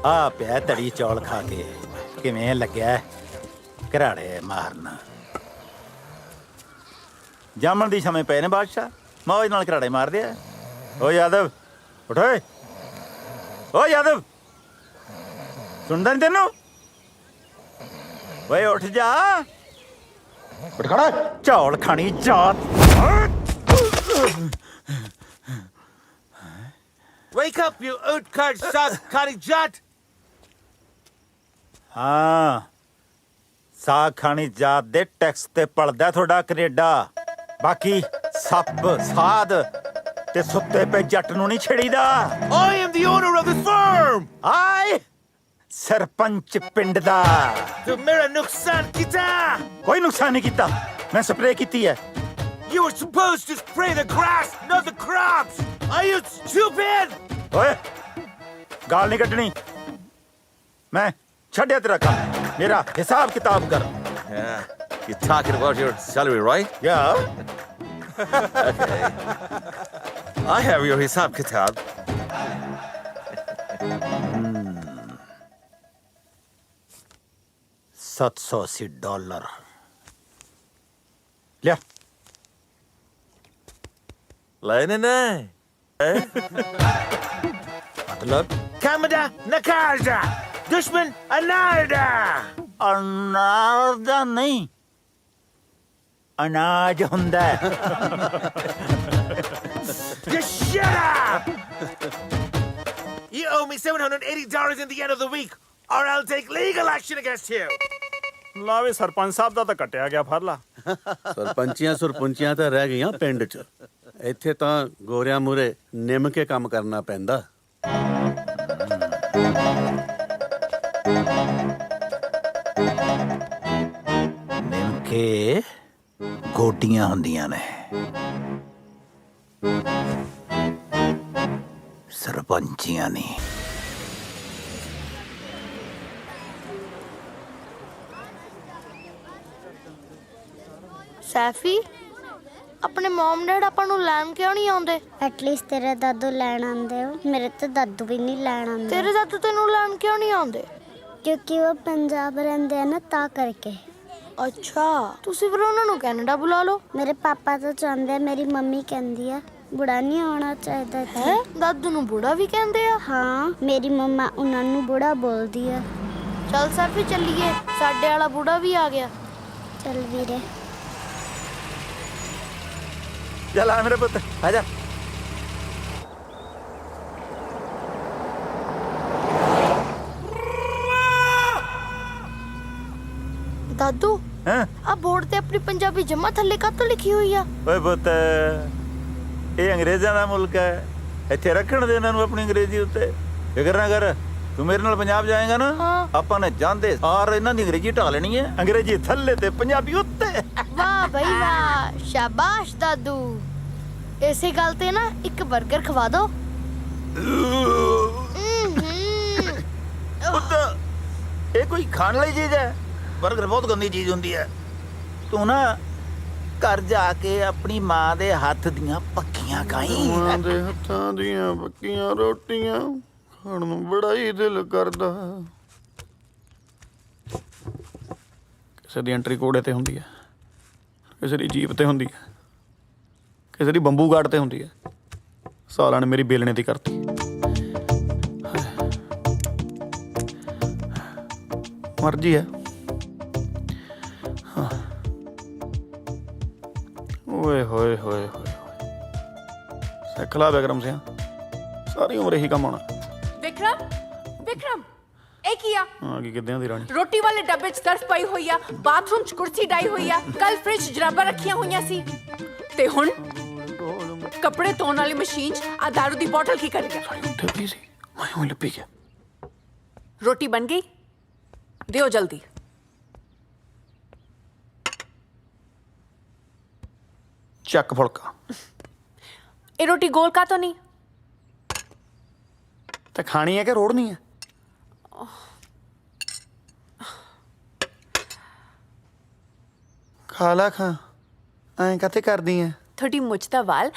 ਆ ਪਿਆ ਤੜੀ ਚੌਲ ਖਾ ਕੇ ਕਿਵੇਂ ਲੱਗਿਆ ਘਰਾੜੇ ਮਾਰਨ ਜਾਮਣ ਦੀ ਸਮੇਂ ਪਏ ਨੇ ਬਾਦਸ਼ਾਹ ਮੌਜ ਨਾਲ ਘਰਾੜੇ ਮਾਰਦੇ ਆ ਓ ਯਾਦਵ ਉੱਠ ਓਏ ਓ ਯਾਦਵ ਸੁਣਦਾ ਨੀ ਤੈਨੂੰ ਓਏ ਉੱਠ ਜਾ ਉੱਠ ਖੜਾ ਚੌਲ ਖਾਣੀ ਜਾਤ Wake up, you outcast sod carry jat! ਹਾਂ ਸਾਗ ਖਾਣੀ ਜਾਤ ਦੇ ਟੈਕਸ ਤੇ ਪਲਦਾ ਤੁਹਾਡਾ ਕੈਨੇਡਾ ਬਾਕੀ ਸੱਪ ਸਾਧ ਤੇ ਸੁੱਤੇ ਪਏ ਜੱਟ ਨੂੰ ਨਹੀਂ ਛੇੜੀਦਾ I am the owner of this farm! ਆਏ ਸਰਪੰਚ ਪਿੰਡ ਦਾ The Mira Nuksan Kita! ਕੋਈ ਨੁਕਸਾਨ ਨਹੀਂ ਕੀਤਾ ਮੈਂ ਸਪਰੇਅ ਕੀਤੀ ਹੈ You were supposed to spray the grass, not the crops! Are you stupid? ਓਏ ਗਾਲ ਨਹੀਂ ਕੱਢਣੀ ਮੈਂ ਛੱਡਿਆ ਤੇਰਾ ਕੰਮ ਮੇਰਾ ਹਿਸਾਬ ਕਿਤਾਬ ਕਰ Yeah, you're talking about your salary, right? ਯਾ I have your hisab kitab. $780 ਲਿਆ Lainane. ਮਤਲਬ Kamada Nakaja! Dushman Anarda! ਅਨਾਰ ਦਾ ਨਹੀਂ ਅਨਾਜ ਹੁੰਦਾ ਹੈ Just shut up! You owe me $780 in the end of the week, or I'll take legal action against you! ਲਾਵੇ ਸਰਪੰਚ ਸਾਹਿਬ ਦਾ ਤਾਂ ਕੱਟਿਆ ਗਿਆ ਫਰਲਾ ਸਰਪੰਚੀਆਂ ਸੁਰਪੰਚੀਆਂ ਤਾਂ ਰਹਿ ਗਈਆਂ ਪਿੰਡ 'ਚ ਇੱਥੇ ਤਾਂ ਗੋਰਿਆਂ ਮੂਰੇ ਨਿੰਮ ਕੇ ਕੰਮ ਕਰਨਾ ਪੈਂਦਾ ਨਿਮਕੇ ਗੋਡੀਆਂ ਹੁੰਦੀਆਂ ਨੇ ਸਰਪੰਚੀਆਂ ਨਹੀਂ ਸੈਫੀ ਆਪਣੇ ਮਮ ਡੈਡ ਆਪਾਂ ਨੂੰ ਲੈਣ ਕਿਉਂ ਨਹੀਂ ਆਉਂਦੇ ਐਟਲੀਸਟ ਤੇਰੇ ਦਾਦੂ ਲੈਣ ਆਉਂਦੇ ਹੋ ਮੇਰੇ ਤਾਂ ਦਾਦੂ ਵੀ ਨਹੀਂ ਲੈਣ ਆਉਂਦੇ ਤੇਰੇ ਦਾਦੂ ਤੈਨੂੰ ਲੈਣ ਕਿਉਂ ਨਹੀਂ ਆਉਂਦੇ ਕਿਉਂਕਿ ਉਹ ਪੰਜਾਬ ਰਹਿੰਦੇ ਆ ਨਾ ਤਾਂ ਕਰਕੇ ਅੱਛਾ ਤੁਸੀਂ ਫਿਰ ਉਹਨਾਂ ਨੂੰ ਕੈਨੇਡਾ ਬੁਲਾ ਲਓ ਮੇਰੇ ਪਾਪਾ ਤਾਂ ਚਾਹੁੰਦੇ ਆ ਮੇਰੀ ਮੰਮੀ ਕਹਿੰਦੀ ਆ ਬੁੜਾ ਨਹੀਂ ਆਉਣਾ ਚਾਹੀਦਾ ਹੈ ਦਾਦੂ ਨੂੰ ਬੁੜਾ ਵੀ ਕਹਿੰਦੇ ਆ ਹਾਂ ਮੇਰੀ ਮੰਮਾ ਉਹਨਾਂ ਨੂੰ ਬੁੜਾ ਬੋਲਦੀ ਆ ਚੱਲ ਸੈਫੀ ਚੱਲੀਏ ਸਾਡੇ ਵਾਲਾ ਬੁੜਾ ਵੀ ਆ ਗਿਆ ਚੱਲ ਵੀਰੇ ਚੱਲ ਆ ਮੇਰੇ ਪੁੱਤ ਆ ਜਾ ਦਾਦੂ ਹੈਂ ਆ ਬੋਰਡ ਤੇ ਆਪਣੀ ਪੰਜਾਬੀ ਜਮਾ ਥੱਲੇ ਕਾਹਤੋਂ ਲਿਖੀ ਹੋਈ ਆ ਓਏ ਪੁੱਤ ਇਹ ਅੰਗਰੇਜ਼ਾਂ ਦਾ ਮੁਲਕ ਹੈ ਇੱਥੇ ਰੱਖਣ ਦੇ ਇਹਨਾਂ ਨੂੰ ਆਪਣੀ ਅੰਗਰੇਜ਼ੀ ਉੱਤੇ ਫਿਕਰ ਨਾ ਕਰ ਤੂੰ ਮੇਰੇ ਨਾਲ ਪੰਜਾਬ ਜਾਏਗਾ ਨਾ ਹਾਂ। ਆਪਾਂ ਨੇ ਜਾਂਦੇ ਸਾਰ ਇਹਨਾਂ ਦੀ ਅੰਗਰੇਜ਼ੀ ਢਾ ਲੈਣੀ ਹੈ ਅੰਗਰੇਜ਼ੀ ਥੱਲੇ ਤੇ ਪੰਜਾਬੀ ਉੱਤੇ ਵਾਹ ਬਈ ਵਾਹ ਸ਼ਾਬਾਸ਼ ਦਾਦੂ ਇਸੇ ਗੱਲ ਤੇ ਨਾ ਇੱਕ 버ਗਰ ਖਵਾ ਦੋ ਪੁੱਤ ਇਹ ਕੋਈ ਖਾਣ ਵਾਲੀ ਚੀਜ਼ ਹੈ 버ਗਰ ਬਹੁਤ ਗੰਦੀ ਚੀਜ਼ ਹੁੰਦੀ ਹੈ ਤੂੰ ਨਾ ਘਰ ਜਾ ਕੇ ਆਪਣੀ ਮਾਂ ਦੇ ਹੱਥ ਦੀਆਂ ਪੱਕੀਆਂ ਖਾਈ ਮਾਂ ਦੇ ਹੱਥਾਂ ਦੀਆਂ ਪੱਕੀਆਂ ਰੋਟੀਆਂ ਖਾਣ ਨੂੰ ਬੜਾ ਹੀ ਦਿਲ ਕਰਦਾ ਕਿਸੇ ਦੀ ਐਂਟਰੀ ਕੋਡੇ ਤੇ ਹੁੰਦੀ ਹੈ ਕਿਸੇ ਦੀ ਜੀਪ ਤੇ ਹੁੰਦੀ ਹੈ ਕਿਸੇ ਦੀ ਬੰਬੂ ਗਾਰਡ ਤੇ ਹੁੰਦੀ ਹੈ ਸਾਲਾਂ ਨੇ ਮੇਰੀ ਬੇਲਣੇ ਦੀ ਕਰਤੀ ਮਰਜ਼ੀ ਹੈ ਹਾਂ। ਓਏ ਹੋਏ ਹੋਏ ਹੋਏ ਸਿੱਖ ਲਾ ਬਿਕਰਮ ਸਿੰਘ ਸਾਰੀ ਉਮਰ ਇਹੀ ਕੰਮ ਆਉਣਾ ਵਿਕਰਮ ਇਹ ਕੀ ਆ ਆ ਕੀ ਕਿੱਦਾਂ ਦੀ ਰਾਣੀ ਰੋਟੀ ਵਾਲੇ ਡੱਬੇ 'ਚ ਤਰਫ ਪਈ ਹੋਈ ਆ ਬਾਥਰੂਮ 'ਚ ਕੁਰਸੀ ਡਾਈ ਹੋਈ ਆ ਕੱਲ ਫ੍ਰਿਜ ਜਰਾਬਾਂ ਰੱਖੀਆਂ ਹੋਈਆਂ ਸੀ ਤੇ ਹੁਣ ਕੱਪੜੇ ਧੋਣ ਵਾਲੀ ਮਸ਼ੀਨ 'ਚ ਆ ਦਾਰੂ ਦੀ ਬੋਤਲ ਕੀ ਕਰੇਗਾ ਉੱਥੇ ਪਈ ਸੀ ਮੈਂ ਉਹ ਲੱਭੀ ਗਿਆ ਰੋਟੀ ਬਣ ਗਈ ਦਿਓ ਜਲਦੀ ਚੱਕ ਫੁਲਕਾ ਇਹ ਰੋਟੀ ਗੋਲ ਕਾ ਤੋਂ ਨਹੀਂ ਤੇ ਖਾਣੀ ਹੈ ਕਿ ਰੋੜਨੀ ਹੈ ਖਾ ਲਾ ਖਾ ਐਂ ਕਾਤੇ ਕਰਦੀ ਐ ਤੁਹਾਡੀ ਮੁੱਛ ਦਾ ਵਾਲ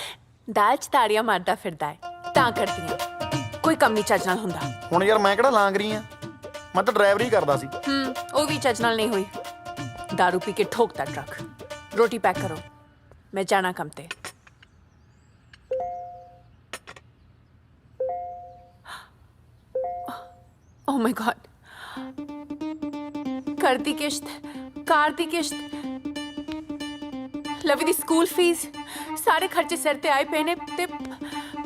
ਦਾਲ 'ਚ ਤਾੜੀਆਂ ਮਾਰਦਾ ਫਿਰਦਾ ਹੈ ਤਾਂ ਕਰਦੀ ਹਾਂ ਕੋਈ ਕੰਮ ਨਹੀਂ ਚੱਜ ਨਾਲ ਹੁੰਦਾ। ਹੁਣ ਯਾਰ ਮੈਂ ਕਿਹੜਾ ਲਾਂਗ ਰਹੀ ਆ, ਮੈਂ ਤਾਂ ਡਰਾਈਵਰੀ ਕਰਦਾ ਸੀ। ਉਹ ਵੀ ਚੱਜ ਨਾਲ ਨਹੀਂ ਹੋਈ। दारू पी के ठोकता ट्रक। रोटी पैक करो, मैं जाना काम ते। ओह माय गॉड, कर दी किश्त, कार दी किश्त, लवी दी स्कूल फीस, सारे खर्चे सिर ते आए पे ने ते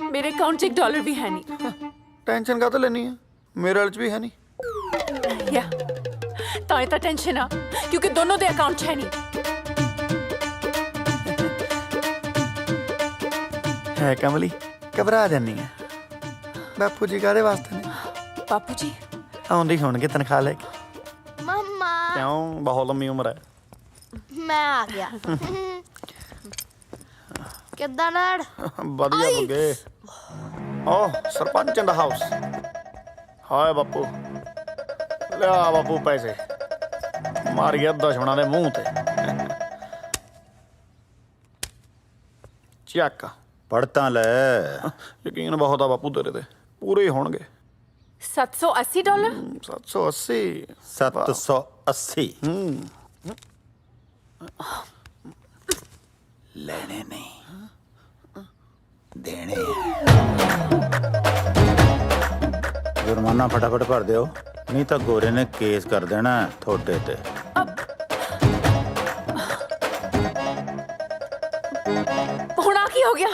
मेरे अकाउंट च $1 भी है नहीं। ਟੈਨਸ਼ਨ ਕਾਹਤੋਂ ਲੈਣੀ ਆ, ਮੇਰੇ ਵਾਲ 'ਚ ਵੀ ਹੈ ਨਹੀਂ। या ਤਾਂ ਤਾਂ ਟੈਨਸ਼ਨ ਆ ਕਿਉਂਕਿ ਦੋਨੋਂ ਦੇ ਅਕਾਊਂਟ 'ਚ ਹੈ ਨਹੀਂ। ਹੈ ਕਮਲੀ, ਘਬਰਾ ਜਾਨੀ ਆ। ਬਾਪੂ ਜੀ ਕਾਹਦੇ ਵਾਸਤੇ ਨੇ? ਬਾਪੂ ਜੀ ਆਉਂਦੇ ਹੀ ਹੋਣਗੇ ਤਨਖਾਹ ਲੈ ਕੇ। ਮੰਮਾ ਕਿਉਂ, ਬਹੁਤ ਲੰਮੀ ਉਮਰ ਹੈ। ਮੈਂ ਆ ਗਿਆ। ਕਿੱਦਾਂ ਡੈਡ? ਵਧੀਆ ਮੰਗੇ। ਓ ਸਰਪੰਚ ਇਨ ਦਾ ਹਾਊਸ। ਹਾਏ ਬਾਪੂ, ਲਿਆ ਬਾਪੂ ਪੈਸੇ, ਮਾਰ ਗਿਆ ਦੁਸ਼ਮਣਾਂ ਦੇ ਮੂੰਹ ਤੇ। ਚੱਕ, ਪੜ੍ਹਤਾ ਲੈ। ਯਕੀਨ ਬਹੁਤ ਆ ਬਾਪੂ ਤੇਰੇ ਤੇ, ਪੂਰੇ ਹੀ ਹੋਣਗੇ। $780 780 780 ਲੈਣੇ ਨਹੀਂ, ਦੇਣੇ ਜੁਰਮਾਨਾ ਫਟਾਫਟ ਭਰ ਦਿਓ, ਨਹੀਂ ਤਾਂ ਗੋਰੇ ਨੇ ਕੇਸ ਕਰ ਦੇਣਾ ਤੁਹਾਡੇ ਤੇ। ਹੁਣ ਆ ਕੀ ਹੋ ਗਿਆ?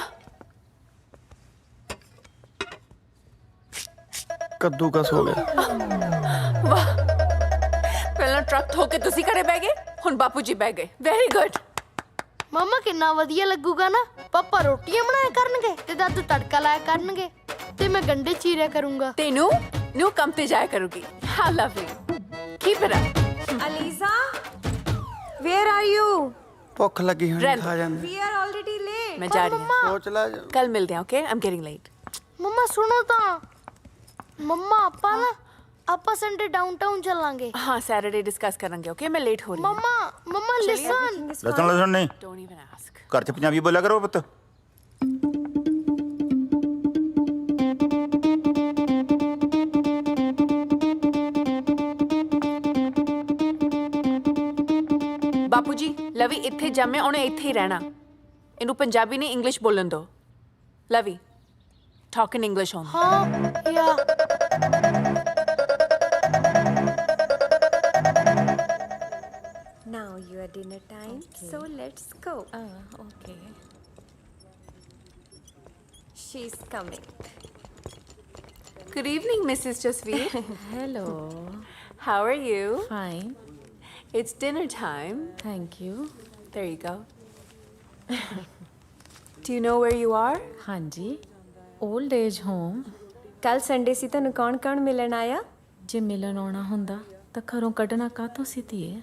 ਕੱਦੂਕਸ ਹੋ ਗਿਆ। ਵਾਹ, ਪਹਿਲਾਂ ਟਰੱਕ ਠੋਕ ਕੇ ਤੁਸੀਂ ਘਰੇ ਬਹਿ ਗਏ, ਹੁਣ ਬਾਪੂ ਜੀ ਬਹਿ ਗਏ। Very good. ਮੰਮਾ ਕਿੰਨਾ ਵਧੀਆ ਲੱਗੂਗਾ ਨਾ, ਪਾਪਾ ਰੋਟੀਆਂ ਬਣਾਇਆ ਕਰਨਗੇ ਤੇ ਦਾਦੂ ਤੜਕਾ ਲਾਇਆ ਕਰਨਗੇ ਤੇ ਮੈਂ ਗੰਡੇ ਚੀਰਿਆ ਕਰੂੰਗਾ। ਤੇ ਨੂੰ ਕੰਮ ਤੇ ਜਾਇਆ ਕਰੂਗੀ। How Lovely, keep it up. Aliza, where are you? ਭੁੱਖ ਲੱਗੀ ਹੋਣੀ, ਰਹਿਣ ਖਾ ਜਾਂਦੇ। We are already late. ਮੈਂ ਜਾ ਰਹੀ ਹਾਂ, ਸੋਚ ਲੈ। ਕੱਲ ਮਿਲਦੇ ਹਾਂ। ਓਕੇ, ਆਮ ਗੈਟਿੰਗ ਲੇਟ। ਮੰਮਾ ਸੁਣੋ ਤਾਂ, ਮੰਮਾ ਆਪਾਂ ਸੰਡੇ ਡਾਊਨਟਾਊਨ ਚੱਲਾਂਗੇ। ਹਾਂ, ਸੈਟਰਡੇ ਡਿਸਕਸ ਕਰਾਂਗੇ। ਓਕੇ, ਮੈਂ ਲੇਟ ਹੋ ਰਹੀ ਹਾਂ। ਮੰਮਾ ਲਿਸਨ। ਲਸਣ ਨਹੀਂ, ਡੋਂਟ ਇਵਨ ਆਸਕ। ਘਰ 'ਚ ਪੰਜਾਬੀ ਬੋਲਿਆ ਕਰੋ ਪੁੱਤ। ਬਾਪੂ ਜੀ, ਲਵੀ ਇੱਥੇ ਜੰਮਿਆ, ਉਹਨੇ ਇੱਥੇ ਹੀ ਰਹਿਣਾ। ਇਹਨੂੰ ਪੰਜਾਬੀ ਨਹੀਂ ਇੰਗਲਿਸ਼ ਬੋਲਣ ਦਿਓ। ਲਵੀ, ਟਾਕ ਇਨ ਇੰਗਲਿਸ਼ ਓਨਲੀ। ਹਾਂ ਯਾ Now your dinner time, so let's go. Okay. She's coming. Good evening, Mrs. Jasveer. Hello. How are you? Fine. It's dinner time. Thank you. There you go. Do you know where you are? ਹਾਂਜੀ, old age home. ਕੱਲ Sunday ਸੀ, ਤੁਹਾਨੂੰ ਕੌਣ ਮਿਲਣ ਆਇਆ? ਜੇ ਮਿਲਣ ਆਉਣਾ ਹੁੰਦਾ ਤਾਂ ਘਰੋਂ ਕੱਢਣਾ ਕਾਹਤੋਂ ਸੀ ਧੀਏ?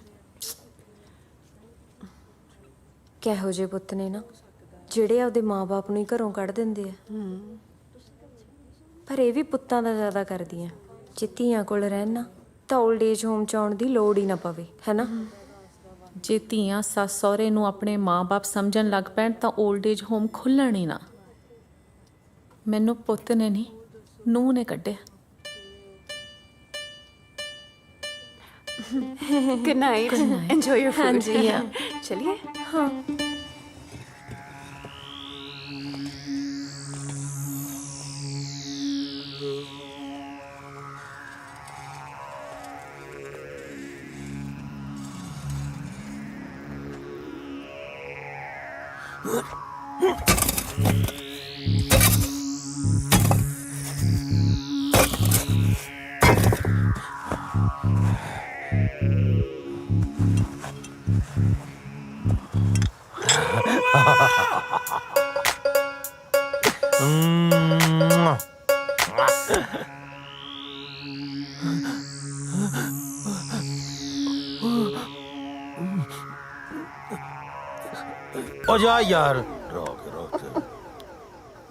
ਕਿਹੋ ਜਿਹੇ ਪੁੱਤ ਨੇ ਨਾ, ਜਿਹੜੇ ਆਪਦੇ ਮਾਪੇ ਨੂੰ ਹੀ ਘਰੋਂ ਕੱਢ ਦਿੰਦੇ ਆ। ਪਰ ਇਹ ਵੀ ਪੁੱਤਾਂ ਦਾ ਜ਼ਿਆਦਾ ਕਰਦੀਆਂ। ਜੇ ਧੀਆਂ ਕੋਲ ਰਹਿਣ ਨਾ ਤਾਂ 올ਡ ਏਜ ਹੋਮ ਚ ਆਉਣ ਦੀ ਲੋੜ ਹੀ ਨਾ ਪਵੇ, ਹੈਨਾ? ਜੇ ਧੀਆਂ ਸੱਸ ਸਹੁਰੇ ਨੂੰ ਆਪਣੇ ਮਾਂ-ਬਾਪ ਸਮਝਣ ਲੱਗ ਪੈਣ ਤਾਂ old age home ਖੁੱਲ੍ਹਣ ਹੀ ਨਾ। ਮੈਨੂੰ ਪੁੱਤ ਨੇ ਨਹੀਂ, ਨੂੰਹ ਨੇ ਕੱਢਿਆ। Good night. Enjoy your food. ਹਾਂਜੀ, चलिए। ਹਾਂ। ਓ ਜਾ ਯਾਰ, ਰੋਕ।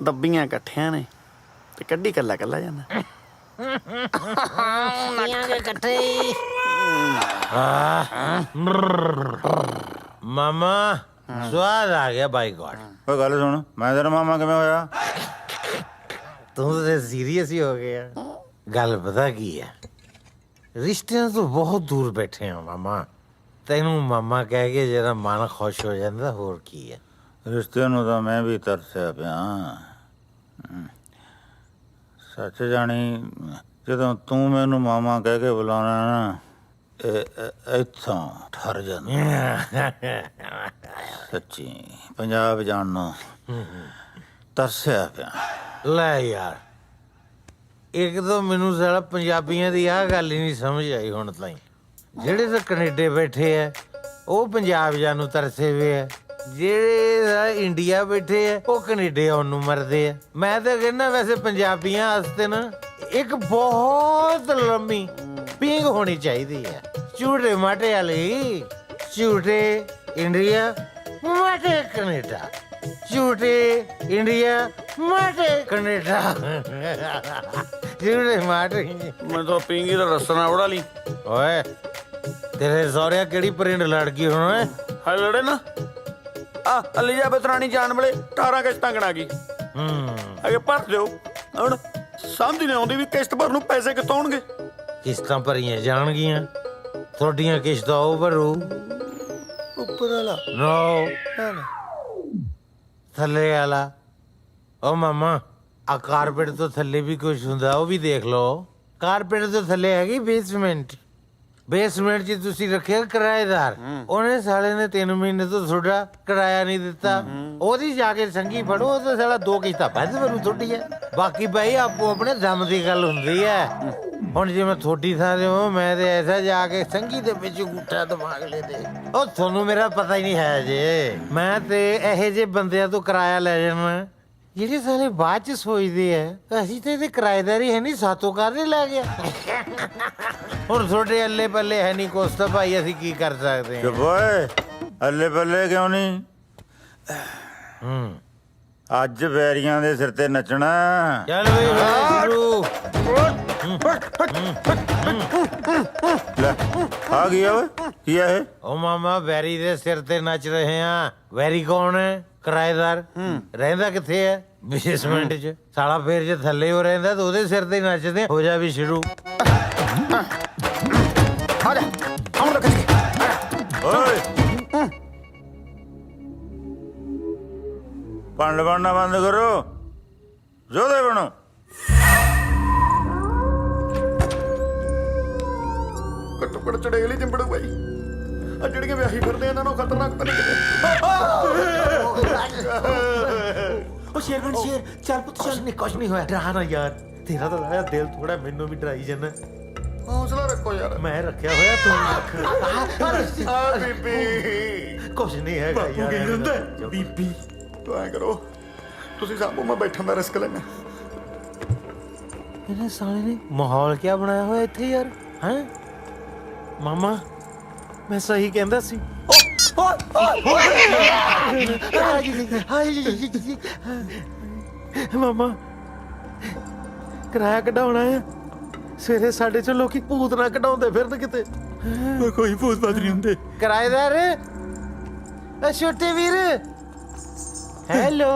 ਦੱਬੀਆਂ ਇਕੱਠਿਆਂ ਨੇ ਤੇ ਕੱਢੀ ਕੱਲਾ ਕੱਲਾ ਜਾਂਦਾ। ਮਾਮਾ ਸਵਾਦ ਆ ਗਿਆ ਬਾਈ ਗॉड। ਓਏ ਗੱਲ ਸੁਣ, ਮੈਂ ਤੇਰਾ ਮਾਮਾ ਕਿਵੇਂ ਹੋਇਆ? ਤੂੰ ਤਾਂ ਸੀਰੀਅਸ ਹੀ ਹੋ ਗਿਆ। ਗੱਲ ਪਤਾ ਕੀ ਹੈ, ਰਿਸ਼ਤਿਆਂ ਤੋਂ ਬਹੁਤ ਦੂਰ ਬੈਠੇ ਆ ਮਾਮਾ। ਤੈਨੂੰ ਮਾਮਾ ਕਹਿ ਕੇ ਜਿਹੜਾ ਮਨ ਖੁਸ਼ ਹੋ ਜਾਂਦਾ, ਹੋਰ ਕੀ ਹੈ। ਰਿਸ਼ਤੇ ਨੂੰ ਤਾਂ ਮੈਂ ਵੀ ਤਰਸਿਆ ਪਿਆ। ਸੱਚ ਜਾਣੀ ਜਦੋਂ ਤੂੰ ਮੈਨੂੰ ਮਾਮਾ ਕਹਿ ਕੇ ਬੁਲਾਉਣਾ ਨਾ, ਇੱਥੋਂ ਠਰ ਜਾਂਦਾ। ਸੱਚੀ ਪੰਜਾਬ ਜਾਣ ਨੂੰ ਤਰਸਿਆ ਪਿਆ। ਲੈ ਯਾਰ, ਇੱਕ ਤਾਂ ਮੈਨੂੰ ਸਾਲਾ ਪੰਜਾਬੀਆਂ ਦੀ ਆਹ ਗੱਲ ਹੀ ਨਹੀਂ ਸਮਝ ਆਈ ਹੁਣ ਤਾਈਂ। ਜਿਹੜੇ ਤਾਂ ਕੈਨੇਡਾ ਬੈਠੇ ਆ ਉਹ ਪੰਜਾਬ ਜਾਣ ਨੂੰ ਤਰਸੇ ਵੇ ਆ, ਜਿਹੜੇ ਇੰਡੀਆ ਬੈਠੇ ਆ ਉਹ ਕੈਨੇਡਾ ਆਉਣ ਨੂੰ ਮਰਦੇ ਆ। ਮੈਂ ਤਾਂ ਕਹਿੰਦਾ ਵੈਸੇ ਪੰਜਾਬੀਆਂ ਵਾਸਤੇ ਨਾ ਇੱਕ ਬਹੁਤ ਲੰਮੀ ਪੀਂਘ ਹੋਣੀ ਚਾਹੀਦੀ ਹੈ। ਝੂਠੇ ਮਾਟੇ ਵਾਲੀ, ਝੂਠੇ ਇੰਡੀਆ, ਮਾਟੇ ਕੈਨੇਡਾ, ਝੂਠੇ ਇੰਡੀਆ, ਮਾਟੇ ਕੈਨੇਡਾ, ਝੂਠੇ ਮਾਟੇ। ਮੈਂ ਤਾਂ ਪੀਂਗੀ ਦਾ ਰਸਨਾ ਉਡਾ ਲਈ। ਓਏ ਤੇਰੇ ਸਹੁਰਿਆਂ ਕਿਹੜੀ ਪ੍ਰਿੰਡ ਲੜ ਗਈ ਹੁਣ? ਓਏ ਹਾਏ ਲੜੇ ਨਾ ਆ ਅਲੀਜਾਬeth ਰਾਣੀ ਜਾਣ ਵੇਲੇ 18 ਕਿਸ਼ਤਾਂ ਗਣਾ ਗਈ। ਅਗੇ ਭਰ ਦਿਓ। ਹੁਣ ਸਮਝ ਨਹੀਂ ਆਉਂਦੀ ਵੀ ਕਿਸ਼ਤ ਭਰਨ ਨੂੰ ਪੈਸੇ ਕਿੱਥੋਂ ਆਉਣਗੇ। ਕਿਸ਼ਤਾਂ ਭਰੀਆਂ ਜਾਣਗੀਆਂ, ਤੁਹਾਡੀਆਂ ਕਿਸ਼ਤਾਂ ਉਹ ਭਰੂ। ਉੱਪਰ ਵਾਲਾ ਨੋ ਥੱਲੇ ਵਾਲਾ। ਓ ਮਾਮਾ, ਆ ਕਾਰਪੇਟ ਤੋਂ ਥੱਲੇ ਵੀ ਕੁਝ ਹੁੰਦਾ, ਉਹ ਵੀ ਦੇਖ ਲਓ। ਕਾਰਪੇਟ ਤੋਂ ਥੱਲੇ ਹੈਗੀ ਬੇਸਮੈਂਟ। ਬੇਸਮੈਂਟ 'ਚ ਤੁਸੀਂ ਰੱਖਿਆ ਕਿਰਾਏਦਾਰ, ਉਹਨੇ ਸਾਲੇ ਨੇ 3 ਮਹੀਨੇ ਤੋਂ ਤੁਹਾਡਾ ਕਿਰਾਇਆ ਨਹੀਂ ਦਿੱਤਾ। ਉਹਦੀ ਜਾ ਕੇ ਸੰਗੀ ਫੜੋ, ਉਹ ਤਾਂ ਸਾਲਾ 2 ਕਿਸ਼ਤਾਂ ਵੱਧ ਭਰੂ ਤੁਹਾਡੀ ਹੈ। ਬਾਕੀ ਭਾਈ ਆਪੋ ਆਪਣੇ ਦਮ ਦੀ ਗੱਲ ਹੁੰਦੀ ਹੈ। ਹੁਣ ਜੇ ਮੈਂ ਥੋੜੀ ਥਾਂ ਤੇ ਹਾਂ, ਮੈਂ ਤੇ ਐਸਾ ਜਾ ਕੇ ਸੰਗੀ ਦੇ ਵਿੱਚ ਗੁੱਠਾ ਦਿਮਾਗ ਲੈ ਦੇ। ਉਹ ਤੁਹਾਨੂੰ ਮੇਰਾ ਪਤਾ ਹੀ ਨਹੀਂ ਹੈ ਜੇ। ਮੈਂ ਤੇ ਇਹੋ ਜਿਹੇ ਬੰਦਿਆਂ ਤੋਂ ਕਿਰਾਇਆ ਲੈ ਜਾਣਾ ਜਿਹੜੇ ਸਾਲੇ ਬਾਅਦ ਚ ਸੋਚਦੇ ਆ ਅਸੀਂ ਤੇ ਇਹਦੇ ਕਿਰਾਏਦਾਰੀ ਹੈ ਨਹੀਂ, ਸਾਤੋਂ ਕਾਹਦੇ ਲੈ ਗਿਆ। ਹੁਣ ਤੁਹਾਡੇ ਅੱਲੇ ਪੱਲੇ ਹੈ ਨਹੀਂ ਕੁਛ ਤਾਂ ਭਾਈ ਅਸੀਂ ਕੀ ਕਰ ਸਕਦੇ ਚੁੱਪ ਓਏ, ਅੱਲੇ ਪੱਲੇ ਕਿਉਂ ਨਹੀਂ? ਅੱਜ ਵੈਰੀਆਂ ਦੇ ਸਿਰ ਤੇ ਨੱਚਣਾ। ਚੱਲ ਬਈ ਸ਼ੁਰੂ। ਲੈ ਆ ਗਿਆ ਓਏ, ਕੀ ਆ ਇਹ? ਉਹ ਮਾਮਾ ਵੈਰੀ ਦੇ ਸਿਰ ਤੇ ਨੱਚ ਰਹੇ ਆ। ਵੈਰੀ ਕੌਣ ਹੈ? ਕਿਰਾਏਦਾਰ। ਰਹਿੰਦਾ ਕਿੱਥੇ ਹੈ? ਬੇਸਮੈਂਟ 'ਚ। ਸਾਲਾ ਫੇਰ ਜੇ ਥੱਲੇ ਹੋ ਰਹਿੰਦਾ ਤਾਂ ਉਹਦੇ ਸਿਰ ਤੇ ਨੱਚਦੇ। ਹੋ ਜਾ ਵੀ ਸ਼ੁਰੂ। ਆ ਜਾ ਆਉਂ ਲੱਗ ਜੀ। ਓਏ ਪੰਡ ਬਣਨਾ ਬੰਦ ਕਰੋ, ਜੋਦੇ ਬਣੋ। ਘੱਟੋ ਘੱਟ ਚੜੇਲ ਹੀ ਚੰਬੜੂ ਬਾਈ। ਆ ਜਿਹੜੀਆਂ ਵਿਆਹੀ ਫਿਰਦੇ ਇਹਨਾਂ ਨੂੰ ਖਤਰਨਾਕ ਤਾਂ ਨਹੀਂ ਕਿਤੇ। ਉਹ ਸ਼ੇਰਗਨ ਸ਼ੇਰ, ਚੱਲ ਪੁੱਤ ਚੱਲ। ਕੁਛ ਨਹੀਂ ਹੋਇਆ, ਡਰਾ ਨਾ ਯਾਰ। ਤੇਰਾ ਤਾਂ ਲਾਇਆ ਦਿਲ ਥੋੜਾ, ਮੈਨੂੰ ਵੀ ਡਰਾਈ ਜਾਂਦਾ। ਹੌਸਲਾ ਰੱਖੋ ਯਾਰ। ਮੈਂ ਰੱਖਿਆ ਹੋਇਆ, ਤੂੰ ਰੱਖ। ਆ ਬੀਬੀ ਕੁਛ ਨਹੀਂ ਹੈਗਾ ਯਾਰ। ਬੀਬੀ ਤੂੰ ਐ ਕਰੋ, ਤੁਸੀਂ ਸਾਹਮਣੇ ਮੈਂ ਬੈਠਣ ਦਾ ਰਿਸਕ ਲੈਣਾ। ਇਹਨੇ ਸਾਲੇ ਨੇ ਮਾਹੌਲ ਕਿਆ ਬਣਾਇਆ ਹੋਇਆ ਇੱਥੇ ਯਾਰ। ਹੈਂ ਮਾਮਾ, ਮੈਂ ਸਹੀ ਕਹਿੰਦਾ ਸੀ। ਮਾਮਾ ਕਿਰਾਇਆ ਕਢਾਉਣਾ ਆ। ਸਵੇਰੇ ਸਾਡੇ ਚ ਲੋਕੀ ਭੂਤ ਨਾ ਕਢਾਉਂਦੇ ਫਿਰਨ ਕਿਤੇ। ਕੋਈ ਭੂਤ ਬਾਤ ਨਹੀਂ ਹੁੰਦੇ। ਕਿਰਾਏਦਾਰ, ਛੋਟੇ ਵੀਰ, ਹੈਲੋ।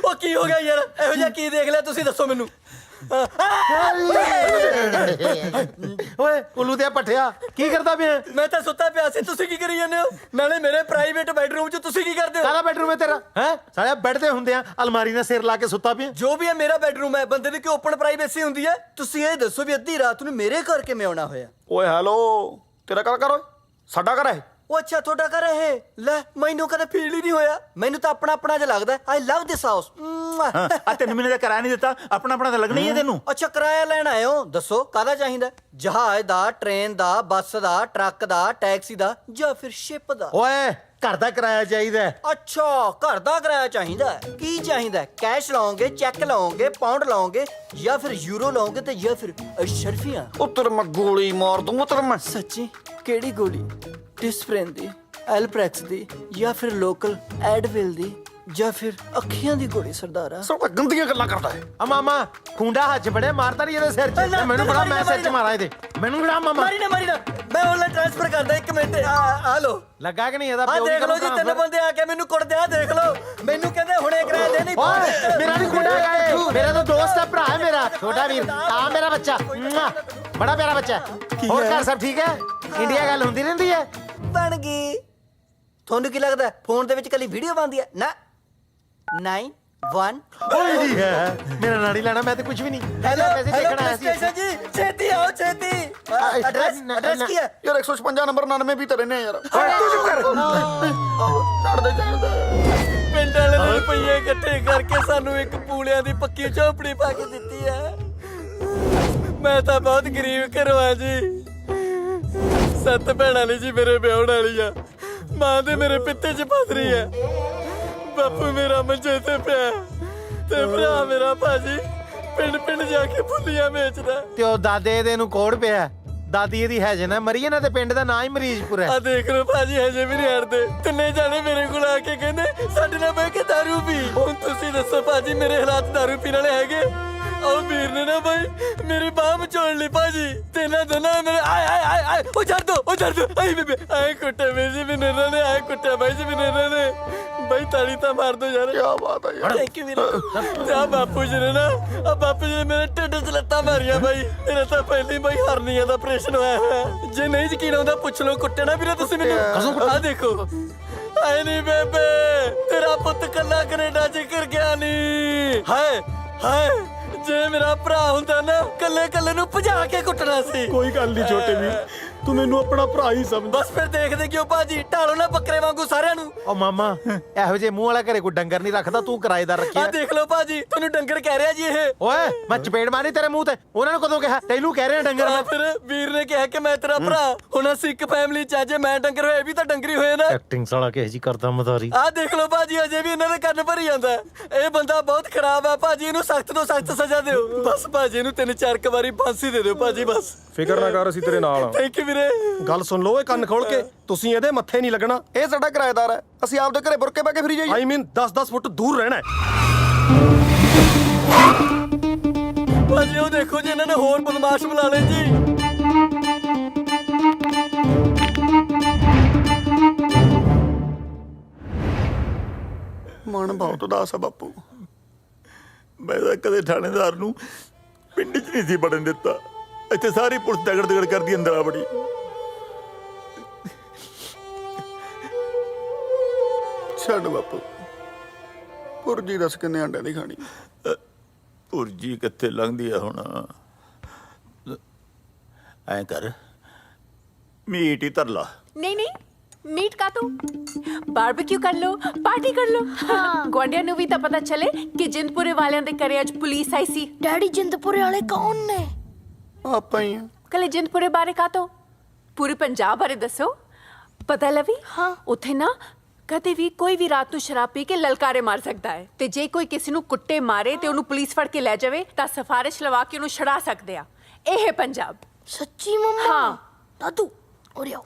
ਉਹ ਕੀ ਹੋ ਗਿਆ ਯਾਰ? ਇਹੋ ਜਿਹਾ ਕੀ ਦੇਖ ਲਿਆ ਤੁਸੀਂ, ਦੱਸੋ ਮੈਨੂੰ। ਓਏ ਉੱਲੂ ਦੇ ਪੱਠਿਆ, ਕੀ ਕਰਦਾ ਪਿਆ? ਮੈਂ ਤਾਂ ਸੁੱਤਾ ਪਿਆ ਸੀ, ਤੁਸੀਂ ਕੀ ਕਰੀ ਜਾਂਦੇ ਹੋ? ਨਾਲੇ ਮੇਰੇ ਪ੍ਰਾਈਵੇਟ ਬੈਡਰੂਮ 'ਚ ਤੁਸੀਂ ਕੀ ਕਰਦੇ ਹੋ? ਸਾਰਾ ਬੈਡਰੂਮ ਹੈ ਤੇਰਾ? ਹੈ ਸਾਲਿਆ ਬੈੱਡ ਤੇ ਹੁੰਦੇ ਆ, ਅਲਮਾਰੀ ਨਾਲ ਸਿਰ ਲਾ ਕੇ ਸੁੱਤਾ ਪਿਆ। ਜੋ ਵੀ ਹੈ ਮੇਰਾ ਬੈਡਰੂਮ ਹੈ। ਬੰਦੇ ਦੀ ਕਿ ਓਪਨ ਪ੍ਰਾਈਵੇਸੀ ਹੁੰਦੀ ਹੈ? ਤੁਸੀਂ ਇਹ ਦੱਸੋ ਵੀ ਅੱਧੀ ਰਾਤ ਨੂੰ ਮੇਰੇ ਘਰ ਕਿਵੇਂ ਆਉਣਾ ਹੋਇਆ? ਓਏ ਹੈਲੋ, ਤੇਰਾ ਘਰ ਓਏ, ਸਾਡਾ ਘਰ ਹੈ। ਉਹ ਅੱਛਾ ਤੁਹਾਡਾ ਘਰ ਇਹ? ਲੈ ਮੈਨੂੰ ਕਦੇ ਫੀਲ ਹੀ ਨਹੀਂ ਹੋਇਆ। ਮੈਨੂੰ ਤਾਂ ਆਪਣਾ ਆਪਣਾ ਜਿਹਾ ਲੱਗਦਾ। ਆਈ ਲਵ ਦਿਸ ਹਾਊਸ। ਆ 3 ਮਹੀਨੇ ਦਾ ਕਿਰਾਇਆ ਨਹੀਂ ਦਿੱਤਾ, ਆਪਣਾ ਆਪਣਾ ਤਾਂ ਲੱਗਣਾ ਹੀ ਹੈ ਤੈਨੂੰ। ਅੱਛਾ ਕਿਰਾਇਆ ਲੈਣ ਆਏ ਹੋ? ਦੱਸੋ ਕਾਹਦਾ ਚਾਹੀਦਾ? ਜਹਾਜ਼ ਦਾ, ਟ੍ਰੇਨ ਦਾ, ਬੱਸ ਦਾ, ਟਰੱਕ ਦਾ, ਟੈਕਸੀ ਦਾ ਜਾਂ ਫਿਰ ਸ਼ਿਪ ਦਾ? ਓਏ ਘਰ ਦਾ ਕਿਰਾਇਆ ਚਾਹੀਦਾ। ਅੱਛਾ ਘਰ ਦਾ ਕਿਰਾਇਆ ਚਾਹੀਦਾ। ਕੀ ਚਾਹੀਦਾ? ਕੈਸ਼ ਲਾਓਗੇ, ਚੈੱਕ ਲਾਓਗੇ, ਪਾਉਂਡ ਲਾਓਗੇ ਜਾਂ ਫਿਰ ਯੂਰੋ ਲਾਓਗੇ ਤੇ ਜਾਂ ਫਿਰ ਅਸ਼ਰਫੀਆਂ? ਉੱਤਰ ਮੈਂ ਗੋਲੀ ਮਾਰ ਦੂੰਗਾ ਤੇਰੇ ਮੈਂ। ਸੱਚੀ? ਕਿਹੜੀ ਗੋਲੀ? ਡਿਸਪ੍ਰਿਨ ਦੀ, ਐਲਪ੍ਰੈਕਸ ਦੀ, ਜਾਂ ਫਿਰ ਲੋਕਲ ਐਡਵਿਲ ਦੀ, ਜਾਂ ਫਿਰ ਅੱਖੀਆਂ ਦੀ ਗੋਲੀ ਸਰਦਾਰਾ? ਸਭ ਗੰਦੀਆਂ ਗੱਲਾਂ ਕਰਦਾ ਹੈ। ਆ ਮਾਮਾ ਖੁੰਡਾ ਹੱਥ 'ਚ ਫੜਿਆ ਮਾਰਦਾ ਨਹੀਂ ਇਹਦੇ ਸਿਰ 'ਚ ਤੇ ਮੈਨੂੰ ਫੜਾ ਮੈਂ ਸਿਰ 'ਚ ਮਾਰਾਂ ਇਹਦੇ ਮੈਨੂੰ ਫੜਾ ਮਾਮਾ ਮਾਰੀ ਨਾ ਮੈਂ ਆਨਲਾਈਨ ਟ੍ਰਾਂਸਫਰ ਕਰਦਾ 1 ਮਿੰਟ। ਆ ਲੋ ਲੱਗਾ ਕਿ ਨਹੀਂ ਇਹਦਾ ਆ ਪਿਓ ਦੇਖ ਲਓ ਜੀ, 3 ਬੰਦੇ ਆ ਕੇ ਮੈਨੂੰ ਕੁੱਟਦੇ ਆ, ਦੇਖ ਲਓ। ਮੈਨੂੰ ਕਹਿੰਦੇ ਹੁਣੇ ਕਿਰਾਇਆ ਦੇ ਨਹੀਂ। ਓਏ ਮੇਰਾ ਨਹੀਂ ਖੁੰਡਾ ਹੈਗਾ ਇਹ ਮੇਰਾ ਤਾਂ ਦੋਸਤ ਹੈ ਭਰਾ ਹੈ ਮੇਰਾ ਛੋਟਾ ਵੀਰ ਆ ਮੇਰਾ ਬੱਚਾ ਬੜਾ ਪਿਆਰਾ ਬੱਚਾ ਹੈ। ਹੋਰ ਘਰ ਸਭ ਠੀਕ ਹੈ? ਇੰਡੀਆ ਗੱਲ ਹੁੰਦੀ ਰਹਿੰਦੀ ਹੈ? ਬਣ ਗਈ। ਤੁਹਾਨੂੰ ਕੀ ਲੱਗਦਾ ਫੋਨ ਦੇ ਵਿੱਚ ਕੱਲੀ ਵੀਡੀਓ ਬਣਦੀ ਹੈ? ਨਾ 9-1 ਓਏ ਜੀ ਹੈ ਮੇਰਾ ਨਾੜੀ ਲੈਣਾ ਮੈਂ ਤੇ ਕੁਝ ਵੀ ਨਹੀਂ ਹੈਲੋ ਪੈਸੇ ਦੇਖਣ ਆਇਆ ਸੀ ਸਟੇਸ਼ਨ ਜੀ, ਛੇਤੀ ਆਓ ਛੇਤੀ। ਐਡਰੈਸ ਕੀ ਹੈ? ਯਾਰ 156 ਨੰਬਰ 99 ਵੀ ਤਾਂ ਰਹਿੰਦੇ ਆ ਯਾਰ। ਤੂੰ ਚੁੱਪ ਕਰ। ਛੱਡ ਦੇ। ਪਿੰਡ ਵਾਲੇ ਨੇ ਰੁਪਈਏ ਇਕੱਠੇ ਕਰਕੇ ਸਾਨੂੰ ਇੱਕ ਪੂਲਿਆਂ ਦੀ ਪੱਕੀ ਝੋਪੜੀ ਪਾ ਕੇ ਦਿੱਤੀ ਹੈ। ਮੈਂ ਤਾਂ ਬਹੁਤ ਗਰੀਬ ਘਰੋਂ ਆ ਜੀ। 7 ਭੈਣਾਂ ਨੇ ਜੀ ਮੇਰੇ ਵਿਆਹਣ ਵਾਲੀ ਆ। ਮਾਂ ਦੇ ਮੇਰੇ ਪਿੱਤੇ 'ਚ ਫਸ ਰਹੀ ਹੈ। ਬਾਪੂ ਮੇਰਾ ਮੰਜੇ ਤੇ ਪਿਆ ਤੇ ਭਰਾ ਮੇਰਾ ਭਾਜੀ ਪਿੰਡ ਜਾ ਕੇ ਫੁੱਲੀਆਂ ਵੇਚਦਾ। ਤੇ ਉਹ ਦਾਦੇ ਦੇ ਨੂੰ ਕੋੜ ਪਿਆ ਦਾਦੀ ਇਹਦੀ ਹੈਜੇ ਨਾ ਮਰੀ ਇਹਨਾਂ ਦੇ ਪਿੰਡ ਦਾ ਨਾਂ ਹੀ ਮਰੀਜ਼ਪੁਰ ਹੈ। ਆ ਦੇਖ ਲਓ ਭਾਜੀ ਹਜੇ ਵੀ ਨਹੀਂ ਹਟਦੇ। 3 ਜਾਣੇ ਮੇਰੇ ਕੋਲ ਆ ਕੇ ਕਹਿੰਦੇ ਸਾਡੇ ਨਾਲ ਬਹਿ ਕੇ ਦਾਰੂ ਪੀ। ਹੁਣ ਤੁਸੀਂ ਦੱਸੋ ਭਾਜੀ ਮੇਰੇ ਹਾਲਾਤ ਦਾਰੂ ਪੀਣ ਵਾਲੇ ਹੈਗੇ? ਉਹ ਵੀਰ ਨੇ ਨਾ ਬਾਈ ਮੇਰੀ ਬਾਹ ਮਚੋੜ ਲਈ ਭਾਜੀ। ਤੇ ਇਹਨਾਂ ਦੋਨਾਂ ਨੇ ਮੇਰੇ ਆਏ ਉਹ ਛੱਡ ਦੋ ਆਈ ਬੇਬੇ ਆਏ ਕੁੱਟੇ ਮੇਰੇ ਜੀ ਵੀ ਇਹਨਾਂ ਨੇ ਆਏ ਕੁੱਟਿਆ ਬਾਈ ਜੀ ਵੀ ਇਹਨਾਂ ਨੇ ਬਾਈ ਤਾਲੀ ਤਾਂ ਮਾਰ ਦੋ ਯਾਰ। ਕੀ ਬਾਤ ਹੈ ਯਾਰ। ਥੈਂਕ ਯੂ ਵੀਰੇ। ਤੇ ਆ ਬਾਪੂ ਜੀ ਨੇ ਨਾ ਬਾਪੂ ਜੀ ਨੇ ਮੇਰੇ ਢਿੱਡ 'ਚ ਲੱਤਾਂ ਮਾਰੀਆਂ ਬਾਈ। ਮੇਰਾ ਤਾਂ ਪਹਿਲੀ ਬਾਈ ਹਰਨੀਆਂ ਦਾ ਆਪਰੇਸ਼ਨ ਹੋਇਆ ਹੈ। ਜੇ ਨਹੀਂ ਯਕੀਨ ਆਉਂਦਾ ਪੁੱਛ ਲਓ। ਕੁੱਟੇ ਨਾ ਵੀਰੇ ਤੁਸੀਂ ਮੈਨੂੰ। ਆ ਦੇਖੋ ਆਏ ਨਹੀਂ ਬੇਬੇ ਤੇਰਾ ਪੁੱਤ ਕੱਲਾ ਕੈਨੇਡਾ 'ਚ ਕਰ ਗਿਆ ਨਹੀਂ। ਹਾਏ ਜੇ ਮੇਰਾ ਭਰਾ ਹੁੰਦਾ ਨਾ ਕੱਲੇ ਨੂੰ ਭਜਾ ਕੇ ਕੁੱਟਣਾ ਸੀ। ਕੋਈ ਗੱਲ ਨਹੀਂ ਛੋਟੇ ਵੀਰ, ਤੂੰ ਮੈਨੂੰ ਆਪਣਾ ਭਰਾ ਹੀ ਸਮਝ। ਬਸ ਫਿਰ ਦੇਖਦੇ ਕਿਉਂ ਭਾਜੀ? ਢਾਲੋ ਨਾ ਬੱਕਰੇ ਵਾਂਗੂ ਸਾਰਿਆਂ ਨੂੰ। ਉਹ ਮਾਮਾ ਇਹੋ ਜਿਹੇ ਮੂੰਹ ਵਾਲਾ ਘਰੇ ਕੋਈ ਡੰਗਰ ਨਹੀਂ ਰੱਖਦਾ ਤੂੰ ਕਿਰਾਏਦਾਰ ਆ ਰੱਖਿਆ। ਦੇਖ ਲਓ ਭਾਜੀ ਤੁਹਾਨੂੰ ਡੰਗਰ ਕਹਿ ਰਿਹਾ ਜੀ ਇਹ। ਓਏ ਮੈਂ ਚਪੇੜ ਮਾਰੀ ਤੇਰੇ ਮੂੰਹ ਤੇ। ਉਹਨਾਂ ਨੂੰ ਕਦੋਂ ਕਿਹਾ? ਤੈਨੂੰ ਕਹਿ ਰਿਹਾ ਡੰਗਰ ਮੈਂ। ਫਿਰ ਵੀਰ ਨੇ ਕਿਹਾ ਕਿ ਮੈਂ ਤੇਰਾ ਭਰਾ। ਹੁਣ ਅਸੀਂ ਇੱਕ ਫੈਮਿਲੀ 'ਚ ਆ। ਜੇ ਮੈਂ ਡੰਗਰ ਹੋਏ ਵੀ ਤਾਂ ਡੰਗਰੀ ਹੋਏ ਨਾ। ਐਕਟਿੰਗ ਸਾਲਾ ਕਿਹੋ ਜੀ ਕਰਦਾ ਮਦਾਰੀ। ਆ ਦੇਖ ਲਓ ਭਾਜੀ ਅਜੇ ਵੀ ਇਹਨਾਂ ਦੇ ਕੰਨ ਭਰੀ ਜਾਂਦਾ। ਇਹ ਬੰਦਾ ਬਹੁਤ ਖਰਾਬ ਹੈ ਭਾਜੀ। ਇਹਨੂੰ ਸਖਤ ਤੋਂ ਸਖਤ ਸਜ਼ਾ ਦਿਓ। ਬਸ ਭਾਜੀ ਇਹਨੂੰ 3-4 ਵਾਰੀ ਫਾਂਸੀ ਦੇ ਦਿਓ ਭਾਜੀ ਬਸ। ਫਿਕਰ ਨਾ ਕਰ, ਅਸੀਂ ਤੇਰੇ ਨਾਲ ਆ। ਥੈਂਕ ਯੂ ਵੀਰੇ। ਗੱਲ ਸੁਣ ਲਓ, ਇਹ ਕੰਨ ਖੋਲ ਕੇ। ਤੁਸੀਂ ਇਹਦੇ ਮੱਥੇ ਨਹੀਂ ਲੱਗਣਾ। ਇਹ ਸਾਡਾ ਕਿਰਾਏਦਾਰ ਹੈ। ਅਸੀਂ ਆਪਦੇ ਘਰੇ ਬੁਰਕੇ ਪਾ ਕੇ ਫਿਰੀ ਜਾਈਏ। ਆਈ ਮੀਨ 10-10 ਫੁੱਟ ਦੂਰ ਰਹਿਣਾ ਹੈ। ਭਾਜੀ ਉਹ ਦੇਖੋ ਜੀ ਇਹਨਾਂ ਨੇ ਹੋਰ ਬਦਮਾਸ਼ ਬੁਲਾ ਲਏ ਜੀ। ਮਨ ਬਹੁਤ ਉਦਾਸ ਆ ਬਾਪੂ। ਮੈਂ ਤਾਂ ਕਦੇ ਥਾਣੇਦਾਰ ਨੂੰ ਪਿੰਡ 'ਚ ਨਹੀਂ ਸੀ ਵੜਨ ਦਿੱਤਾ। ਇੱਥੇ ਸਾਰੀ ਪੁਲਿਸ ਦਗੜ ਕਰਦੀ ਅੰਦਰ ਆ ਬੜੀ। ਛੱਡ ਬਾਪੂ। ਪੁਰਜੀ ਦੱਸ ਕਿੰਨੇ ਅੰਡਿਆਂ ਦੀ ਖਾਣੀ? ਪੁਰਜੀ ਕਿੱਥੇ ਲੰਘਦੀ ਆ ਹੁਣ। ਐਂ ਕਰ ਮੀਟ ਹੀ ਧਰ ਲਾ। ਨਹੀਂ मीट का तो बारबेक्यू कर लो, पार्टी कर लो। गुआंढियां ਨੂੰ ਵੀ ਤਾਂ ਪਤਾ ਚੱਲੇ ਕਿ ਜਿੰਦਪੁਰੇ ਵਾਲਿਆਂ ਦੇ ਘਰੇ ਅੱਜ ਪੁਲਿਸ ਆਈ ਸੀ। ਡੈਡੀ ਜਿੰਦਪੁਰੇ ਵਾਲੇ ਕੌਣ ਨੇ? ਆਪਾਂ ਹੀ ਆ। ਕੱਲੇ ਜਿੰਦਪੁਰੇ ਬਾਰੇ ਕਾ ਤੋਂ ਪੂਰੇ ਪੰਜਾਬ ਬਾਰੇ ਦੱਸੋ। ਪਤਾ ਲਵੀ ਹਾਂ ਉੱਥੇ ਨਾ ਕਦੇ ਵੀ ਕੋਈ ਵੀ ਰਾਤ ਨੂੰ ਸ਼ਰਾਬ ਪੀ ਕੇ ਲਲਕਾਰੇ ਮਾਰ ਸਕਦਾ ਹੈ ਤੇ ਜੇ ਕੋਈ ਕਿਸੇ ਨੂੰ ਕੁੱਟੇ ਮਾਰੇ ਤੇ ਉਹਨੂੰ ਪੁਲਿਸ ਫੜ ਕੇ ਲੈ ਜਾਵੇ ਤਾਂ ਸਿਫਾਰਿਸ਼ ਲਵਾ ਕੇ ਉਹਨੂੰ ਛੁਡਾ ਸਕਦੇ ਆ। ਇਹ ਹੈ ਪੰਜਾਬ। ਸੱਚੀ ਮੰਮਾ? ਹਾਂ ਦਾਦੂ ਉਰੇ ਆਓ।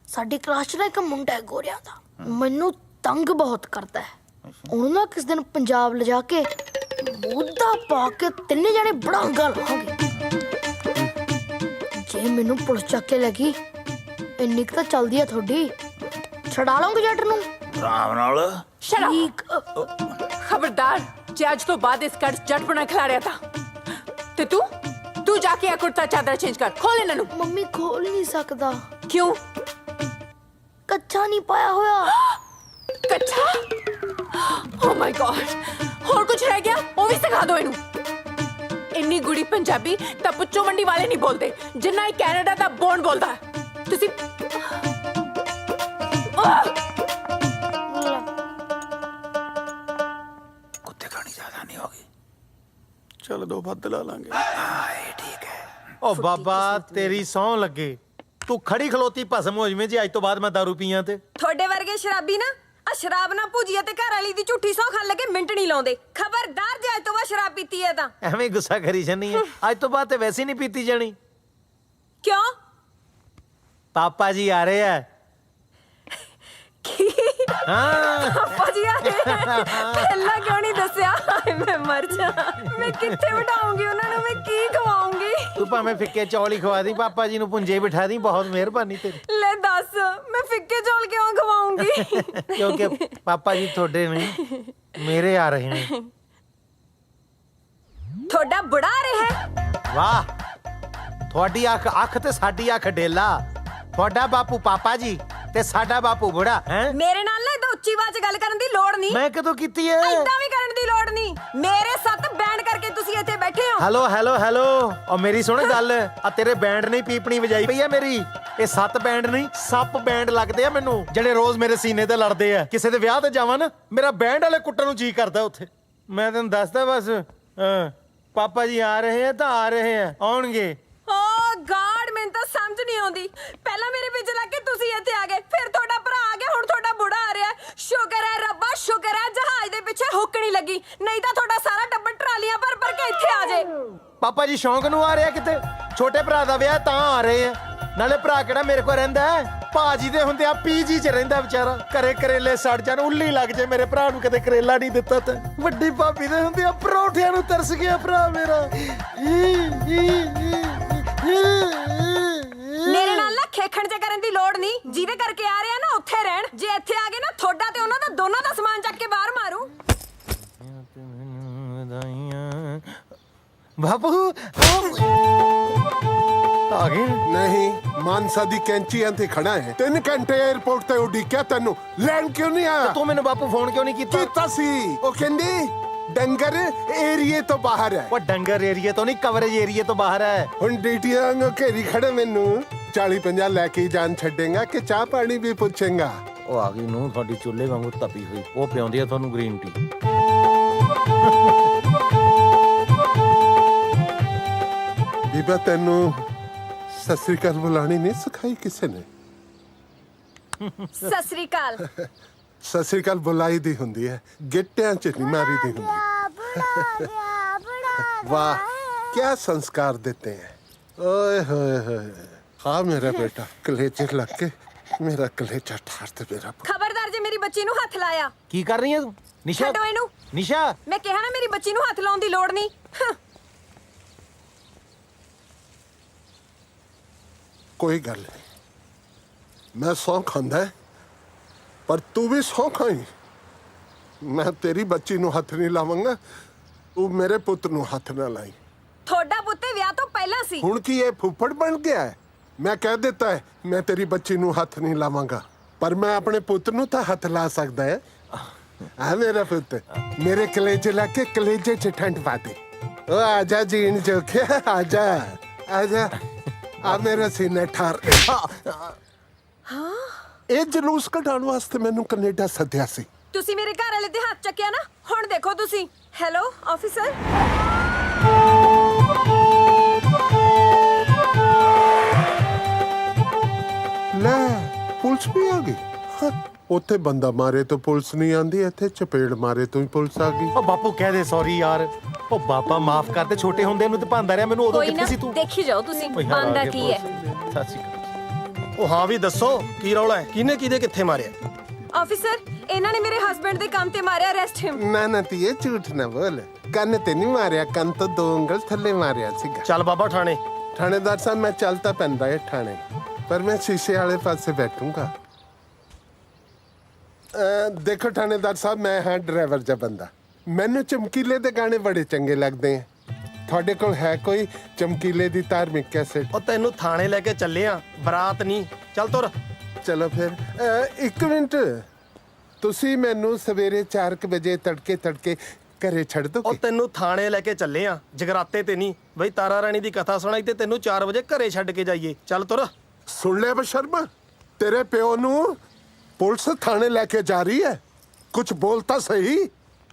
ਸਾਡੀ ਕਲਾਸ 'ਚ ਨਾ ਇੱਕ ਮੁੰਡਾ ਹੈ ਗੋਰਿਆਂ ਦਾ। ਮੈਨੂੰ ਤੰਗ ਬਹੁਤ ਕਰਦਾ ਹੈ। ਉਹਨੂੰ ਨਾ ਕਿਸ ਦਿਨ ਪੰਜਾਬ ਲਿਜਾ ਕੇ ਮੋਢਾ ਪਾ ਕੇ 3 ਜਣੇ ਬੜਾਂਗਾ ਲਾਵਾਂਗੇ। ਜੇ ਮੈਨੂੰ ਪੁਲਿਸ ਚੱਕ ਕੇ ਲੱਗੀ ਇੰਨੀ ਕੁ ਤਾਂ ਚੱਲਦੀ ਆ ਤੁਹਾਡੀ। ਛਡਾ ਲਓਗੇ ਜੱਟ ਨੂੰ ਆਰਾਮ ਨਾਲ। ਠੀਕ। ਖਬਰਦਾਰ ਜੇ ਅੱਜ ਤੋਂ ਬਾਅਦ ਇਸ ਘਰ 'ਚ ਜੱਟ ਬਣਾ ਖਿਲਾੜਿਆ ਤਾਂ ਤੇ ਤੂੰ ਜਾ ਕੇ ਆ ਕੁੜਤਾ ਚਾਦਰ ਚੇਂਜ ਕਰ। ਖੋਲ ਇਹਨਾਂ ਨੂੰ। ਮੰਮੀ ਖੋਲ ਨਹੀਂ ਸਕਦਾ। ਕਿਉਂ? ਕੱਚਾ ਨਹੀਂ ਪਾਇਆ ਹੋਇਆ। ਕੱਚਾ? ਓ ਮਾਈ ਗॉड। ਹੋਰ ਕੁਝ ਰਹਿ ਗਿਆ ਉਹ ਵੀ ਸਿਖਾ ਦਿਓ ਇਹਨੂੰ। ਇੰਨੀ ਗੁੜੀ ਪੰਜਾਬੀ ਤਾਂ ਪੁੱਛੋ ਮੰਡੀ ਵਾਲੇ ਨਹੀਂ ਬੋਲਦੇ ਜਿੰਨਾ ਇਹ ਕੈਨੇਡਾ ਦਾ ਬੋਨ ਬੋਲਦਾ। ਤੁਸੀਂ ਕੁੱਤੇ ਖਾਣੀ ਜ਼ਿਆਦਾ ਨਹੀਂ ਹੋਗੀ। ਚੱਲ 2 ਵੱਧ ਲਾ ਲਾਂਗੇ। ਇਹ ਠੀਕ ਹੈ। ਓ ਬਾਬਾ ਤੇਰੀ ਸਹੁੰ ਲੱਗੇ ਤੂੰ ਖੜੀ ਖਲੋਤੀ ਭਸਮ ਹੋ ਜਵੇਂ ਜੀ ਅੱਜ ਤੋਂ ਬਾਅਦ ਮੈਂ ਦਾਰੂ ਪੀਆਂ ਤੇ। ਤੁਹਾਡੇ ਵਰਗੇ ਸ਼ਰਾਬੀ ਨਾ ਆ ਸ਼ਰਾਬ ਨਾ ਭੁਜੀਆ ਤੇ ਘਰ ਵਾਲੀ ਦੀ ਝੂਠੀ ਸਹੁੰ ਖਾਣ ਲੱਗੇ ਮਿੰਟ ਨਹੀਂ ਲਾਉਂਦੇ। ਖਬਰਦਾਰ ਜੇ ਅੱਜ ਤੋਂ ਬਾਅਦ ਸ਼ਰਾਬ ਪੀਤੀ ਹੈ ਤਾਂ। ਐਵੇਂ ਗੁੱਸਾ ਕਰੀ ਜਾਨੀ ਹੈ। ਅੱਜ ਤੋਂ ਬਾਅਦ ਤੇ ਵੈਸੇ ਨਹੀਂ ਪੀਤੀ ਜਾਣੀ। ਕਿਉਂ? पापा जी आ रहे हैं। हाँ ਪਾਪਾ ਜੀ ਆ ਗਏ ਪਹਿਲਾਂ ਕਿਉਂ ਨਹੀਂ ਦੱਸਿਆ? ਹਾਏ ਮੈਂ ਮਰ ਜਾ। ਮੈਂ ਕਿੱਥੇ ਬਿਠਾਉਂਗੀ ਉਹਨਾਂ ਨੂੰ? ਮੈਂ ਕੀ ਖਵਾਉਂਗੀ? तू भाਵੇਂ ਫਿੱਕੇ ਚੌਲ ਹੀ ਖਵਾ ਦੀ, ਪਾਪਾ ਜੀ ਨੂੰ ਪੁੰਜੇ ਬਿਠਾ ਦੀ। ਬਹੁਤ ਮਿਹਰਬਾਨੀ ਤੇਰੀ। ਲੈ ਦੱਸ ਮੈਂ ਫਿੱਕੇ ਚੌਲ ਕਿਉਂ ਖਵਾਉਂਗੀ? ਕਿਉਂਕਿ ਪਾਪਾ ਜੀ ਤੁਹਾਡੇ ਨਹੀਂ ਮੇਰੇ ਆ ਰਹੇ ਨੇ। ਤੁਹਾਡਾ ਬੁੜਾ ਆ ਰਿਹਾ ਹੈ? ਵਾਹ, ਤੁਹਾਡੀ ਅੱਖ ਤੇ ਸਾਡੀ ਅੱਖ ਡੇਲਾ। ਤੁਹਾਡਾ ਬਾਪੂ ਪਾਪਾ ਜੀ ਤੇ ਸਾਡਾ ਬਾਪੂ ਬੁੜਾ ਹੈ। ਮੇਰੇ ਨਾਲ ਨਾ ਇਦਾਂ ਉੱਚੀ ਆਵਾਜ਼ 'ਚ ਗੱਲ ਕਰਨ ਦੀ ਲੋੜ ਨਹੀਂ। ਮੈਂ ਕਦੋਂ ਕੀਤੀ ਹੈ? ਇਦਾਂ ਵੀ ਕਰਨ ਦੀ ਲੋੜ ਨਹੀਂ। ਮੇਰੇ ਸੱਤ ਬੈਂਡ ਕਰਕੇ ਤੁਸੀਂ ਇੱਥੇ ਬੈਠੇ ਹੋ। ਹੈਲੋ ਹੈਲੋ ਹੈਲੋ, ਔਰ ਮੇਰੀ ਸੁਣ ਗੱਲ। ਆ ਤੇਰੇ ਬੈਂਡ ਨਹੀਂ ਪੀਪਣੀ ਵਜਾਈ ਪਈ ਆ ਮੇਰੀ। ਇਹ 7 ਬੈਂਡ ਨਹੀਂ, ਸੱਪ ਬੈਂਡ ਲੱਗਦੇ ਆ ਮੈਨੂੰ, ਜਿਹੜੇ ਰੋਜ਼ ਮੇਰੇ ਸੀਨੇ ਤੇ ਲੜਦੇ ਆ। ਕਿਸੇ ਦੇ ਵਿਆਹ ਤੇ ਜਾਵਾਂ ਨਾ, ਮੇਰਾ ਬੈਂਡ ਵਾਲੇ ਕੁੱਟਣ ਨੂੰ ਜੀ ਕਰਦਾ ਉੱਥੇ। ਮੈਂ ਤੈਨੂੰ ਦੱਸਦਾ ਬਸ। ਪਾਪਾ ਜੀ ਆ ਰਹੇ ਆ ਤਾਂ ਆ ਰਹੇ ਆ, ਆਉਣਗੇ। ਓ ਗਾਡ, ਮੈਨੂੰ ਤਾਂ ਸਮਝ ਨਹੀਂ ਆਉਂਦੀ। ਪਹਿਲਾਂ ਮੇਰੇ ਪਿੱਛੇ ਲੱਗ ਕੇ ਤੁਸੀਂ ਇੱਥੇ ਆ ਗਏ, ਫਿਰ ਤੁਹਾਡਾ ਭਰਾ ਆ ਗਿਆ, ਹੁਣ ਤੁਹਾਡਾ ਬੁੜਾ ਆ ਰਿਹਾ। ਸ਼ੁਕਰ ਹੈ ਰੱਬਾ, ਸ਼ੁਕਰ ਹੈ ਜਹਾਜ਼ ਦੇ ਪਿੱਛੇ ਹੁੱਕ ਨਹੀਂ ਲੱਗੀ, ਨਹੀਂ ਤਾਂ ਤੁਹਾਡਾ ਸਾਰਾ ਟੱਬਰ ਟਰਾਲੀਆਂ ਭਰ ਭਰ ਕੇ ਇੱਥੇ ਆ ਜੇ। ਪਾਪਾ ਜੀ ਸ਼ੌਂਕ ਨੂੰ ਆ ਰਿਹਾ ਕਿਤੇ? ਛੋਟੇ ਭਰਾ ਦਾ ਵਿਆਹ ਤਾਂ ਆ ਰਹੇ ਆ। ਨਾਲੇ ਭਰਾ ਕਿਹੜਾ ਮੇਰੇ ਕੋਲ ਰਹਿੰਦਾ ਹੈ? ਭਾਜੀ ਦੇ ਹੁੰਦੇ ਆ ਪੀਜੀ 'ਚ ਰਹਿੰਦਾ ਵਿਚਾਰਾ। ਘਰੇ ਕਰੇਲੇ ਸੜ ਜਾਣ, ਉੱਲੀ ਲੱਗ ਜੇ ਮੇਰੇ ਭਰਾ ਨੂੰ, ਕਦੇ ਕਰੇਲਾ ਨਹੀਂ ਦਿੱਤਾ ਤੇ। ਵੱਡੀ ਭਾਬੀ ਦੇ ਹੁੰਦੇ ਆ ਪਰੌਂਠਿਆਂ ਨੂੰ ਤਰਸ ਗਿਆ ਭਰਾ ਮੇਰਾ। ਮੇਰੇ ਨਾਲ ਨਾ ਖੇਖਣ ਚ ਕਰਨ ਦੀ ਲੋੜ ਨਹੀਂ। ਜਿਹਦੇ ਕਰਕੇ ਆ ਰਿਹਾ ਨਾ ਉੱਥੇ ਰਹਿਣ। ਜੇ ਇੱਥੇ ਆ ਗਏ ਨਾ, ਤੁਹਾਡਾ ਤੇ ਉਹਨਾਂ ਦਾ ਦੋਨਾਂ ਦਾ ਸਮਾਨ ਚੱਕ ਕੇ ਬਾਹਰ ਮਾਰੂ। ਬਾਪੂ ਆ ਗਏ? ਨਹੀਂ, ਮਾਨਸਾ ਦੀ ਕੈਂਚੀਆਂ ਤੇ ਖੜਾ ਹੈ। 3 ਘੰਟੇ 에어ਪੋਰਟ ਤੇ ਉਡੀਕਿਆ ਤੈਨੂੰ, ਲੈਣ ਕਿਉਂ ਨਹੀਂ ਆਇਆ? ਤੂੰ ਮੈਨੂੰ ਬਾਪੂ ਫੋਨ ਕਿਉਂ ਨਹੀਂ ਕੀਤਾ? ਕੀਤਾ ਸੀ, ਉਹ ਕਹਿੰਦੀ ਡੰਗਰ ਏਰੀਏ ਤੋਂ ਬਾਹਰ ਹੈ। ਉਹ ਡੰਗਰ ਏਰੀਏ ਤੋਂ ਨਹੀਂ, ਕਵਰੇਜ ਏਰੀਏ ਤੋਂ ਬਾਹਰ ਹੈ। ਹੁਣ ਡੀਟੀਆਂ ਵਾਂਗੂ ਘੇਰੀ ਖੜੇ ਮੈਨੂੰ। 40-50 ਲੈ ਕੇ ਜਾਨ ਛੱਡੇਗਾ ਕਿ ਚਾਹ ਪਾਣੀ ਵੀ ਪੁੱਛੇਗਾ? ਉਹ ਆ ਗਈ ਨੂੰ ਤੁਹਾਡੀ ਚੁੱਲ੍ਹੇ ਵਾਂਗੂ ਤਪੀ ਹੋਈ। ਉਹ ਪਿਆਉਂਦੀ ਆ ਤੁਹਾਨੂੰ ਗ੍ਰੀਨ ਟੀ। ਬੀਬਾ ਤੈਨੂੰ ਸਤਿ ਸ੍ਰੀ ਅਕਾਲ ਬੁਲਾਣੀ ਨਹੀਂ ਸਿਖਾਈ ਕਿਸੇ ਨੇ? ਸਤਿ ਸ੍ਰੀ ਅਕਾਲ। ਸਤਿ ਸ੍ਰੀ ਅਕਾਲ ਬੁਲਾਈ ਦੀ ਹੁੰਦੀ ਹੈ, ਗਿੱਟਿਆਂ 'ਚ ਨਹੀਂ ਮਾਰੀ ਦੀ ਹੁੰਦੀ। वाह, क्या संस्कार देते हैं। ओए होए होए, हाँ मेरा बेटा, कलेजे लग के मेरा कलेजा ठार दे मेरा। ਖਬਰਦਾਰ ਜੇ ਮੇਰੀ ਬੱਚੀ ਨੂੰ ਹੱਥ ਲਾਇਆ। ਕੀ ਕਰ ਰਹੀ ਹੈ ਤੂੰ? ਨਿਸ਼ਾ, ਛੱਡੋ ਇਹਨੂੰ। ਨਿਸ਼ਾ, ਮੈਂ ਕਿਹਾ ਨਾ ਮੇਰੀ ਬੱਚੀ ਨੂੰ ਹੱਥ ਲਾਉਣ ਦੀ ਲੋੜ ਨਹੀਂ। कोई गल नहीं, मैं सौ खांदा है, पर तू भी सौ खाई। मैं तेरी बच्ची ਨੂੰ ਹੱਥ ਨਹੀਂ ਲਾਵਾਂਗਾ, ਤੂੰ ਮੇਰੇ ਪੁੱਤ ਨੂੰ ਹੱਥ ਨਾ ਲਾਈ। ਤੁਹਾਡਾ ਪੁੱਤੇ ਵਿਆਹ ਤੋਂ ਪਹਿਲਾਂ ਸੀ। ਹੁਣ ਕੀ ਇਹ ਫੁੱਫੜ ਬਣ ਗਿਆ ਹੈ? ਮੈਂ ਕਹਿ ਦਿੱਤਾ ਹੈ ਮੈਂ ਤੇਰੀ ਬੱਚੀ ਨੂੰ ਹੱਥ ਨਹੀਂ ਲਾਵਾਂਗਾ, ਪਰ ਮੈਂ ਆਪਣੇ ਪੁੱਤ ਨੂੰ ਤਾਂ ਹੱਥ ਲਾ ਸਕਦਾ ਹੈ। ਆ ਮੇਰਾ ਪੁੱਤ, ਮੇਰੇ ਕਲੇਜੇ ਲਾ ਕੇ ਕਲੇਜੇ 'ਚ ਠੰਡ ਪਾ ਦੇ। ਉਹ ਆ ਜਾ ਜੀਣ ਜੋਖਿਆ, ਆ ਜਾ ਆ ਜਾ, ਆ ਮੇਰਾ ਸੀਨਾ ਠਾਰ। ਹਾਂ, ਇਹ ਜਲੂਸ ਕਢਾਉਣ ਵਾਸਤੇ ਮੈਨੂੰ ਕੈਨੇਡਾ ਸੱਦਿਆ ਸੀ। ਤੁਸੀਂ ਮੇਰੇ ਘਰ ਵਾਲੇ ਤੇ ਹੱਥ ਚੱਕਿਆ ਨਾ, ਹੁਣ ਦੇਖੋ ਤੁਸੀਂ। Hello officer. ਲੈ, ਪੁਲਿਸ ਵੀ ਆ ਗਈ। ਹਾਂ, ਉੱਥੇ ਬੰਦਾ ਮਾਰੇ ਤੋਂ ਪੁਲਿਸ ਨਹੀਂ ਆਂਦੀ, ਇੱਥੇ ਚਪੇੜ ਮਾਰੇ ਤੋਂ ਹੀ ਪੁਲਿਸ ਆ ਗਈ। ਉਹ ਬਾਪੂ ਕਹਿ ਦੇ ਸੌਰੀ ਯਾਰ। ਉਹ ਬਾਪਾ ਮਾਫ ਕਰ ਦੇ, ਛੋਟੇ ਹੁੰਦੇ ਨੂੰ ਤੇ ਭਾਂਦਾ ਰਿਹਾ ਮੈਨੂੰ। ਉਦੋਂ ਕੋਈ ਨਾ ਕਿੱਥੇ ਸੀ ਤੂੰ? ਦੇਖੀ ਜਾਓ ਤੁਸੀਂ ਓਏ ਯਾਰ, ਆ ਬੰਦਾ ਗਏ ਕੀ ਹੈ। ਪੁਲਿਸ। ਸਤਿ ਸ਼੍ਰੀ ਅਕਾਲ। ਉਹ ਹਾਂ ਵੀ ਦੱਸੋ ਕੀ ਰੌਲਾ ਹੈ? ਕਿਹਨੇ ਕਿਹਦੇ ਕਿੱਥੇ ਮਾਰਿਆ? ਆਫੀਸਰ, ਇਹਨਾਂ ਨੇ ਮੇਰੇ ਹਸਬੰਡ ਦੇ ਕੰਮ ਤੇ ਮਾਰਿਆ। ਅਰੈਸਟ ਹਿਮ। ਨਾ ਨਾ ਧੀਏ, ਝੂਠ ਨਾ ਬੋਲ। ਕੰਨ ਤੇ ਨਹੀਂ ਮਾਰਿਆ, ਕੰਨ ਤੋਂ 2 ਉਂਗਲ ਥੱਲੇ ਮਾਰਿਆ ਸੀਗਾ। ਚੱਲ ਬਾਬਾ ਥਾਣੇ। ਥਾਣੇਦਾਰ ਸਾਹਿਬ, ਮੈਂ ਚੱਲ ਤਾਂ ਪੈਂਦਾ ਹੈ ਥਾਣੇ, ਪਰ ਮੈਂ ਸ਼ੀਸ਼ੇ ਵਾਲੇ ਪਾਸੇ ਬੈਠੂੰਗਾ। ਦੇਖੋ ਥਾਣੇਦਾਰ ਸਾਹਿਬ, ਮੈਂ ਹਾਂ ਡਰਾਈਵਰ ਜਿਹਾ ਬੰਦਾ। ਮੈਨੂੰ ਚਮਕੀਲੇ ਦੇ ਗਾਣੇ ਬੜੇ ਚੰਗੇ ਲੱਗਦੇ ਆ। ਤੁਹਾਡੇ ਕੋਲ ਹੈ ਕੋਈ ਚਮਕੀਲੇ ਦੀ ਧਾਰਮਿਕ ਕੈਸੇਟ? ਉਹ ਤੈਨੂੰ ਥਾਣੇ ਲੈ ਕੇ ਚੱਲੇ ਆ, ਬਰਾਤ ਨਹੀਂ। ਚੱਲ ਤੁਰ। ਚਲੋ ਫਿਰ। 1 ਮਿੰਟ, ਤੁਸੀਂ ਮੈਨੂੰ ਸਵੇਰੇ 4 ਵਜੇ ਤੜਕੇ ਘਰੇ ਛੱਡ ਦੋ। ਉਹ ਤੈਨੂੰ ਥਾਣੇ ਲੈ ਕੇ ਚੱਲੇ ਆ, ਜਗਰਾਤੇ ਤੇ ਨਹੀਂ ਬਈ। ਤਾਰਾ ਰਾਣੀ ਦੀ ਕਥਾ ਸੁਣਾਈ ਤੇ ਤੈਨੂੰ 4 ਵਜੇ ਘਰੇ ਛੱਡ ਕੇ ਜਾਈਏ। ਚੱਲ ਤੁਰ। ਸੁਣ ਲਿਆ ਬਸ਼ਰਮਾ, ਤੇਰੇ ਪਿਓ ਨੂੰ ਪੁਲਿਸ ਥਾਣੇ ਲੈ ਕੇ ਜਾ ਰਹੀ ਹੈ। ਕੁਝ ਬੋਲ ਤਾਂ ਸਹੀ।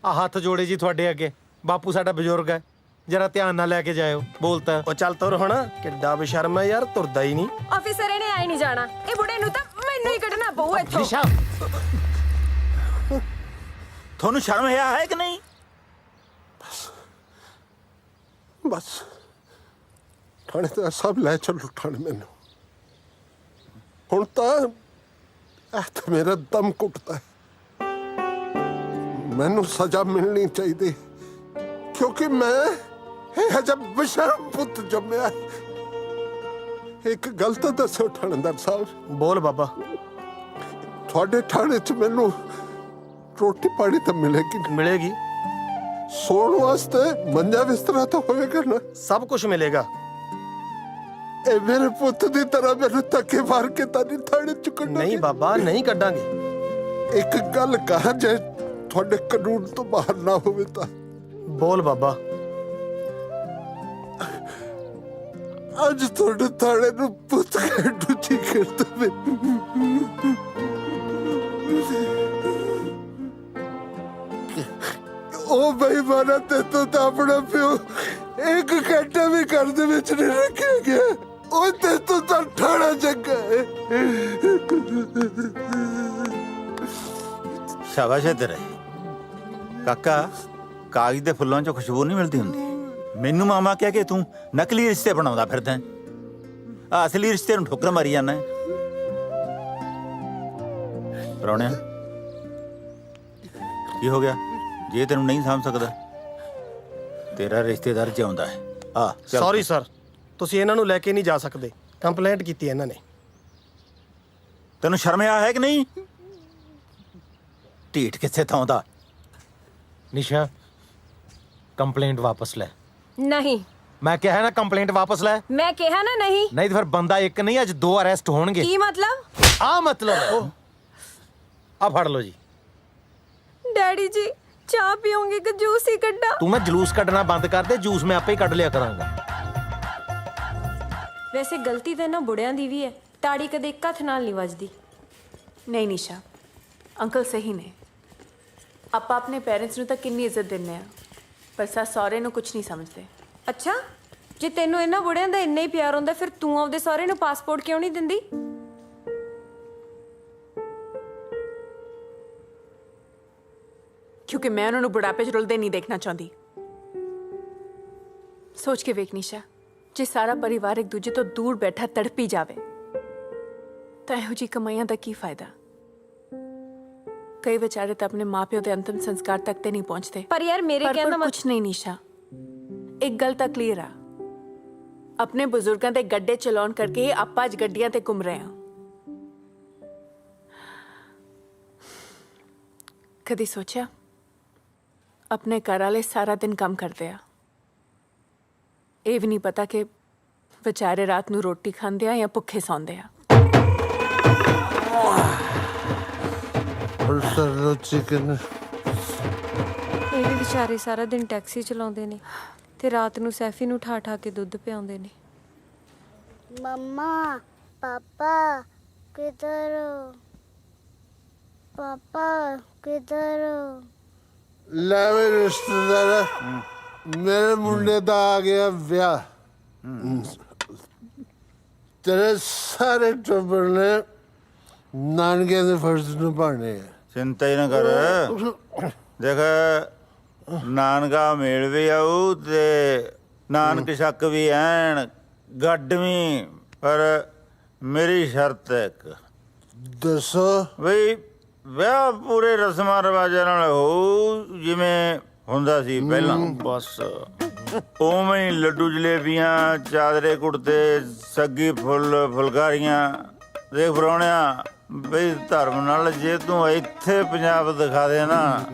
ਆ ਹੱਥ ਜੋੜੇ ਜੀ ਤੁਹਾਡੇ ਅੱਗੇ। ਬਾਪੂ ਸਾਡਾ ਬਜ਼ੁਰਗ ਹੈ, ਜਰਾ ਧਿਆਨ ਨਾਲ ਲੈ ਕੇ ਜਾਇਓ। ਬੋਲਤਾ। ਉਹ ਚੱਲ ਤੁਰ ਹੁਣ। ਕਿੱਡਾ ਬੇਸ਼ਰਮ ਹੈ ਯਾਰ, ਤੁਰਦਾ ਹੀ ਨਹੀਂ। ਆਫੀਸਰ, ਇਹਨੇ ਆਈ ਨਹੀਂ ਜਾਣਾ। ਇਹ ਬੁੜੇ ਨੂੰ ਤਾਂ ਮੈਨੂੰ ਹੀ ਕੱਢਣਾ ਪਊ ਇੱਥੋਂ। ਨਿਸ਼ਾ, ਤੁਹਾਨੂੰ ਸ਼ਰਮ ਹੈ ਕਿ ਨਹੀਂ? ਬਸ ਥਾਣੇ ਤਾਂ ਸਭ ਲੈ ਚੱਲੋ ਥਾਣੇ ਮੈਨੂੰ। ਹੁਣ ਤਾਂ ਇਹ ਤਾਂ ਮੇਰਾ ਦਮ ਘੁੱਟਦਾ ਹੈ। ਮੈਨੂੰ ਸਜ਼ਾ ਮਿਲਣੀ ਚਾਹੀਦੀ ਕਿਉਂਕਿ ਮੈਂ ਇਹ ਜਬ ਬਸ਼ਰਮ ਪੁੱਤ ਜੰਮਿਆ। ਇੱਕ ਗੱਲ ਤਾਂ ਦੱਸੋ ਥਾਣੇਦਾਰ ਸਾਹਿਬ। ਬੋਲ ਬਾਬਾ। ਤੁਹਾਡੇ ਥਾਣੇ 'ਚ ਮੈਨੂੰ ਰੋਟੀ ਪਾਣੀ ਤਾਂ ਮਿਲੇਗੀ? ਮਿਲੇਗੀ। ਸੌਣ ਵਾਸਤੇ ਮੰਜਾ ਬਿਸਤਰਾ ਤਾਂ ਹੋਵੇਗਾ ਨਾ? ਸਭ ਕੁਝ ਮਿਲੇਗਾ। ਇਹ ਮੇਰੇ ਪੁੱਤ ਦੀ ਤਰ੍ਹਾਂ ਮੈਨੂੰ ਧੱਕੇ ਮਾਰ ਕੇ ਤਾਂ ਨਹੀਂ ਥਾਣੇ 'ਚ ਕੱਢੋਗੇ? ਨਹੀਂ ਬਾਬਾ, ਨਹੀਂ ਕੱਢਾਂਗੇ। ਇੱਕ ਗੱਲ ਕਹਾ, ਜੇ ਤੁਹਾਡੇ ਕਾਨੂੰਨ ਤੋਂ ਬਾਹਰ ਨਾ ਹੋਵੇ ਤਾਂ? ਬੋਲ ਬਾਬਾ। ਅੱਜ ਤੁਹਾਡੇ ਥਾਣੇ ਨੂੰ ਪੁੱਤ ਕੇ ਡੁੱਚੀ ਕਰ ਦਵੇ। ਉਹ ਬੇਈਮਾਨਾ ਤੇ ਤਾਂ ਆਪਣਾ ਪਿਓ ਇੱਕ ਘੰਟਾ ਵੀ ਘਰ ਦੇ ਵਿੱਚ ਨਹੀਂ ਰੱਖਿਆ ਗਿਆ। ਉਹ ਤੇ ਤਾਂ ਠਾਣਾ ਚੰਗਾ ਹੈ। ਸ਼ਾਬਾਸ਼ ਹੈ ਤੇਰੇ ਕਾਕਾ। ਕਾਗਜ਼ ਦੇ ਫੁੱਲਾਂ 'ਚੋਂ ਖੁਸ਼ਬੂ ਨਹੀਂ ਮਿਲਦੀ ਹੁੰਦੀ। ਮੈਨੂੰ ਮਾਮਾ ਕਹਿ ਕੇ ਤੂੰ ਨਕਲੀ ਰਿਸ਼ਤੇ ਬਣਾਉਂਦਾ ਫਿਰਦਾ। ਆ ਅਸਲੀ ਰਿਸ਼ਤੇ ਨੂੰ ਠੋਕਰ ਮਾਰੀ ਜਾਂਦਾ। ਪ੍ਰਾਹੁਣਿਆ ਕੀ ਹੋ ਗਿਆ? ਜੇ ਤੈਨੂੰ ਨਹੀਂ ਸਮਝ ਸਕਦਾ, ਤੇਰਾ ਰਿਸ਼ਤੇਦਾਰ ਜਿਉਂਦਾ ਹੈ। ਆ ਸੌਰੀ ਸਰ, ਤੁਸੀਂ ਇਹਨਾਂ ਨੂੰ ਲੈ ਕੇ ਨਹੀਂ ਜਾ ਸਕਦੇ। ਕੰਪਲੇਂਟ ਕੀਤੀ ਇਹਨਾਂ ਨੇ। ਤੈਨੂੰ ਸ਼ਰਮ ਆ ਹੈ ਕਿ ਨਹੀਂ? ਢੀਠ ਕਿੱਥੇ ਥਾਂ ਦਾ। ਨਿਸ਼ਾ ਕੰਪਲੇਂਟ ਵਾਪਸ ਲੈ। ਨਹੀਂ, ਮੈਂ ਕਿਹਾ ਨਾ ਕੰਪਲੇਂਟ ਵਾਪਸ ਲੈ। ਮੈਂ ਕਿਹਾ ਨਾ ਨਹੀਂ। ਨਹੀਂ ਤਾਂ ਫਿਰ ਬੰਦਾ ਇੱਕ ਨਹੀਂ ਅੱਜ 2 ਅਰੈਸਟ ਹੋਣਗੇ। ਕੀ ਮਤਲਬ? ਆ ਮਤਲਬ ਆ ਫੜ ਲਓ ਜੀ। ਡੈਡੀ ਜੀ ਚਾਹ ਪੀਓਗੇ ਕਿ ਜੂਸ ਹੀ ਕੱਢਾਂ? ਤੂੰ ਨਾ ਜਲੂਸ ਕੱਢਣਾ ਬੰਦ ਕਰ ਦੇ। ਜੂਸ ਮੈਂ ਆਪੇ ਹੀ ਕੱਢ ਲਿਆ ਕਰਾਂਗਾ। ਵੈਸੇ ਗਲਤੀ ਤਾਂ ਇਹਨਾਂ ਬੁੜਿਆਂ ਦੀ ਵੀ ਹੈ। ਤਾੜੀ ਕਦੇ ਇੱਕ ਹੱਥ ਨਾਲ ਨਹੀਂ ਵੱਜਦੀ। ਨਹੀਂ ਨਿਸ਼ਾ, ਅੰਕਲ ਸਹੀ ਨੇ। ਆਪਾਂ ਆਪਣੇ ਪੇਰੈਂਟਸ ਨੂੰ ਤਾਂ ਕਿੰਨੀ ਇੱਜ਼ਤ ਦਿੰਦੇ ਆ, ਪਰ ਸੱਸ ਸਹੁਰੇ ਨੂੰ ਕੁਝ ਨਹੀਂ ਸਮਝਦੇ। ਅੱਛਾ, ਜੇ ਤੈਨੂੰ ਇਹਨਾਂ ਬੁੜਿਆਂ ਦਾ ਇੰਨਾ ਹੀ ਪਿਆਰ ਹੁੰਦਾ, ਫਿਰ ਤੂੰ ਆਪਦੇ ਸਹੁਰੇ ਨੂੰ ਪਾਸਪੋਰਟ ਕਿਉਂ ਨਹੀਂ ਦਿੰਦੀ? ਕਿਉਂਕਿ ਮੈਂ ਉਹਨਾਂ ਨੂੰ ਬੁਢਾਪੇ 'ਚ ਰੁਲਦੇ ਨਹੀਂ ਦੇਖਣਾ ਚਾਹੁੰਦੀ। ਸੋਚ ਕੇ ਵੇਖ ਨਿਸ਼ਾ, ਜੇ ਸਾਰਾ ਪਰਿਵਾਰ ਇੱਕ ਦੂਜੇ ਤੋਂ ਦੂਰ ਬੈਠਾ ਤੜਪੀ ਜਾਵੇ ਤਾਂ ਇਹੋ ਜਿਹੀ ਕਮਾਈਆਂ ਦਾ ਕੀ ਫਾਇਦਾ? ਕਈ ਵਿਚਾਰੇ ਤਾਂ ਆਪਣੇ ਮਾਪਿਓ ਦੇ ਅੰਤਿਮ ਸੰਸਕਾਰ ਤੱਕ ਤੇ ਨਹੀਂ ਪਹੁੰਚਦੇ। ਪਰ ਯਾਰ ਮੇਰੇ ਕਹਿਣ ਦਾ ਕੁਝ ਨਹੀਂ ਨਿਸ਼ਾ, ਇੱਕ ਗੱਲ ਤਾਂ ਕਲੀਅਰ ਆ, ਆਪਣੇ ਬਜ਼ੁਰਗਾਂ ਦੇ ਗੱਡੇ ਚਲਾਉਣ ਕਰਕੇ ਆਪਾਂ ਅੱਜ ਗੱਡੀਆਂ ਤੇ ਘੁੰਮ ਰਹੇ ਹਾਂ। ਕਦੀ ਸੋਚਿਆ ਆਪਣੇ ਘਰ ਵਾਲੇ ਸਾਰਾ ਦਿਨ ਕੰਮ ਕਰਦੇ ਆ, ਇਹ ਵੀ ਨਹੀਂ ਪਤਾ ਕਿ ਵਿਚਾਰੇ ਰਾਤ ਨੂੰ ਰੋਟੀ ਖਾਂਦੇ ਆ ਜਾਂ ਭੁੱਖੇ ਸੌਂਦੇ ਆ। ਚਿਕਨ ਇਹ ਵੀ ਵਿਚਾਰੇ ਸਾਰਾ ਦਿਨ ਟੈਕਸੀ ਚਲਾਉਂਦੇ ਨੇ ਤੇ ਰਾਤ ਨੂੰ ਸੈਫੀ ਨੂੰ ਠਾ ਠਾ ਕੇ ਦੁੱਧ ਪਿਆਉਂਦੇ ਨੇ। मम्मा पापा किधर हो? पापा किधर हो? ਲੈ ਵੇ ਰਿਸ਼ਤੇਦਾਰ, ਮੇਰੇ ਮੁੰਡੇ ਦਾ ਆ ਗਿਆ ਵਿਆਹ। ਤੇਰੇ ਸਾਰੇ ਟੱਬਰ ਨੇ ਨਾਨਕੇ ਦੇ ਫਰਜ਼ ਨਿਭਾਉਣੇ ਆ। ਚਿੰਤਾ ਹੀ ਨਾ ਕਰ। ਦੇਖ, ਨਾਨਕਾ ਮੇਲ ਵੀ ਆਊ ਤੇ ਨਾਨਕ ਸ਼ੱਕ ਵੀ ਐਨ ਗੱਡ ਵੀ। ਪਰ ਮੇਰੀ ਸ਼ਰਤ ਹੈ ਇੱਕ। ਦੱਸੋ। ਬਈ ਵਿਆਹ ਪੂਰੇ ਰਸਮਾਂ ਰਿਵਾਜਾਂ ਨਾਲ ਹੋਊ ਜਿਵੇਂ ਹੁੰਦਾ ਸੀ ਪਹਿਲਾਂ। ਬਸ ਉਵੇਂ ਹੀ ਲੱਡੂ ਜਲੇਬੀਆਂ, ਚਾਦਰੇ ਕੁੜਤੇ, ਸੱਗੀ ਫੁੱਲ ਫੁਲਕਾਰੀਆਂ। ਦੇਖ ਪ੍ਰਾਹੁਣਿਆ, ਬਈ ਧਰਮ ਨਾਲ ਜੇ ਤੂੰ ਇੱਥੇ ਪੰਜਾਬ ਦਿਖਾ ਦੇ ਨਾ,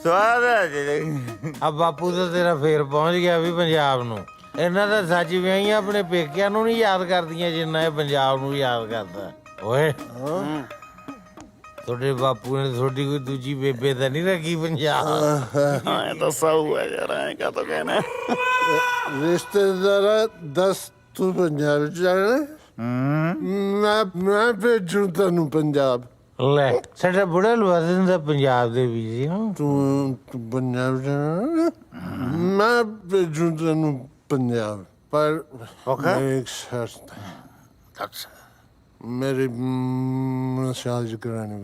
ਸਵਾਦ ਹੈ ਜੀ। ਆ ਬਾਪੂ ਤਾਂ ਤੇਰਾ ਫੇਰ ਪਹੁੰਚ ਗਿਆ ਵੀ ਪੰਜਾਬ ਨੂੰ। ਇਹਨਾਂ ਦਾ ਸੱਚ ਵਿਆਹੀਆਂ ਆਪਣੇ ਪੇਕਿਆਂ ਨੂੰ ਨਹੀਂ ਯਾਦ ਕਰਦੀਆਂ ਜਿੰਨਾ ਇਹ ਪੰਜਾਬ ਨੂੰ ਯਾਦ ਕਰਦਾ। ਓਏ ਤੁਹਾਡੇ ਬਾਪੂ ਨੇ ਤੁਹਾਡੀ ਕੋਈ ਦੂਜੀ ਬੇਬੇ ਤਾਂ ਨਹੀਂ ਰੱਖੀ ਪੰਜਾਬ? ਐ ਤਾਂ ਸਾਊ ਹੈ ਯਾਰ, ਐ ਕਾ ਤਾਂ ਕਹਿਣਾ। ਰਿਸ਼ਤੇਦਾਰ ਦੱਸ, ਤੂੰ ਪੰਜਾਬ ਜਾਣਾ? ਮੈਂ ਭੇਜੂ ਤੈਨੂੰ ਪੰਜਾਬ। ਲੈ ਸਾਡਾ ਬੁੜਾ ਲਵਾ ਦਿੰਦਾ ਪੰਜਾਬ ਦੇ ਵੀ। ਤੂੰ ਪੰਜਾਬ ਜਾਣਾ? ਮੈਂ ਭੇਜੂ ਤੈਨੂੰ ਪੰਜਾਬ, ਪਰ ਇੱਕ ਸ਼ਰਤ ਹੈ। मेरी मसाज करानी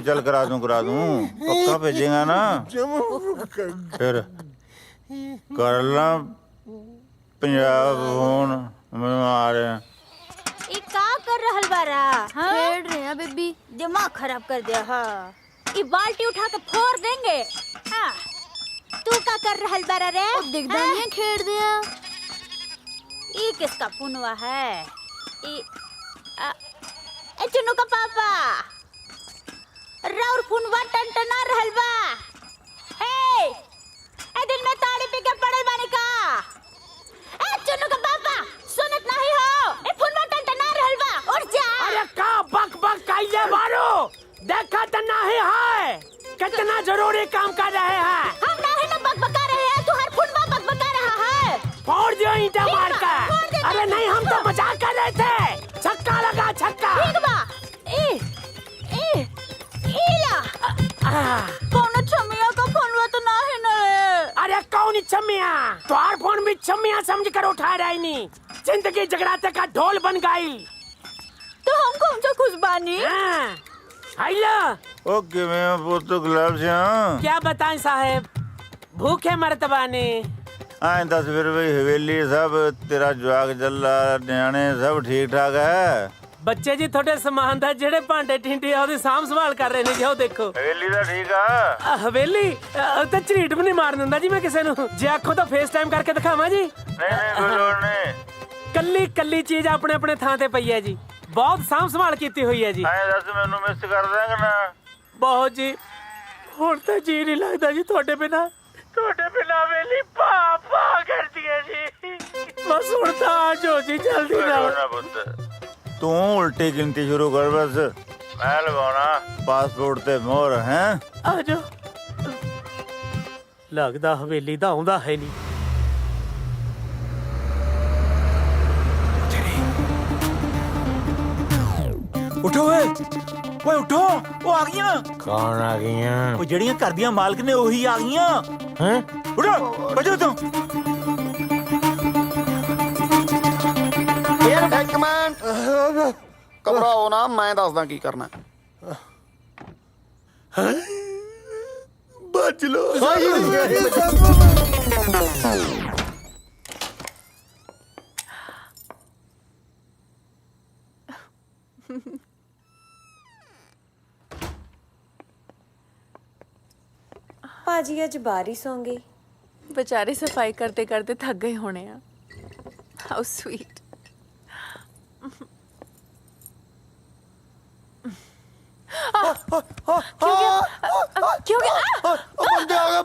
चल करा दूं पक्का भेजेगा ना? फिर कर ला पंजाब फोन मैं आ रहे हैं। ये का कर रहल बारा? हाँ? खेल रहे हैं बेबी। दिमाग खराब कर दिया। हाँ, ये बाल्टी उठा के फोड़ देंगे। हाँ, तू का कर रहल बारा रे? दिग्दानियां खेल दिया। ये किसका पुनवा है? ए चुन्नू का पापा, राउर पुनवा टनटना रहल बा। ए दिन में ताड़ी पी के पड़ल बानी का? ए चुन्नू का पापा, सुनत नहीं हो? ए पुनवा टनटना रहल बा। उठ जा। अरे का बक बक काइले मारो, देखा त नहीं है कितना जरूरी काम कर रहे हैं। हम नहीं ना बकबका रहे हैं, तुम्हार पुनवा बकबका रहा है। फोड़ दियो ईंटा मार कर। अरे नहीं, हम तो मजाक कर रहे थे। छक्का लगा, छक्का। ठीक बा। ला कौन छमिया का फोनवा तो नहीं ना रे? अरे कौन छमिया? तुम्हार फोन भी छमिया समझ कर उठा रही नहीं। जिंदगी जगराते का ढोल बन गई। तो हम कौन सा खुश बानी? हेलो, ओके मैं पुत गुलाब से हाँ। क्या बताएं साहब, भूखे मरतबानी। आए 10 फिर भाई हवेली सब तेरा जवाक जल्ला न्याणे सब ठीक ठाक है? ਬੱਚੇ ਜੀ ਤੁਹਾਡੇ ਸਮਾਨ ਦਾ ਜਿਹੜੇ ਭਾਂਡੇ ਟਿੰਡੇ ਆ ਉਹਦੀ ਸਾਂਭ ਸੰਭਾਲ ਕਰ ਰਹੇ ਨੇ ਜੀ। ਉਹ ਦੇਖੋ ਹਵੇਲੀ ਦਾ ਠੀਕ ਆ। ਹਵੇਲੀ ਤਾਂ ਝਰੀਟ ਵੀ ਨਹੀਂ ਮਾਰਨ ਦਿੰਦਾ ਜੀ ਮੈਂ ਕਿਸੇ ਨੂੰ। ਜੇ ਆਖੋ ਤਾਂ ਫੇਸ ਟਾਈਮ ਕਰਕੇ ਦਿਖਾਵਾਂ ਜੀ। ਨਹੀਂ ਕੋਈ ਲੋੜ ਨਹੀਂ। ਕੱਲੀ ਕੱਲੀ ਚੀਜ਼ ਆਪਣੇ ਆਪਣੇ ਥਾਂ ਤੇ ਪਈ ਹੈ ਜੀ। ਬਹੁਤ ਸਾਂਭ ਸੰਭਾਲ ਕੀਤੀ ਹੋਈ ਹੈ ਜੀ। ਆਏ ਦੱਸ ਮੈਨੂੰ ਮਿਸ ਕਰ ਦੇਂਗਾ ਨਾ? ਬਹੁਤ ਜੀ, ਹੁਣ ਤਾਂ ਜੀ ਨਹੀਂ ਲੱਗਦਾ ਜੀ ਤੁਹਾਡੇ ਬਿਨਾ। ਤੁਹਾਡੇ ਬਿਨਾ ਹਵੇਲੀ ਪਾ ਕਰਦੀ ਹੈ ਜੀ। ਬਸ ਹੁਣ ਤਾਂ ਆ ਜਾਓ ਜੀ ਜਲਦੀ ਨਾਲ। तू उल्टी गिनती शुरू कर बस। मैं लगाना पासपोर्ट ते मोहर है। ਆ ਜਾਓ। ਲੱਗਦਾ ਹਵੇਲੀ ਦਾ ਆਉਂਦਾ ਹੈ ਨਹੀਂ। उठो ओए उठो, वो आ गईयां। कौन आ गई हैं? वो जड़ियां घर दियां मालक ने वही आ गईयां। हैं? उठो बजो तुम। ਯਾਰ ਇੱਕ ਮਿੰਟ ਘਬਰਾਓ ਨਾ, ਮੈਂ ਦੱਸਦਾ ਕੀ ਕਰਨਾ। बच लो। ਭਾਜੀ ਅੱਜ ਬਾਰੀ ਸੌਂ ਗਈ। बेचारे सफाई करते करते थक गए होने हैं। How sweet. क्यों गया? ਬੰਦੇ ਆ ਗਏ।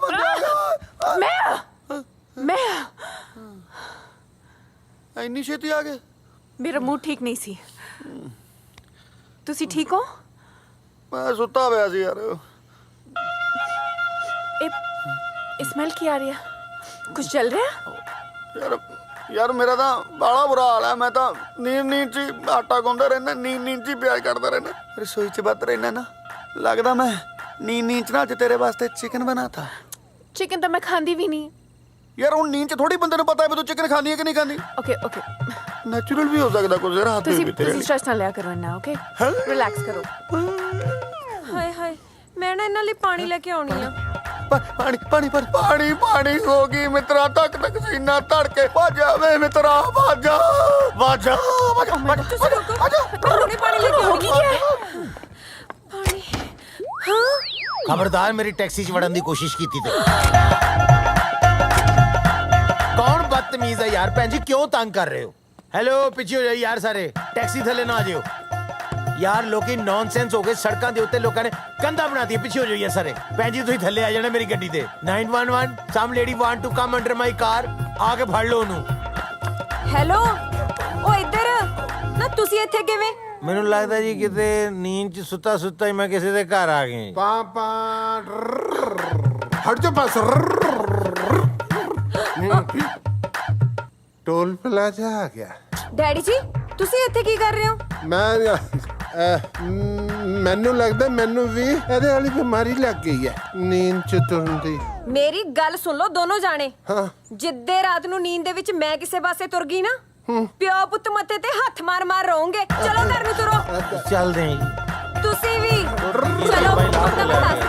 मैं ਇੰਨੀ ਛੇਤੀ ਆ ਗਏ? मेरा मूड ठीक नहीं सी। तुसी ठीक हो? ਮੈਂ ਸੁੱਤਾ ਪਿਆ ਸੀ ਯਾਰ। स्मेल की आ रही है? कुछ चल रहा है? ਯਾਰ ਮੇਰਾ ਤਾਂ ਬਾਲਾ ਬੁਰਾ ਹਾਲ ਹੈ। ਮੈਂ ਤਾਂ ਨੀਂਦ 'ਚ ਹੀ ਆਟਾ ਗੁੰਨਦਾ ਰਹਿਣਾ, ਨੀਂਦ 'ਚ ਹੀ ਪਿਆਜ਼ ਕੱਟਦਾ ਰਹਿਣਾ, ਰਸੋਈ 'ਚ ਵੱਧ ਰਹਿਣਾ ਨਾ। ਲੱਗਦਾ ਮੈਂ ਨੀਂਦ 'ਚ ਨਾ ਅੱਜ ਤੇਰੇ ਵਾਸਤੇ ਚਿਕਨ ਬਣਾਤਾ। चिकन तो मैं खांदी भी नहीं। ਯਾਰ ਹੁਣ ਨੀਂਦ 'ਚ ਥੋੜੀ ਬੰਦੇ ਨੂੰ ਪਤਾ ਹੈ ਵੀ ਤੂੰ ਚਿਕਨ ਖਾਂਦੀ ਹੈ ਕਿ ਨਹੀਂ ਖਾਂਦੀ। Okay okay. ਨੈਚੁਰਲ ਵੀ ਹੋ ਸਕਦਾ ਕੁਝ ਰਾਤ तुसी ਵੀ ਤੇਰੇ तुसी स्ट्रेस ना लिया करो ना। ओके रिलैक्स करो। ਹਾਏ ਹਾਏ, ਮੈਂ ਨਾ ਇਹਨਾਂ ਲਈ ਪਾਣੀ ਲੈ ਕੇ ਆਉਣੀ ਆ। ਪਾਣੀ ਪਾਣੀ ਪਾਣੀ ਪਾਣੀ ਹੋ ਗਈ ਮਿੱਤਰਾ, ਤੱਕ ਤੱਕ ਸੀਨਾ ਧੜਕੇ। ਭੱਜਾ ਵੇ ਮਿੱਤਰਾ, ਭੱਜਾ ਭੱਜਾ ਹੁਣੇ ਪਾਣੀ ਲੈ ਕੇ ਆਉਣੀ ਹੈ। ਪਾਣੀ। ਹਾਂ खबरदार मेरी टैक्सी च वड़न दी कोशिश की थी। कौन बदतमीज है यार? भैन जी क्यों तंग कर रहे हो? हेलो पिछे हो जाओ यार सारे, टैक्सी थले ना आ जाओ यार। लोग नॉनसेंस हो गए सड़कों के उत्ते, लोगों ने कंधा बना दिया। पिछे हो जाओ यार सारे। भैन जी तुम थले आ जाना मेरी गड्डी ते। 911 some lady want to come under my car. आके फड़ लो ओनू। ਹੈਲੋ, ਉਹ ਇੱਧਰ ਨਾ। ਤੁਸੀਂ ਇੱਥੇ ਕਿਵੇਂ? ਮੈਨੂੰ ਲੱਗਦਾ ਜੀ ਕਿਤੇ ਨੀਂਦ ਚ ਸੁੱਤਾ ਸੁੱਤਾ ਹੀ ਮੈਂ ਕਿਸੇ ਦੇ ਘਰ ਆ ਗਿਆ। पापा हट जा पास। टोल प्लाजा आ गया। ਡੈਡੀ ਜੀ ਤੁਸੀਂ ਇੱਥੇ ਕੀ ਕਰ ਰਹੇ ਹੋ? ਮੈਨੂੰ ਲੱਗਦਾ ਮੈਨੂੰ ਵੀ ਇਹਦੇ ਵਾਲੀ ਬਿਮਾਰੀ ਲੱਗ ਗਈ ਹੈ, ਨੀਂਦ ਚ ਤੁਰਨ ਦੀ। ਮੇਰੀ ਗੱਲ ਸੁਣ ਲਓ ਦੋਨੋਂ ਜਾਣੇ। ਹਾਂ। ਜਿੱਦੇ ਰਾਤ ਨੂੰ ਨੀਂਦ ਦੇ ਵਿੱਚ ਮੈਂ ਕਿਸੇ ਪਾਸੇ ਤੁਰ ਗਈ ਨਾ, ਪਿਓ ਪੁੱਤ ਮੱਥੇ ਤੇ ਹੱਥ ਮਾਰ ਮਾਰ ਰਹੋਗੇ। ਚਲੋ ਘਰ ਨੂੰ ਤੁਰੋ। ਚੱਲਦੇ ਹਾਂ ਜੀ। ਤੁਸੀਂ ਵੀ ਚਲੋ ਆਪਣਾ ਬਣਾ ਸੀ।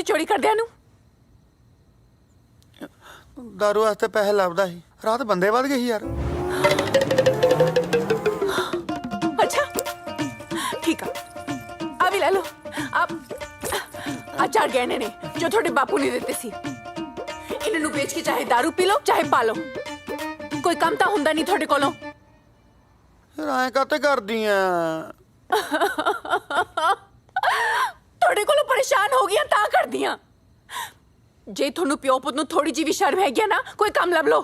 ਦੀ ਚੋਰੀ ਕਰਦਿਆਂ ਨੂੰ? ਦਾਰੂ ਵਾਸਤੇ ਪੈਸੇ ਲੱਭਦਾ ਸੀ, ਰਾਤ ਬੰਦੇ ਵੱਧ ਗਏ ਸੀ ਯਾਰ। ਅੱਛਾ ਠੀਕ ਆ, ਆ ਵੀ ਲੈ ਲਓ। ਆ 4 ਗਹਿਣੇ ਨੇ ਜੋ ਤੁਹਾਡੇ ਬਾਪੂ ਨੇ ਦਿੱਤੇ ਸੀ। ਇਹਨਾਂ ਨੂੰ ਵੇਚ ਕੇ ਚਾਹੇ ਦਾਰੂ ਪੀ ਲਓ ਚਾਹੇ ਪਾ ਲਓ, ਕੋਈ ਕੰਮ ਤਾਂ ਹੁੰਦਾ ਨਹੀਂ ਤੁਹਾਡੇ ਕੋਲੋਂ। ਫਿਰ ਐਂ ਕਾਤੇ ਕਰਦੀ ਆ? ਤੁਹਾਡੇ ਕੋਲੋਂ ਪਰੇਸ਼ਾਨ ਹੋ ਗਈਆਂ ਤਾਂ ਕਰਦੀਆਂ। ਜੇ ਤੁਹਾਨੂੰ ਪਿਓ ਪੁੱਤ ਨੂੰ ਥੋੜੀ ਜਿਹੀ ਵੀ ਸ਼ਰਮ ਹੈਗੀ ਆ ਨਾ, ਕੋਈ ਕੰਮ ਲੱਭ ਲਓ।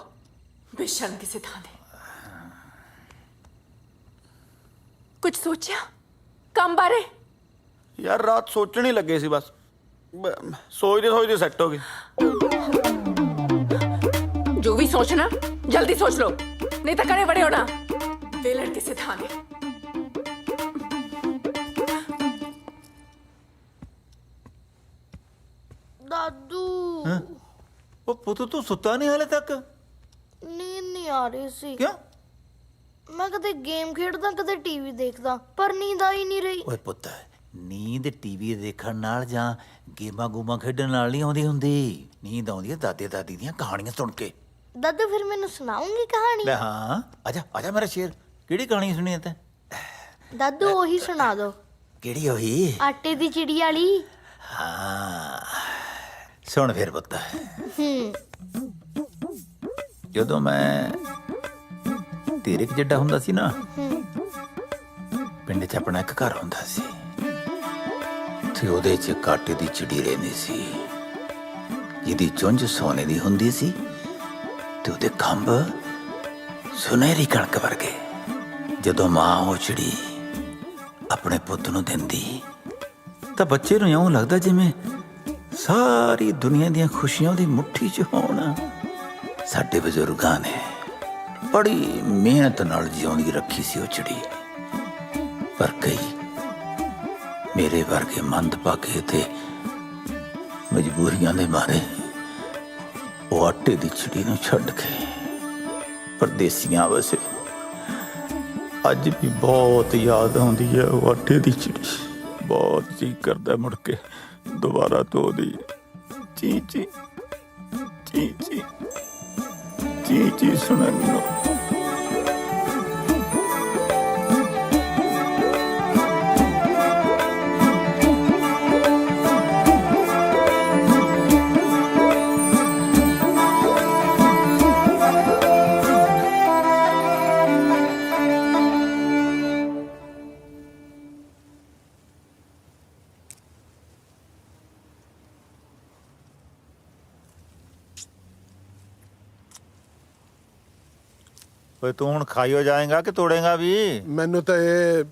ਬੇਸ਼ਰਮ ਕਿਸੇ ਥਾਂ ਦੇ। ਕੁਝ ਸੋਚਿਆ ਕੰਮ ਬਾਰੇ? ਯਾਰ ਰਾਤ ਸੋਚਣ ਹੀ ਲੱਗੇ ਸੀ, ਬਸ ਸੋਚਦੇ ਸੋਚਦੇ ਸੈੱਟ ਹੋ ਗਏ। ਜੋ ਵੀ ਸੋਚਣਾ ਜਲਦੀ ਸੋਚ ਲਓ, ਨਹੀਂ ਤਾਂ ਕਰੇ ਬੜੇ ਹੋਣਾ। ਵੇਲੜ ਕਿਸੇ ਥਾਂ ਦੇ। ਦਾਦੂ ਉਹ ਪੁੱਤ ਤੂੰ ਸੁੱਤਾ ਨਹੀਂ ਹਾਲੇ ਤੱਕ? ਨੀਂਦ ਨਹੀਂ ਆ ਰਹੀ ਸੀ। ਕਿਉਂ? ਮੈਂ ਕਦੇ ਗੇਮ ਖੇਡਦਾ ਕਦੇ ਟੀਵੀ ਦੇਖਦਾ, ਪਰ ਨੀਂਦ ਆ ਹੀ ਨਹੀਂ ਰਹੀ। ਓਏ ਪੁੱਤ, ਨੀਂਦ ਟੀਵੀ ਦੇਖਣ ਨਾਲ ਜਾਂ ਗੇਮਾਂ ਗੂਮਾਂ ਖੇਡਣ ਨਾਲ ਨਹੀਂ ਆਉਂਦੀ ਹੁੰਦੀ। ਨੀਂਦ ਆਉਂਦੀ ਹੈ ਦਾਦੇ ਦਾਦੀ ਦੀਆਂ ਕਹਾਣੀਆਂ ਸੁਣ ਕੇ। ਦਾਦੂ ਫਿਰ ਮੈਨੂੰ ਸੁਣਾਉਂਗੀ ਕਹਾਣੀ? ਲੈ ਹਾਂ, ਆਜਾ ਆਜਾ ਮੇਰਾ ਸ਼ੇਰ। ਕਿਹੜੀ ਕਹਾਣੀ ਸੁਣੀ ਹੈ ਤੈਂ? ਦਾਦੂ ਉਹੀ ਸੁਣਾ ਦੋ, ਕਿਹੜੀ ਹੋਈ? ਆਟੇ ਦੀ ਚਿੜੀ ਵਾਲੀ। ਹਾਂ ਸੁਣ ਫਿਰ ਪੁੱਤ। ਜਦੋਂ ਮੈਂ ਤੇਰੇ ਜਿੱਡਾ ਹੁੰਦਾ ਸੀ ਨਾ, ਪਿੰਡ 'ਚ ਆਪਣਾ ਇੱਕ ਘਰ ਹੁੰਦਾ ਸੀ ਤੇ ਉਹਦੇ 'ਚ ਆਟੇ ਦੀ ਚਿੜੀ ਰਹਿੰਦੀ ਸੀ, ਜਿਹਦੀ ਚੁੰਝ ਸੋਨੇ ਦੀ ਹੁੰਦੀ ਸੀ ਤੇ ਉਹਦੇ ਖੰਭ ਸੁਨਹਿਰੀ ਕਣਕ ਵਰਗੇ। ਜਦੋਂ ਮਾਂ ਉਹ ਚਿੜੀ ਆਪਣੇ ਪੁੱਤ ਨੂੰ ਦਿੰਦੀ ਤਾਂ ਬੱਚੇ ਨੂੰ ਇਉਂ ਲੱਗਦਾ ਜਿਵੇਂ ਸਾਰੀ ਦੁਨੀਆ ਦੀਆਂ ਖੁਸ਼ੀਆਂ ਉਹਦੀ ਮੁੱਠੀ 'ਚ ਹੋਣ। ਸਾਡੇ ਬਜ਼ੁਰਗਾਂ ਨੇ ਬੜੀ ਮਿਹਨਤ ਨਾਲ ਜਿਉਂਦੀ ਰੱਖੀ ਸੀ ਉਹ ਚਿੜੀ, ਪਰ ਕਈ ਮੇਰੇ ਵਰਗੇ ਮੰਦਭਾਗੇ ਤੇ ਮਜਬੂਰੀਆਂ ਦੇ ਮਾਰੇ ਉਹ ਆਟੇ ਦੀ ਚਿੜੀ ਨੂੰ ਛੱਡ ਕੇ ਪਰਦੇਸੀਆਂ ਵਸੇ। ਅੱਜ ਵੀ ਬਹੁਤ ਯਾਦ ਆਉਂਦੀ ਹੈ ਉਹ ਆਟੇ ਦੀ ਚਿੜੀ। ਬਹੁਤ ਜੀ ਕਰਦਾ ਮੁੜ ਕੇ ਦੁਬਾਰਾ ਤੋਂ ਉਹਦੀ ਚੀ ਚੀ ਚੀ ਚੀ ਚੀ ਚੀ ਸੁਣਨ ਨੂੰ। ਓਏ ਤੂੰ ਹੁਣ ਖਾਈਓ ਜਾਏਗਾ ਕਿ ਤੋੜੇਗਾ ਵੀ? ਮੈਨੂੰ ਤਾਂ ਇਹ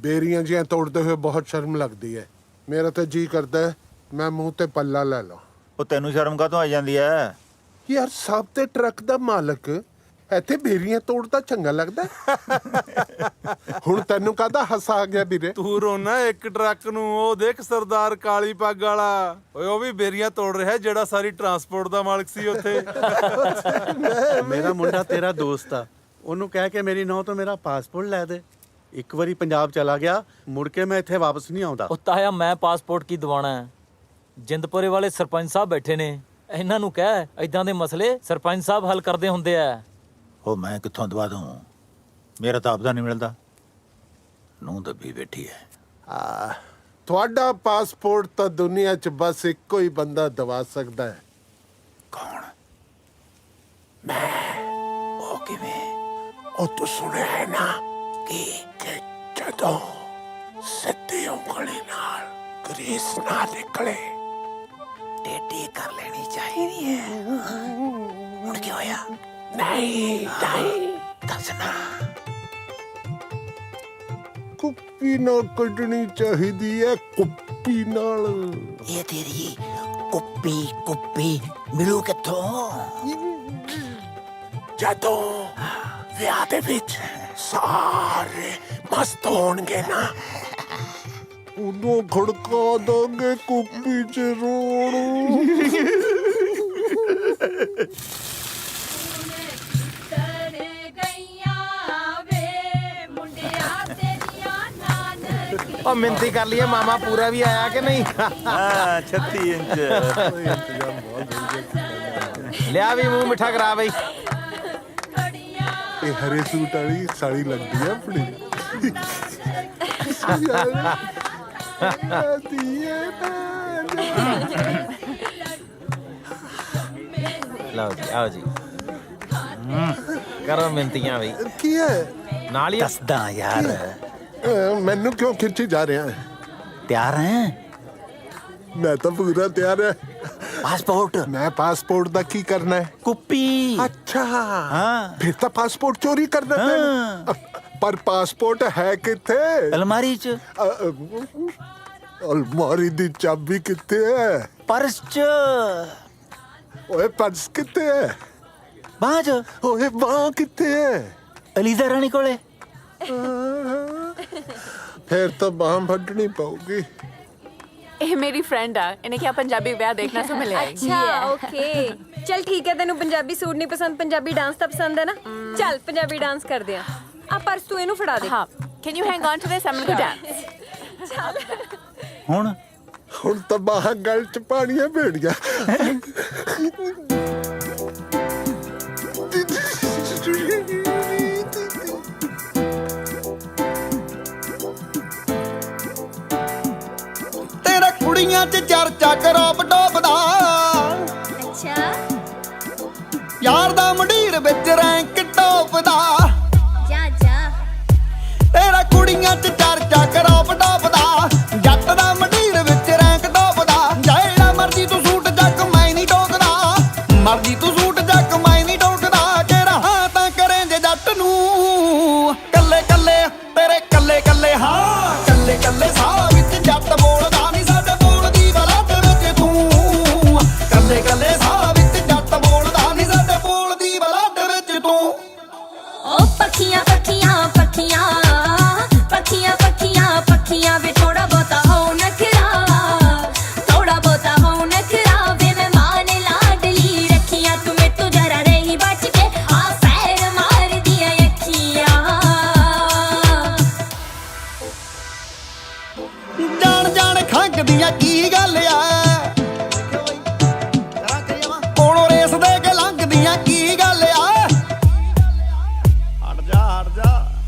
ਬੇਰੀਆਂ ਜਿਹੀਆਂ ਤੋੜਦੇ ਹੋਏ ਬਹੁਤ ਸ਼ਰਮ ਲੱਗਦੀ ਹੈ। ਮੇਰਾ ਤਾਂ ਜੀ ਕਰਦਾ ਹੈ ਮੈਂ ਮੂੰਹ ਤੇ ਪੱਲਾ ਲੈ ਲਾਂ। ਉਹ ਤੈਨੂੰ ਸ਼ਰਮ ਕਾਹਤੋਂ ਆਈ ਜਾਂਦੀ ਹੈ? ਯਾਰ ਸਭ ਤੇ ਟਰੱਕ ਦਾ ਮਾਲਕ ਇੱਥੇ ਬੇਰੀਆਂ ਤੋੜਦਾ ਚੰਗਾ ਲੱਗਦਾ ਹੈ। ਹੁਣ ਤੈਨੂੰ ਕਾਹਦਾ ਹਾਸਾ ਆ ਗਿਆ ਵੀਰੇ? ਤੂੰ ਰੋਣਾ ਇੱਕ ਟਰੱਕ ਨੂੰ, ਉਹ ਦੇਖ ਸਰਦਾਰ ਕਾਲੀ ਪੱਗ ਵਾਲਾ, ਓਏ ਉਹ ਵੀ ਬੇਰੀਆਂ ਤੋੜ ਰਿਹਾ ਜਿਹੜਾ ਸਾਰੀ ਟਰਾਂਸਪੋਰਟ ਦਾ ਮਾਲਕ ਸੀ ਉੱਥੇ। ਮੇਰਾ ਮੁੰਡਾ ਤੇਰਾ ਦੋਸਤ ਆ, ਉਹਨੂੰ ਕਹਿ ਕੇ ਮੇਰੀ ਨੌਂ ਤੋਂ ਮੇਰਾ ਪਾਸਪੋਰਟ ਲੈ ਦੇ। ਇੱਕ ਵਾਰੀ ਪੰਜਾਬ ਚਲਾ ਗਿਆ, ਮੁੜ ਕੇ ਮੈਂ ਇੱਥੇ ਵਾਪਸ ਨਹੀਂ ਆਉਂਦਾ। ਉਹ ਤਾਇਆ ਮੈਂ ਪਾਸਪੋਰਟ ਕੀ ਦਿਵਾਣਾ ਹੈ? ਜਿੰਦਪੁਰੇ ਵਾਲੇ ਸਰਪੰਚ ਸਾਹਿਬ ਬੈਠੇ ਨੇ, ਇਹਨਾਂ ਨੂੰ ਕਹਿ ਇਦਾਂ ਦੇ ਮਸਲੇ ਸਰਪੰਚ ਸਾਹਿਬ ਹੱਲ ਕਰਦੇ ਹੁੰਦੇ ਆ। ਉਹ ਮੈਂ ਕਿੱਥੋਂ ਦਵਾ ਦੂੰ? ਮੇਰਾ ਤਾਂ ਆਪਦਾ ਨਹੀਂ ਮਿਲਦਾ। ਨੂੰ ਦੱਬੀ ਬੈਠੀ ਹੈ। ਤੁਹਾਡਾ ਪਾਸਪੋਰਟ ਤਾਂ ਦੁਨੀਆ 'ਚ ਬਸ ਇੱਕੋ ਹੀ ਬੰਦਾ ਦਵਾ ਸਕਦਾ ਹੈ। ਕੌਣ? ਉਹ ਕਿਵੇਂ? ਉਹ ਤੂੰ ਸੁਣਿਆ ਹੈ ਨਾ ਕਿ ਜਦੋਂ ਸਿੱਧੀ ਉਂਗਲੀ ਨਾਲ ਗਰੀਸ ਨਾ ਨਿਕਲੇ ਟੇਢੀ ਕਰ ਲੈਣੀ ਚਾਹੀਦੀ ਹੈ। ਹੁਣ ਕੀ ਹੋਇਆ? ਨਹੀਂ ਦੱਸਣਾ। ਕੁੱਪੀ ਨਾਲ ਕੱਢਣੀ ਚਾਹੀਦੀ ਹੈ, ਕੁੱਪੀ ਨਾਲ। ਇਹ ਤੇਰੀ ਕੁੱਪੀ ਮਿਲੂ ਕਿੱਥੋਂ? ਜਦੋਂ ਵਿਆਹ ਦੇ ਵਿੱਚ ਸਾਰੇ ਮਸਤ ਹੋਣਗੇ ਨਾ, ਉਦੋਂ ਖੜਕਾ ਦਾਂਗੇ ਕੁੱਪੀ 'ਚ ਰੋਣ। ਗਈਆਂ ਵੇ ਮੁੰਡਿਆ ਤੇਰੀਆਂ ਨਾਨਕੀ ਉਹ ਮਿੰਤੀ ਕਰ ਲਈਏ ਮਾਮਾ ਪੂਰਾ ਵੀ ਆਇਆ ਕਿ ਨਹੀਂ ਹਾਂ 36 ਇੰਚ ਲਿਆ ਵੀ ਮੂੰਹ ਮਿੱਠਾ ਕਰਾ ਬਈ ਇਹ ਹਰੇ ਸੂਟ ਵਾਲੀ ਸਾੜੀ ਲੱਗਦੀ ਆ ਆਪਣੀ ਲਓ ਜੀ ਆਓ ਜੀ ਕਰੋ ਮਿੰਤੀਆਂ ਬਈ ਕੀ ਹੈ ਨਾਲ ਹੀ ਦੱਸਦਾ ਯਾਰ ਮੈਨੂੰ ਕਿਉਂ ਖਿੱਚੀ ਜਾ ਰਿਹਾ ਹੈ ਤਿਆਰ ਹੈ ਮੈਂ ਤਾਂ ਪੂਰਾ ਤਿਆਰ ਹੈ ਪਾਸਪੋਰਟ ਮੈਂ ਪਾਸਪੋਰਟ ਦਾ ਕੀ ਕਰਨਾ ਹੈ ਕੁੱਪੀ ਅੱਛਾ ਹਾਂ ਫਿਰ ਤਾਂ ਪਾਸਪੋਰਟ ਚੋਰੀ ਕਰਨਾ ਪੈਣਾ ਪਰ ਪਾਸਪੋਰਟ ਹੈ ਕਿੱਥੇ ਅਲਮਾਰੀ ਚ ਅਲਮਾਰੀ ਦੀ ਚਾਬੀ ਕਿੱਥੇ ਹੈ ਪਰਸ ਚ ਓਏ ਪਰਸ ਕਿੱਥੇ ਹੈ ਬਾਜ ਓਏ ਬਾਂਹ ਕਿੱਥੇ ਹੈ ਅਲੀਜ਼ਾ ਰਾਣੀ ਕੋਲੇ ਫਿਰ ਤਾਂ ਬਾਂਹ ਵੱਢਣੀ ਪਊਗੀ ਇਹ ਮੇਰੀ ਫਰੈਂਡ ਆ ਇਹਨੇ ਕਿਹਾ ਪੰਜਾਬੀ ਵਿਆਹ ਦੇਖਣਾ ਸੋ ਮੈਂ ਲੈ ਆਈ ਅੱਛਾ ਓਕੇ ਚਲ ਠੀਕ ਹੈ ਤੈਨੂੰ ਪੰਜਾਬੀ ਸੂਟ ਨਹੀਂ ਪਸੰਦ ਪੰਜਾਬੀ ਡਾਂਸ ਤਾਂ ਪਸੰਦ ਹੈ ਨਾ ਚੱਲ ਪੰਜਾਬੀ ਡਾਂਸ ਕਰਦੇ ਆ ਪਰਸ ਤੂੰ ਇਹਨੂੰ ਫੜਾ ਦੇ ਹਾਂ can you hang on to this I'm going to dance ਹੁਣ ਤਾਂ ਬਾਹਾਂ ਗਲ ਚ ਪਾਣੀਆਂ ਭੇੜੀਆਂ ਤੇਰਾ ਕੁੜੀਆਂ 'ਚ ਚਰਚਾ ਕਰੋਪ ਟੋਪਦਾ ਅੱਛਾ ਯਾਰ ਦਾ ਮੰਡੀਰ ਵਿੱਚ ਰੈਂਕ ਟੋਪਦਾ ਜਾ ਜਾ ਤੇਰਾ ਕੁੜੀਆਂ 'ਚ ਚਰਚਾ ਕਰੋਪ ਟੋਪਦਾ ਜੱਟ ਦਾ ਮੰਡੀਰ ਵਿੱਚ ਰੈਂਕ ਟੋਪਦਾ ਜਿਹੜਾ ਮਰਜੀ ਤੂੰ ਸੂਟ ਜੱਕ ਮੈਂ ਨਹੀਂ ਟੋਕਦਾ ਮਰਜੀ ਤੂੰ ਸੂਟ ਜੱਕ ਮੈਂ ਨਹੀਂ ਟੋਕਦਾ ਕਿਹੜਾ ਹਾਂ ਤਾਂ ਕਰੇ ਜੇ ਜੱਟ ਨੂੰ ਕੱਲੇ ਕੱਲੇ ਤੇਰੇ ਕੱਲੇ ਕੱਲੇ ਹਾਂ ਕੱਲੇ ਕੱਲੇ ਸਾਹ ਵਿੱਚ ਜੱਟ ਬੋਲਦਾ ਨਹੀਂ ਸਾਡੇ ਬੋਲਦੀ ਬਰਾਤ ਵਿੱਚ ਤੂੰ ਕੱਲੇ ਕੱਲੇ ਸਾਹ ਵਿੱਚ ਜੱਟ ਬੋਲਦਾ ਨਹੀਂ ਸਾਡੇ ਬੋਲਦੀ ਬਰਾਤ ਵਿੱਚ ਤੂੰ ਓ ਪੱਖੀਆਂ ਪੱਖੀਆਂ ਪੱਖੀਆਂ ਪੱਖੀਆਂ ਪੱਖੀਆਂ ਪੱਖੀਆਂ ਵੇ ਥੋੜਾ ਬਹੁਤਾ ਹੋ ਨਖਰਾ ਥੋੜਾ ਬਹੁਤਾ ਹੋ ਨਖਰਾ ਵੇ ਮੈਂ ਮਾਨ ਲਾਡਲੀ ਰੱਖੀਆਂ ਤੂੰ ਮੇ ਤੂੰ ਜਰਾ ਰਹੀ ਬਚ ਕੇ ਆ ਫੈਰ ਮਾਰ ਦੀਆਂ ਅੱਖੀਆਂ ਜਾਣ ਜਾਣ ਖੰਗਦੀਆਂ ਕੀ ਗੱਲ ਆ ਕੋਲੋਂ ਰੇਸ ਦੇ ਕੇ ਲੰਘਦੀਆਂ ਕੀ ਗੱਲ ਆ ਹਟ ਜਾ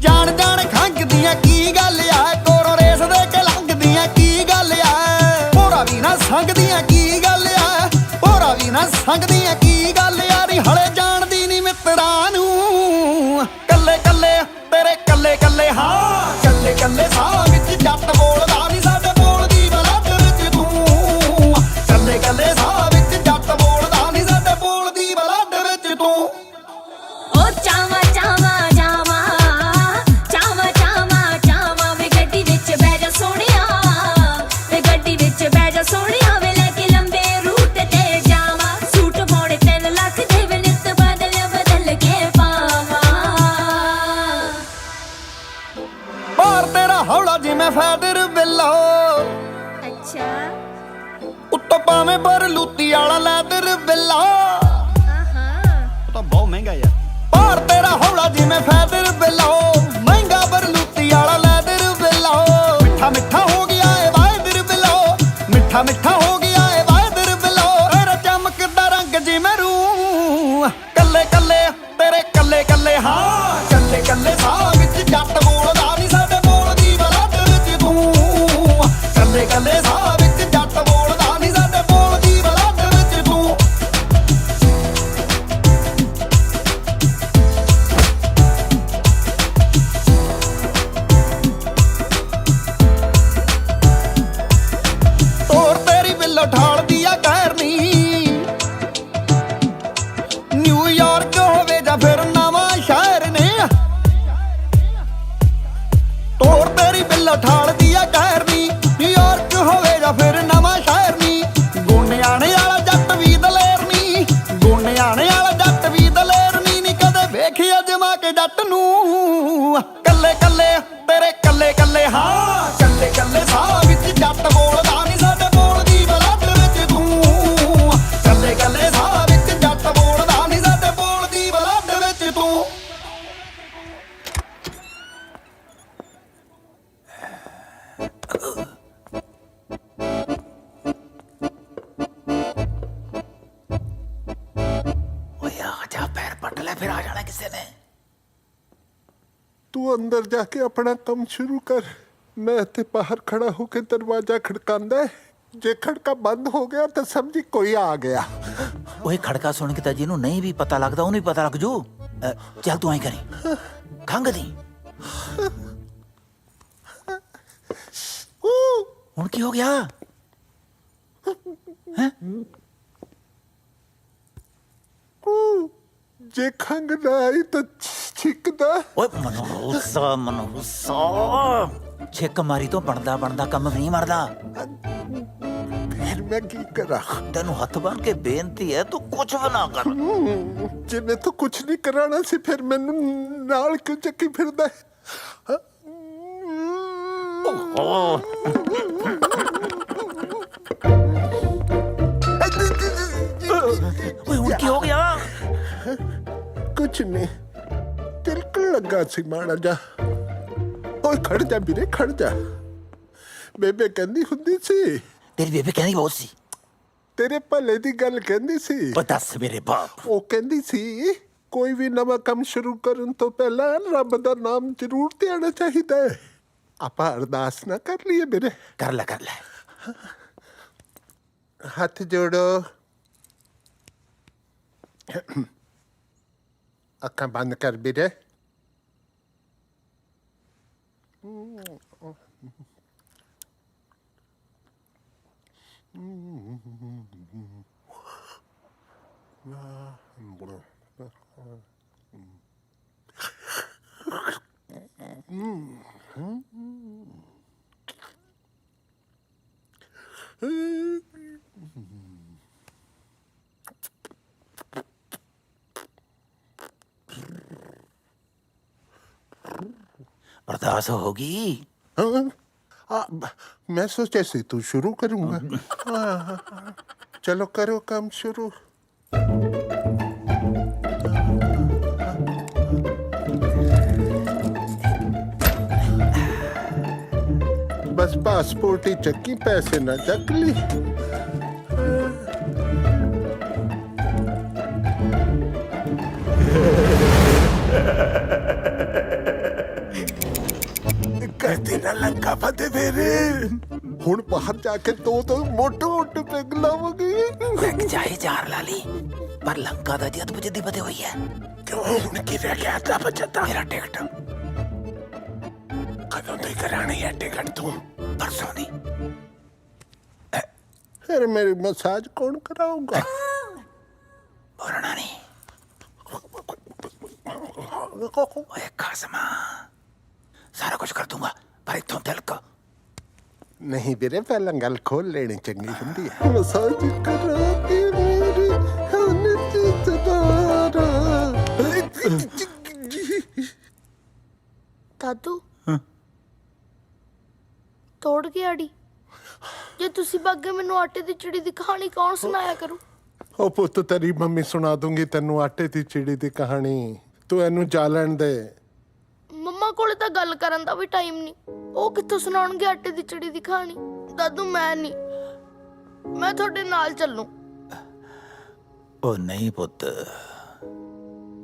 ਜਾਣ ਜਾਣ ਖੰਗਦੀਆਂ ਕੀ ਗੱਲ ਆ ਕੋਲੋਂ ਰੇਸ ਦੇ ਕੇ ਲੰਘਦੀਆਂ ਕੀ ਗੱਲ ਆ ਹੋਰਾ ਵੀ ਨਾ ਸੰਗਦੀਆਂ ਕੀ ਗੱਲ ਆ ਹੋਰਾ ਵੀ ਨਾ ਸੰਗਦੀਆਂ ਕੀ ਗੱਲ ਆ ਨੀ ਹਲੇ ਜਾਣਦੀ ਨਹੀਂ ਮਿੱਤਰਾਂ ਨੂੰ ਕੱਲੇ ਕੱਲੇ ਤੇਰੇ ਕੱਲੇ ਕੱਲੇ ਹਾਂ ਕੱਲੇ ਕੱਲੇ ਸਾਹ ਵਿੱਚ ਜੱਟ ਬੋਲਦਾ ਨਹੀਂ ਸਾਡੇ ਬੋਲਦੀ ਬਲਾਟ ਵਿੱਚ ਤੂੰ ਕੱਲੇ ਕੱਲੇ ਸਾਹ ਵਿੱਚ ਜੱਟ ਬੋਲਦਾ ਨਹੀਂ ਸਾਡੇ ਬੋਲਦੀ ਬਲਾਟ ਵਿੱਚ ਤੂੰ ਓ ਚਾਵਾ ਚਾਵਾ ਜਾਵਾ ਚਾਵਾ ਚਾਵਾ ਚਾਵਾ ਵੇ ਗੱਡੀ ਵਿੱਚ ਬਹਿ ਜਾ ਸੋਹਣਿਆ ਵੇ ਗੱਡੀ ਵਿੱਚ ਬਹਿ ਜਾ ਸੋਹਣਿਆ ਵੇ ਲੈ ਕੇ ਲੰਬੇ ਰੂਟ ਤੇ ਜਾਵਾ ਸੂਟ ਪਾਉਣੇ 3 ਲੱਖ ਦੇ ਵੇ ਨਿੱਤ ਬਦਲ ਕੇ ਪਾਵਾ ਬਾਹਰ ਤੇਰਾ ਹੌਲਾ ਜਿਵੇਂ ਫੈਦਰ ਬਿੱਲੋ ਅੱਛਾ ਉੱਤੋਂ ਪਾਵੇਂ ਪਰ ਲੂਤੀ ਵਾਲਾ ਲੈਦਰ ਬਿੱਲਾ ਆਹਾਂ ਉਹ ਤਾਂ ਬਹੁਤ ਮਹਿੰਗਾ ਯਾਰ ਬਾਹਰ ਤੇਰਾ ਹੌਲਾ ਜਿਵੇਂ ਫੈਦਰ ਬਿੱਲੋ ਮਹਿੰਗਾ ਪਰ ਲੂਤੀ ਵਾਲਾ ਲੈਦਰ ਬਿੱਲਾ ਮਿੱਠਾ ਮਿੱਠਾ ਹੋ ਗਿਆ ਏ ਵਾਇਦਰ ਬਿੱਲੋ ਮਿੱਠਾ ਮਿੱਠਾ ਹੋ ਗਿਆ ਏ ਵਾਇਦਰ ਬਿੱਲੋ ਤੇਰਾ ਚਮਕਦਾ ਰੰਗ ਜਿਵੇਂ ਰੂ ਕੱਲੇ ਕੱਲੇ ਤੇਰੇ ਕੱਲੇ ਕੱਲੇ ਹਾਂ ਕੱਲੇ ਕੱਲੇ ਸਾਹ ਵਿੱਚ ਜੱਟ ਬੋਲਦਾ ਨਹੀਂ ਸਾਡੇ ਬੋਲਦੀ ਬਰਾਤ ਵਿੱਚ ਤੂੰ ਕੱਲੇ ਕੱਲੇ ਸਾਹ ਵਿੱਚ ਜੱਟ ਬੋਲਦਾ ਨਹੀਂ ਸਾਡੇ ਬੋਲਦੀ ਬਰਾਤ ਵਿੱਚ ਤੂੰ ਤੋਰ ਤੇਰੀ ਬਿੱਲੋ ਠਾਲਦੀ ਆ ਕਹਿਰਨੀ ਨਿਊਯਾਰਕ ਹੋਵੇ ਜਾਂ ਫਿਰ ਨਵਾਂ ਸ਼ਹਿਰ ਨੇ ਤੋਰ ਤੇਰੀ ਬਿੱਲੋ ਠਾਲਦੀ ਆ ਕਹਿਰਨੀ ਨਿਊਯਾਰਕ ਹੋਵੇ ਜਾਂ ਫਿਰ ਨਵਾਂ ਸ਼ਹਿਰ ਨੀ ਗੁੰਨਿਆਣੇ ਵਾਲਾ ਜੱਟ ਵੀ ਦਲੇਰ ਨੀ ਗੁੰਨਿਆਣੇ ਵਾਲਾ ਜੱਟ ਵੀ ਦਲੇਰ ਨੀ ਕਦੇ ਵੇਖਿਆ ਜਮਾ ਕੇ ਜੱਟ ਨੂੰ ਕੱਲੇ ਕੱਲੇ ਤੇਰੇ ਕੱਲੇ ਕੱਲੇ ਹਾਂ ਕੱਲੇ ਕੱਲੇ ਸਾਹ ਵਿੱਚ ਜੱਟ ਬੋਲਦਾ ਨਹੀਂ ਸਾਡੇ ਬੋਲਦੀ ਬਲਾਟ ਵਿੱਚ ਤੂੰ ਕੱਲੇ ਕੱਲੇ ਸਾਹ ਵਿੱਚ ਜੱਟ ਬੋਲਦਾ ਨਹੀਂ ਸਾਡੇ ਬੋਲਦੀ ਬਲਾਟ ਵਿੱਚ ਤੂੰ ਤੂੰ ਅੰਦਰ ਜਾ ਕੇ ਆਪਣਾ ਕੰਮ ਸ਼ੁਰੂ ਕਰ। ਮੈਂ ਇੱਥੇ ਬਾਹਰ ਖੜਾ ਹੋ ਕੇ ਦਰਵਾਜ਼ਾ ਖੜਕਾਉਂਦਾ ਹੈ। ਜੇ ਖੜਕਾ ਬੰਦ ਹੋ ਗਿਆ ਤਾਂ ਸਮਝੀ ਕੋਈ ਆ ਗਿਆ। ਓਏ ਖੜਕਾ ਸੁਣ ਕੇ ਤਾਂ ਜਿਹਨੂੰ ਨਹੀਂ ਵੀ ਪਤਾ ਲੱਗਦਾ ਉਹਨੂੰ ਵੀ ਪਤਾ ਲੱਗ ਜੂ। ਚੱਲ ਤੂੰ ਐਂ ਕਰੀ, ਖੰਘ ਦੀ। ਹੁਣ ਕੀ ਹੋ ਗਿਆ? ਜੇ ਖੰਘ ਨਾ ਆਈ ਤਾਂ ਛਿੱਕਦਾ। ਓਏ ਮਨੋਰੂਸਾ ਛਿੱਕ ਮਾਰੀ ਤੋਂ ਬਣਦਾ ਕੰਮ ਨਹੀਂ ਮਰਦਾ। ਫਿਰ ਮੈਂ ਕੀ ਕਰਾਂ? ਤੈਨੂੰ ਹੱਥ ਬੰਨ ਕੇ ਬੇਨਤੀ ਹੈ, ਤੂੰ ਕੁਝ ਵੀ ਨਾ ਕਰ। ਜੇ ਮੈਂ ਤਾਂ ਕੁਝ ਨਹੀਂ ਕਰਾਣਾ ਸੀ ਫਿਰ ਮੈਨੂੰ ਨਾਲ ਕਿਉਂ ਚੱਕੀ ਫਿਰਦਾ ਹੈ? ਓਏ ਹੁਣ ਕੀ ਹੋ ਗਿਆ? ਕੁਝ ਨਹੀਂ, ਤਿਲਕਣ ਲੱਗਾ ਸੀ ਮਾੜਾ ਜਾ। ਓਏ ਖੜ ਜਾ ਵੀਰੇ, ਖੜ ਜਾ। ਬੇਬੇ ਕਹਿੰਦੀ ਹੁੰਦੀ ਸੀ। ਤੇਰੀ ਬੇਬੇ ਕਹਿੰਦੀ ਬਹੁਤ ਸੀ। ਤੇਰੇ ਭਲੇ ਦੀ ਗੱਲ ਕਹਿੰਦੀ ਸੀ। ਉਹ ਦੱਸ ਮੇਰੇ ਬਾਪ। ਉਹ ਕਹਿੰਦੀ ਸੀ ਕੋਈ ਵੀ ਨਵਾਂ ਕੰਮ ਸ਼ੁਰੂ ਕਰਨ ਤੋਂ ਪਹਿਲਾਂ ਰੱਬ ਦਾ ਨਾਮ ਜ਼ਰੂਰ ਧਿਆਣਾ ਚਾਹੀਦਾ ਹੈ। ਆਪਾਂ ਅਰਦਾਸ ਨਾ ਕਰ ਲਈਏ ਵੀਰੇ? ਕਰ ਲੈ। ਹੱਥ ਜੋੜੋ, ਅੱਖਾਂ ਬੰਦ ਕਰ ਵੀਰੇ। बर्दाश्त होगी। मैं सोचा से तू शुरू करूंगा। चलो करो काम शुरू। बस पासपोर्ट ही चक्की, पैसे ना चक ली। कहते ना लंका फते फेरे। ਹੁਣ ਬਾਹਰ ਜਾ ਕੇ ਦੋ ਮੋਟੇ ਪੈਗ ਲਾਵਾਂਗੇ। ਚਾਹੇ ਚਾਰ ਲਾ ਲਈ, ਪਰ ਲੰਕਾ ਦਾ ਜਦ ਬੁਝਦੀ ਬਦੇ ਹੋਈ ਹੈ। ਕਿਉਂ ਹੁਣ ਕੀ ਰਹਿ ਗਿਆ ਤਾਂ ਬਚਦਾ? ਮੇਰਾ ਟਿਕਟ ਕਦੋਂ ਤੋਂ ਕਰਾਣੀ ਹੈ ਟਿਕਟ ਤੂੰ? ਪਰਸੋਂ ਦੀ। ਫਿਰ ਮੇਰੀ ਮਸਾਜ ਕੌਣ ਕਰਾਊਗਾ? ਬੋਲਣਾ ਨਹੀਂ। ਓਏ ਕਾਸਮਾ, ਸਾਰਾ ਕੁਝ ਕਰ ਦੂੰਗਾ ਪਰ ਇਥੋਂ ਤਿਲਕ ਨਹੀਂ ਵੀਰੇ, ਪਹਿਲਾਂ ਗੱਲ ਖੋਲ ਲੈਣੀ ਚੰਗੀ ਹੁੰਦੀ ਹੈ। ਮਸਾਜ ਕਰਾ ਕੇ ਮੇਰੀ ਹਨ ਚਿਤਦਾਰਾ। ਦਾਦੂ ਤੋੜ ਕੇ ਆੜੀ। ਜੇ ਤੁਸੀਂ ਬਾਗੇ ਮੈਨੂੰ ਆਟੇ ਦੀ ਚਿੜੀ ਦੀ ਕਹਾਣੀ ਕੌਣ ਸੁਣਾਇਆ ਕਰੂ? ਉਹ ਪੁੱਤ, ਤੇਰੀ ਮੰਮੀ ਸੁਣਾ ਦੂੰਗੀ ਤੈਨੂੰ ਆਟੇ ਦੀ ਚਿੜੀ ਦੀ ਕਹਾਣੀ। ਤੂੰ ਇਹਨੂੰ ਜਾ ਲੈਣ ਦੇ। ਮੰਮਾ ਕੋਲੇ ਤਾਂ ਗੱਲ ਕਰਨ ਦਾ ਵੀ ਟਾਈਮ ਨਹੀਂ। ਉਹ ਕਿੱਥੋਂ ਸੁਣਾਉਣਗੇ ਆਟੇ ਦੀ ਚਿੜੀ ਦੀ ਕਹਾਣੀ? ਦਾਦੂ ਮੈਂ ਨਹੀਂ, ਮੈਂ ਤੁਹਾਡੇ ਨਾਲ ਚੱਲੂ। ਉਹ ਨਹੀਂ ਪੁੱਤ,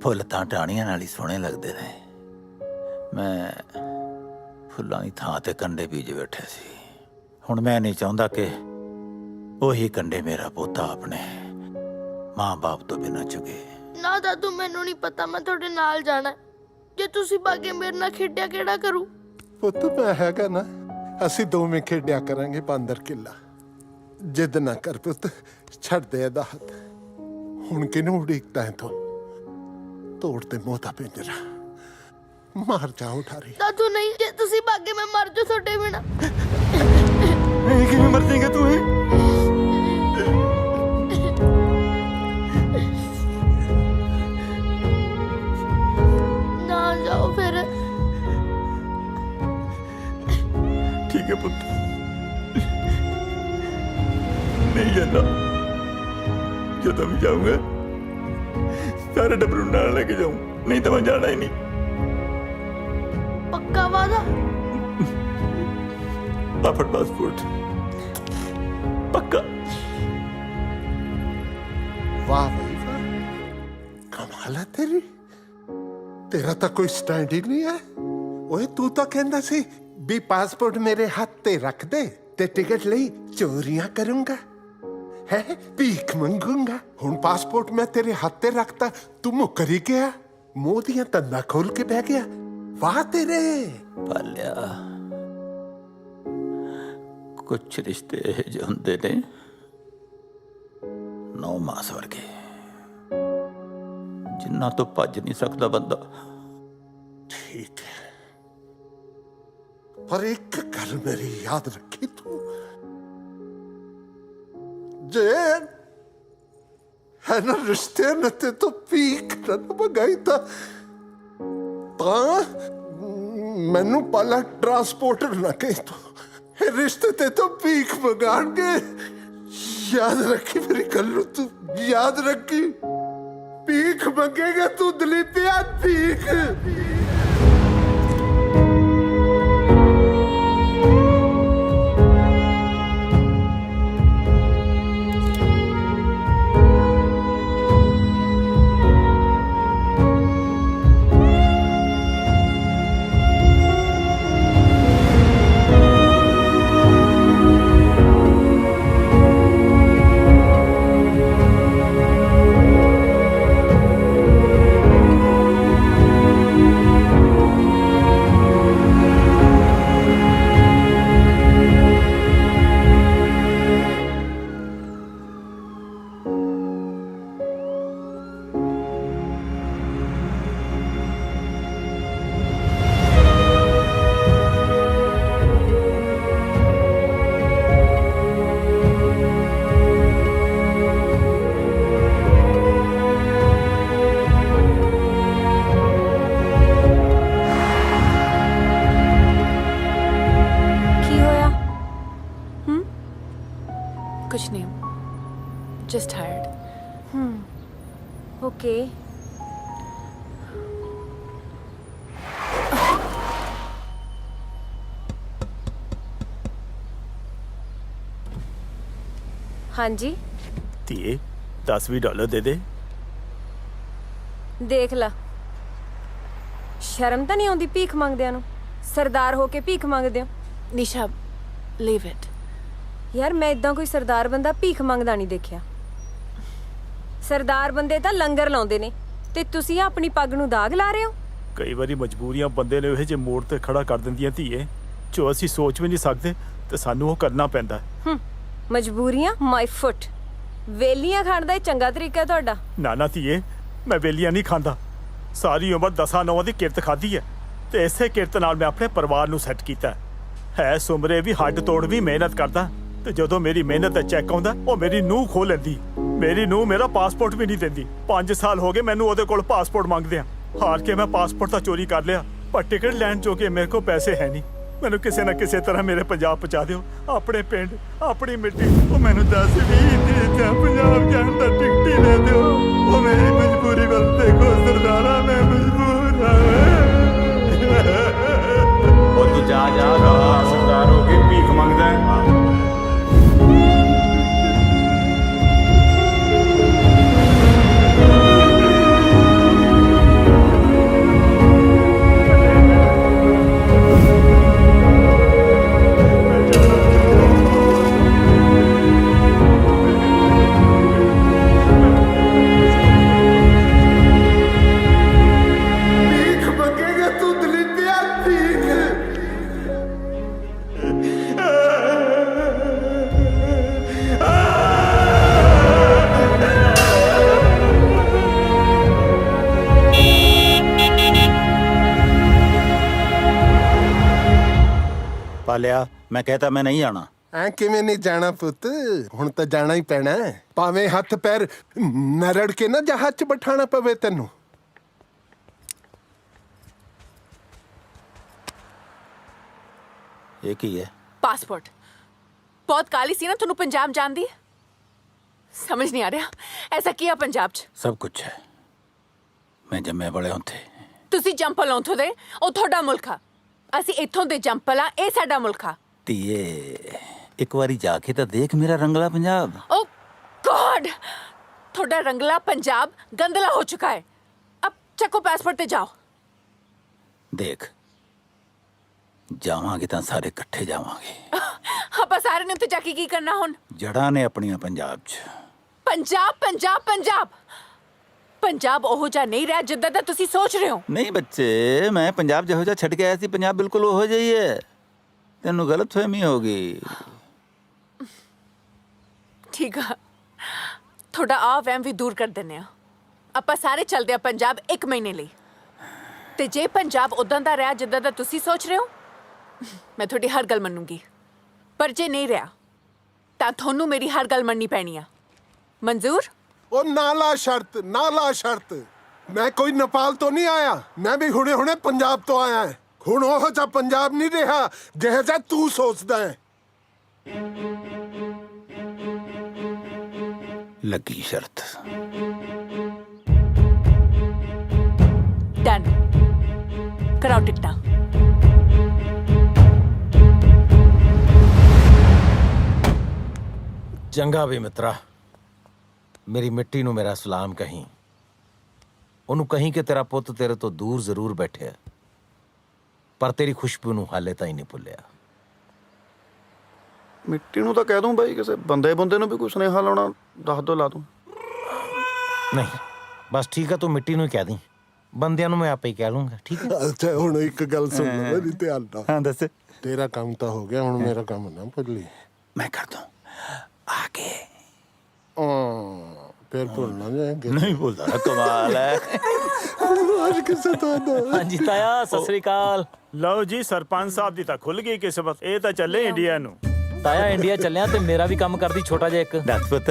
ਫੁੱਲ ਤਾਂ ਟਾਹਣੀਆਂ ਨਾਲ ਹੀ ਸੋਹਣੇ ਲੱਗਦੇ ਨੇ। ਮੈਂ ਫੁੱਲਾਂ ਦੀ ਥਾਂ ਤੇ ਕੰਡੇ ਬੀਜ ਬੈਠੇ ਸੀ। ਹੁਣ ਮੈਂ ਨਹੀਂ ਚਾਹੁੰਦਾ ਕਿ ਉਹੀ ਕੰਡੇ ਮੇਰਾ ਪੋਤਾ ਆਪਣੇ ਮਾਂ-ਬਾਪ ਤੋਂ ਬਿਨਾਂ ਚੁਗੇ। ਨਾ ਦਾਦੂ, ਮੈਨੂੰ ਨਹੀਂ ਪਤਾ, ਮੈਂ ਤੁਹਾਡੇ ਨਾਲ ਜਾਣਾ। ਜੇ ਤੁਸੀਂ ਬਾਗੇ ਮੇਰੇ ਨਾਲ ਖੇਡਿਆ ਕਿਹੜਾ ਕਰੂ? ਪੁੱਤ ਮੈਂ ਹੈਗਾ ਨਾ, ਅਸੀਂ ਦੋਵੇਂ ਖੇਡਿਆ ਕਰਾਂਗੇ ਬਾਂਦਰ ਕਿੱਲਾ। ਜਿੱਦ ਨਾ ਕਰ ਪੁੱਤ, ਛੱਡ ਦੇ ਇਹਦਾ ਹੱਥ। ਹੁਣ ਕਿਹਨੂੰ ਉਡੀਕਦਾ ਹੈ ਤੂੰ? ਤੋੜ ਤੇ ਮੋਤਾ ਪਿੰਜਰਾ, ਮਾਰ ਜਾ ਉਠਾਰੀ। ਦਾਦੂ ਨਹੀਂ, ਜੇ ਤੁਸੀਂ ਬਾਗੇ ਮੈਂ ਮਰ ਜਾ ਤੁਹਾਡੇ ਬਿਨਾਂ। ਕਿਵੇਂ ਮਰ ਜਾਏਗਾ ਤੂੰ? ਨਾ ਜਾਓ ਫਿਰ। ठीक है पुत्र, नहीं जाना। जो भी जाऊंगा सारे डबरू नाल लेके जाऊं, नहीं तो मैं जाना ही नहीं। पक्का वादा? पापड़ पासपोर्ट पक्का। वाह भाई वाह, कमाल है तेरी। तेरा तो कोई स्टैंड ही नहीं है। ਓਏ ਤੂੰ ਤਾਂ ਕਹਿੰਦਾ ਸੀ ਵੀ ਪਾਸਪੋਰਟ ਮੇਰੇ ਹੱਥ ਤੇ ਰੱਖ ਦੇ ਤੇ ਟਿਕਟ ਲਈ ਚੋਰੀਆਂ ਕਰੂੰਗਾ ਹੈ ਭੀਖ ਮੰਗੂੰਗਾ। ਹੁਣ ਪਾਸਪੋਰਟ ਮੈਂ ਤੇਰੇ ਹੱਥ ਤੇ ਰੱਖਤਾ, ਤੂੰ ਮੁੱਕਰ ਹੀ ਗਿਆ, ਮੂੰਹ ਦੀਆਂ ਤੰਦਾਂ ਖੋਲ ਕੇ ਬਹਿ ਗਿਆ। ਵਾਹ ਤੇਰੇ। ਪਾਲਿਆ, ਕੁਛ ਰਿਸ਼ਤੇ ਇਹੋ ਜਿਹੇ ਹੁੰਦੇ ਨੇ ਨੌ ਮਾਸ ਵਰਗੇ, ਜਿੰਨਾਂ ਤੋਂ ਭੱਜ ਨਹੀਂ ਸਕਦਾ ਬੰਦਾ। ਠੀਕ ਹੈ, ਪਰ ਇੱਕ ਗੱਲ ਮੇਰੀ ਯਾਦ ਰੱਖੀ ਤੂੰ, ਜੇ ਹੈ ਨਾ ਰਿਸ਼ਤੇ ਨੇ ਤੇ ਤੂੰ ਭੀਖ ਨਾ ਮੰਗਾਈ ਤਾਂ ਮੈਨੂੰ ਪਾਲਾ ਟਰਾਂਸਪੋਰਟਰ ਨਾ ਕਹੀ ਤੂੰ, ਇਹ ਰਿਸ਼ਤੇ ਤੇ ਤੂੰ ਭੀਖ ਮੰਗਾਣਗੇ। ਯਾਦ ਰੱਖੀ ਮੇਰੀ ਗੱਲ ਨੂੰ, ਤੂੰ ਯਾਦ ਰੱਖੀ, ਭੀਖ ਮੰਗੇਗਾ ਤੂੰ ਦਲੀਪਿਆ, ਭੀਖ। कुछ नहीं, just tired. ओके। हाँ जी ਧੀਏ $10-20 ਦੇ ਦੇ। ਦੇਖ ਲਾ, ਸ਼ਰਮ ਤਾਂ ਨਹੀਂ ਆਉਂਦੀ ਭੀਖ ਮੰਗਦਿਆਂ ਨੂੰ? ਸਰਦਾਰ ਹੋ ਕੇ ਭੀਖ ਮੰਗਦੇ ਹੋ? निशा, leave it. ਯਾਰ ਮੈਂ ਇਦਾਂ ਕੋਈ ਸਰਦਾਰ ਬੰਦਾ ਭੀਖ ਮੰਗਦਾ ਨਹੀਂ ਦੇਖਿਆ। ਸਰਦਾਰ ਬੰਦੇ ਤਾਂ ਲੰਗਰ ਲਾਉਂਦੇ ਨੇ ਤੇ ਤੁਸੀਂ ਆਪਣੀ ਪੱਗ ਨੂੰ ਦਾਗ ਲਾ ਰਹੇ ਹੋ। ਕਈ ਵਾਰੀ ਮਜਬੂਰੀਆਂ ਬੰਦੇ ਨੇ ਇਹ ਜੇ ਮੋੜ ਤੇ ਖੜਾ ਕਰ ਦਿੰਦੀਆਂ ਧੀਏ, ਜੋ ਅਸੀਂ ਸੋਚ ਵੀ ਨਹੀਂ ਸਕਦੇ ਤੇ ਸਾਨੂੰ ਉਹ ਕਰਨਾ ਪੈਂਦਾ। ਮਜਬੂਰੀਆਂ ਮਾਈ ਫੁੱਟ। ਵੇਲੀਆਂ ਖਾਣ ਦਾ ਇਹ ਚੰਗਾ ਤਰੀਕਾ ਤੁਹਾਡਾ? ਨਾ ਧੀਏ, ਮੈਂ ਵੇਲੀਆਂ ਨਹੀਂ ਖਾਂਦਾ। ਸਾਰੀ ਉਮਰ 10-9 ਦੀ ਕਿਰਤ ਖਾਧੀ ਹੈ ਤੇ ਇਸੇ ਕਿਰਤ ਨਾਲ ਮੈਂ ਆਪਣੇ ਪਰਿਵਾਰ ਨੂੰ ਸੈੱਟ ਕੀਤਾ ਹੈ। ਸੁਮਰੇ ਵੀ ਹੱਡ ਤੋੜ ਵੀ ਮਿਹਨਤ ਕਰਦਾ ਤੇ ਜਦੋਂ ਮੇਰੀ ਮਿਹਨਤ ਦਾ ਚੈੱਕ ਆਉਂਦਾ ਉਹ ਮੇਰੀ ਨੂੰਹ ਖੋਹ ਲੈਂਦੀ। ਮੇਰੀ ਨੂੰਹ ਮੇਰਾ ਪਾਸਪੋਰਟ ਵੀ ਨਹੀਂ ਦਿੰਦੀ। 5 ਸਾਲ ਹੋ ਗਏ ਮੈਨੂੰ ਉਹਦੇ ਕੋਲ ਪਾਸਪੋਰਟ ਮੰਗਦੇ ਆ। ਹਾਰ ਕੇ ਮੈਂ ਪਾਸਪੋਰਟ ਤਾਂ ਚੋਰੀ ਕਰ ਲਿਆ, ਪਰ ਟਿਕਟ ਲੈਣ ਜੋਗੇ ਮੇਰੇ ਕੋਲ ਪੈਸੇ ਹੈ ਨਹੀਂ। ਮੈਨੂੰ ਕਿਸੇ ਨਾ ਕਿਸੇ ਤਰ੍ਹਾਂ ਮੇਰੇ ਪੰਜਾਬ ਪਹੁੰਚਾ ਦਿਓ, ਆਪਣੇ ਪਿੰਡ, ਆਪਣੀ ਮਿੱਟੀ। ਉਹ ਮੈਨੂੰ 10-20 ਦਿਨ ਪੰਜਾਬ ਜਾਣ ਦਾ ਟਿਕਟ ਹੀ ਦੇ ਦਿਓ। ਉਹ ਮੇਰੀ ਮਜਬੂਰੀ ਵੱਲ ਦੇਖੋ ਸਰਦਾਰਾ, ਮੈਂ ਮਜਬੂਰ ਹਾਂ। ਉਹ ਤੂੰ ਜਾ ਸਰਦਾਰ ਹੋ ਕੇ ਭੀਖ ਮੰਗਦਾ ਹੈ। ਪਾਲਿਆ, ਮੈਂ ਕਹਤਾ ਮੈਂ ਨਹੀਂ ਆਣਾ। ਐ ਕਿਵੇਂ ਨਹੀਂ ਜਾਣਾ ਪੁੱਤ, ਹੁਣ ਤਾਂ ਜਾਣਾ ਹੀ ਪੈਣਾ ਹੈ। ਭਾਵੇਂ ਹੱਥ ਪੈਰ ਨਰੜ ਕੇ ਨਾ ਜਹਾਜ਼ 'ਚ ਬਿਠਾਣਾ ਪਵੇ ਤੈਨੂੰ। ਇਹ ਕੀ ਹੈ? पासपोर्ट। बहुत काली सी ना तुनु पंजाब जान दी? समझ नहीं आ रहा ऐसा किया पंजाब च? सब कुछ है, मैं जम्मे बड़े होते। ਤੁਸੀਂ ਜੰਪਲ ਉੱਥੋਂ ਦੇ, ਉਹ ਤੁਹਾਡਾ ਮੁਲਕ ਆ। ਅਸੀਂ ਇੱਥੋਂ ਦੇ ਜੰਪਲ ਆ, ਇਹ ਸਾਡਾ ਮੁਲਕ ਆ। ਧੀਏ ਇੱਕ ਵਾਰੀ ਜਾ ਕੇ ਤਾਂ ਦੇਖ ਮੇਰਾ ਰੰਗਲਾ ਪੰਜਾਬ। ਓ ਗॉड, ਤੁਹਾਡਾ ਰੰਗਲਾ ਪੰਜਾਬ ਗੰਦਲਾ ਹੋ ਚੁੱਕਾ ਹੈ। अब चको पासपोर्ट पे जाओ। देख ਜਾਵਾਂਗੇ ਤਾਂ ਸਾਰੇ ਇਕੱਠੇ ਜਾਵਾਂਗੇ। ਆਪਾਂ ਸਾਰੇ ਨੇ ਉੱਥੇ ਜਾ ਕੇ ਕੀ ਕਰਨਾ ਹੁਣ? ਜੜ੍ਹਾਂ ਨੇ ਆਪਣੀਆਂ ਪੰਜਾਬ 'ਚ। ਪੰਜਾਬ ਪੰਜਾਬ ਪੰਜਾਬ ਪੰਜਾਬ ਉਹੋ ਜਿਹਾ ਨਹੀਂ ਰਿਹਾ ਜਿੱਦਾਂ ਦਾ ਤੁਸੀਂ ਸੋਚ ਰਹੇ ਹੋ। ਨਹੀਂ ਬੱਚੇ, ਮੈਂ ਪੰਜਾਬ ਜਿਹੋ ਜਿਹਾ ਛੱਡ ਕੇ ਆਇਆ ਸੀ, ਪੰਜਾਬ ਬਿਲਕੁਲ ਉਹੋ ਜਿਹਾ ਹੀ ਹੈ। ਤੈਨੂੰ ਗਲਤਫਹਿਮੀ ਹੋ ਗਈ। ਠੀਕ ਆ, ਤੁਹਾਡਾ ਆ ਵਹਿਮ ਵੀ ਦੂਰ ਕਰ ਦਿੰਦੇ ਆ। ਆਪਾਂ ਸਾਰੇ ਚੱਲਦੇ ਆ ਪੰਜਾਬ 1 ਮਹੀਨੇ ਲਈ। ਤੇ ਜੇ ਪੰਜਾਬ ਉਦਾਂ ਦਾ ਰਿਹਾ ਜਿੱਦਾਂ ਦਾ ਤੁਸੀਂ ਸੋਚ ਰਹੇ ਹੋ, ਮੈਂ ਤੁਹਾਡੀ ਹਰ ਗੱਲ ਮੰਨੂਗੀ। ਪਰ ਜੇ ਨਹੀਂ ਰਿਹਾ ਤਾਂ ਤੁਹਾਨੂੰ ਮੇਰੀ ਹਰ ਗੱਲ ਮੰਨਣੀ ਪੈਣੀ ਆ। ਮਨਜ਼ੂਰ? ਉਹ ਨਾਲਾ ਸ਼ਰਤ, ਨਾਲਾ ਸ਼ਰਤ। ਮੈਂ ਕੋਈ ਨੇਪਾਲ ਤੋਂ ਨਹੀਂ ਆਇਆ, ਮੈਂ ਵੀ ਹੁਣੇ ਪੰਜਾਬ ਤੋਂ ਆਇਆ। ਹੁਣ ਉਹ ਜਿਹਾ ਪੰਜਾਬ ਨਹੀਂ ਰਿਹਾ ਜਿਹੋ ਜਿਹਾ ਤੂੰ ਸੋਚਦਾ ਹੈ। ਲੱਗੀ ਸ਼ਰਤ। ਡਨ, ਕਰਾਓ ਟਿਕਟਾਂ। ਚੰਗਾ ਵੀ ਮਿੱਤਰਾ, ਮੇਰੀ ਮਿੱਟੀ ਨੂੰ ਮੇਰਾ ਸਲਾਮ ਕਹੀਂ। ਉਹਨੂੰ ਕਹੀਂ ਕਿ ਤੇਰਾ ਪੁੱਤ ਤੇਰੇ ਤੋਂ ਦੂਰ ਜ਼ਰੂਰ ਬੈਠਿਆ, ਪਰ ਤੇਰੀ ਖੁਸ਼ਬੂ ਨੂੰ ਹਾਲੇ ਤਾਂ ਹੀ ਨਹੀਂ ਭੁੱਲਿਆ। ਮਿੱਟੀ ਨੂੰ ਤਾਂ ਕਹਿ ਦੂੰ ਬਾਈ, ਕਿਸੇ ਬੰਦੇ ਨੂੰ ਵੀ ਕੋਈ ਸੁਨੇਹਾ ਲਾਉਣਾ ਦੱਸ ਦੋ, ਲਾ ਦੂੰ। ਨਹੀਂ ਬਸ ਠੀਕ ਆ, ਤੂੰ ਮਿੱਟੀ ਨੂੰ ਹੀ ਕਹਿ ਦੀ, ਬੰਦਿਆਂ ਨੂੰ ਮੈਂ ਆਪੇ ਹੀ ਕਹਿ ਲੂੰਗਾ। ਠੀਕ ਹੈ। ਅੱਛਾ ਹੁਣ ਇੱਕ ਗੱਲ ਸੁਣ ਲੈ ਮੇਰੀ ਧਿਆਨ ਨਾਲ। ਹਾਂ ਦੱਸ। ਤੇਰਾ ਕੰਮ ਤਾਂ ਹੋ ਗਿਆ, ਹੁਣ ਮੇਰਾ ਕੰਮ ਨਾ ਭੁੱਲੀ। ਮੈਂ ਕਰ ਦੂੰ ਆਗੇ। ਫਿਰ ਭੁੱਲਣਾ ਜਾਏਂਗੇ। ਨਹੀਂ ਭੁੱਲਦਾ, ਕਮਾਲ ਹੈ। ਅੱਜ ਕਿਸੇ ਤੋਂ ਹਾਂਜੀ ਤਾਇਆ, ਸਤਿ ਸ੍ਰੀ ਅਕਾਲ। ਲਓ ਜੀ, ਸਰਪੰਚ ਸਾਹਿਬ ਦੀ ਤਾਂ ਖੁੱਲ ਗਈ ਕਿਸਮਤ। ਇਹ ਤਾਂ ਚੱਲੇ ਇੰਡੀਆ ਨੂੰ। ਤਾਇਆ ਇੰਡੀਆ ਚੱਲਿਆ ਤੇ ਮੇਰਾ ਵੀ ਕੰਮ ਕਰਦੀ ਛੋਟਾ ਜਿਹਾ ਇੱਕ। ਦੱਸ ਪੁੱਤ।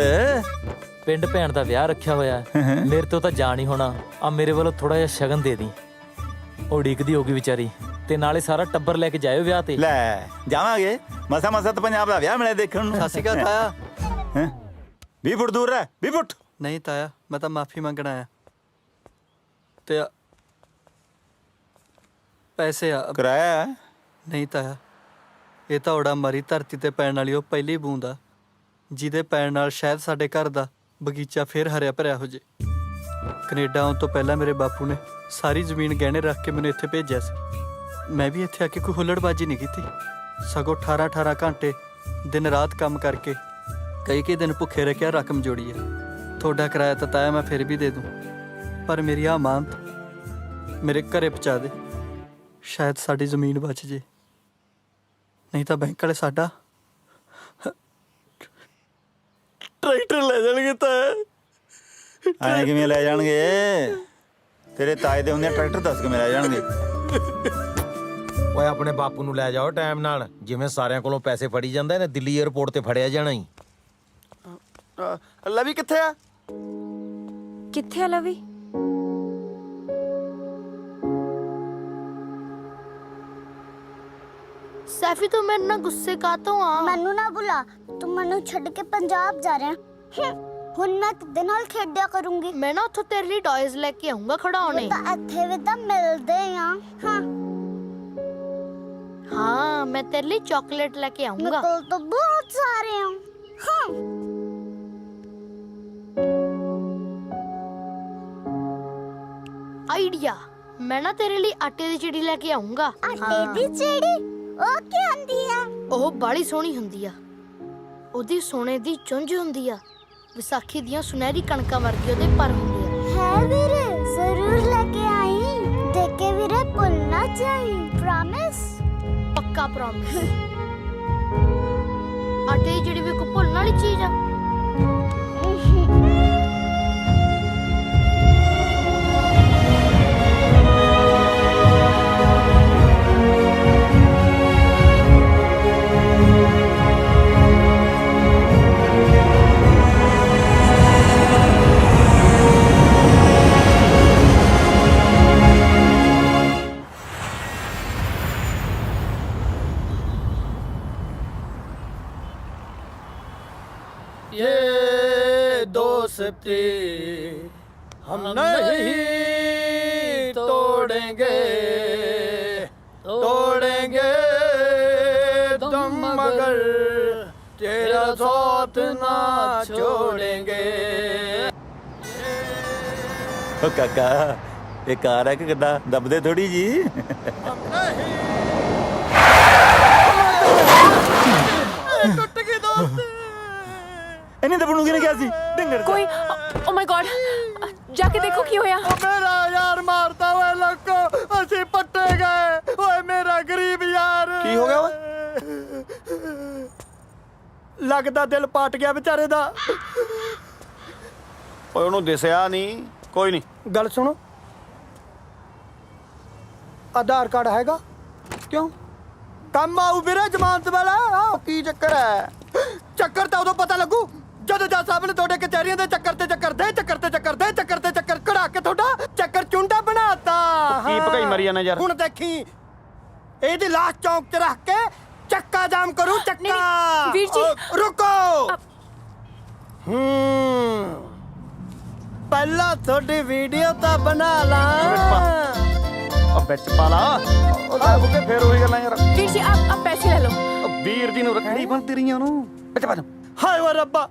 ਪਿੰਡ ਭੈਣ ਦਾ ਵਿਆਹ ਰੱਖਿਆ ਹੋਇਆ, ਮੇਰੇ ਤੋਂ ਤਾਂ ਜਾਣ ਹੀ ਹੋਣਾ। ਆ ਮੇਰੇ ਵੱਲੋਂ ਥੋੜਾ ਜਿਹਾ ਸ਼ਗਨ ਦੇ ਦੀ। ਉਹ ਉਡੀਕਦੀ ਹੋਗੀ ਵਿਚਾਰੀ, ਤੇ ਨਾਲੇ ਸਾਰਾ ਟੱਬਰ ਲੈ ਕੇ ਜਾਇਓ ਵਿਆਹ ਤੇ। ਲੈ ਜਾਵਾਂਗੇ, ਮਸਾ ਤਾਂ ਪੰਜਾਬ ਦਾ ਵਿਆਹ ਮਿਲਿਆ ਦੇਖਣ ਨੂੰ। ਸਤਿ ਸ਼੍ਰੀ ਅਕਾਲ ਤਾਇਆ। 20 ਫੁੱਟ ਦੂਰ ਰਹਿ, 20 ਫੁੱਟ। ਨਹੀਂ ਤਾਇਆ, ਮੈਂ ਤਾਂ ਮਾਫੀ ਮੰਗਣ ਆਇਆ। ਤੇ ਪੈਸੇ ਆ ਕਰਾਇਆ ਨਹੀਂ ਤਾਇਆ, ਇਹ ਤਾਂ ਔੜਾ ਮਰੀ ਧਰਤੀ ਤੇ ਪੈਣ ਵਾਲੀ ਉਹ ਪਹਿਲੀ ਬੂੰਦ ਆ, ਜਿਹਦੇ ਪੈਣ ਨਾਲ ਸ਼ਾਇਦ ਸਾਡੇ ਘਰ ਦਾ ਬਗੀਚਾ ਫੇਰ ਹਰਿਆ ਭਰਿਆ ਹੋ ਜੇ। ਕੈਨੇਡਾ ਆਉਣ ਤੋਂ ਪਹਿਲਾਂ ਮੇਰੇ ਬਾਪੂ ਨੇ ਸਾਰੀ ਜ਼ਮੀਨ ਗਹਿਣੇ ਰੱਖ ਕੇ ਮੈਨੂੰ ਇੱਥੇ ਭੇਜਿਆ ਸੀ। ਮੈਂ ਵੀ ਇੱਥੇ ਆ ਕੇ ਕੋਈ ਹੁੱਲੜਬਾਜ਼ੀ ਨਹੀਂ ਕੀਤੀ, ਸਗੋਂ 18-18 ਘੰਟੇ ਦਿਨ ਰਾਤ ਕੰਮ ਕਰਕੇ ਕਈ ਦਿਨ ਭੁੱਖੇ ਰਹਿ ਕੇ ਰਕਮ ਜੋੜੀ ਹੈ। ਤੁਹਾਡਾ ਕਿਰਾਇਆ ਤਾਂ ਤਾਇਆ ਮੈਂ ਫਿਰ ਵੀ ਦੇ ਦੂੰ, ਪਰ ਮੇਰੀ ਆ ਮਾਨਤ ਮੇਰੇ ਘਰੇ ਪਹੁੰਚਾ ਦੇ, ਸ਼ਾਇਦ ਸਾਡੀ ਜ਼ਮੀਨ ਬਚ ਜੇ। ਨਹੀਂ ਤਾਂ ਬੈਂਕ ਵਾਲੇ ਸਾਡਾ ਟਰੈਕਟਰ ਲੈ ਜਾਣਗੇ। ਤਾਂ ਐਂ ਕਿਵੇਂ ਲੈ ਜਾਣਗੇ? ਤੇਰੇ ਤਾਏ ਦੇ ਹੁੰਦੇ ਟਰੈਕਟਰ ਦੱਸ ਕਿਵੇਂ ਲੈ ਜਾਣਗੇ? ਓਏ ਆਪਣੇ ਬਾਪੂ ਨੂੰ ਲੈ ਜਾਓ ਟਾਈਮ ਨਾਲ, ਜਿਵੇਂ ਸਾਰਿਆਂ ਕੋਲੋਂ ਪੈਸੇ ਫੜੀ ਜਾਂਦਾ ਨੇ, ਦਿੱਲੀ 에ਅਰਪੋਰਟ ਤੇ ਫੜਿਆ ਜਾਣਾ ਹੀ। ਲਵੀ ਕਿੱਥੇ ਆ? ਕਿੱਥੇ ਆ ਲਵੀ? ਸੈਫੀ ਤੂੰ ਮੇਰੇ ਨਾਲ ਗੁੱਸੇ ਕਾਤੋਂ ਆ? ਮੈਨੂੰ ਨਾ ਬੁਲਾ, ਤੂੰ ਮੈਨੂੰ ਛੱਡ ਕੇ ਪੰਜਾਬ ਜਾ ਰਿਹਾ। ਹੁਣ ਮੈਂ ਕਿਹਦੇ ਨਾਲ ਖੇਡਿਆ ਕਰੂੰਗੀ? ਮੈਂ ਨਾ ਉੱਥੋਂ ਤੇਰੇ ਲਈ ਟੌਇਜ਼ ਲੈ ਕੇ ਆਉਂਗਾ ਖਿਡੌਣੇ। ਤਾਂ ਇੱਥੇ ਵੀ ਤਾਂ ਮਿਲਦੇ ਆ। ਹਾਂ ਮੈਂ ਤੇਰੇ ਲਈ ਚਾਕਲੇਟ ਲੈ ਕੇ ਆਉਂਗਾ। ਮੇਰੇ ਕੋਲ ਤਾਂ ਬਹੁਤ ਸਾਰੇ ਆ। ਆਈਡੀਆ, ਮੈਂ ਨਾ ਤੇਰੇ ਲਈ ਆਟੇ ਦੀ ਚਿੜੀ ਲੈ ਕੇ ਆਉਂਗਾ। ਆਟੇ ਦੀ ਚਿੜੀ? ਉਹ ਕੀ ਹੁੰਦੀ ਆ? ਉਹ ਬਾੜੀ ਸੋਹਣੀ ਹੁੰਦੀ ਆ, ਉਹਦੀ ਸੋਨੇ ਦੀ ਚੁੰਝ ਹੁੰਦੀ ਆ, ਵਿਸਾਖੀ ਦੀਆਂ ਸੁਨਹਿਰੀ ਕਣਕਾਂ ਵਰਗੀ ਉਹਦੇ ਪਰ ਹੁੰਦੇ ਆ। ਹੈ ਵੀਰੇ, ਜ਼ਰੂਰ ਲੈ ਕੇ ਆਈ। ਦੇਖ ਕੇ ਵੀਰੇ ਭੁੱਲ ਨਾ ਜਾਈ। ਪ੍ਰੋਮਿਸ? ਪੱਕਾ ਪ੍ਰੋਮਿਸ। ਆਟੇ ਦੀ ਚਿੜੀ ਵੀ ਕੋਈ ਭੁੱਲਣ ਵਾਲੀ ਚੀਜ਼ ਆ? ये दोस्ती हम नहीं तोड़ेंगे, तोड़ेंगे तुम मगर तेरा साथ ना छोड़ेंगे। ਓ ਕਾਕਾ, ਇਹ ਕਾਰ ਹੈ ਕਿ ਕਿੱਦਾਂ? ਦੱਬਦੇ ਥੋੜੀ ਜੀ। ਨਹੀਂ ਦਬਣੂ ਕਿਨੇ ਕਿਹਾ ਸੀ ਢਿੰਗੜ ਕੋਈ ਓ ਮਾਈ ਗॉड ਜਾ ਕੇ ਦੇਖੋ ਕੀ ਹੋਇਆ। ਮੇਰਾ ਯਾਰ ਮਾਰਦਾ ਓਏ ਲੋਕੋ, ਅਸੀਂ ਪੱਟੇ ਗਏ ਓਏ ਮੇਰਾ ਗਰੀਬ ਯਾਰ। ਕੀ ਹੋ ਗਿਆ ਓਏ? ਲੱਗਦਾ ਦਿਲ ਪਾਟ ਗਿਆ ਵਿਚਾਰੇ ਦਾ। ਓਏ ਉਹਨੂੰ ਦਿਸਿਆ ਨਹੀਂ। ਕੋਈ ਨਹੀਂ, ਗੱਲ ਸੁਣੋ। ਆਧਾਰ ਕਾਰਡ ਹੈਗਾ? ਕਿਉਂ ਕੰਮ ਆਊ ਵੀਰੇ ਜ਼ਮਾਨਤ ਵਾਲਾ। ਕੀ ਚੱਕਰ ਹੈ? ਚੱਕਰ ਤਾਂ ਉਦੋਂ ਪਤਾ ਲੱਗੂ ਜਦੋਂ ਜੱਜ ਸਾਹਿਬ ਨੇ ਤੁਹਾਡੇ ਕਚਹਿਰੀਆਂ ਦੇ ਚੱਕਰ ਤੇ ਚੱਕਰ ਕਢਾ ਕੇ ਤੁਹਾਡਾ ਚੱਕਰ ਚੁੰਡਾ ਬਣਾਤਾ। ਕੀ ਭਗਾਈ ਮਰੀ ਜਾਣਾ ਯਾਰ। ਹੁਣ ਦੇਖੀ ਇਹਦੀ ਲਾਸ਼ ਚੌਂਕ 'ਚ ਰੱਖ ਕੇ ਚੱਕਾ ਜਾਮ ਕਰੂ। ਚੱਕਾ ਵੀਰ ਜੀ ਰੁਕੋ। ਪਹਿਲਾਂ ਤੁਹਾਡੀ ਵੀਡੀਓ ਤਾਂ ਬਣਾ ਲਾਂ। ਵਿੱਚ ਪਾ ਲਾ ਉਹ ਲੈ ਬੁੱਕੇ, ਫੇਰ ਉਹੀ ਗੱਲਾਂ ਯਾਰ। ਵੀਰ ਜੀ ਆਪ ਪੈਸੇ ਲੈ ਲਓ। ਵੀਰ ਜੀ ਨੂੰ ਰੱਖੜੀ ਬੰਨਤੀ ਰਹੀਆਂ ਉਹਨੂੰ। ਵਿੱਚ ਪਾ। ਹਾਏ ਓ ਰੱਬਾ,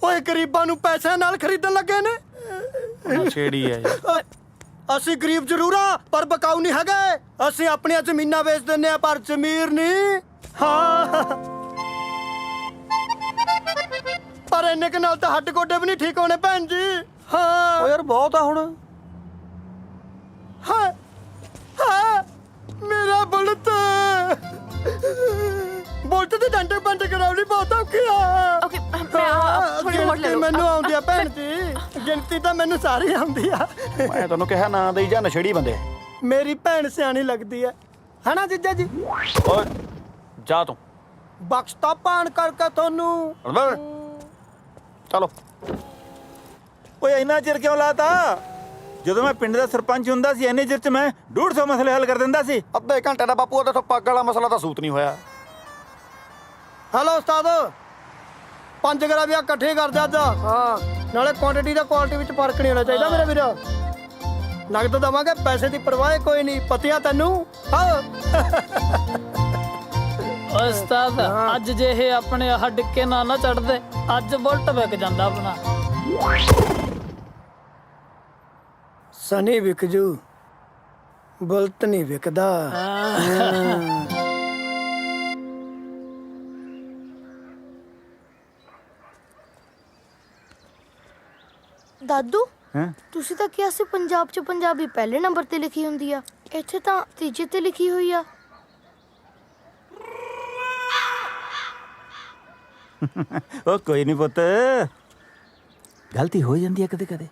ਓਏ ਗਰੀਬਾਂ ਨੂੰ ਪੈਸਿਆਂ ਨਾਲ ਖਰੀਦਣ ਲੱਗੇ ਨੇ। ਛੇੜੀ ਹੈ ਯਾਰ। ਅਸੀਂ ਗਰੀਬ ਜ਼ਰੂਰ ਆ ਪਰ ਬਕਾਊ ਨਹੀਂ ਹੈਗੇ। ਅਸੀਂ ਆਪਣੀਆਂ ਜ਼ਮੀਨਾਂ ਵੇਚ ਦਿੰਨੇ ਆ ਪਰ ਜ਼ਮੀਰ ਨਹੀਂ। ਹਾਂ ਪਰ ਇੰਨੇ ਕੁ ਨਾਲ ਤਾਂ ਹੱਡ ਗੋਡੇ ਵੀ ਨਹੀਂ ਠੀਕ ਹੋਣੇ ਭੈਣ ਜੀ। ਹਾਂ ਓ ਯਾਰ ਬਹੁਤ ਆ ਹੁਣ। ਹਾਂ ਹਾਂ ਮੇਰਾ ਬੁਲਟ ਤੇ ਡੰਡੇ ਬੰਦ ਕਰਾਉਣੀ ਬਹੁਤ ਔਖੀ ਆ। ਓਕੇ ਮੈਂ ਥੋੜੀ ਹੋਰ ਲੈ ਲਓ। ਮੈਨੂੰ ਆਉਂਦੀ ਆ ਭੈਣ ਜੀ, ਗਿਣਤੀ ਤਾਂ ਮੈਨੂੰ ਸਾਰੀ ਆਉਂਦੀ ਆ। ਮੈਂ ਤੁਹਾਨੂੰ ਕਿਹਾ ਨਾ ਦੇਈ ਜਾਂ ਨਸ਼ੇੜੀ ਬੰਦੇ। ਮੇਰੀ ਭੈਣ ਸਿਆਣੀ ਲੱਗਦੀ ਆ ਹਨਾ ਜੀਜਾ ਜੀ? ਓਏ ਜਾ ਤੂੰ, ਬਖਸ਼ਤਾ ਪਾਣ ਕਰਕੇ ਤੁਹਾਨੂੰ। ਚਲੋ। ਓਏ ਇੰਨਾ ਚਿਰ ਕਿਉਂ ਲਾਤਾ? ਜਦੋਂ ਮੈਂ ਪਿੰਡ ਦਾ ਸਰਪੰਚ ਹੁੰਦਾ ਸੀ ਇੰਨੇ ਚਿਰ 'ਚ ਮੈਂ 150 ਮਸਲੇ ਹੱਲ ਕਰ ਦਿੰਦਾ ਸੀ। ਅੱਧੇ ਘੰਟੇ ਦਾ ਬਾਪੂ ਉਹਦਾ ਪੱਗ ਵਾਲਾ ਮਸਲਾ ਤਾਂ ਸੂਤ ਨਹੀਂ ਹੋਇਆ। ਹੈਲੋ ਉਸਤਾਦ, 5 ਗਰਾਬੀਆਂ ਇਕੱਠੇ ਕਰ ਦੇ ਅੱਜ। ਹਾਂ ਨਾਲੇ ਕੁਆਂਟੀਟੀ ਦਾ ਕੁਆਲਿਟੀ ਵਿੱਚ ਫਰਕ ਨਹੀਂ ਹੋਣਾ ਚਾਹੀਦਾ ਮੇਰੇ ਵੀਰ। ਨਗਦ ਦਵਾਂਗੇ, ਪੈਸੇ ਦੀ ਪਰਵਾਹ ਕੋਈ ਨਹੀਂ। ਪਤੀਆਂ ਤੈਨੂੰ। ਹਾਂ ਉਸਤਾਦ ਅੱਜ ਜੇ ਇਹ ਆਪਣੇ ਹੱਡਕੇ ਨਾ ਚੜਦੇ ਅੱਜ ਬੁਲਟ ਵਿਕ ਜਾਂਦਾ ਆਪਣਾ। ਸਨੀ ਵਿਕ ਜੂ, ਬੁਲਟ ਨਹੀਂ ਵਿਕਦਾ। ਦਾਦੂ ਤੁਸੀਂ ਤਾਂ ਕਿਹਾ ਸੀ ਪੰਜਾਬ 'ਚ ਪੰਜਾਬੀ ਪਹਿਲੇ ਨੰਬਰ ਤੇ ਲਿਖੀ ਹੁੰਦੀ ਆ, ਇੱਥੇ ਤਾਂ ਤੀਜੇ ਤੇ ਲਿਖੀ ਹੋਈ ਆ। ਉਹ ਕੋਈ ਨਹੀਂ ਪੁੱਤ, ਗਲਤੀ ਹੋ ਜਾਂਦੀ ਹੈ ਕਦੇ ਕਦੇ,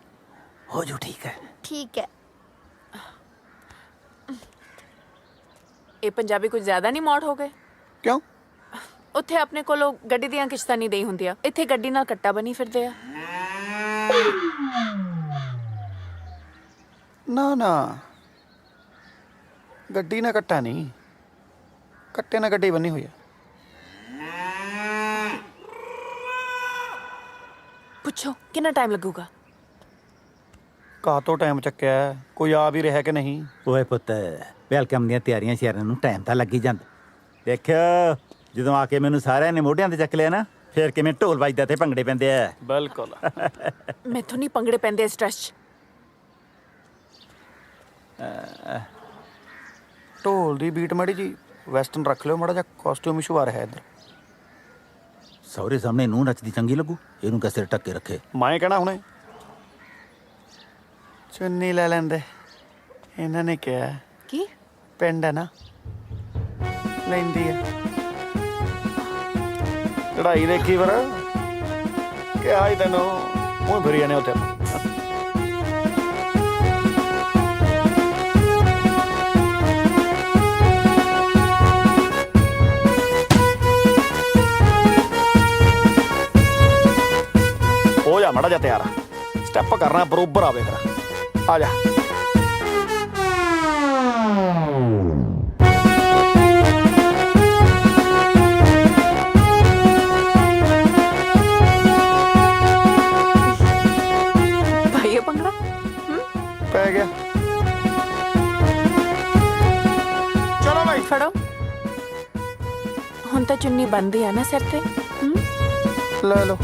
ਹੋ ਜੂ ਠੀਕ ਹੈ। ਠੀਕ ਹੈ। ਇਹ ਪੰਜਾਬੀ ਕੁਝ ਜ਼ਿਆਦਾ ਨਹੀਂ ਮੌੜ ਹੋ ਗਏ? ਕਿਉਂ? ਉੱਥੇ ਆਪਣੇ ਕੋਲੋਂ ਗੱਡੀ ਦੀਆਂ ਕਿਸ਼ਤਾਂ ਨਹੀਂ ਦੇਈ ਹੁੰਦੀਆਂ, ਇੱਥੇ ਗੱਡੀ ਨਾਲ ਕੱਟਾ ਬਣੀ ਫਿਰਦੇ ਆ। ਨਾ ਗੱਡੀ ਨਾਲ ਕੱਟਾ ਨਹੀਂ, ਕੱਟੇ ਨਾਲ ਗੱਡੀ ਬੰਨੀ ਹੋਈ ਆ। ਪੁੱਛੋ ਕਿੰਨਾ ਟਾਈਮ ਲੱਗੂਗਾ? ਕਾਹਤੋਂ ਟਾਈਮ ਚੱਕਿਆ? ਕੋਈ ਆ ਵੀ ਰਿਹਾ ਕਿ ਨਹੀਂ? ਓਏ ਪੁੱਤ, ਵੈਲਕਮ ਦੀਆਂ ਤਿਆਰੀਆਂ ਸ਼ਹਿਰਾਂ ਨੂੰ ਟਾਈਮ ਤਾਂ ਲੱਗ ਹੀ ਜਾਂਦਾ। ਦੇਖਿਓ ਜਦੋਂ ਆ ਕੇ ਮੈਨੂੰ ਸਾਰਿਆਂ ਨੇ ਮੋਢਿਆਂ ਤੇ ਚੱਕ ਲਿਆ ਨਾ, ਫੇਰ ਕਿਵੇਂ ਢੋਲ ਵੱਜਦਾ ਤੇ ਭੰਗੜੇ ਪੈਂਦੇ ਆ। ਬਿਲਕੁਲ। ਮੈਥੋਂ ਨਹੀਂ ਭੰਗੜੇ ਪੈਂਦੇ ਇਸ ਟਰੱਸਟ 'ਚ। ਢੋਲ ਦੀ ਬੀਟ ਮਾੜੀ ਜੀ ਵੈਸਟਰਨ ਰੱਖ ਲਿਓ, ਮਾੜਾ ਜਿਹਾ ਕਾਸਟਿਊਮ ਇਸ਼ੂ ਆ ਰਿਹਾ ਇੱਧਰ। ਸਹੁਰੇ ਸਾਹਮਣੇ ਨੂੰ ਨੱਚਦੀ ਚੰਗੀ ਲੱਗੂ, ਇਹਨੂੰ ਕਸੇ ਟੱਕੇ ਰੱਖੇ। ਮੈਂ ਕਹਿਣਾ ਹੁਣੇ ਚੁੰਨੀ ਲੈ ਲੈਂਦੇ। ਇਹਨਾਂ ਨੇ ਕਿਹਾ ਕੀ ਪਿੰਡ ਹੈ ਨਾ, ਲੈਂਦੀ ਹੈ। ਚੜਾਈ ਦੇਖੀ ਫਿਰ ਕਿਹਾ ਹੀ ਤੈਨੂੰ, ਉਹ ਫਿਰੀ ਜਾਣੇ ਉੱਥੇ। ਹੋ ਜਾ ਮਾੜਾ ਜਿਹਾ ਤਿਆਰ, ਸਟੈਪ ਕਰਨਾ ਬਰੋਬਰ ਆਵੇ ਫਿਰ। ਆ ਜਾ। ਭਾਈ ਭੰਗੜਾ ਪੈ ਗਿਆ। ਚਲੋ ਭਾਈ ਫੜੋ। ਹੁਣ ਤਾਂ ਚੁੰਨੀ ਬੰਦੀ ਆ ਨਾ ਸਿਰ ਤੇ। ਲੈ ਲਓ।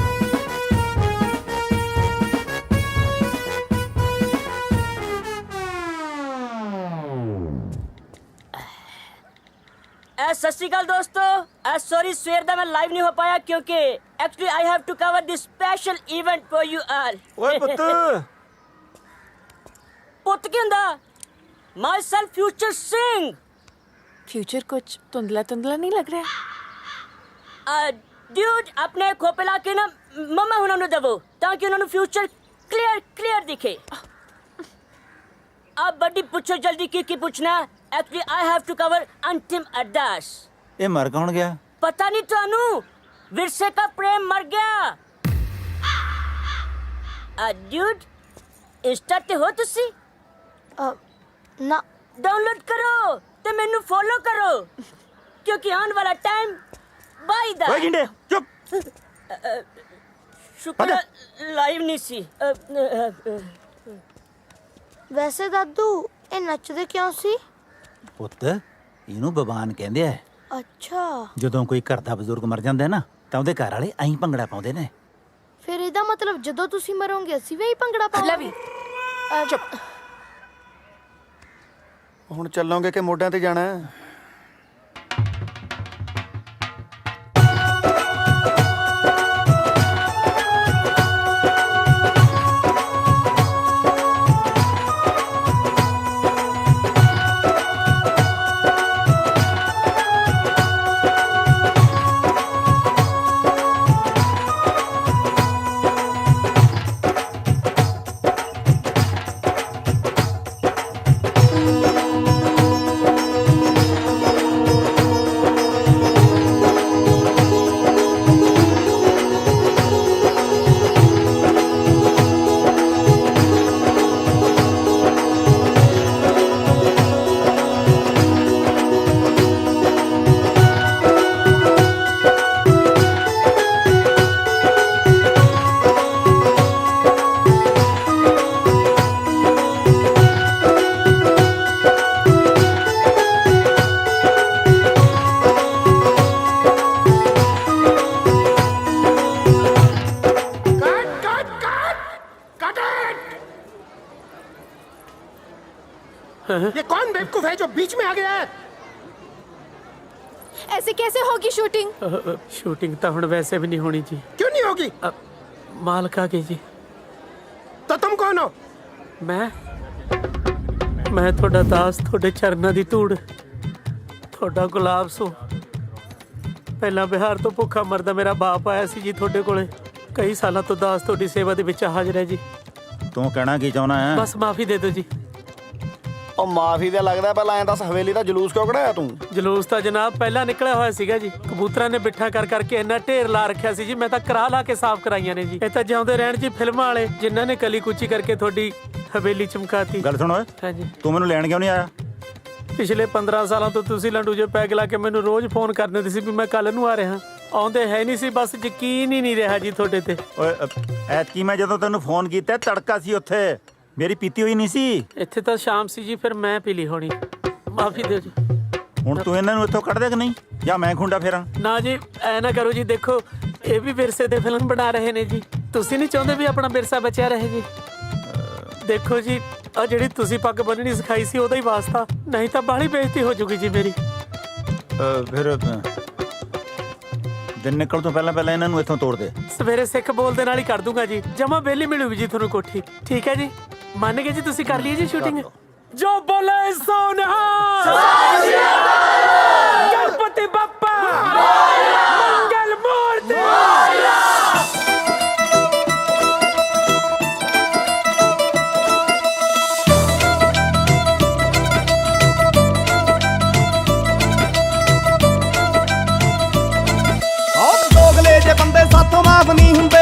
ਸਤਿ ਸ਼੍ਰੀ ਅਕਾਲ ਦੋਸਤੋ। ਸੌਰੀ ਸਵੇਰ ਦਾ ਮੈਂ ਲਾਈਵ ਨਹੀਂ ਹੋ ਪਾਇਆ ਕਿਉਂਕਿ Actually, I have to cover this special event for you all. ਓਏ ਪੁੱਤ ਪੁੱਤ ਕੀ ਹੁੰਦਾ? Myself, Future Singh. फ्यूचर कुछ धुंधला धुंधला नहीं लग रहा है? Dude, अपने खोपे ला के ना मम्मा हुनों ਨੂੰ ਦਵੋ ਤਾਂ ਕਿ ਉਹਨਾਂ ਨੂੰ ਫਿਊਚਰ ਕਲੀਅਰ ਦਿਖੇ। अब बड़ी पूछो जल्दी की पूछना। Actually, I have to cover अंतिम अरदास। ਇਹ ਮਰ ਕੌਣ ਗਿਆ? पता नहीं ਤੁਹਾਨੂੰ विरसे का प्रेम मर गया। Dude, इंस्टा ਤੇ ਹੋ ਤੁਸੀਂ? ਨਾ डाउनलोड करो ਤੇ ਮੈਨੂੰ ਫੋਲੋ ਕਰੋ ਕਿਉਂਕਿ ਆਉਣ ਵਾਲਾ ਟਾਈਮ ਬਾਈ ਦਾ। ਓਏ ਗਿੰਡੇ ਚੁੱਪ। ਸ਼ੁਕਰ ਲਾਈਵ ਨਹੀਂ ਸੀ। ਵੈਸੇ ਦਾਦੂ ਇਹ ਨੱਚਦੇ ਕਿਉਂ ਸੀ? ਪੁੱਤ ਇਹਨੂੰ ਬਬਾਨ ਕਹਿੰਦੇ ਆ। ਅੱਛਾ ਜਦੋਂ ਕੋਈ ਘਰ ਦਾ ਬਜ਼ੁਰਗ ਮਰ ਜਾਂਦਾ ਨਾ ਤਾਂ ਉਹਦੇ ਘਰ ਵਾਲੇ ਐਂ ਭੰਗੜਾ ਪਾਉਂਦੇ ਨੇ। ਫਿਰ ਇਹਦਾ ਮਤਲਬ ਜਦੋਂ ਤੁਸੀਂ ਮਰੋਗੇ ਅਸੀਂ ਵੀ ਇਹੀ ਭੰਗੜਾ ਪਾਵਾਂਗੇ। ਚੁੱਪ। ਹੁਣ ਚੱਲੋਗੇ ਕਿ ਮੋਢਿਆਂ ਤੇ ਜਾਣਾ ਹੈ? ये कौन बेवकूफ है जो बीच में आ गया है? ऐसे कैसे होगी शूटिंग? ਸ਼ੂਟਿੰਗ ਤਾਂ ਹੁਣ ਵੈਸੇ ਵੀ ਨਹੀਂ ਹੋਣੀ ਜੀ। क्यों नहीं होगी? ਮਾਲਕ ਆ ਗਏ ਜੀ। तो तुम कौन हो? ਮੈਂ ਤੁਹਾਡਾ ਦਾਸ, ਤੁਹਾਡੇ ਚਰਨਾਂ ਦੀ ਧੂੜ, ਤੁਹਾਡਾ ਗੁਲਾਬ ਸੋ। ਪਹਿਲਾਂ ਬਿਹਾਰ ਤੋਂ ਭੁੱਖਾ ਮਰਦਾ ਮੇਰਾ ਬਾਪ ਆਇਆ ਸੀ ਜੀ ਤੁਹਾਡੇ ਕੋਲੇ। ਕਈ ਸਾਲਾਂ ਤੋਂ ਦਾਸ ਤੁਹਾਡੀ ਸੇਵਾ ਦੇ ਵਿੱਚ ਹਾਜ਼ਰ ਹੈ ਜੀ। ਤੂੰ ਕਹਿਣਾ ਕੀ ਚਾਹੁੰਦਾ ਹੈ? ਬਸ ਮਾਫੀ ਦੇ ਦਿਓ ਜੀ। ਉਹ ਮਾਫੀ ਦਾ ਲੱਗਦਾ ਪਹਿਲਾਂ ਐਂ ਦੱਸ ਹਵੇਲੀ ਦਾ ਜਲੂਸ ਕਿਉਂ ਕਢਾਇਆ ਤੂੰ? ਜਲੂਸ ਤਾਂ ਜਨਾਬ ਪਹਿਲਾਂ ਨਿਕਲਿਆ ਹੋਇਆ ਸੀਗਾ ਜੀ। ਕਬੂਤਰਾਂ ਨੇ ਬਿੱਠਾ ਕਰ ਕਰਕੇ ਇੰਨਾ ਢੇਰ ਲਾ ਰੱਖਿਆ ਸੀ ਜੀ, ਮੈਂ ਤਾਂ ਕਰਾ ਲਾ ਕੇ ਸਾਫ਼ ਕਰਾਈਆਂ ਨੇ ਜੀ। ਇਹ ਤਾਂ ਜਿਉਂਦੇ ਰਹਿਣ ਜੀ ਫਿਲਮਾਂ ਵਾਲੇ ਜਿਨ੍ਹਾਂ ਨੇ ਕਲੀ ਕੁਚੀ ਕਰਕੇ ਤੁਹਾਡੀ ਹਵੇਲੀ ਚਮਕਾਤੀ। ਗੱਲ ਸੁਣ ਓਏ, ਹਾਂਜੀ। ਤੂੰ ਮੈਨੂੰ ਲੈਣ ਕਿਉਂ ਨਹੀਂ ਆਇਆ? ਪਿਛਲੇ 15 ਸਾਲਾਂ ਤੋਂ ਤੁਸੀਂ ਲੰਡੂ ਜੇ ਪੈਗ ਲਾ ਕੇ ਮੈਨੂੰ ਰੋਜ਼ ਫੋਨ ਕਰਦੇ ਹੁੰਦੇ ਸੀ ਵੀ ਮੈਂ ਕੱਲ ਨੂੰ ਆ ਰਿਹਾ। ਆਉਂਦੇ ਹੈ ਨਹੀਂ ਸੀ, ਬਸ ਯਕੀਨ ਹੀ ਨਹੀਂ ਰਿਹਾ ਜੀ ਤੁਹਾਡੇ ਤੇ। ਓਏ ਐਤਕੀ ਮੈਂ ਜਦੋਂ ਤੈਨੂੰ ਫੋਨ ਕੀਤਾ ਤੜਕਾ ਸੀ ਉੱਥੇ, ਮੇਰੀ ਪੀਤੀ ਹੋਈ ਨਹੀਂ ਸੀ। ਇੱਥੇ ਤਾਂ ਸ਼ਾਮ ਸੀ ਜੀ, ਫਿਰ ਮੈਂ ਪੀ ਲਈ ਹੋਣੀ। ਮਾਫੀ ਦਿਓ ਜੀ। ਹੁਣ ਤੂੰ ਇਹਨਾਂ ਨੂੰ ਇੱਥੋਂ ਕੱਢ ਦੇ ਕਿ ਨਹੀਂ, ਜਾਂ ਮੈਂ ਖੁੰਡਾ ਫੇਰਾਂ? ਨਾ ਜੀ ਐ ਨਾ ਕਰੋ ਜੀ, ਦੇਖੋ ਇਹ ਵੀ ਵਿਰਸੇ ਤੇ ਫਿਲਮ ਬਣਾ ਰਹੇ ਨੇ ਜੀ। ਤੁਸੀਂ ਨਹੀਂ ਚਾਹੁੰਦੇ ਵੀ ਆਪਣਾ ਵਿਰਸਾ ਬਚਿਆ ਰਹੇ ਜੀ? ਦੇਖੋ ਜੀ ਆ ਜਿਹੜੀ ਤੁਸੀਂ ਪੱਗ ਬੰਨਣੀ ਸਿਖਾਈ ਸੀ ਉਹਦਾ ਹੀ ਵਾਸਤਾ, ਨਹੀਂ ਤਾਂ ਬਾਹਲੀ ਬੇਇੱਜ਼ਤੀ ਹੋ ਜੂਗੀ ਜੀ ਮੇਰੀ। ਫਿਰ ਦਿਨ ਨਿਕਲ ਤੋਂ ਪਹਿਲਾਂ ਪਹਿਲਾਂ ਇਹਨਾਂ ਨੂੰ ਇੱਥੋਂ ਤੋੜ ਦੇ। ਸਵੇਰੇ ਸਿੱਖ ਬੋਲਦੇ ਨਾਲ ਹੀ ਕਰ ਦੂੰਗਾ ਜੀ, ਜਮਾ ਵਿਹਲੀ ਮਿਲੂਗੀ ਜੀ ਤੁਹਾਨੂੰ ਕੋਠੀ। ਠੀਕ ਹੈ ਜੀ, ਮੰਨ ਗਏ ਜੀ? ਤੁਸੀਂ ਕਰ ਲਈ ਜੀ ਸ਼ੂਟਿੰਗ? ਜੋ ਬੋਲੇ ਸੋ ਨਿਹਾਲ, ਗਣਪਤੀ ਬੱਪਾ ਮੰਗਲ ਮੂਰਤੀ। ਦੋਗਲੇ ਜੇ ਬੰਦੇ ਸਾਥੋਂ ਮਾਫ ਨਹੀਂ ਹੁੰਦੇ,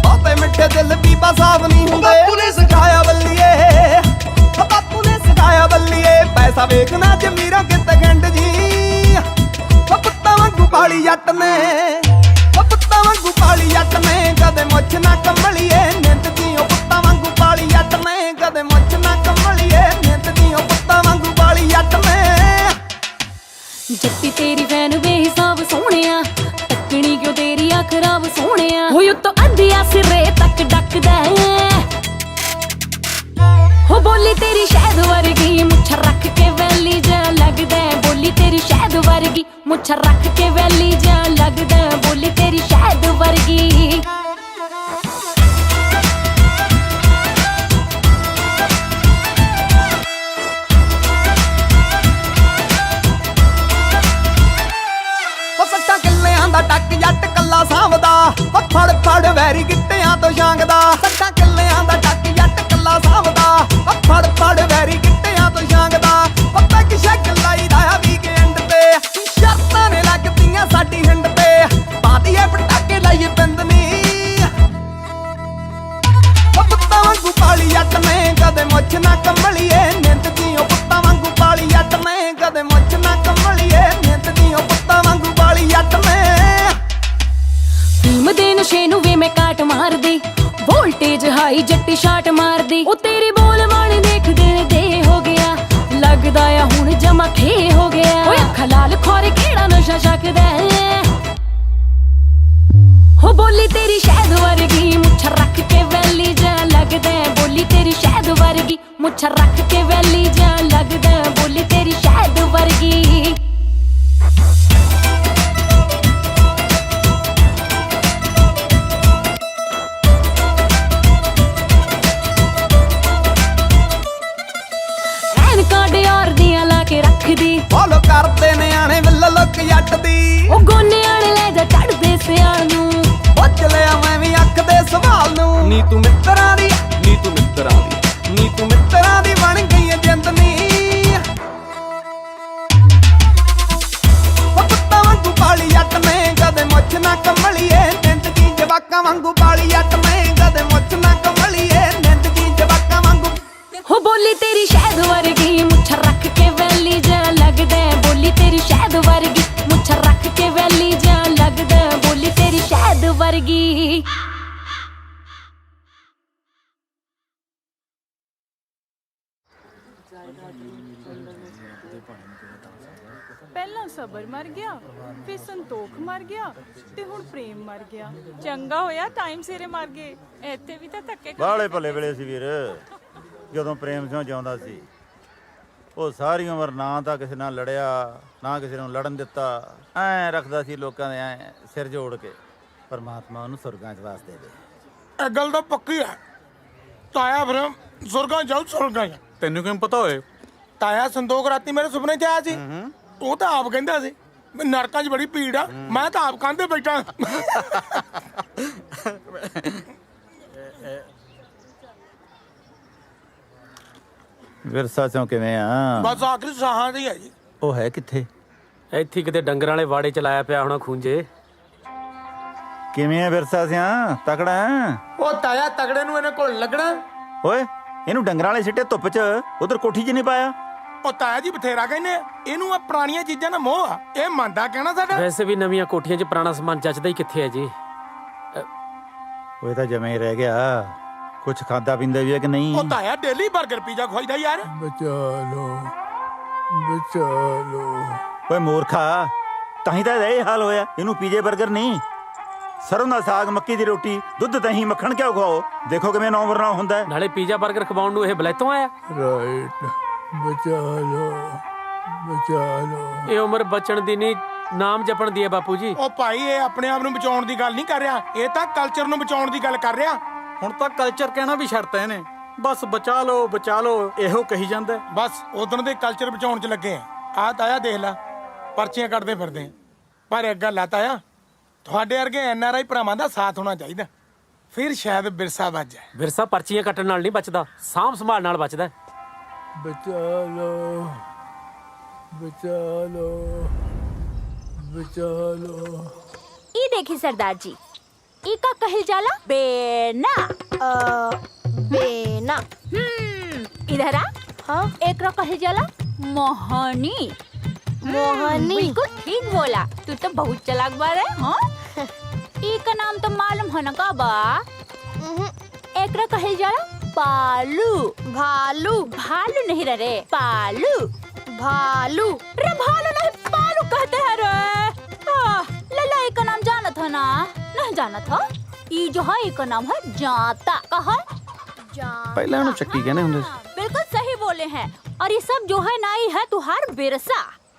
ਬਾਤੇ ਮਿੱਠੇ ਦਿਲ ਬੀਬਾ ਸਾਫ ਨਹੀਂ ਹੁੰਦੇ। ਬਾਪੂ ਨੇ ਸਿਖਾਇਆ ਬੱਲੀਏ, ਬਾਪੂ ਨੇ ਸਿਖਾਇਆ ਬੱਲੀਏ, ਪੈਸਾ ਵੇਖਣਾ ਜ਼ਮੀਰਾਂ ਕਿਤੇ ਗੰਢ ਜੀ। ਪੁੱਤਾਂ ਵਾਂਗੂ ਪਾਲੀ ਜੱਟ ਨੇ, ਪੁੱਤਾਂ ਵਾਂਗੂ ਪਾਲੀ ਜੱਟ ਨੇ, ਕਦੇ ਮੁੱਛ ਨਾ ਕੰਮਲੀਏ ਨਿੰਦ ਦੀ। ਪੁੱਤਾਂ ਵਾਂਗੂ ਪਾਲੀ ਜੱਟ ਨੇ, ਕਦੇ ਮੁੱਛ ਨਾ ਕੰਮਲੀਏ ਨਿੰਦ ਦੀ। ਪੁੱਤਾਂ ਵਾਂਗੂ ਪਾਲੀ ਜੱਟ ਨੇ। ਜੱਟੀ ਤੇਰੀ ਵੈਨ ਬੇਹਿਸਾਬ ਸੋਹਣਿਆ, ਤੱਕਣੀ ਕਿਉਂ ਤੇਰੀ ਅੱਖ ਖਰਾਬ ਸੋਹਣਿਆ। ਹੋਈ ਉੱਤੋਂ ਅੰਧਿਆ ਸਿਰੇ ਤੱਕ ਡੱਕਦਾ, ਹੋ ਬੋਲੀ ਤੇਰੀ ਸ਼ਹਿਦ ਵਰਗੀ, ਮੁੱਛ ਰੱਖ ਕੇ ਵੈਲੀ ਜਾ ਲੱਗਦਾ। ਬੋਲੀ ਤੇਰੀ ਸ਼ਹਿਦ ਵਰਗੀ, ਮੁੱਛ ਰੱਖ ਕੇ ਵੈਲੀ ਜਾ ਲੱਗਦਾ। ਬੋਲੀ ਤੇਰੀ ਸ਼ਹਿਦ वर्गी ਸੱਟਾਂ ਕਿੱਲਿਆਂ ਦਾ ਟੱਕ ਜੱਟ ਕੱਲਾ ਸਾਂਭਦਾ ਫੜ ਫੜ ਵੈਰੀ ਗਿੱਟਿਆਂ ਤੋਂ ਛਾਂਗਦਾ ਸੱਟਾਂ ਕਿੱਲਿਆਂ ਦਾ ਟੱਕ ਜੱਟ ਕੱਲਾ ਸਾਂਭਦਾ ਫੜ ਫੜ ਵੈਰੀ ਗਿੱਟਿਆਂ ਤੋਂ ਛਾਂਗਦਾ ਪੈਗ ਸ਼ੈਗ ਲਾਈਦਾ ਆ ਵੀਕਐਂਡ ਤੇ ਸ਼ਰਤਾਂ ਨੇ ਲੱਗਦੀਆਂ ਸਾਡੀ ਹਿੰਡ ਤੇ ਬਾਦੀਏ ਪਟਾਕੇ ਲਾਈਏ ਬਿੰਦਨੀ ਪੁੱਤਾਂ ਵਾਂਗੂ ਪਾਲੀ ਜੱਟ ਨੇ ਕਦੇ ਮੁੱਛ ਨਾ ਕੰਮਲੀਏ ਨਿੰਦ ਜੀਓ ਪੁੱਤਾਂ ਵਾਂਗੂ ਪਾਲੀ ਜੱਟ ਨੇ ਕਦੇ ਮੁੱਛ ਨਾ ਕੰਮਲੀਏ ਨਿੰਦ ਜੀਓ ਪੁੱਤਾਂ ਵਾਂਗੂ ਪਾਲੀ ਜੱਟ ਨੇ ਭੀਮ ਦੇ ਨਸ਼ੇ ਨੂੰ ਵੇ ਮੈਂ ਕਾਟ ਮਾਰਦੀ ਵੋਲਟੇਜ ਹਾਈ ਜੱਟੀ ਸ਼ਾਟ ਮਾਰਦੀ ਉਹ ਤੇਰੇ ਬੋਲ ਵਾਲੇ ਦੇਖਦੇ ਨੇ ਦੇ ਹੋ ਗਿਆ ਲੱਗਦਾ ਆ ਹੁਣ ਜਮਾ ਖੇ ਹੋ ਗਿਆ ਓਏ ਅੱਖਾਂ ਲਾਲ ਖੋਰੇ ਕਿਹੜਾ ਨਸ਼ਾ ਛਕਦਾ ਹੋ ਬੋਲੀ ਤੇਰੀ ਸ਼ਹਿਦ ਵਰਗੀ ਮੁੱਛ ਰੱਖ ਕੇ ਵੈਲੀ ਜਾ ਲੱਗਦਾ ਬੋਲੀ ਤੇਰੀ ਸ਼ਹਿਦ ਵਰਗੀ ਮੁੱਛ ਰੱਖ ਕੇ ਵੈਲੀ ਜਾ ਲੱਗਦਾ ਬੋਲੀ ਤੇਰੀ ਸ਼ਹਿਦ ਵਰਗੀ ਫੋਲੋ ਕਰਦੇ ਨਿਆਣੇ ਵੱਲ ਲੁੱਕ ਜੱਟ ਦੀ ਉਹ ਗੋਨੇ ਵਾਲੇ ਲੈ ਜਾ ਚੜਦੇ ਸਿਆਲ ਨੂੰ ਪੁੱਛ ਲਿਆ ਮੈਂ ਵੀ ਅੱਖ ਦੇ ਸਵਾਲ ਨੂੰ ਨੀ ਤੂੰ ਮਿੱਤਰਾਂ ਦੀ ਨੀ ਤੂੰ ਮਿੱਤਰਾਂ ਦੀ ਨੀ ਤੂੰ ਮਿੱਤਰਾਂ ਦੀ ਬਣ ਗਈ ਏ ਜਿੰਦਨੀ ਉਹ ਕੁੱਤਾ ਵਾਂਗੂ ਪਾਲੀ ਜੱਟ ਨੇ ਕਦੇ ਮੁੱਛ ਨਾ ਕੰਮਲੀਏ ਜ਼ਿੰਦਗੀ ਜਵਾਕਾਂ ਵਾਂਗੂ ਪਾਲੀ ਜੱਟ ਨੇ ਕਦੇ ਮੁੱਛ ਨਾ ਕੰਮਲੀਏ ਜ਼ਿੰਦਗੀ ਜਵਾਕਾਂ ਵਾਂਗੂ ਹੋ ਬੋਲੀ ਤੇਰੀ ਸ਼ਹਿਦ ਵਰਗੀ ਮੁੱਛ ਰੱਖ ਕੇ ਵੈਲੀ ਜਾ ਲੱਗਦਾ ਬੋਲੀ ਤੇਰੀ ਸ਼ਹਿਦ ਵਰਗੀ ਮੁੱਛ ਰੱਖ ਕੇ ਵੈਲੀ ਜਾ ਲੱਗਦਾ ਬੋਲੀ ਤੇਰੀ ਸ਼ਹਿਦ ਵਰਗੀ ਪਹਿਲਾਂ ਸਬਰ ਮਰ ਗਿਆ ਫਿਰ ਸੰਤੋਖ ਮਰ ਗਿਆ ਤੇ ਹੁਣ ਪ੍ਰੇਮ ਮਰ ਗਿਆ ਚੰਗਾ ਹੋਇਆ ਟਾਈਮ ਸਿਰੇ ਮਰ ਗਏ ਇੱਥੇ ਵੀ ਤਾਂ ਧੱਕੇ ਬਾਹਲੇ ਭੱਲੇ ਵੇਲੇ ਸੀ ਵੀਰ ਜਦੋਂ ਪ੍ਰੇਮ ਸਿੰਘ ਜਿਉਂਦਾ ਸੀ ਉਹ ਸਾਰੀ ਉਮਰ ਨਾ ਤਾਂ ਕਿਸੇ ਨਾਲ ਲੜਿਆ ਨਾ ਕਿਸੇ ਨੂੰ ਲੜਨ ਦਿੱਤਾ ਐ ਰੱਖਦਾ ਸੀ ਲੋਕਾਂ ਦੇ ਐ ਸਿਰ ਜੋੜ ਕੇ ਪਰਮਾਤਮਾ ਉਹਨੂੰ ਸੁਰਗਾਂ 'ਚ ਵਾਸ ਦੇ ਦੇ ਇਹ ਗੱਲ ਤਾਂ ਪੱਕੀ ਹੈ ਤਾਇਆ ਫਿਰ ਸੁਰਗਾਂ ਜਾਊ ਸੁਰਗਾਂ ਤੈਨੂੰ ਕਿਵੇਂ ਪਤਾ ਹੋਏ ਤਾਇਆ ਸੰਦੋਖ ਰਾਤੀ ਮੇਰੇ ਸੁਪਨੇ 'ਚ ਆਇਆ ਸੀ ਉਹ ਤਾਂ ਆਪ ਕਹਿੰਦਾ ਸੀ ਨਰਕਾਂ 'ਚ ਬੜੀ ਭੀੜ ਆ ਮੈਂ ਤਾਂ ਆਪ ਕੰਧੇ ਬੈਠਾ ਵਿਰਸਾ ਚੋਂ ਕਿਵੇਂ ਆ ਬਸ ਆਖਰੀ ਸਾਹਾਂ ਦੀ ਹੈ ਜੀ ਉਹ ਹੈ ਕਿੱਥੇ ਇੱਥੇ ਕਿਤੇ ਡੰਗਰਾਂ ਵਾਲੇ ਵਾੜੇ ਚਲਾਇਆ ਪਿਆ ਹੋਣਾ ਖੂੰਜੇ ਕਿਵੇਂ ਆ ਵਿਰਸਾ ਸਿਆਂ ਤਕੜਾ ਹੈ? ਉਹ ਤਾਇਆ ਤਗੜੇ ਨੂੰ ਇਹਨੇ ਕੋਲ ਲੱਗਣਾ ਓਏ ਇਹਨੂੰ ਡੰਗਰਾਂ ਵਾਲੇ ਸਿੱਟੇ ਧੁੱਪ 'ਚ ਉਧਰ ਕੋਠੀ 'ਚ ਨਹੀਂ ਪਾਇਆ ਉਹ ਤਾਇਆ ਜੀ ਬਥੇਰਾ ਕਹਿੰਦੇ ਇਹਨੂੰ ਆ ਪੁਰਾਣੀਆਂ ਚੀਜ਼ਾਂ ਦਾ ਮੋਹ ਆ ਇਹ ਮੰਨਦਾ ਕਹਿਣਾ ਸਾਡਾ ਵੈਸੇ ਵੀ ਨਵੀਆਂ ਕੋਠੀਆਂ 'ਚ ਪੁਰਾਣਾ ਸਮਾਨ ਜੱਚਦਾ ਹੀ ਕਿੱਥੇ ਹੈ ਜੀ ਉਹ ਤਾਂ ਜਮੇ ਹੀ ਰਹਿ ਗਿਆ ਕੁਛ ਖਾਦਾ ਪੀਂਦਾ ਵੀ ਹੈ ਕਿ ਨਹੀਂ ਉਹ ਤਾਇਆ ਡੇਲੀ 버ਗਰ ਪੀਜ਼ਾ ਖਵਾਈਦਾ ਯਾਰ ਬਚਾ ਲੋ ਓਏ ਮੂਰਖਾ ਤਾਂ ਹੀ ਤਾਂ ਇਹ ਹਾਲ ਹੋਇਆ ਇਹਨੂੰ ਪੀਜੇ 버ਗਰ ਨਹੀਂ ਸਰੋਂ ਦਾ ਸਾਗ ਮੱਕੀ ਦੀ ਰੋਟੀ ਦੁੱਧ ਦਹੀਂ ਮੱਖਣ ਕਿਉਂ ਖਵਾਓ ਦੇਖੋ ਕਿਵੇਂ ਨੌਂ ਹੁੰਦਾ ਨਾਲੇ ਪੀਜ਼ਾ 버ਗਰ ਖਵਾਉਣ ਨੂੰ ਇਹ ਬਲੈਤੋਂ ਆਇਆ ਰਾਈਟ ਬਚਾ ਲੋ ਇਹ ਉਮਰ ਬਚਣ ਦੀ ਨਹੀਂ ਨਾਮ ਜਪਣ ਦੀ ਹੈ ਬਾਪੂ ਜੀ ਉਹ ਭਾਈ ਇਹ ਆਪਣੇ ਆਪ ਨੂੰ ਬਚਾਉਣ ਦੀ ਗੱਲ ਨਹੀਂ ਕਰ ਰਿਹਾ ਇਹ ਤਾਂ ਕਲਚਰ ਨੂੰ ਬਚਾਉਣ ਦੀ ਗੱਲ ਕਰ ਰਿਹਾ ਹੁਣ ਤਾਂ ਕਲਚਰ ਕਹਿਣਾ ਵੀ ਛੱਡਤਾ ਇਹਨੇ ਬਸ ਬਚਾ ਲਓ ਇਹੋ ਕਹੀ ਜਾਂਦਾ ਬਸ ਉਦੋਂ ਦੇ ਕਲਚਰ ਬਚਾਉਣ 'ਚ ਲੱਗੇ ਆ ਆਹ ਤਾਇਆ ਦੇਖ ਲੈ ਪਰਚੀਆਂ ਕੱਢਦੇ ਫਿਰਦੇ ਆ ਪਰ ਇੱਕ ਗੱਲ ਆ ਤਾਇਆ ਤੁਹਾਡੇ ਵਰਗੇ NRI ਭਰਾਵਾਂ ਦਾ ਸਾਥ ਹੋਣਾ ਚਾਹੀਦਾ ਫਿਰ ਸ਼ਾਇਦ ਵਿਰਸਾ ਬਚ ਜਾਏ ਵਿਰਸਾ ਪਰਚੀਆਂ ਕੱਟਣ ਨਾਲ ਨਹੀਂ ਬਚਦਾ ਸਾਂਭ ਸੰਭਾਲ ਨਾਲ ਬਚਦਾ ਬਚਾ ਲੋ ये देखिए सरदार जी इका कहल जाला बेना बेना इधर आ हाँ एक रो कहल जाला मोहनी मोहनी बिल्कुल ठीक बोला तू तो बहुत चालाक बार है हाँ इका नाम तो मालूम है ना का बा एक रो कहल जाला पालू भालू भालू नहीं रे पालू भालू रे भालू नहीं पालू कहते हैं रे लला एक नाम जाना था ना नहीं जाना था ये जो है एक नाम है जाता कहा ਪਹਿਲਾਂ ਉਹਨੂੰ ਚੱਕੀ ਕਹਿੰਦੇ ਹੁੰਦੇ बिल्कुल सही बोले हैं और ये सब जो है ना ये है तुहार विरसा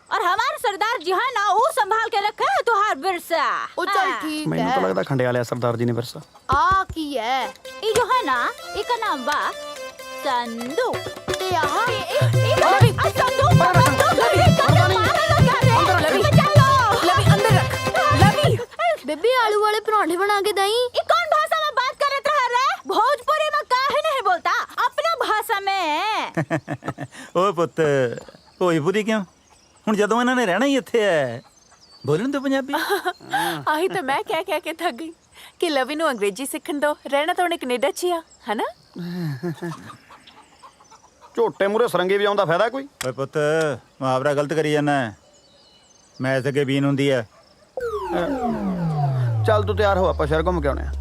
और हमारे सरदार जी है ना वो संभाल के रखा है तुहार बिरसा। ओ चल ठीक ਮੈਨੂੰ ਤਾਂ है ਲੱਗਦਾ ਖੰਡੇ ਵਾਲਿਆ ਸਰਦਾਰ ਜੀ ਨੇ ਵਿਰਸਾ। आ की है ये जो है ना इसका नाम बा संदू। ते आहा लवी संदू लवी अंदर रख। लवी बेबी आलू वाले पराठे बना के दई। ये कौन भाषा में बात करत रहा रे? भोजपुरी में काहे नहीं बोलता अपना भाषा में? ਓਏ ਪੁੱਤ ਹੋਈ ਪੂਰੀ ਕਿਉਂ? ਹੁਣ ਜਦੋਂ ਇਹਨਾਂ ਨੇ ਰਹਿਣਾ ਹੀ ਇੱਥੇ ਹੈ ਬੋਲਣ ਤੋਂ ਪੰਜਾਬੀ। ਆਹੀ ਤਾਂ ਮੈਂ ਕਹਿ ਕੇ ਥੱਕ ਗਈ ਕਿ ਲਵੀ ਨੂੰ ਅੰਗਰੇਜ਼ੀ ਸਿੱਖਣ ਦੋ, ਰਹਿਣਾ ਤਾਂ ਉਹਨੇ ਕੈਨੇਡਾ 'ਚ ਹੀ ਆ, ਹਨਾ? ਝੋਟੇ ਮੂਰੇ ਸਰੰਗੇ ਵੀ ਆਉਂਦਾ ਫਾਇਦਾ ਕੋਈ? ਓਏ ਪੁੱਤ ਮੁਹਾਵਰਾ ਗਲਤ ਕਰੀ ਜਾਂਦਾ। ਮੈਥ ਅੱਗੇ ਬੀਨ ਹੁੰਦੀ ਹੈ। ਚੱਲ ਤੂੰ ਤਿਆਰ ਹੋ, ਆਪਾਂ ਸ਼ਹਿਰ ਘੁੰਮ ਕੇ ਆਉਣੇ ਆ।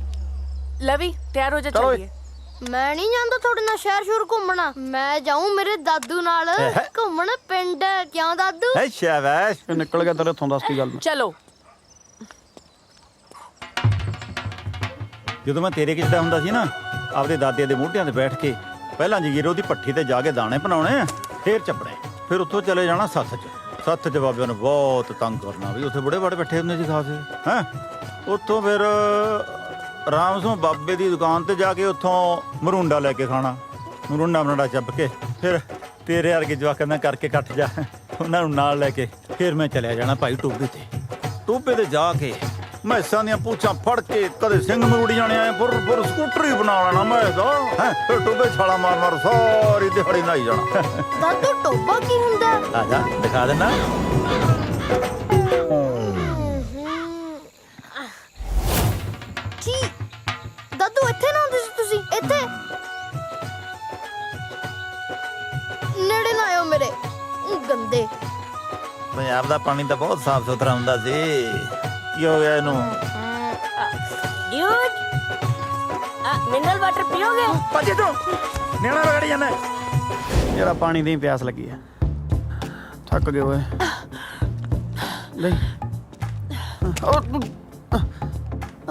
ਲਵੀ ਤਿਆਰ ਹੋ ਜਾ, ਚਲੋ ਚੱਲੀਏ। ਮੈਂ ਨਹੀਂ ਜਾਂਦਾ ਤੁਹਾਡੇ ਨਾਲ ਸ਼ਹਿਰ ਸ਼ੁਰ ਘੁੰਮਣਾ। ਮੈਂ ਜਾਊਂ ਮੇਰੇ ਦਾਦੂ ਨਾਲ ਘੁੰਮਣ ਪਿੰਡ। ਕਿਉਂ ਦਾਦੂ? ਹੈ ਸ਼ਾਬਾਸ਼। ਇਹ ਨਿਕਲ ਗਿਆ ਤੇਰੇ ਇੱਥੋਂ, ਦੱਸਦੀ ਗੱਲ। ਚਲੋ। ਜਦੋਂ ਮੈਂ ਤੇਰੇ ਕਿਸਦਾ ਹੁੰਦਾ ਸੀ ਨਾ, ਆਪਦੇ ਦਾਦੇ ਦੇ ਮੋਢਿਆਂ ਤੇ ਬੈਠ ਕੇ ਪਹਿਲਾਂ ਜਗੀਰੋ ਦੀ ਭੱਠੀ ਤੇ ਜਾ ਕੇ ਦਾਣੇ ਬਣਾਉਣੇ, ਫੇਰ ਚੱਪਣੇ, ਫਿਰ ਉੱਥੋਂ ਚਲੇ ਜਾਣਾ ਸੱਥ 'ਚ। ਸੱਥ 'ਚ ਬਾਬਿਆਂ ਨੂੰ ਬਹੁਤ ਤੰਗ ਕਰਨਾ ਵੀ ਉੱਥੇ ਬੜੇ ਬੜੇ ਬੈਠੇ ਹੁੰਦੇ ਸੀ ਖਾਸੇ। ਹੈਂ ਉੱਥੋਂ ਫਿਰ ਆਰਾਮ ਸੋਂ ਬਾਬੇ ਦੀ ਦੁਕਾਨ ਤੇ ਜਾ ਕੇ ਉੱਥੋਂ ਮਰੂੰਡਾ ਲੈ ਕੇ ਖਾਣਾ। ਮਰੂੰਡਾ ਮਰੂੰਡਾ ਚੱਪ ਕੇ ਫਿਰ ਤੇਰੇ ਵਰਗੇ ਜਵਾਕਾਂ ਦਾ ਕਰਕੇ ਕੱਟ ਜਾ, ਉਹਨਾਂ ਨੂੰ ਨਾਲ ਲੈ ਕੇ ਫਿਰ ਮੈਂ ਚਲਿਆ ਜਾਣਾ ਭਾਈ ਟੋਬੇ ਤੇ। ਟੋਬੇ ਤੇ ਜਾ ਕੇ ਮੈਸਾਂ ਦੀਆਂ ਪੂਛਾਂ ਫੜ ਕੇ ਕਦੇ ਸਿੰਘ ਮਰੂੜੀ ਜਾਣੇ ਆਏ, ਫੁਰ ਸਕੂਟਰੀ ਬਣਾ ਲੈਣਾ ਮੈਂ ਦਾ। ਹੈਂ ਫਿਰ ਟੋਬੇ ਛਾਲਾ ਮਾਰ ਮਾਰ ਸਾਰੀ ਦਿਹਾੜੀ ਨਹਾਈ ਜਾਣਾ। ਦਾਦੂ ਟੋਬਾ ਕੀ ਹੁੰਦਾ? ਆ ਜਾ ਦਿਖਾ ਦੇਣਾ। ਕੀ ਦਾਦੂ ਇੱਥੇ ਨਾ ਹੁੰਦੇ ਸੀ ਤੁਸੀਂ? ਇੱਥੇ ਨੇੜੇ ਨਾ ਆਇਓ ਮੇਰੇ ਗੰਦੇ। ਪੰਜਾਬ ਦਾ ਪਾਣੀ ਤਾਂ ਬਹੁਤ ਸਾਫ਼ ਸੁਥਰਾ ਹੁੰਦਾ ਸੀ। ਕੀ ਹੋ ਗਿਆ ਇਹਨੂੰ? मिनरल वाटर पियोगे? ਭੱਜੇ ਤੂੰ ਨਿਆਣਾ ਵਿਗੜ ਜਾਂਦਾ। ਜਿਹੜਾ ਪਾਣੀ ਦੀ ਪਿਆਸ ਲੱਗੀ ਆ, ਥੱਕ ਗਏ ਓਏ। ਲੈ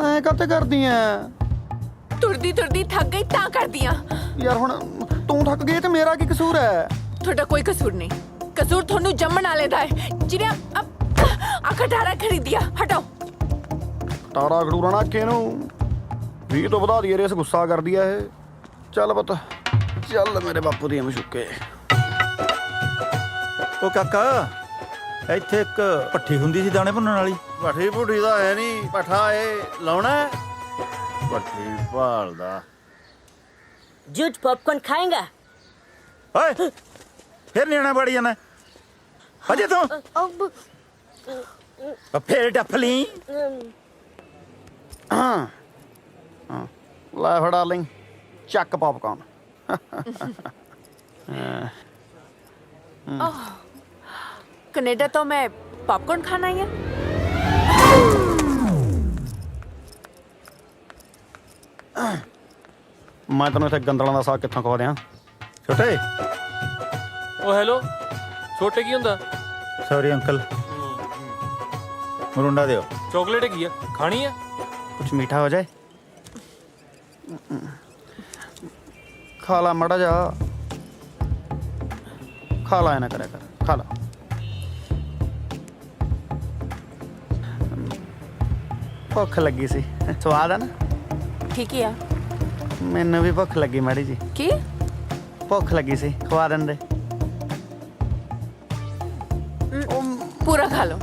ਐ ਕਾਤੇ ਕਰਦੀ ਐ? ਤੁਰਦੀ ਤੁਰਦੀ ਥੱਕ ਗਈ ਤਾਂ ਕਰਦੀਆਂ। ਯਾਰ ਹੁਣ ਤੂੰ ਥੱਕ ਗਈ ਤੇ ਮੇਰਾ ਕੀ ਕਸੂਰ ਹੈ? ਤੁਹਾਡਾ ਕੋਈ ਕਸੂਰ ਨਹੀਂ। ਕਸੂਰ ਤੁਹਾਨੂੰ ਜੰਮਣ ਵਾਲੇ ਦਾ ਹੈ, ਜਿਹਨੇ ਅਖਟਾਰਾ ਖਰੀਦਿਆ। ਹਟਾਓ। ਤਾਰਾ ਗੜੂਰਾ ਨਾ ਕਿਹਨੂੰ 20 ਤੋਂ ਵਧਾ ਦਈਏ, ਰੇਸ ਗੁੱਸਾ ਕਰਦੀ ਆ ਇਹ। ਚੱਲ ਪੁੱਤ ਚੱਲ ਮੇਰੇ ਬਾਪੂ ਦੀ ਮਸ਼ੂਕੇ। ਉਹ ਕਾਕਾ ਇੱਥੇ ਇੱਕ ਭੱਠੀ ਹੁੰਦੀ ਸੀ ਦਾਣੇ ਭੁੰਨਣ ਵਾਲੀ। ਭੱਠੀ ਭੁੱਠੀ ਦਾ ਹੈ ਨਹੀਂ, ਪੱਠਾ ਏ ਲਾਉਣਾ। ਭੱਠੀ ਭਾਲਦਾ। जूट पॉपकॉर्न खाएगा? ਓਏ ਫਿਰ ਨਿਆਣਾ ਬੜੀ ਜਾਣਾ। ਭੱਜੇ ਤੂੰ ਅਬ ਫੇਰ ਡੱਫਲੀ। ਲੈ ਫੜਾ ਲਈ ਚੱਕ ਪੌਪਕਾਰਨ। कनाडा तो मैं पॉपकॉर्न खाना ही है। ਮੈਂ ਤੈਨੂੰ ਇੱਥੇ ਗੰਦਲਾਂ ਦਾ ਸਾਗ ਕਿੱਥੋਂ ਖਵਾ ਦਿਆਂ? ਛੋਟੇ ਉਹ ਹੈਲੋ, ਛੋਟੇ ਕੀ ਹੁੰਦਾ? ਸੌਰੀ ਅੰਕਲ, ਮਰੁੰਡਾ ਦਿਓ। ਚਾਕਲੇਟ ਹੈਗੀ ਆ, ਖਾਣੀ ਆ? ਕੁਛ ਮੀਠਾ ਹੋ ਜਾਏ। ਖਾ ਲਾ ਮੜਾ ਜਾ, ਖਾ ਲਾ, ਨਾ ਕਰਿਆ ਕਰ, ਖਾ ਲਾ। ਭੁੱਖ ਲੱਗੀ ਸੀ, ਸਵਾਦ ਆ ਨਾ? ठीक है। ਮੈਨੂੰ ਵੀ ਭੁੱਖ ਲੱਗੀ ਮਾੜੀ ਜੀ। की ਭੁੱਖ ਲੱਗੀ ਸੀ, ਖਵਾ ਦਿੰਦੇ। पूरा खा लो।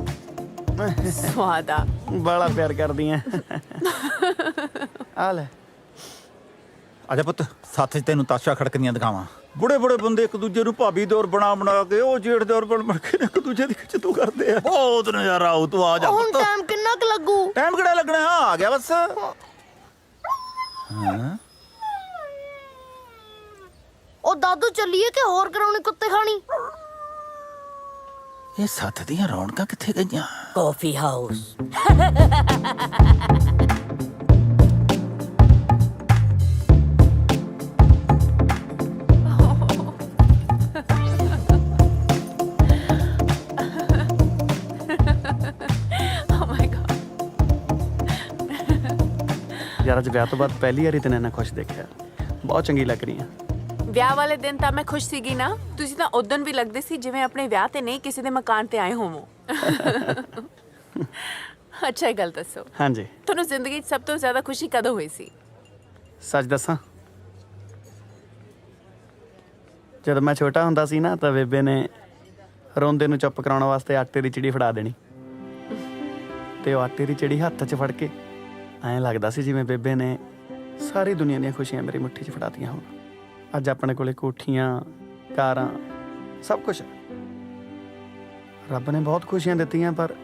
स्वाद आ। ਬੜਾ ਪਿਆਰ ਕਰਦੀ ਐ। ਆ ਲੈ ਆਜਾ ਪੁੱਤ, ਸੱਥ 'ਚ ਤੈਨੂੰ ਤਾਸ਼ਾ ਖੜਕਦੀਆਂ ਦਿਖਾਵਾਂ। ਬੁੜੇ ਬੁੜੇ ਬੰਦੇ ਇੱਕ ਦੂਜੇ ਨੂੰ ਭਾਬੀ ਦੌਰ ਬਣਾ ਕੇ, ਉਹ ਜੇਠ ਦੌਰ ਬਣ ਕੇ ਇੱਕ ਦੂਜੇ ਦੀ ਖਿੱਚ ਤੂੰ ਕਰਦੇ ਆ। ਬਹੁਤ ਨਜ਼ਾਰਾ ਆਉ। ਤੂੰ ਆ ਜਾ ਹੁਣ ਪੁੱਤ। ਟਾਈਮ ਕਿੰਨਾ ਕੁ ਲੱਗੂ? ਟਾਈਮ ਕਿਹੜਾ ਲੱਗਣਾ, ਆ ਗਿਆ ਬਸ। ਉਹ ਦਾਦੂ ਚੱਲੀਏ ਕਿ ਹੋਰ ਕਰਾਉਣੀ ਕੁੱਤੇ ਖਾਣੀ? ਇਹ ਸੱਥ ਦੀਆਂ ਰੌਣਕਾਂ ਕਿੱਥੇ ਗਈਆਂ? Coffee house. ਯਾਰ ਅੱਜ ਵਿਆਹ ਤੋਂ ਬਾਅਦ ਪਹਿਲੀ ਵਾਰੀ ਤੈਨੂੰ ਇੰਨਾ ਖੁਸ਼ ਦੇਖਿਆ। ਬਹੁਤ ਚੰਗੀ ਲੱਗ ਰਹੀ ਆ। ਵਿਆਹ ਵਾਲੇ ਦਿਨ ਤਾਂ ਮੈਂ ਖੁਸ਼ ਸੀਗੀ ਨਾ। ਤੁਸੀਂ ਤਾਂ ਉਦੋਂ ਵੀ ਲੱਗਦੇ ਸੀ ਜਿਵੇਂ ਆਪਣੇ ਵਿਆਹ ਤੇ ਨਹੀਂ ਕਿਸੇ ਦੇ ਮਕਾਨ ਤੇ ਆਏ ਹੋਵੋ। ਅੱਛਾ ਇਹ ਗੱਲ ਦੱਸੋ, ਹਾਂਜੀ ਤੁਹਾਨੂੰ ਜ਼ਿੰਦਗੀ 'ਚ ਸਭ ਤੋਂ ਜ਼ਿਆਦਾ ਖੁਸ਼ੀ ਕਦੋਂ ਹੋਈ ਸੀ? ਸੱਚ ਦੱਸਾਂ, ਜਦੋਂ ਮੈਂ ਛੋਟਾ ਹੁੰਦਾ ਸੀ ਨਾ ਤਾਂ ਬੇਬੇ ਨੇ ਰੋਂਦੇ ਨੂੰ ਚੁੱਪ ਕਰਾਉਣ ਵਾਸਤੇ ਆਟੇ ਦੀ ਚਿੜੀ ਫੜਾ ਦੇਣੀ, ਤੇ ਉਹ ਆਟੇ ਦੀ ਚਿੜੀ ਹੱਥ 'ਚ ਫੜ ਕੇ ਐਂ ਲੱਗਦਾ ਸੀ ਜਿਵੇਂ ਬੇਬੇ ਨੇ ਸਾਰੀ ਦੁਨੀਆ ਦੀਆਂ ਖੁਸ਼ੀਆਂ ਮੇਰੀ ਮੁੱਠੀ 'ਚ ਫੜਾਤੀਆਂ ਹੋਣ। ਅੱਜ ਆਪਣੇ ਕੋਲੇ ਕੋਠੀਆਂ, ਕਾਰਾਂ, ਸਭ ਕੁਝ। ਰੱਬ ਨੇ ਬਹੁਤ ਖੁਸ਼ੀਆਂ ਦਿੱਤੀਆਂ, ਪਰ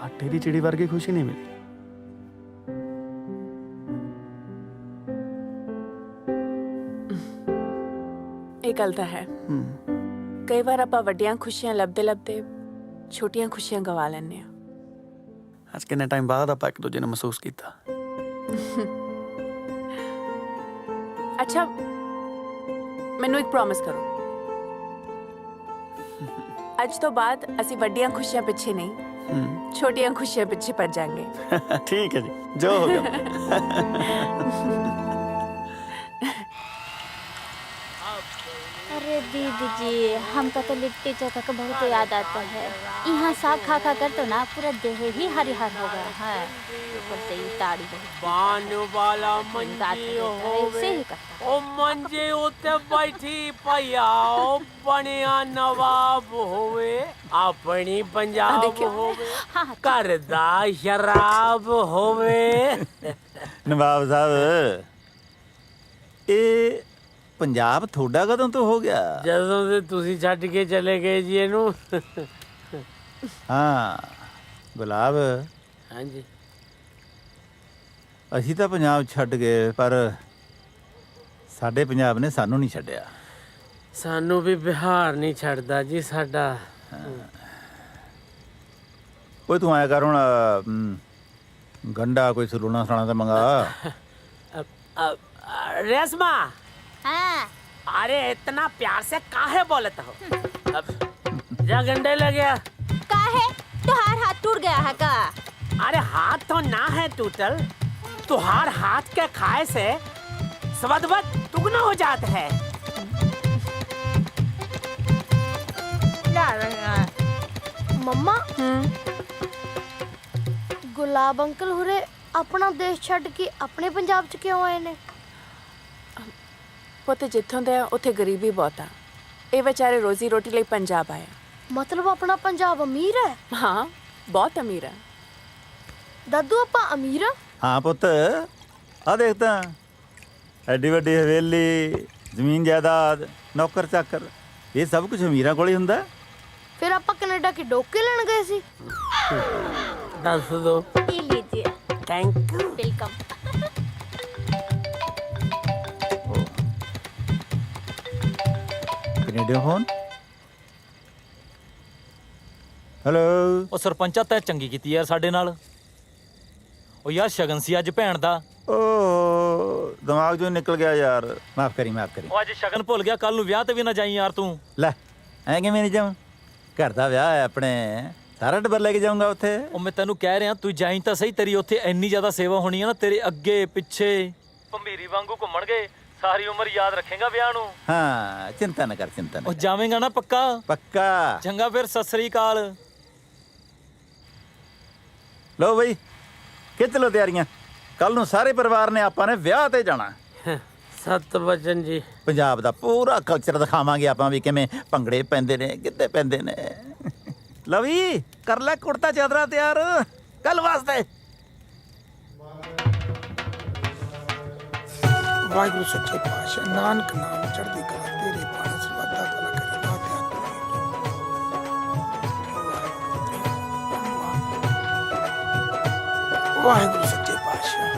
ਆਟੇ ਦੀ ਚਿੜੀ ਵਰਗੀ ਖੁਸ਼ੀ ਨਹੀਂ ਮਿਲੀ। ਇਹ ਗੱਲ ਤਾਂ ਹੈ। ਕਈ ਵਾਰ ਆਪਾਂ ਵੱਡੀਆਂ ਖੁਸ਼ੀਆਂ ਲੱਭਦੇ ਲੱਭਦੇ ਛੋਟੀਆਂ ਖੁਸ਼ੀਆਂ ਗਵਾ ਲੈਂਦੇ ਆ। ਅੱਜ ਕਿੰਨੇ ਟਾਈਮ ਬਾਅਦ ਆਪਾਂ ਇੱਕ ਦੂਜੇ ਨੂੰ ਮਹਿਸੂਸ ਕੀਤਾ। ਅੱਛਾ ਮੈਨੂੰ ਇੱਕ ਪ੍ਰੋਮਿਸ ਕਰੋ, ਅੱਜ ਤੋਂ ਬਾਅਦ ਅਸੀਂ ਵੱਡੀਆਂ ਖੁਸ਼ੀਆਂ ਪਿੱਛੇ ਨਹੀਂ, ਛੋਟੀਆਂ ਖੁਸ਼ੀਆਂ ਪਿੱਛੇ ਭੱਜਾਂਗੇ। ठीक है जी, जो हो गया। अरे दीदी जी, हमका तो लिट्टी चोखा का बहुत याद आता है। यहाँ साग खा खा कर तो ना पूरा देह ही हरिहर हो गया है। ऊपर से ये ताड़ी पान वाला मंजी ऐसे ही करता। ओ मंजे उत्ते बैठी पया ओ बनिया नवाब होवे, अपनी पंजाब होवे, करदा शराब होवे। ਨਵਾਬ ਸਾਹਿਬ, ਇਹ ਪੰਜਾਬ ਤੁਹਾਡਾ ਕਦੋਂ ਤੋਂ ਹੋ ਗਿਆ? ਜਦੋਂ ਦੇ ਤੁਸੀਂ ਛੱਡ ਕੇ ਚਲੇ ਗਏ ਜੀ ਇਹਨੂੰ। ਹਾਂ ਗੁਲਾਬ, ਹਾਂਜੀ ਅਸੀਂ ਤਾਂ ਪੰਜਾਬ ਛੱਡ ਗਏ, ਪਰ ਸਾਡੇ ਪੰਜਾਬ ਨੇ ਸਾਨੂੰ ਨਹੀਂ ਛੱਡਿਆ। ਸਾਨੂੰ ਵੀ ਬਿਹਾਰ ਨਹੀਂ ਛੱਡਦਾ ਜੀ ਸਾਡਾ। ਓਏ ਤੂੰ ਆਇਆ ਕਰ ਹੁਣ, ਗੰਡਾ ਕੋਈ ਸਲੂਣਾ ਸਾਣਾ ਤਾਂ ਮੰਗਾ। रेशमा, हाँ अरे इतना प्यार से काहे बोलत हो? अब जा गंडे लग गया। काहे तुहार हाथ टूट गया है का? अरे हाथ तो ना है टूटल, तुहार हाथ के खाए से स्वदवत दुगना हो जाता है। ਮੰਮਾ ਗੁਲਾਬ ਅੰਕਲ ਹੁਰੇ ਆਪਣਾ ਦੇਸ਼ ਛੱਡ ਕੇ ਆਪਣੇ ਪੰਜਾਬ 'ਚ ਕਿਉਂ ਆਏ ਨੇ? ਪੁੱਤ ਜਿੱਥੋਂ ਦੇ ਆ ਉੱਥੇ ਗਰੀਬੀ ਬਹੁਤ ਆ। ਇਹ ਵਿਚਾਰੇ ਰੋਜ਼ੀ ਰੋਟੀ ਲਈ ਪੰਜਾਬ ਆਏ। ਮਤਲਬ ਆਪਣਾ ਪੰਜਾਬ ਅਮੀਰ ਹੈ? ਹਾਂ ਬਹੁਤ ਅਮੀਰ ਹੈ। ਦਾਦੂ ਆਪਾਂ ਅਮੀਰ ਆ? ਹਾਂ ਪੁੱਤ, ਆ ਦੇਖ ਤਾਂ ਐਡੀ ਵੱਡੀ ਹਵੇਲੀ, ਜ਼ਮੀਨ ਜਾਇਦਾਦ, ਨੌਕਰ ਚਾਕਰ, ਇਹ ਸਭ ਕੁਝ ਅਮੀਰਾਂ ਕੋਲ ਹੀ ਹੁੰਦਾ। ਫਿਰ ਆਪਾਂ ਕੈਨੇਡਾ ਕੀ ਡੋਕੇ ਲੈਣ ਗਏ ਸੀ? दस दो। ये लीजिए। Thank you. Welcome. Canadian phone. Hello. ਉਹ ਸਰਪੰਚਾ ਤੈਂ ਚੰਗੀ ਕੀਤੀ ਯਾਰ ਸਾਡੇ ਨਾਲ। ਉਹ ਯਾਰ ਸ਼ਗਨ ਸੀ ਅੱਜ ਭੈਣ ਦਾ। ਓ ਦਿਮਾਗ ਚੋਂ ਨਿਕਲ ਗਿਆ ਯਾਰ, ਮਾਫ ਕਰੀ ਮਾਫ ਕਰੀ। ਉਹ ਅੱਜ ਸ਼ਗਨ ਭੁੱਲ ਗਿਆ, ਕੱਲ ਨੂੰ ਵਿਆਹ ਤੇ ਵੀ ਨਾ ਜਾਈ ਯਾਰ ਤੂੰ। ਲੈ ਐ ਕਿਵੇਂ ਨਹੀਂ ਜਾਵਾਂ, ਘਰ ਦਾ ਵਿਆਹ ਹੈ ਆਪਣੇ, ਸਾਰਾ ਟੱਬਰ ਲੈ ਕੇ ਜਾਊਂਗਾ ਉੱਥੇ। ਉਹ ਮੈਂ ਤੈਨੂੰ ਕਹਿ ਰਿਹਾ ਤੂੰ ਜਾਈ ਤਾਂ ਸਹੀ, ਤੇਰੀ ਉੱਥੇ ਇੰਨੀ ਜ਼ਿਆਦਾ ਸੇਵਾ ਹੋਣੀ ਹੈ ਨਾ, ਤੇਰੇ ਅੱਗੇ ਪਿੱਛੇ ਭੰਬੀਰੀ ਵਾਂਗੂ ਘੁੰਮਣਗੇ, ਸਾਰੀ ਉਮਰ ਯਾਦ ਰੱਖੇਗਾ ਵਿਆਹ ਨੂੰ। ਹਾਂ ਚਿੰਤਾ ਨਾ ਕਰ, ਚਿੰਤਾ ਨਾ ਉਹ ਜਾਵੇਂਗਾ ਨਾ ਪੱਕਾ? ਪੱਕਾ। ਚੰਗਾ ਫਿਰ, ਸਤਿ ਸ੍ਰੀ ਅਕਾਲ। ਲਓ ਬਈ ਖਿੱਚ ਲਓ ਤਿਆਰੀਆਂ, ਕੱਲ ਨੂੰ ਸਾਰੇ ਪਰਿਵਾਰ ਨੇ ਆਪਾਂ ਨੇ ਵਿਆਹ ਤੇ ਜਾਣਾ। सत बचन जी, ਪੰਜਾਬ ਦਾ ਪੂਰਾ ਕਲਚਰ ਦਿਖਾਵਾਂਗੇ ਆਪਾਂ ਵੀ, ਕਿਵੇਂ ਭੰਗੜੇ ਪੈਂਦੇ ਨੇ, ਗਿੱਧੇ ਪੈਂਦੇ ਨੇ। ਲਵੀ ਕਰ ਲੈ ਕੁੜਤਾ ਚਾਦਰਾ ਤਿਆਰ ਕੱਲ ਵਾਸਤੇ। ਵਾਹਿਗੁਰੂ ਸੱਚੇ ਪਾਤਸ਼ਾਹ, ਨਾਨਕ ਨਾਮ ਚੜ੍ਹਦੀ ਕਲਾ ਤੇਰੇ ਬਾਣੀ ਸਰਬੱਤਾ ਭਲਾ ਕਰੀ ਦਾਤਿਆ ਤੂੰ। ਵਾਹਿਗੁਰੂ ਸੱਚੇ ਪਾਤਸ਼ਾਹ,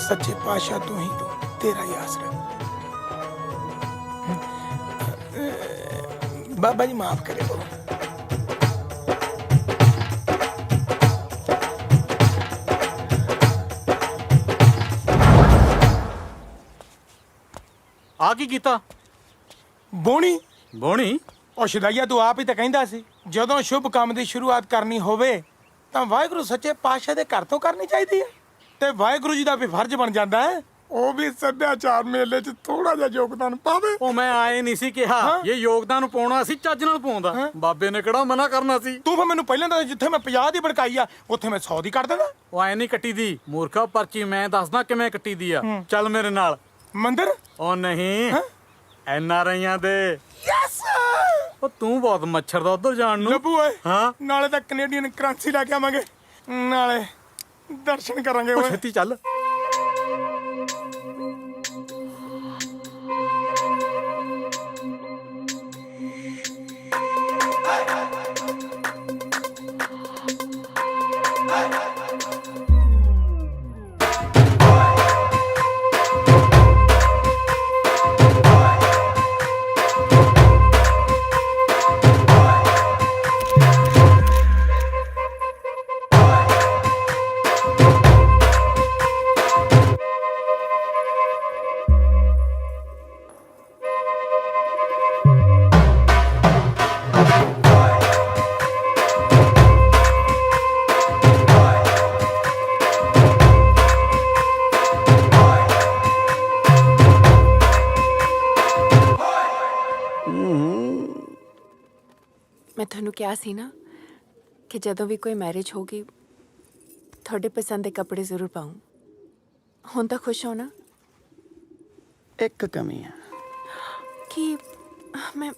ਸੱਚੇ ਪਾਤਸ਼ਾਹ ਤੂੰ ਹੀ ਤੂੰ, तेरा ही आसरा। बाबा जी माफ करे करो। ਆ ਕੀ ਕੀਤਾ? ਬੋਣੀ ਬੋਣੀ? ਉਹ ਸ਼ਦਾਈਆ ਤੂੰ ਆਪ ਹੀ ਤਾਂ ਕਹਿੰਦਾ ਸੀ, ਜਦੋਂ ਸ਼ੁਭ ਕੰਮ ਦੀ ਸ਼ੁਰੂਆਤ ਕਰਨੀ ਹੋਵੇ ਤਾਂ ਵਾਹਿਗੁਰੂ ਸੱਚੇ ਪਾਤਸ਼ਾਹ ਦੇ ਘਰ ਤੋਂ ਕਰਨੀ ਚਾਹੀਦੀ ਹੈ, ਤੇ ਵਾਹਿਗੁਰੂ ਜੀ ਦਾ ਵੀ ਫਰਜ਼ ਬਣ ਜਾਂਦਾ ਹੈ ਉਹ ਵੀ ਸੱਭਿਆਚਾਰ ਮੇਲੇ 'ਚ ਥੋੜਾ ਜਿਹਾ ਯੋਗਦਾਨ ਪਾਵੇ। ਉਹ ਮੈਂ ਆਏ ਨਹੀਂ ਸੀ ਕਿਹਾ, ਇਹ ਯੋਗਦਾਨ ਪਾਉਣਾ ਸੀ ਚੱਜ ਨਾਲ ਪਾਉਂਦਾ, ਬਾਬੇ ਨੇ ਕਿਹੜਾ ਮਨਾ ਕਰਨਾ ਸੀ। ਤੂੰ ਫਿਰ ਮੈਨੂੰ ਪਹਿਲਾਂ ਤਾਂ ਜਿੱਥੇ ਮੈਂ 50 ਦੀ ਭੜਕਾਈ ਆ ਉੱਥੇ ਮੈਂ 100 ਦੀ ਕੱਢ ਦੇਣਾ। ਉਹ ਐ ਨਹੀਂ ਕੱਟੀ ਦੀ ਮੂਰਖਾ, ਪਰਚੀ ਮੈਂ ਦੱਸਦਾ ਕਿਵੇਂ ਕੱਟੀ ਦੀ ਆ। ਚੱਲ ਮੇਰੇ ਨਾਲ। ਮੰਦਰ? ਉਹ ਨਹੀਂ, NRIਆਂ ਦੇ। ਯੈਸ। ਉਹ ਤੂੰ ਬਹੁਤ ਮੱਛਰ ਦਾ ਉਧਰ ਜਾਣ ਨੂੰ। ਲੱਭੂ ਓਏ, ਹਾਂ ਨਾਲੇ ਤਾਂ ਕੈਨੇਡੀਅਨ ਕਰੰਸੀ ਲੈ ਕੇ ਆਵਾਂਗੇ, ਨਾਲੇ ਦਰਸ਼ਨ ਕਰਾਂਗੇ। ਓਏ ਛੇਤੀ ਚੱਲ। ਮੈਂ ਤੁਹਾਨੂੰ ਕਿਹਾ ਸੀ ਨਾ ਕਿ ਜਦੋਂ ਵੀ ਕੋਈ ਮੈਰਿਜ ਹੋਗੀ ਤੁਹਾਡੇ ਪਸੰਦ ਦੇ ਕੱਪੜੇ ਜ਼ਰੂਰ ਪਾऊं। ਹੁਣ ਤਾਂ ਖੁਸ਼ ਹੋ ਨਾ? ਇੱਕ ਕਮੀ ਹੈ ਕਿ ਮੈਂ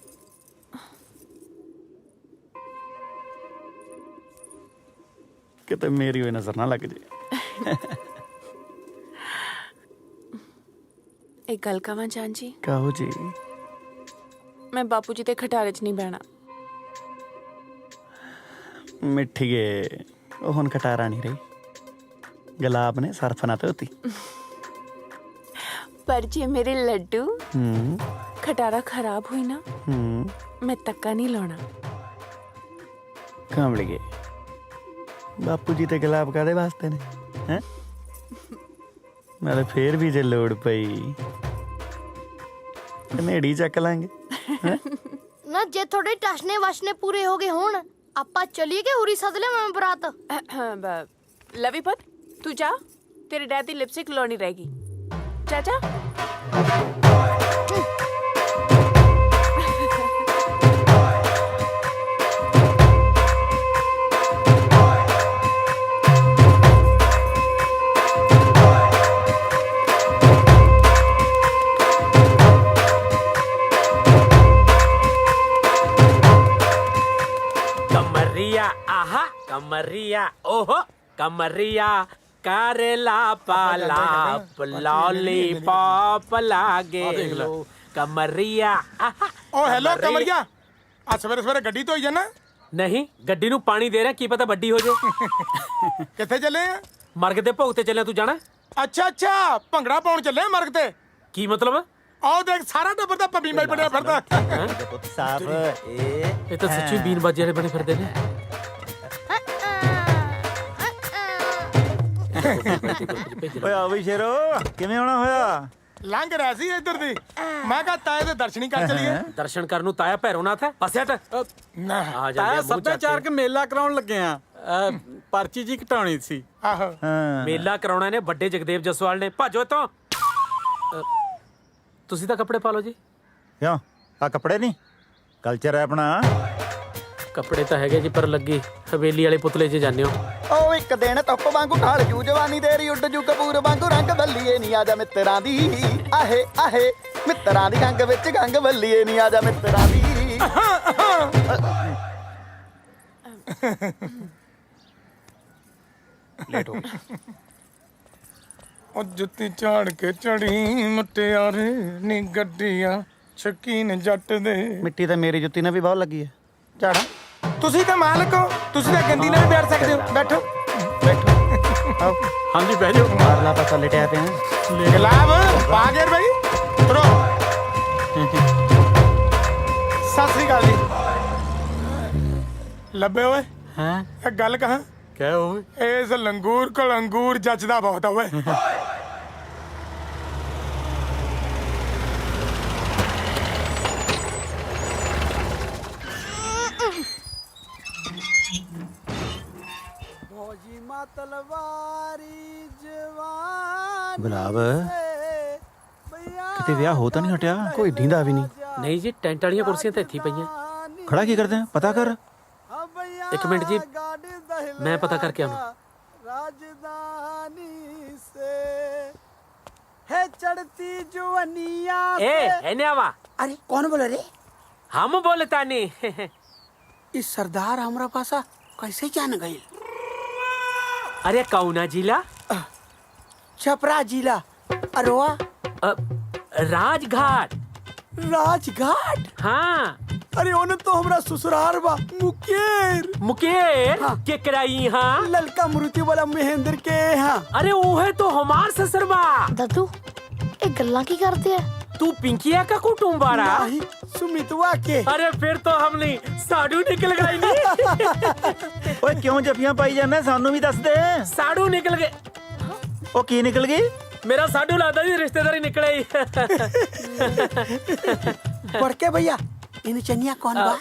ਕਿਤੇ ਮੇਰੀ ਹੋਈ ਨਜ਼ਰ ਨਾ ਲੱਗ ਜੇ। ਇੱਕ ਗੱਲ ਕਵਾਂ ਜਾਨ ਜੀ, ਕਹੋ ਜੀ। ਮੈਂ ਬਾਪੂ ਜੀ ਦੇ ਖਟਾਰੇ 'ਚ ਨਹੀਂ ਬਹਿਣਾ। ਮਿੱਠੀਏ, ਉਹ ਹੁਣ ਖਟਾਰਾ ਨਹੀਂ ਰਹੀ, ਗੁਲਾਬ ਨੇ ਸਰਫ ਨਾ ਧੋਤੀ। ਪਰ ਜੇ ਮੇਰੇ ਲੱਡੂ ਹੂੰ ਖਟਾਰਾ ਖਰਾਬ ਹੋਈ ਨਾ, ਮੈਂ ਤੱਕਾ ਨਹੀਂ ਲਾਉਣਾ। ਕਾਮਲੀਏ, ਬਾਪੂ ਜੀ ਤੇ ਗੁਲਾਬ ਕਾਦੇ ਵਾਸਤੇ ਨੇ ਹੈ? ਨਾਲੇ ਫੇਰ ਵੀ ਜੇ ਲੋੜ ਪਈ ਕਨੇੜੀ ਚੱਕ ਲਾਂਗੇ। ਨਾ ਜੇ ਤੁਹਾਡੇ ਟਸ਼ਨੇ ਵਸ਼ਨੇ ਪੂਰੇ ਹੋ ਗਏ ਹੁਣ ਆਪਾਂ ਚਲੀਏ ਕਿ ਹੁਰੀ ਸੱਦ ਲਿਆ ਮੈਂ ਬਰਾਤ। ਲਵੀ ਪੁੱਤ ਤੂੰ ਜਾ, ਤੇਰੇ ਡੈਡ ਦੀ ਲਿਪਸਟਿਕ ਲਾਉਣੀ ਰਹੇਗੀ। ਚਾਚਾ कमरिया आहा कमरिया ओहो कमरिया करेला पालाप लॉलीपॉप लागे लो कमरिया आहा। ਓ ਹੈਲੋ ਕਮਰਿਆ, ਆ ਸਵੇਰੇ ਸਵੇਰੇ ਗੱਡੀ ਧੋਈ ਜਾਣਾ? ਨਹੀਂ, ਗੱਡੀ ਨੂੰ ਪਾਣੀ ਦੇ ਰਿਹਾ, ਕੀ ਪਤਾ ਵੱਡੀ ਹੋ ਜੇ। ਕਿੱਥੇ ਚੱਲੇ ਆ? ਮਰਗ ਦੇ ਭੋਗ ਤੇ ਚੱਲਿਆ, ਤੂੰ ਜਾਣਾ? ਅੱਛਾ ਅੱਛਾ, ਭੰਗੜਾ ਪਾਉਣ ਚੱਲੇ ਆ ਮਰਗ ਤੇ? ਕੀ ਮਤਲਬ? ਆਓ ਦੇਖ, ਸਾਰਾ ਟੱਬਰ ਦਾ ਪੱਬੀ ਮਾਈ ਬਣਿਆ ਫਿਰਦਾ। ਸਾਫ ਇਹ ਤਾਂ ਸੱਚੀ ਬੀਨ ਬਾਜੇ ਵਾਲੇ ਬਣੇ ਫਿਰਦੇ ਨੇ। ਓਏ ਆ ਵੀ ਸ਼ੇਰੋ, ਕਿਵੇਂ ਆਉਣਾ ਹੋਇਆ? ਲੰਘ ਰਿਹਾ ਸੀ ਇੱਧਰ ਦੀ, ਮੈਂ ਕਿਹਾ ਤਾਏ ਦੇ ਦਰਸ਼ਨ ਹੀ ਕਰ ਚਲੀਏ। ਦਰਸ਼ਨ ਕਰਨ ਨੂੰ ਤਾਇਆ ਭੈਰੋਨਾਥ ਹੈ? ਬਸ ਹਟ ਨਾ ਆ ਜਾ। ਤਾਇਆ ਸੱਭਿਆਚਾਰਕ ਮੇਲਾ ਕਰਾਉਣ ਲੱਗੇ ਆ, ਪਰਚੀ ਜੀ ਘਟਾਉਣੀ ਸੀ। ਆਹੋ ਮੇਲਾ ਕਰਾਉਣਾ ਨੇ ਵੱਡੇ ਜਗਦੇਵ ਜਸਵਾਲ ਨੇ। ਭਾਜੋ ਇੱਥੋਂ। ਤੁਸੀਂ ਤਾਂ ਕੱਪੜੇ ਪਾ ਲਓ ਜੀ। ਕਿਉਂ, ਆ ਕੱਪੜੇ ਨਹੀਂ ਕਲਚਰ ਹੈ ਆਪਣਾ? ਕੱਪੜੇ ਤਾਂ ਹੈਗੇ ਜੀ, ਪਰ ਲੱਗੀ ਹਵੇਲੀ ਵਾਲੇ ਪੁਤਲੇ 'ਚ ਜਾਂਦੇ ਹੋ। ਉਹ ਇੱਕ ਦਿਨ ਧੁੱਪ ਵਾਂਗੂ ਢਾਲ ਜੂ ਜਵਾਨੀ ਤੇਰੀ, ਉੱਡ ਜੂ ਕਪੂਰ ਵਾਂਗੂ ਰੰਗ ਬੱਲੀਏ ਨਹੀਂ ਆ ਜਾ ਮਿੱਤਰਾਂ ਦੀ। ਆਹੇ ਆਹੇ ਮਿੱਤਰਾਂ ਦੀ ਗੰਗ ਵਿੱਚ ਗੰਗ ਬੱਲੀਏ ਨਹੀਂ ਆ ਜਾ ਮਿੱਤਰਾਂ ਦੀ। ਲੇਟ ਹੋ ਉਹ ਜੁੱਤੀ ਝਾੜ ਕੇ ਚੜੀ ਮੁਟਿਆਰੇ ਨੀ ਗੱਡੀਆਂ ਸ਼ਕੀਨ ਜੱਟ ਦੇ। ਮਿੱਟੀ ਤਾਂ ਮੇਰੀ ਜੁੱਤੀ ਨਾਲ ਵੀ ਬਹੁਤ ਲੱਗੀ ਹੈ। ਝਾੜਾ ਤੁਸੀਂ ਤਾਂ ਮਾਲਕ ਹੋ, ਤੁਸੀਂ ਤਾਂ ਗੰਦੀ ਨਾਲ ਵੀ ਬੈਠ ਸਕਦੇ ਹੋ। ਬੈਠੋ ਬੈਠੋ। ਆਓ ਹਾਂਜੀ ਬਹਿ ਜਾਓ। ਮਾਰਲਾ ਪਾਸਾ ਲਟਿਆ ਪਿਆ। ਗੁਲਾਬ ਪਾ ਗਏ ਬਈ, ਤੁਰੋ। ਸਤਿ ਸ੍ਰੀ ਅਕਾਲ ਜੀ। ਲੱਭੇ ਓਏ? ਹਾਂ ਇਹ ਗੱਲ ਕਹਾਂ? ਕਹਿ ਓਏ। ਇਸ ਲੰਗੂਰ ਕੋਲ ਅੰਗੂਰ ਜੱਜਦਾ ਬਹੁਤ ਆ ਓਏ। ਗੁਲਾਬ ਕਿਤੇ ਵਿਆਹ ਹੋ ਤਾਂ ਨਹੀਂ ਹਟਿਆ? ਕੋਈ ਢੀਂਦਾ ਵੀ ਨਹੀਂ। ਨਹੀਂ ਜੀ, ਟੈਂਟ ਵਾਲੀਆਂ ਕੁਰਸੀਆਂ ਤਾਂ ਇੱਥੇ ਹੀ ਪਈਆਂ। ਖੜਾ ਕੀ ਕਰਦੇ ਆ? ਪਤਾ ਕਰ। ਇੱਕ ਮਿੰਟ ਜੀ, ਮੈਂ ਪਤਾ ਕਰਕੇ ਆਉਣਾ। राजधानी से है चढ़ती जुवनिया ए आवा। अरे कौन बोले रे? हम बोलता नहीं। इस सरदार हमरा पासा कैसे जान गई? अरे कौना जिला? छपरा जिला। अरवा राजघाट। राजघाट? हाँ। अरे ओने तो हमरा ससुराल बा मुकेर। मुकेर के कराई? हाँ, ललका मुरुति वाला महेंद्र के। हाँ, अरे वो है तो हमार ससुरबा। दादू ये गल्ला की करते है? तू पिंकिया का कुटुम्बारा? नहीं, सुमितवा के। अरे फिर तो हम नहीं साडू निकल गई नहीं। ਓਏ ਕਿਉਂ ਜੱਫੀਆਂ ਪਾਈ ਜਾਂਦਾ? ਸਾਨੂੰ ਵੀ ਦੱਸ ਦੇ। साडू निकल गए। ਉਹ ਕੀ ਨਿਕਲ ਗਈ? मेरा साडू लादा जी रिश्तेदारी निकले। बढ़ के भैया इन चनिया कौन बा?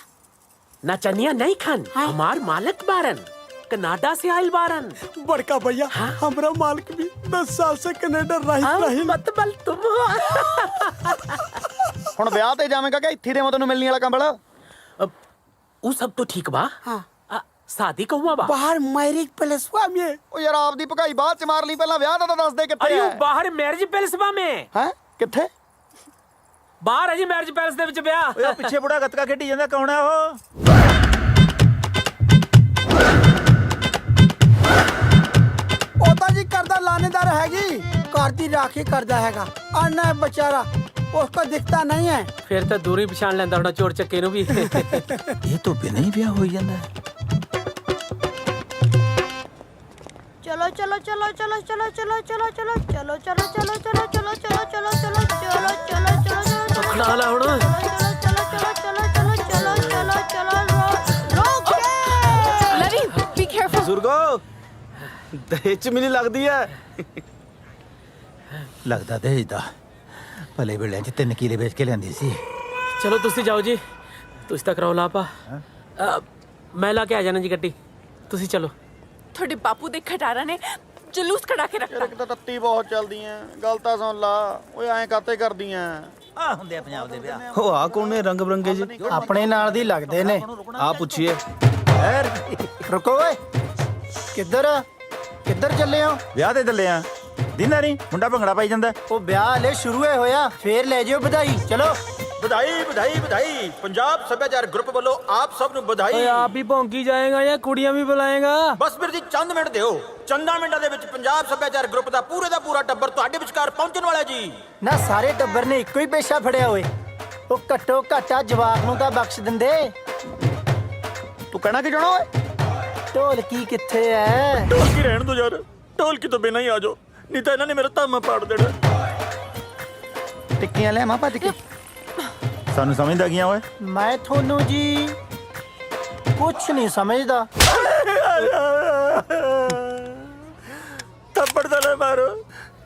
नचनिया नहीं खान, हमार मालिक बारन, कनाडा से आयल बारन। बड़का भैया हमरा मालिक भी 10 साल से कनाडा रही। मत बल तुम। ਹੁਣ ਵਿਆਹ ਤੇ ਜਾਵੇਂਗਾ ਕਿ ਇੱਥੇ ਦੇ ਮੈਂ ਤੈਨੂੰ ਮਿਲਣੀ ਵਾਲਾ ਕੰਬਲ? वो सब तो ठीक बा। हाँ। शादी का हुआ बा? बाहर मैरिज पैलेस में। ਉਹ ਯਾਰ ਆਪਦੀ ਭਗਾਈ ਬਾਅਦ ਚ ਮਾਰ ਲਈ, ਪਹਿਲਾਂ ਵਿਆਹ ਦਾ ਤਾਂ ਦੱਸ ਦੇ ਕਿੱਥੇ अरे वो ਹੈ? बाहर मैरिज पैलेस बा में। ਹੈ ਕਿੱਥੇ? बाहर है जी मैरिज पैलेस ਦੇ ਵਿੱਚ ਵਿਆਹ। ਓਏ ਪਿੱਛੇ ਬੁੜਾ ਗੱਤਕਾ ਖੇਡੀ ਜਾਂਦਾ, ਕੌਣ ਹੈ ਉਹ? ਉਹ ਤਾਂ ਜੀ ਕਰਦਾ ਲਾਣੇਦਾਰ ਹੈਗੀ, ਘਰ ਦੀ ਰਾਖੀ ਕਰਦਾ ਹੈਗਾ। ਆਨਾ ਹੈ बेचारा, उसको दिखता नहीं है। ਫਿਰ ਤਾਂ ਦੂਰੀ ਪਛਾਣ ਲੈਂਦਾ ਹੋਣਾ ਚੋਰ ਚੱਕੇ ਨੂੰ ਵੀ। ਇਹ ਤੋਂ ਬਿਨਾਂ ਹੀ ਵਿਆਹ ਹੋਈ ਜਾਂਦਾ ਹੈ। चलो चलो चलो चलो चलो चलो चलो चलो चलो चलो चलो चलो चलो चलो चलो चलो चलो चलो चलो ਖੜਾ ਲਾ ਹੁਣ। चलो चलो चलो चलो चलो चलो चलो चलो रोक के। लवी, बी केयरफुल। ਬਜ਼ੁਰਗੋ ਦਹੇਜ ਚ ਮੈਨੂੰ ਲੱਗਦੀ ਹੈ। ਲੱਗਦਾ ਦਹੇਜ ਦਾ। ਭਲੇ ਵੇਲੇ ਚ 3 ਕਿਲੇ ਵੇਚ ਕੇ ਲਿਆਂਦੀ ਸੀ। ਚਲੋ ਤੁਸੀਂ ਜਾਓ ਜੀ, ਤੁਸੀਂ ਤਾਂ ਕਰਾਓ ਲਾਪਾ। ਮੈਂ ਲਾ ਕੇ ਆ ਜਾਣਾ ਜੀ ਗੱਡੀ, ਤੁਸੀਂ ਚਲੋ। ਤੁਹਾਡੇ ਬਾਪੂ ਦੇ ਖਟਾਰਾ ਨੇ ਜਲੂਸ ਕਢਾ ਕੇ ਰੱਖਤਾ। ਇੱਕ ਤਾਂ ਤੱਤੀ ਬਹੁਤ ਚੱਲਦੀਆਂ, ਗੱਲ ਤਾਂ ਸੁਣ ਲਾ। ਓਏ ਐਂ ਕਾਤੇ ਕਰਦੀਆਂ? ਆ ਹੁੰਦੇ ਆ ਪੰਜਾਬ ਦੇ ਵਿਆਹ। ਉਹ ਆ ਕੌਣ ਨੇ ਰੰਗ ਬਰੰਗੇ ਜੀ? ਆਪਣੇ ਨਾਲ ਦੀ ਲੱਗਦੇ ਨੇ। ਆ ਪੁੱਛੀਏ। ਰੁਕੋ ਓਏ, ਕਿੱਧਰ ਚੱਲੇ ਹੋ? ਵਿਆਹ ਤੇ ਚੱਲੇ ਆ। ਦਿਨਾ ਨਹੀਂ ਮੁੰਡਾ ਭੰਗੜਾ ਪਾਈ ਜਾਂਦਾ। ਉਹ ਵਿਆਹ ਹਲੇ ਸ਼ੁਰੂ ਹੀ ਹੋਇਆ, ਫੇਰ ਲੈ ਜਿਓ ਵਧਾਈ। ਚਲੋ। ਵਧਾਈ ਵਧਾਈ ਵਧਾਈ। ਪੰਜਾਬ ਸੱਭਿਆਚਾਰ ਗਰੁੱਪ ਵੱਲੋਂ ਆਪ ਸਭ ਨੂੰ ਵਧਾਈ। ਆਪ ਹੀ ਭੌਂਕੀ ਜਾਏਗਾ ਜਾਂ ਕੁੜੀਆਂ ਵੀ ਬੁਲਾਏਗਾ? ਬਸ ਵੀਰ ਜੀ ਚੰਦ ਮਿੰਟ ਦਿਓ। ਚੰਦਾ ਮਿੰਟਾਂ ਦੇ ਵਿੱਚ ਪੰਜਾਬ ਸੱਭਿਆਚਾਰ ਗਰੁੱਪ ਦਾ ਪੂਰਾ ਟੱਬਰ ਤੁਹਾਡੇ ਵਿਚਕਾਰ ਪਹੁੰਚਣ ਵਾਲਾ ਜੀ। ਨਾ ਸਾਰੇ ਟੱਬਰ ਨੇ ਇੱਕੋ ਹੀ ਪੇਸ਼ਾ ਫੜਿਆ ਹੋਏ। ਉਹ ਘੱਟੋ ਘੱਟਾ ਜਵਾਬ ਨੂੰ ਤਾਂ ਬਖਸ਼ ਦਿੰਦੇ। ਤੂੰ ਕਹਿਣਾ ਕਿ ਜਾਣਾ ਓਏ? ਢੋਲਕੀ ਕਿੱਥੇ ਐ? ਢੋਲਕੀ ਰਹਿਣ ਦੋ ਯਾਰ, ਢੋਲਕੀ ਤੋਂ ਬਿਨਾਂ ਹੀ ਆ ਜਾਓ, ਨਹੀਂ ਤਾਂ ਇਹਨਾਂ ਨੇ ਮੇਰਾ ਧਾਮਾ ਪਾੜ ਦੇਣਾ। ਟਿੱਕੀਆਂ ਲੈ ਮਾਂ ਭੱਜ ਕੇ। ਸਾਨੂੰ ਸਮਝਦਾ ਗਿਆ ਓਏ? ਮੈਂ ਤੁਹਾਨੂੰ ਜੀ ਕੁਛ ਨਹੀਂ ਸਮਝਦਾ। ਥੱਪੜ ਦਾ ਨਾ ਮਾਰੋ,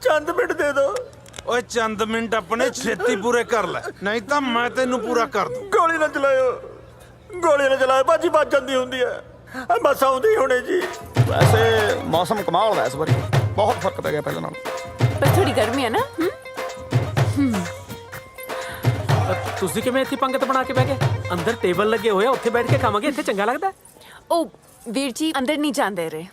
ਚੰਦ ਮਿੰਟ ਦੇ ਦੋ। ਓਏ ਚੰਦ ਮਿੰਟ ਆਪਣੇ ਛੇਤੀ ਪੂਰੇ ਕਰ ਲੈ, ਨਹੀਂ ਤਾਂ ਮੈਂ ਤੈਨੂੰ ਪੂਰਾ ਕਰ ਦੂੰ। ਗੋਲੀ ਨਾ ਚਲਾਇਓ, ਗੋਲੀ ਨਾ ਚਲਾਇਓ, ਬਾਜੀ ਵੱਜ ਜਾਂਦੀ ਹੁੰਦੀ ਹੈ। ਬਸ ਆਉਂਦੀ ਹੁਣੇ ਜੀ। ਵੈਸੇ ਮੌਸਮ ਕਮਾਲ ਦਾ ਇਸ ਵਾਰੀ, ਬਹੁਤ ਫਰਕ ਪੈ ਗਿਆ ਪਹਿਲਾਂ ਨਾਲੋਂ। ਪਰ ਥੋੜੀ ਗਰਮੀ ਹੈ ਨਾ। ਤੁਸੀਂ ਕਿਵੇਂ ਇੱਥੇ ਪੰਗਤ ਬਣਾ ਕੇ ਬਹਿ ਗਏ? ਅੰਦਰ ਟੇਬਲ ਲੱਗੇ ਹੋਏ ਆ, ਉੱਥੇ ਬੈਠ ਕੇ ਖਾਵਾਂਗੇ, ਇੱਥੇ ਚੰਗਾ ਲੱਗਦਾ? ਉਹ ਵੀਰ ਜੀ ਅੰਦਰ ਨਹੀਂ ਜਾਂਦੇ ਰਹੇ।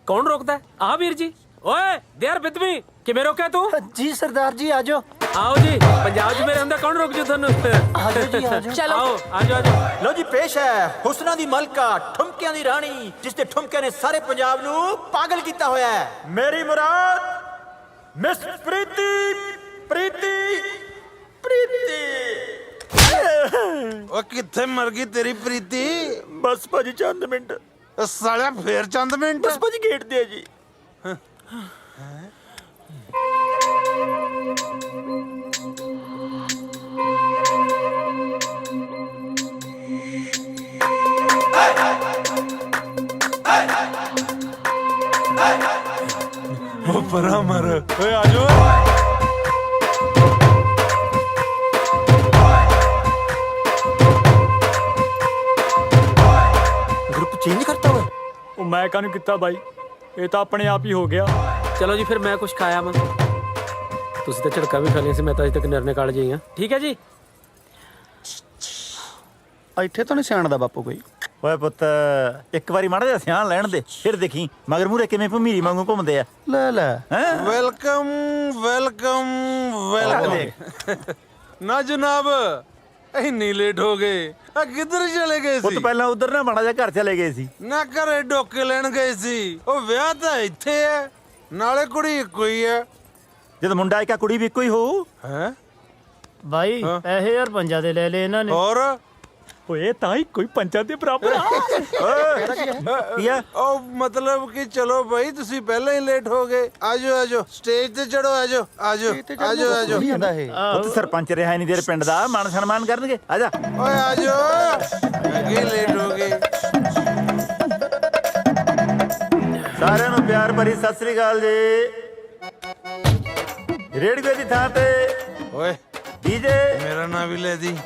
ਕੌਣ ਰੋਕਦਾ? ਆ ਵੀਰ ਜੀ। ਓਏ ਦੇਰ ਬਿਦਮੀ, ਕਿਵੇਂ ਰੋਕਿਆ ਤੂੰ? ਜੀ ਸਰਦਾਰ ਜੀ ਆਜੋ। ਆਓ ਜੀ, ਪੰਜਾਬ 'ਚ ਮੇਰੇ ਹੁੰਦਾ ਕੌਣ ਰੋਕ ਜੂ ਤੁਹਾਨੂੰ? ਆਜੋ ਜੀ ਆਜੋ। ਚਲੋ ਆਓ ਆਜੋ ਆਜੋ। ਲੋ ਜੀ ਪੇਸ਼ ਹੈ ਹੁਸਨਾਂ ਦੀ ਮਲਕਾ, ਠੁਮਕਿਆਂ ਦੀ ਰਾਣੀ, ਜਿਸ ਦੇ ਠੁਮਕਿਆਂ ਨੇ ਸਾਰੇ ਪੰਜਾਬ ਨੂੰ ਪਾਗਲ ਕੀਤਾ ਹੋਇਆ ਹੈ। ਮੇਰੀ ਮੁਰਾਦ ਮਿਸ ਪ੍ਰੀਤੀ ਪ੍ਰੀਤੀ ਪ੍ਰੀਤੀ। ਓ ਕਿੱਥੇ ਮਰ ਗਈ ਤੇਰੀ ਪ੍ਰੀਤੀ? ਬਸ ਭਾਜੀ ਚੰਦ ਮਿੰਟ। ਸਾਲਿਆ ਫੇਰ ਚੰਦ ਮਿੰਟ? ਬਸ ਭਾਜੀ ਗੇਟ ਦੇ ਜੀ। ਉਹ ਪਰਾਂ ਮਰ। ਓਏ ਆਜੋ। ग्रुप चेंज करता हुआ? ਉਹ ਮੈਂ ਕਾਹਨੂੰ ਕੀਤਾ ਬਾਈ, ਇਹ ਤਾਂ ਆਪਣੇ ਆਪ ਹੀ ਹੋ ਗਿਆ। ਚਲੋ ਜੀ ਫਿਰ ਮੈਂ ਕੁਝ ਖਾਇਆ ਮੈਂ। ਤੁਸੀਂ ਤਾਂ ਝੜਕਾ ਵੀ ਖਾਣੀਆਂ ਸੀ, ਮੈਂ ਤਾਂ ਅਜੇ ਤੱਕ ਨਿਰਣੇ ਕਾਲਜ ਹੀ ਹਾਂ। ਠੀਕ ਹੈ ਜੀ। ਇੱਥੇ ਤਾਂ ਨਹੀਂ ਸਿਆਣਦਾ ਬਾਪੂ ਕੋਈ। ਓਏ ਪੁੱਤ ਇੱਕ ਵਾਰੀ ਮਾੜਾ ਜਿਹਾ ਸਿਆਣ ਲੈਣ ਦੇ, ਫਿਰ ਦੇਖੀ ਮਗਰ ਮੂਰੇ ਕਿਵੇਂ ਭਮੀਰੀ ਵਾਂਗੂ ਘੁੰਮਦੇ ਆ। ਲੈ ਲੈ ਵੈਲਕਮ ਵੈਲਕਮ ਵੈਲਕਮ। ਨਾ ਜਨਾਬ, ਇੰਨੀ ਲੇਟ ਹੋ ਗਏ। ਆ ਕਿੱਧਰ ਚਲੇ ਗਏ ਪੁੱਤ ਸੀ? ਪਹਿਲਾਂ ਉਧਰ ਨਾ ਮਾੜਾ ਜਿਹਾ ਘਰ ਚਲੇ ਗਏ ਸੀ। ਨਾ ਘਰੇ ਡੋਕੇ ਲੈਣ ਗਏ ਸੀ। ਉਹ ਵਿਆਹ ਤਾਂ ਇੱਥੇ ਹੈ, ਨਾਲੇ ਕੁੜੀ ਇੱਕੋ ਹੀ ਹੈ। ਜਦ ਮੁੰਡਾ ਇੱਕ ਕੁੜੀ ਵੀ ਇੱਕੋ ਹੀ ਹੋਊ। ਹੈ ਬਾਈ ਪੈਸੇ ਯਾਰ ਪੰਜਾਂ ਦੇ ਲੈ ਲਏ ਇਹਨਾਂ ਨੇ। ਹੋਰ ਓਏ ਤਾਂ ਹੀ ਕੋਈ ਪੰਜਾਂ ਦੇ ਬਰਾਬਰ ਆ। ਕੀ ਆ? ਉਹ ਮਤਲਬ ਕਿ ਚਲੋ ਭਾਈ ਤੁਸੀਂ ਪਹਿਲਾਂ ਹੀ ਲੇਟ ਹੋ ਗਏ। ਆਜੋ ਆਜੋ ਸਟੇਜ ਤੇ ਚੜੋ, ਆਜੋ ਆਜੋ ਆਜੋ ਆਜੋ। ਪੁੱਤ ਸਰਪੰਚ ਰਿਹਾ ਨਹੀਂ ਤੇਰੇ ਪਿੰਡ ਦਾ, ਮਾਨ ਸਨਮਾਨ ਕਰਨਗੇ। ਆਜਾ ਓਏ ਆਜੋ, ਅੱਗੇ ਲੇਟ ਹੋ ਗਏ। ਸਾਰਿਆਂ ਨੂੰ ਪਿਆਰ ਭਰੀ ਸਤਿ ਸ੍ਰੀ ਅਕਾਲ ਜੀ। ਰੇਡੀਓ ਦੀ ਥਾਂ ਤੇ ਓਏ ਡੀਜੇ ਮੇਰਾ ਨਾਂ ਵੀ ਲੈ ਦੀ।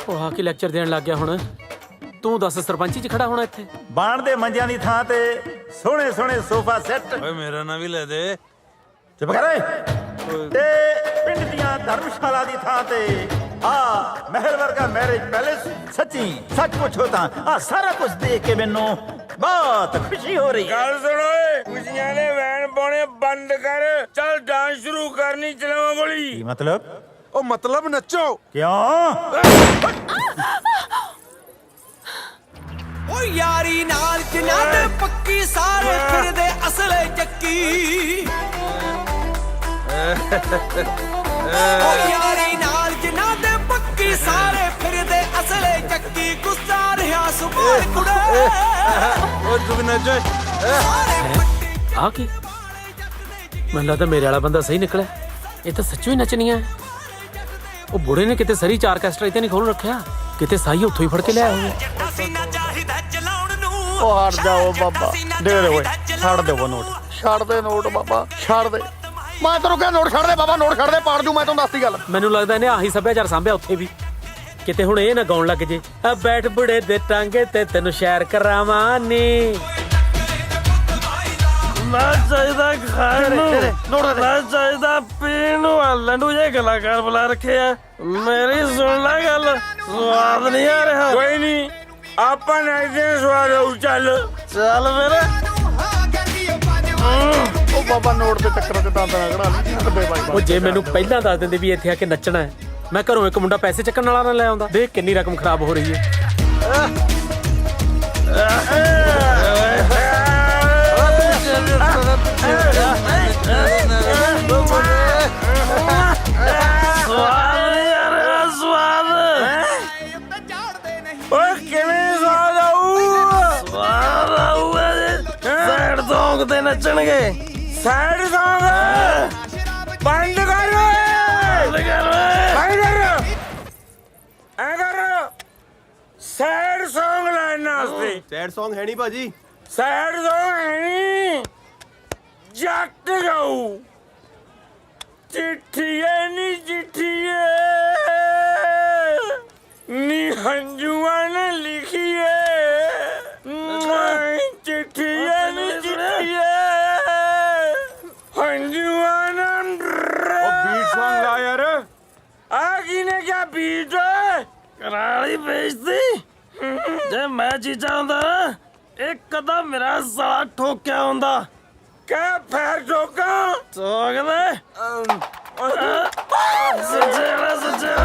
ਉਹ ਆ ਕੇ ਲੈਕਚਰ ਦੇਣ ਲੱਗ ਗਿਆ ਹੁਣ। ਤੂੰ ਦੱਸ ਸਰਪੰਚੀ 'ਚ ਖੜਾ ਹੋਣਾ ਇੱਥੇ? ਬਾਣ ਦੇ ਮੰਜਿਆਂ ਦੀ ਥਾਂ ਤੇ ਸੋਹਣੇ ਸੋਹਣੇ ਸੋਫਾ ਸੈੱਟ। ਓਏ ਮੇਰਾ ਨਾਂ ਵੀ ਲੈ ਦੇ। ਚੁੱਪ ਕਰ ਓਏ। ਤੇ ਪਿੰਡ ਦੀਆਂ ਧਰਮਸ਼ਾਲਾ ਦੀ ਥਾਂ ਤੇ ਆ ਮਹਿਲ ਵਰਗਾ ਮੈਰਿਜ ਪੈਲੇਸ। ਸੱਚੀ ਸੱਚ ਪੁੱਛੋ ਤਾਂ ਆ ਸਾਰਾ ਕੁਝ ਦੇਖ ਕੇ ਮੈਨੂੰ ਬਹੁਤ ਖੁਸ਼ੀ ਹੋ ਰਹੀ ਹੈ। ਗੱਲ ਸੁਣ ਓਏ, ਖੁਸ਼ੀਆਂ ਦੇ ਵੈਨ ਪਾਉਣੇ ਬੰਦ ਕਰ। ਚੱਲ ਡਾਂਸ ਸ਼ੁਰੂ ਕਰਨੀ, ਚਲਾਵਾਂ ਗੋਲੀ। ਕੀ ਮਤਲਬ? ਉਹ ਮਤਲਬ ਨੱਚੋ। ਕਿਉਂ? ਓ ਯਾਰੀ ਨਾਲ ਜਿਨ੍ਹਾਂ ਦੇ ਪੱਕੀ ਸਾਰੇ ਫਿਰਦੇ ਅਸਲੇ ਚੱਕੀ। ਓ ਯਾਰੀ ਨਾਲ ਜਿਨ੍ਹਾਂ ਦੇ ਪੱਕੀ ਸਾਰੇ ਫਿਰਦੇ ਅਸਲੇ ਚੱਕੀ। ਗੁੱਸਾ ਰਿਹਾ ਸੁਭਾਰ ਕੁੜੇ। ਓ ਤੂੰ ਵੀ ਨੱਚ। ਆ ਕੀ ਮੈਨੂੰ ਲੱਗਦਾ ਮੇਰੇ ਵਾਲਾ ਬੰਦਾ ਸਹੀ ਨਿਕਲਿਆ। ਇਹ ਤਾਂ ਸੱਚੀ ਹੀ ਨੱਚਣੀਆਂ। ਉਹ ਬੁੜੇ ਨੇ ਕਿਤੇ ਸਰੀ ਚਾਰ ਕੈਸਟਰ ਇੱਥੇ ਨਹੀਂ ਖੋਲ ਰੱਖਿਆ, ਕਿਤੇ ਸਾਈ ਉੱਥੋਂ ਹੀ ਫੜ ਕੇ ਲਿਆਇਆ ਹੋਇਆ। ਉਹ ਹਟ ਜਾਓ ਬਾਬਾ, ਦੇ ਦੇ ਓਏ, ਛੱਡ ਦੇ ਉਹ ਨੋਟ, ਛੱਡ ਦੇ ਨੋਟ ਬਾਬਾ, ਛੱਡ ਦੇ। ਮੈਂ ਤੈਨੂੰ ਕਿਹਾ ਨੋਟ ਛੱਡ ਦੇ ਬਾਬਾ, ਨੋਟ ਛੱਡ ਦੇ, ਪਾੜ ਦੂੰ ਮੈਂ ਤੈਨੂੰ ਦੱਸਦੀ ਗੱਲ। ਮੈਨੂੰ ਲੱਗਦਾ ਇਹਨੇ ਆਹੀ ਸੱਭਿਆਚਾਰ ਸਾਂਭਿਆ ਉੱਥੇ ਵੀ। ਕਿਤੇ ਹੁਣ ਇਹ ਨਾ ਗਾਉਣ ਲੱਗ ਜੇ ਆ ਬੈਠ ਬੁੜੇ ਦੇ ਟਾਂਗੇ ਤੇ ਤੈਨੂੰ ਸ਼ੈਰ ਕਰਾਵਾਂ ਨੀ। ਨਾ ਚਾਹੀਦਾ ਖਾਣ ਨੂੰ, ਨਾ ਚਾਹੀਦਾ ਪੀਣ ਨੂੰ। ਲੰਡੂ ਜੇ ਕਲਾਕਾਰ ਬੁਲਾ ਰੱਖੇ ਆ। ਮੇਰੀ ਸੁਣ ਲੈ ਗੱਲ, ਸਵਾਦ ਨਹੀਂ ਆ ਰਿਹਾ। ਕੋਈ ਨਹੀਂ, ਆਪਾਂ ਨਾਈਦੇ ਸਵਾਦ ਆਉ। ਚੱਲ ਚੱਲ ਮੇਰੇ। ਉਹ ਬਾਬਾ ਨੋਟ ਦੇ ਚੱਕਰਾਂ 'ਚ ਦੰਦ ਨਾ ਕਢਾ ਲਈ। ਉਹ ਜੇ ਮੈਨੂੰ ਪਹਿਲਾਂ ਦੱਸ ਦਿੰਦੇ ਵੀ ਇੱਥੇ ਆ ਕੇ ਨੱਚਣਾ ਹੈ, ਮੈਂ ਘਰੋਂ ਇੱਕ ਮੁੰਡਾ ਪੈਸੇ ਚੱਕਣ ਵਾਲਾ ਨਾ ਲੈ ਆਉਂਦਾ। ਦੇਖ ਕਿੰਨੀ ਰਕਮ ਖਰਾਬ ਹੋ ਰਹੀ ਹੈ। ਓਏ ਕਿਵੇਂ ਸਵਾਦ ਆਉ? ਸਵਾਦ ਆਊਗਾ ਜੀ। ਸੈਡ ਸੌਂਗ ਤੇ ਨੱਚਣਗੇ। ਸੈਡ ਸੌਂਗ ਬੰਦ ਕਰ ਓਏ। ਬੰਦ ਕਰ। ਐ ਕਰ, ਸੈਡ ਸੌਂਗ ਲਾਈਨ ਵਾਸਤੇ। ਸੈਡ Song ਹੈ ਨਹੀਂ ਭਾਜੀ। ਸੈਡ ਸੌਂਗ ਹੈ ਨੀ, ਜੱਟ ਗਾਊ। ਚਿੱਠੀਏ ਨੀ ਚਿੱਠੀਏ ਨੀ ਹੰਝੂਆਂ ਨੇ ਲਿਖੀਏ। ਚਿੱਠੀਏ ਨੀ ਚਿੱਠੀਏ ਹੰਝੂਆਂ ਨੇ। ਬੀਟ ਸੌਂਗ ਲਾ ਯਾਰ। ਆ ਕਿਨੇ ਕਿਆ ਬੀਟ? ਕਰਾਲੀ ਵੇਚਦੀ। ਜੇ ਮੈਂ ਚੀਜ਼ਾਂ ਹੁੰਦਾ ਨਾ, ਇੱਕ ਕਦਮ ਮੇਰਾ ਸਾਲਾ ਠੋਕਿਆ ਹੁੰਦਾ। ਕਹਿ ਫੇਰ ਠੋਕਾਂ। ਠੋਕ ਦੇ। ਸੱਚੇ ਸੱਚੇ।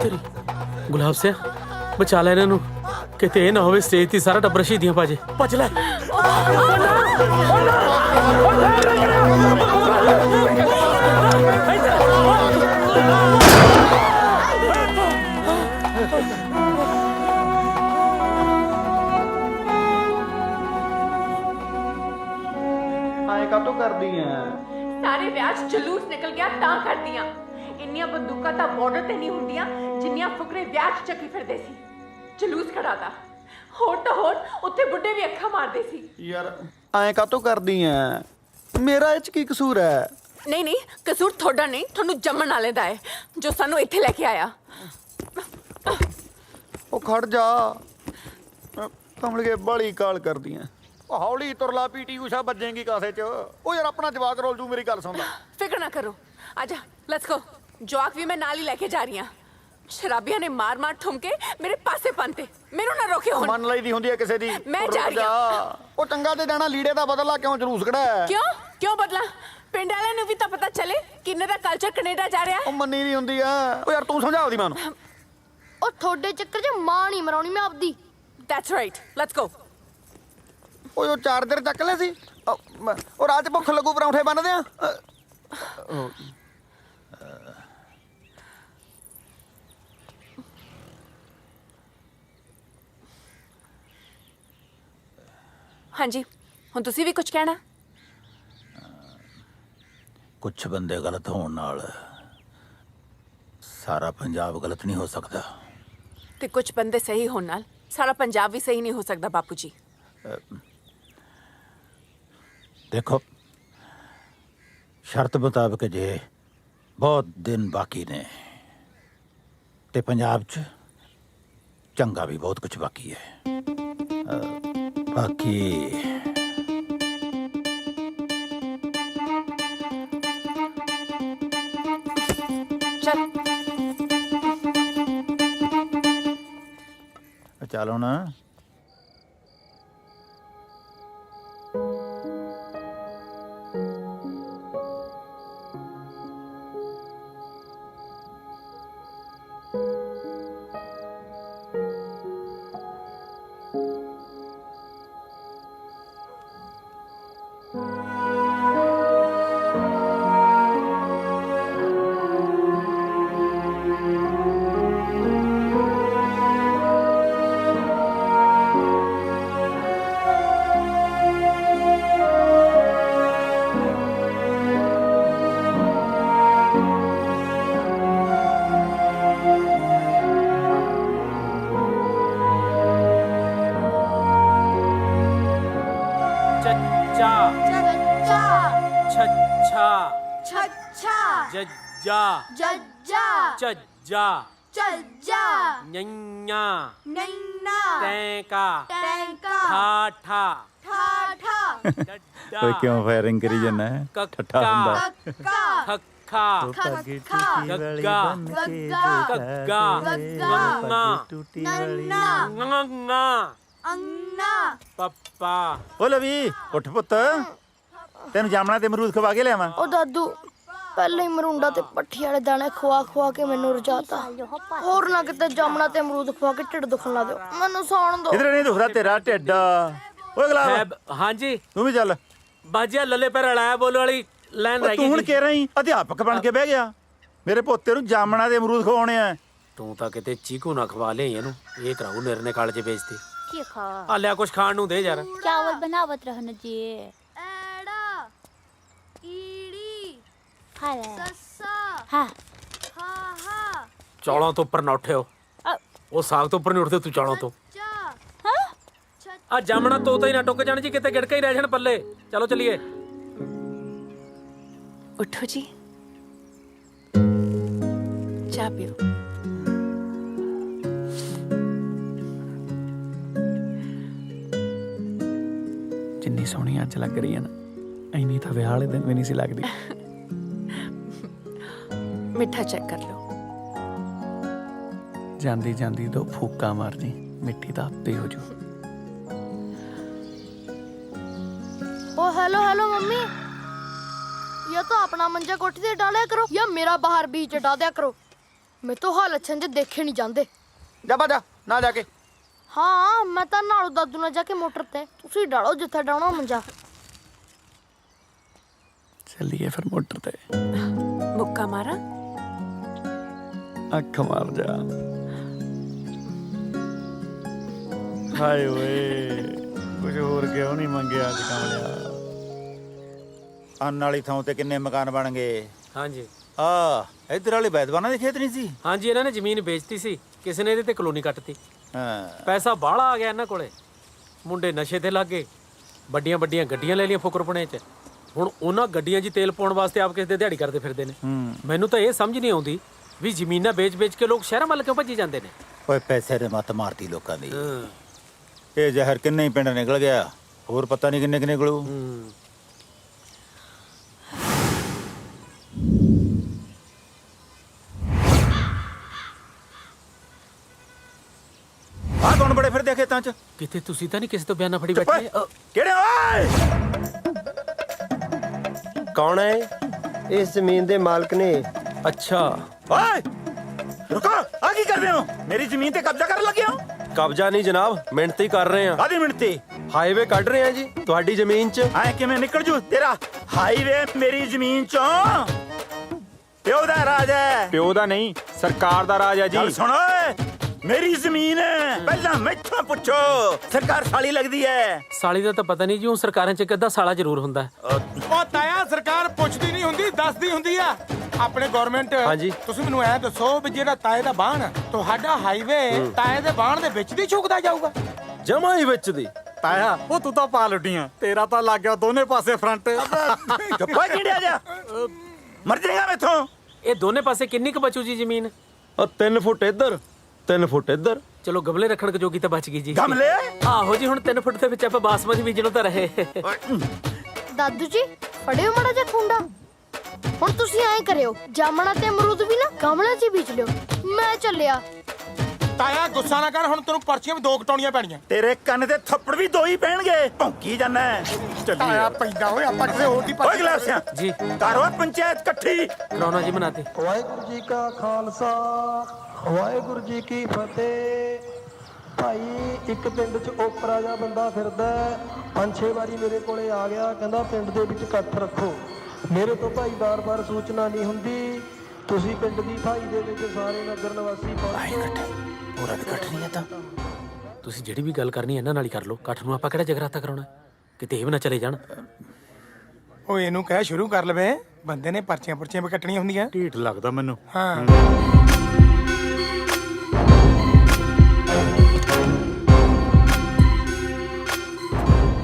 ਤੇਰੀ ਗੁਲਾਬ ਸਿਆ ਬਚਾ ਲੈ ਇਹਨਾਂ ਨੂੰ, ਕਿਤੇ ਇਹ ਨਾ ਹੋਵੇ ਸਟੇਜ ਤੇ ਸਾਰਾ ਟੱਬਰ ਸ਼ਹੀਦੀਆਂ ਪਾ ਜੇ। ਭੱਜ ਲੈ। ਐਂ ਕਾਹਤੋਂ ਕਰਦੀ ਐ? ਸਾਰੇ ਵਿਆਹ 'ਚ ਜਲੂਸ ਨਿਕਲ ਗਿਆ ਤਾਂ ਕਰਦੀਆਂ। ਇੰਨੀਆਂ ਬੰਦੂਕਾਂ ਤਾਂ ਬਾਰਡਰ ਤੇ ਨਹੀਂ ਹੁੰਦੀਆਂ ਜਿੰਨੀਆਂ ਫੁਕਰੇ ਵਿਆਹ 'ਚ ਚੱਕੀ ਫਿਰਦੇ ਸੀ। ਜਲੂਸ ਖੜਾਤਾ। ਹੋਰ ਤਾਂ ਹੋਰ ਉੱਥੇ ਬੁੱਢੇ ਵੀ ਅੱਖਾਂ ਮਾਰਦੇ ਸੀ। ਯਾਰ ਐਂ ਕਾਹਤੋਂ ਕਰਦੀ ਐ? ਮੇਰਾ ਇਹ 'ਚ ਕੀ ਕਸੂਰ ਐ? ਨਹੀਂ ਨਹੀਂ, ਕਸੂਰ ਤੁਹਾਡਾ ਨਹੀਂ, ਤੁਹਾਨੂੰ ਜੰਮਣ ਵਾਲੇ ਦਾ ਹੈ ਜੋ ਸਾਨੂੰ ਇੱਥੇ ਲੈ ਕੇ ਆਇਆ। ਉਹ ਖੜ ਜਾ, ਕਮਲਗੇ ਬਾਲੀ ਕਾਲ ਕਰਦੀਆਂ। ਉਹ ਹੌਲੀ ਤੁਰਲਾ, ਪੀਟੀ ਊਸ਼ਾ ਵੱਜੇਗੀ ਕਾਸੇ 'ਚ। ਉਹ ਯਾਰ ਆਪਣਾ ਜਵਾਕ ਰੋਲ ਜੂ, ਮੇਰੀ ਗੱਲ ਸੁਣ ਲੈ। ਫਿਕਰ ਨਾ ਕਰੋ, ਆਜਾ ਲੈਟਸ ਗੋ। ਜਵਾਕ ਵੀ ਮੈਂ ਨਾਲ ਹੀ ਲੈ ਕੇ ਜਾ ਰਹੀ ਹਾਂ। ਸ਼ਰਾਬੀਆਂ ਨੇ ਮਾਰ ਮਾਰ ਠੁਮਕੇ ਮੇਰੇ ਪਾਸੇ ਪੰਤੇ, ਮੈਨੂੰ ਨਾ ਰੋਕਿਓ। ਮੰਨ ਲਈਦੀ ਹੁੰਦੀ ਹੈ ਕਿਸੇ ਦੀ। ਮੈਂ ਜਾ ਰਹੀ ਹਾਂ। ਉਹ ਚੰਗਾ ਤੇ ਜਾਣਾ, ਲੀੜੇ ਦਾ ਬਦਲਾ ਕਿਉਂ ਜਲੂਸ ਕਢਾਇਆ? ਕਿਉਂ ਬਦਲਾ? ਪਿੰਡ ਵਾਲਿਆਂ ਨੂੰ ਵੀ ਤਾਂ ਪਤਾ ਚੱਲੇ ਕਿੰਨੇ ਦਾ ਕਲਚਰ ਕੈਨੇਡਾ ਜਾ ਰਿਹਾ। ਉਹ ਮੰਨੀ ਨਹੀਂ ਹੁੰਦੀ ਆ। ਉਹ ਯਾਰ ਤੂੰ ਸਮਝਾ ਉਹਦੀ ਮਾਂ ਨੂੰ। ਉਹ ਤੁਹਾਡੇ ਚੱਕਰ 'ਚ ਮਾਂ ਨਹੀਂ ਮਰਾਉਣੀ ਮੈਂ ਆਪਦੀ। That's right, let's go. ਉਹ ਚਾਰਜਰ ਚੱਕ ਲੈ ਸੀ। ਉਹ ਰਾਤ 'ਚ ਭੁੱਖ ਲੱਗੂ, ਪਰੌਂਠੇ ਬਣਦੇ ਆ। ਹਾਂਜੀ, ਹੁਣ ਤੁਸੀਂ ਵੀ ਕੁਝ ਕਹਿਣਾ? ਕੁਝ ਬੰਦੇ ਗਲਤ ਹੋਣ ਨਾਲ ਸਾਰਾ ਪੰਜਾਬ ਗਲਤ ਨਹੀਂ ਹੋ ਸਕਦਾ। ਤੇ ਕੁਝ ਬੰਦੇ ਸਹੀ ਹੋਣ ਨਾਲ ਸਾਰਾ ਪੰਜਾਬ ਵੀ ਸਹੀ ਨਹੀਂ ਹੋ ਸਕਦਾ ਬਾਪੂ ਜੀ। ਦੇਖੋ, ਸ਼ਰਤ ਮੁਤਾਬਕ ਜੇ ਬਹੁਤ ਦਿਨ ਬਾਕੀ ਨੇ ਤੇ ਪੰਜਾਬ 'ਚ ਚੰਗਾ ਵੀ ਬਹੁਤ ਕੁਝ ਬਾਕੀ ਹੈ। ਬਾਕੀ ਚਲ ਹੁਣ ਜੱਜਾ ਜੱਜਾ ਚੱਜਾ ਚੱਜਾ ਨੰਨਾ ਨੰਨਾ ਟੈਂਕਾ ਟੈਂਕਾ ਠਾਠਾ ਠਾਠਾ ਓਏ ਕਿਉਂ ਫਾਇਰਿੰਗ ਕਰੀ ਜਾਂਦਾ ਹੈ? ਠੱਠਾ ਹੁੰਦਾ। ਕੱਕਾ ਖੱਖਾ ਖੱਖਾ ਗੱਗਾ ਗੱਗਾ ਨੰਨਾ ਨੰਨਾ ਨੰਨਾ ਅੰਨਾ ਪੱਪਾ। ਓ ਲਵੀ ਉੱਠ ਪੁੱਤ, ਤੈਨੂੰ ਜਾਮਣਾ ਤੇ ਅਮਰੂਦ ਖਵਾ ਕੇ ਲਿਆਵਾਂ। ਉਹ ਦਾਦੂ ਪਹਿਲੇ ਹੀ ਮਰੁੰਡਾ ਤੇ ਪੱਠੀ ਵਾਲੇ ਦਾਣੇ ਖਵਾ ਕੇ ਮੈਨੂੰ ਰਜਾਤਾ। ਹੋਰ ਨਾ ਕਿਤੇ ਜਾਮਣਾ ਤੇ ਅਮਰੂਦ ਖਵਾ ਕੇ ਢਿੱਡ ਦੁਖਣ ਲਾ ਦਿਓ। ਮੈਨੂੰ ਸੌਣ ਦਿਓ। ਕਿਧਰੇ ਨਹੀਂ ਦੁਖਦਾ ਤੇਰਾ ਢਿੱਡ। ਓਏ ਗੁਲਾਬ, ਹਾਂਜੀ ਤੂੰ ਵੀ ਚੱਲ। ਬਾਜਿਆ ਲੱਲੇ ਪੈਰ ਹਲਾਇਆ ਬੋਲ ਵਾਲੀ ਲਾਈਨ ਰਹਿ ਗਈ। ਤੂੰ ਹੁਣ ਕਹਿ ਰਹੀ ਅਧਿਆਪਕ ਬਣ ਕੇ ਬਹਿ ਗਿਆ। ਮੇਰੇ ਪੋਤੇ ਨੂੰ ਜਾਮਣਾ ਤੇ ਅਮਰੂਦ ਖਵਾਉਣੇ ਆ। ਤੂੰ ਤਾਂ ਕਿਤੇ ਚੀਕੂ ਨਾ ਖਵਾ ਲੈ ਇਹਨੂੰ। ਇਹ ਕਰਾਉ ਨਿਰਨੇ ਕਾਲਜ ਵੇਚਦੇ। ਕੀ ਖਾ ਆ ਲਿਆ ਕੁਛ ਖਾਣ ਨੂੰ ਦੇ ਯਾਰ। ਚਾਵਲ बनावत रहना जी। ਐੜਾ ਈੜੀ खा ले ਸੱਸਾ हाँ ਹਾ ਚੌਲਾਂ ਤੋਂ ਉੱਪਰ ਨਾ ਉੱਠਿਓ। ਉਹ ਸਾਗ ਤੋਂ ਉੱਪਰ ਨਹੀਂ ਉੱਠਦੇ ਤੂੰ ਚੌਲਾਂ ਤੋਂ। ਆ ਜਾਮਣਾ ਤੋਤਾ ਹੀ ਨਾ ਟੁੱਕ ਜਾਣ ਜੀ, ਕਿਤੇ ਗਿੜਕਾ ਹੀ ਰਹਿ ਜਾਣ ਪੱਲੇ। ਚਲੋ ਚਲੀਏ। ਉਠੋ ਜੀ, ਚਾਹ ਪੀਓ। ਜਿੰਨੀ ਸੋਹਣੀ ਅੱਜ ਲੱਗ ਰਹੀ ਹੈ ਨਾ, ਇੰਨੀ ਤਾਂ ਵਿਆਹ ਵਾਲੇ ਦਿਨ ਵੀ ਨਹੀਂ ਸੀ ਲੱਗਦੀ। ਮਿੱਠਾ ਚੈੱਕ ਕਰ ਲਓ। ਜਾਂਦੀ ਜਾਂਦੀ ਦੋ ਫੂਕਾਂ ਮਾਰ ਜੀ, ਮਿੱਠੀ ਤਾਂ ਆਪੇ ਹੋ ਜੂ। ओ हेलो हेलो मम्मी, या तो अपना मंजा कोठी से डाला करो या मेरा बाहर बीच हटा दिया करो। मैं तो हाल अच्छे से देखे नहीं जाते। जा बाजा ना जाके। हाँ मैं तो नालू दादू ने जाके मोटर ते तुसी डालो जिथे डालना मंजा। चलिए फिर मोटर ते। मुक्का मारा, अख मार जा। हाय वे कुछ होर क्यों नहीं मंगे आज कमलिया। ਅੰਨ ਵਾਲੀ ਥਾਂ ਤੇ ਕਿੰਨੇ ਮਕਾਨ ਬਣ ਗਏ। ਹਾਂਜੀ ਆ ਇੱਧਰ ਵਾਲੇ ਬੈਦਵਾਨਾਂ ਦੇ ਖੇਤ ਨਹੀਂ ਸੀ। ਹਾਂਜੀ, ਇਹਨਾਂ ਨੇ ਜ਼ਮੀਨ ਵੇਚਤੀ ਸੀ, ਕਿਸੇ ਨੇ ਇਹਦੇ ਤੇ ਕਲੋਨੀ ਕੱਟਤੀ। ਹਾਂ, ਪੈਸਾ ਬਾਹਲਾ ਆ ਗਿਆ ਇਹਨਾਂ ਕੋਲੇ। ਮੁੰਡੇ ਨਸ਼ੇ ਤੇ ਲੱਗ ਗਏ, ਵੱਡੀਆਂ ਵੱਡੀਆਂ ਗੱਡੀਆਂ ਲੈ ਲਈਆਂ ਫੁਕਰਪੁਣੇ 'ਚ। ਹੁਣ ਉਹਨਾਂ ਗੱਡੀਆਂ 'ਚ ਤੇਲ ਪਾਉਣ ਵਾਸਤੇ ਆਪ ਕਿਸੇ ਦੇ ਦਿਹਾੜੀ ਕਰਦੇ ਫਿਰਦੇ ਨੇ। ਮੈਨੂੰ ਤਾਂ ਇਹ ਸਮਝ ਨਹੀਂ ਆਉਂਦੀ ਵੀ ਜ਼ਮੀਨਾਂ ਵੇਚ-ਵੇਚ ਕੇ ਲੋਕ ਸ਼ਹਿਰਾਂ ਵੱਲ ਕਿਉਂ ਭੱਜੀ ਜਾਂਦੇ ਨੇ। ਓਏ ਪੈਸੇ ਦੇ ਮੱਤ ਮਾਰਦੀ ਲੋਕਾਂ ਦੀ। ਇਹ ਜ਼ਹਿਰ ਕਿੰਨੇ ਹੀ ਪਿੰਡ ਨਿਕਲ ਗਿਆ, ਹੋਰ ਪਤਾ ਨਹੀਂ ਕਿੰਨੇ ਨਿਕਲੂ। ਆਹ ਕੌਣ ਬੜੇ ਫਿਰਦੇ ਆ ਖੇਤਾਂ 'ਚ? ਕਿਤੇ ਤੁਸੀਂ ਤਾਂ ਨਹੀਂ ਕਿਸੇ ਤੋਂ ਬਿਆਨਾ ਫੜੀ ਬੈਠੇ? ਕਿਹੜੇ ਓਏ? ਕੌਣ ਹੈ ਇਸ ਜ਼ਮੀਨ ਦੇ ਮਾਲਕ ਨੇ? ਅੱਛਾ। ਓਏ ਰੁਕੋ, ਆ ਕੀ ਕਰ ਰਹੇ ਹੋ? ਮੇਰੀ ਜ਼ਮੀਨ ਤੇ ਕਬਜ਼ਾ ਕਰਨ ਲੱਗੇ ਹੋ? ਕਬਜ਼ਾ ਨਹੀਂ ਜਨਾਬ, ਮਿਹਨਤ ਹੀ ਕਰ ਰਹੇ ਆ। ਕਾਹਦੀ ਮਿਹਨਤੀ? ਹਾਈਵੇ ਕੱਢ ਰਹੇ ਆ ਜੀ ਤੁਹਾਡੀ ਜ਼ਮੀਨ 'ਚ। ਐ ਕਿਵੇਂ ਨਿਕਲ ਜੂ ਤੇਰਾ ਹਾਈਵੇ ਮੇਰੀ ਜ਼ਮੀਨ 'ਚੋਂ? ਪਿਓ ਦਾ ਰਾਜ ਹੈ। ਪਿਓ ਦਾ ਨਹੀਂ, ਸਰਕਾਰ ਦਾ ਰਾਜ ਹੈ ਜੀ। ਚੱਲ ਸੁਣ ਓਏ, ਮੇਰੀ ਜ਼ਮੀਨ ਹੈ, ਪਹਿਲਾਂ ਮੈਥੋਂ ਪੁੱਛੋ। ਸਰਕਾਰ ਸਾਲੀ ਲੱਗਦੀ ਹੈ। ਸਾਲੀ ਦਾ ਤਾਂ ਪਤਾ ਨਹੀਂ ਜੀ, ਉਹ ਸਰਕਾਰਾਂ 'ਚ ਇੱਕ ਅੱਧਾ ਸਾਲਾ ਜ਼ਰੂਰ ਹੁੰਦਾ ਹੈ। ਉਹ ਤਾਇਆ ਸਰਕਾਰ ਪੁੱਛਦੀ ਨਹੀਂ ਹੁੰਦੀ, ਦੱਸਦੀ ਹੁੰਦੀ ਆ। ਆਪਣੇ ਗਵਰਨਮੈਂਟ ਹਾਂਜੀ। ਤੁਸੀਂ ਮੈਨੂੰ ਐ ਦੱਸੋ ਵੀ ਜਿਹੜਾ ਤਾਏ ਦਾ ਬਾਣ ਤੁਹਾਡਾ ਹਾਈਵੇ ਤਾਏ ਦੇ ਬਾਣ ਦੇ ਵਿੱਚ ਦੀ ਝੁਕਦਾ ਜਾਊਗਾ? ਜਮਾ ਹੀ ਵਿੱਚ ਦੀ। ਤਾਇਆ ਉਹ ਤੂੰ ਤਾਂ ਪਾ ਲੁੱਟੀਆਂ, ਤੇਰਾ ਤਾਂ ਲੱਗ ਗਿਆ ਦੋਨੇ ਪਾਸੇ ਫਰੰਟ। ਚੁੱਪਾ ਕਿਹੜਿਆ ਜਾ, ਮਰ ਜਾਏਗਾ ਮੈਥੋਂ। ਇਹ ਦੋਨੇ ਪਾਸੇ ਕਿੰਨੀ ਕੁ ਬਚੂ ਜੀ ਜ਼ਮੀਨ? 3 ਫੁੱਟ ਇੱਧਰ 3 ਫੁੱਟ ਇੱਧਰ। ਚਲੋ ਗਮਲੇ ਰੱਖਣ ਕੁ ਜੋਗੀ ਤਾਂ ਬਚ ਗਈ ਜੀ। ਗਮਲੇ? ਆਹੋ ਜੀ, ਹੁਣ 3 ਫੁੱਟ ਦੇ ਵਿੱਚ ਆਪਾਂ ਬਾਸਮਤੀ ਬੀਜਣੋਂ ਤਾਂ ਰਹੇ। ਦਾਦੂ ਜੀ ਫੜਿਓ ਮੜਾ ਜਿਹਾ ਖੁੰਡਾ। ਹੁਣ ਤੁਸੀਂ ਐਂ ਕਰਿਓ, ਜਾਮਣਾ ਤੇ ਅਮਰੂਦ ਵੀ ਨਾ ਗਮਲਿਆਂ 'ਚ ਹੀ ਬੀਜ ਲਿਓ। ਮੈਂ ਚੱਲਿਆ। ਤਾਇਆ ਗੁੱਸਾ ਨਾ ਕਰ, ਹੁਣ ਤੈਨੂੰ ਪਰਚੀਆਂ ਵੀ 2 ਕਟਾਉਣੀਆਂ ਪੈਣੀਆਂ। ਤੇਰੇ ਕੰਨ ਤੇ ਥੱਪੜ ਵੀ 2 ਹੀ ਪੈਣਗੇ। ਭੌਂਕੀ ਜਾਨਾ। ਤਾਇਆ ਪੈਂਦਾ ਓਏ, ਆਪਾਂ ਕਿਸੇ ਹੋਰ ਦੀ ਓਏ ਗਲਾਸਿਆਂ ਜੀ ਕਰੋ ਪੰਚਾਇਤ ਇਕੱਠੀ। ਕਰਾਉਣਾ ਜੀ ਬਣਾਤੇ। ਵਾਹਿਗੁਰੂ ਜੀ ਕਾ ਖਾਲਸਾ ਵਾਹਿਗੁਰੂ ਜੀ ਕੀ ਫਤਿਹ। ਭਾਈ ਇੱਕ ਪਿੰਡ 'ਚ ਓਪਰਾ ਜਿਹਾ ਬੰਦਾ ਫਿਰਦਾ 5-6 ਵਾਰੀ ਮੇਰੇ ਕੋਲੇ ਆ ਗਿਆ, ਕਹਿੰਦਾ ਪਿੰਡ ਦੇ ਵਿੱਚ ਇਕੱਠ ਰੱਖੋ। ਮੇਰੇ ਤੋਂ ਭਾਈ ਬਾਰ-ਬਾਰ ਸੂਚਨਾ ਨਹੀਂ ਹੁੰਦੀ। ਤੁਸੀਂ ਪਿੰਡ ਦੀ ਭਾਈ ਦੇ ਵਿੱਚ ਸਾਰੇ ਨਗਰ ਨਿਵਾਸੀ ਪੂਰਾ ਵੀ ਇਕੱਠ ਨਹੀਂ ਹੈ ਤਾਂ। ਤੁਸੀਂ ਜਿਹੜੀ ਵੀ ਗੱਲ ਕਰਨੀ ਇਹਨਾਂ ਨਾਲ ਹੀ ਕਰ ਲਓ। ਇਕੱਠ ਨੂੰ ਆਪਾਂ ਕਿਹੜਾ ਜਗਰਾਤਾ ਕਰਾਉਣਾ, ਕਿਤੇ ਇਹ ਵੀ ਨਾ ਚਲੇ ਜਾਣ। ਓਏ ਇਹਨੂੰ ਕਹਿ ਸ਼ੁਰੂ ਕਰ ਲਵੇ, ਬੰਦੇ ਨੇ ਪਰਚੀਆਂ ਵੀ ਕੱਟਣੀਆਂ ਹੁੰਦੀਆਂ। ਢੀਠ ਲੱਗਦਾ ਮੈਨੂੰ। ਹਾਂ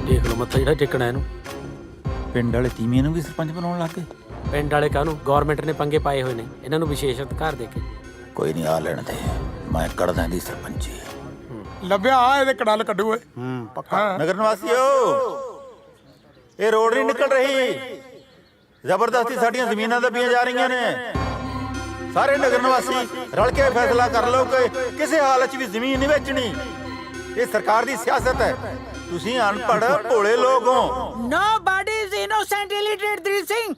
ਦੇਖ ਲਓ ਮੱਥਾ ਜਿਹੜਾ ਟੇਕਣਾ ਇਹਨੂੰ। ਪਿੰਡ ਵਾਲੇ ਤੀਵੀਆਂ ਨੂੰ ਵੀ ਸਰਪੰਚ ਬਣਾਉਣ ਲੱਗ ਗਏ। ਪਿੰਡ ਵਾਲੇ ਕਾਹਨੂੰ, ਗਵਰਨਮੈਂਟ ਨੇ ਪੰਗੇ ਪਾਏ ਹੋਏ ਨੇ ਇਹਨਾਂ ਨੂੰ ਵਿਸ਼ੇਸ਼ ਅਧਿਕਾਰ ਦੇ ਕੇ। ਕੋਈ ਨਹੀਂ, ਆ ਲੈਣ ਦੇ, ਮੈਂ ਕੱਢਦਾ ਦੀ ਸਰਪੰਚੀ। ਲੱਭਿਆ ਆ ਇਹਦੇ ਕੜਲ ਕੱਢੂ ਓਏ। ਪੱਕਾ। ਨਗਰ ਨਿਵਾਸੀਓ, ਇਹ ਰੋਡ ਨਹੀਂ ਨਿਕਲ ਰਹੀ। ਜ਼ਬਰਦਸਤੀ ਸਾਡੀਆਂ ਜ਼ਮੀਨਾਂ ਦੱਬੀਆਂ ਜਾ ਰਹੀਆਂ ਨੇ। ਸਾਰੇ ਨਗਰ ਨਿਵਾਸੀ ਰਲ ਕੇ ਫੈਸਲਾ ਕਰ ਲਓ ਕਿ ਕਿਸੇ ਹਾਲਤ 'ਚ ਵੀ ਜ਼ਮੀਨ ਨਹੀਂ ਵੇਚਣੀ। ਇਹ ਸਰਕਾਰ ਦੀ ਸਿਆਸਤ ਹੈ। ਤੁਸੀਂ ਅਨਪੜ੍ਹ ਭੋਲੇ ਲੋਕ ਹੋ। Nobody is innocent, illiterate, Dhir Singh.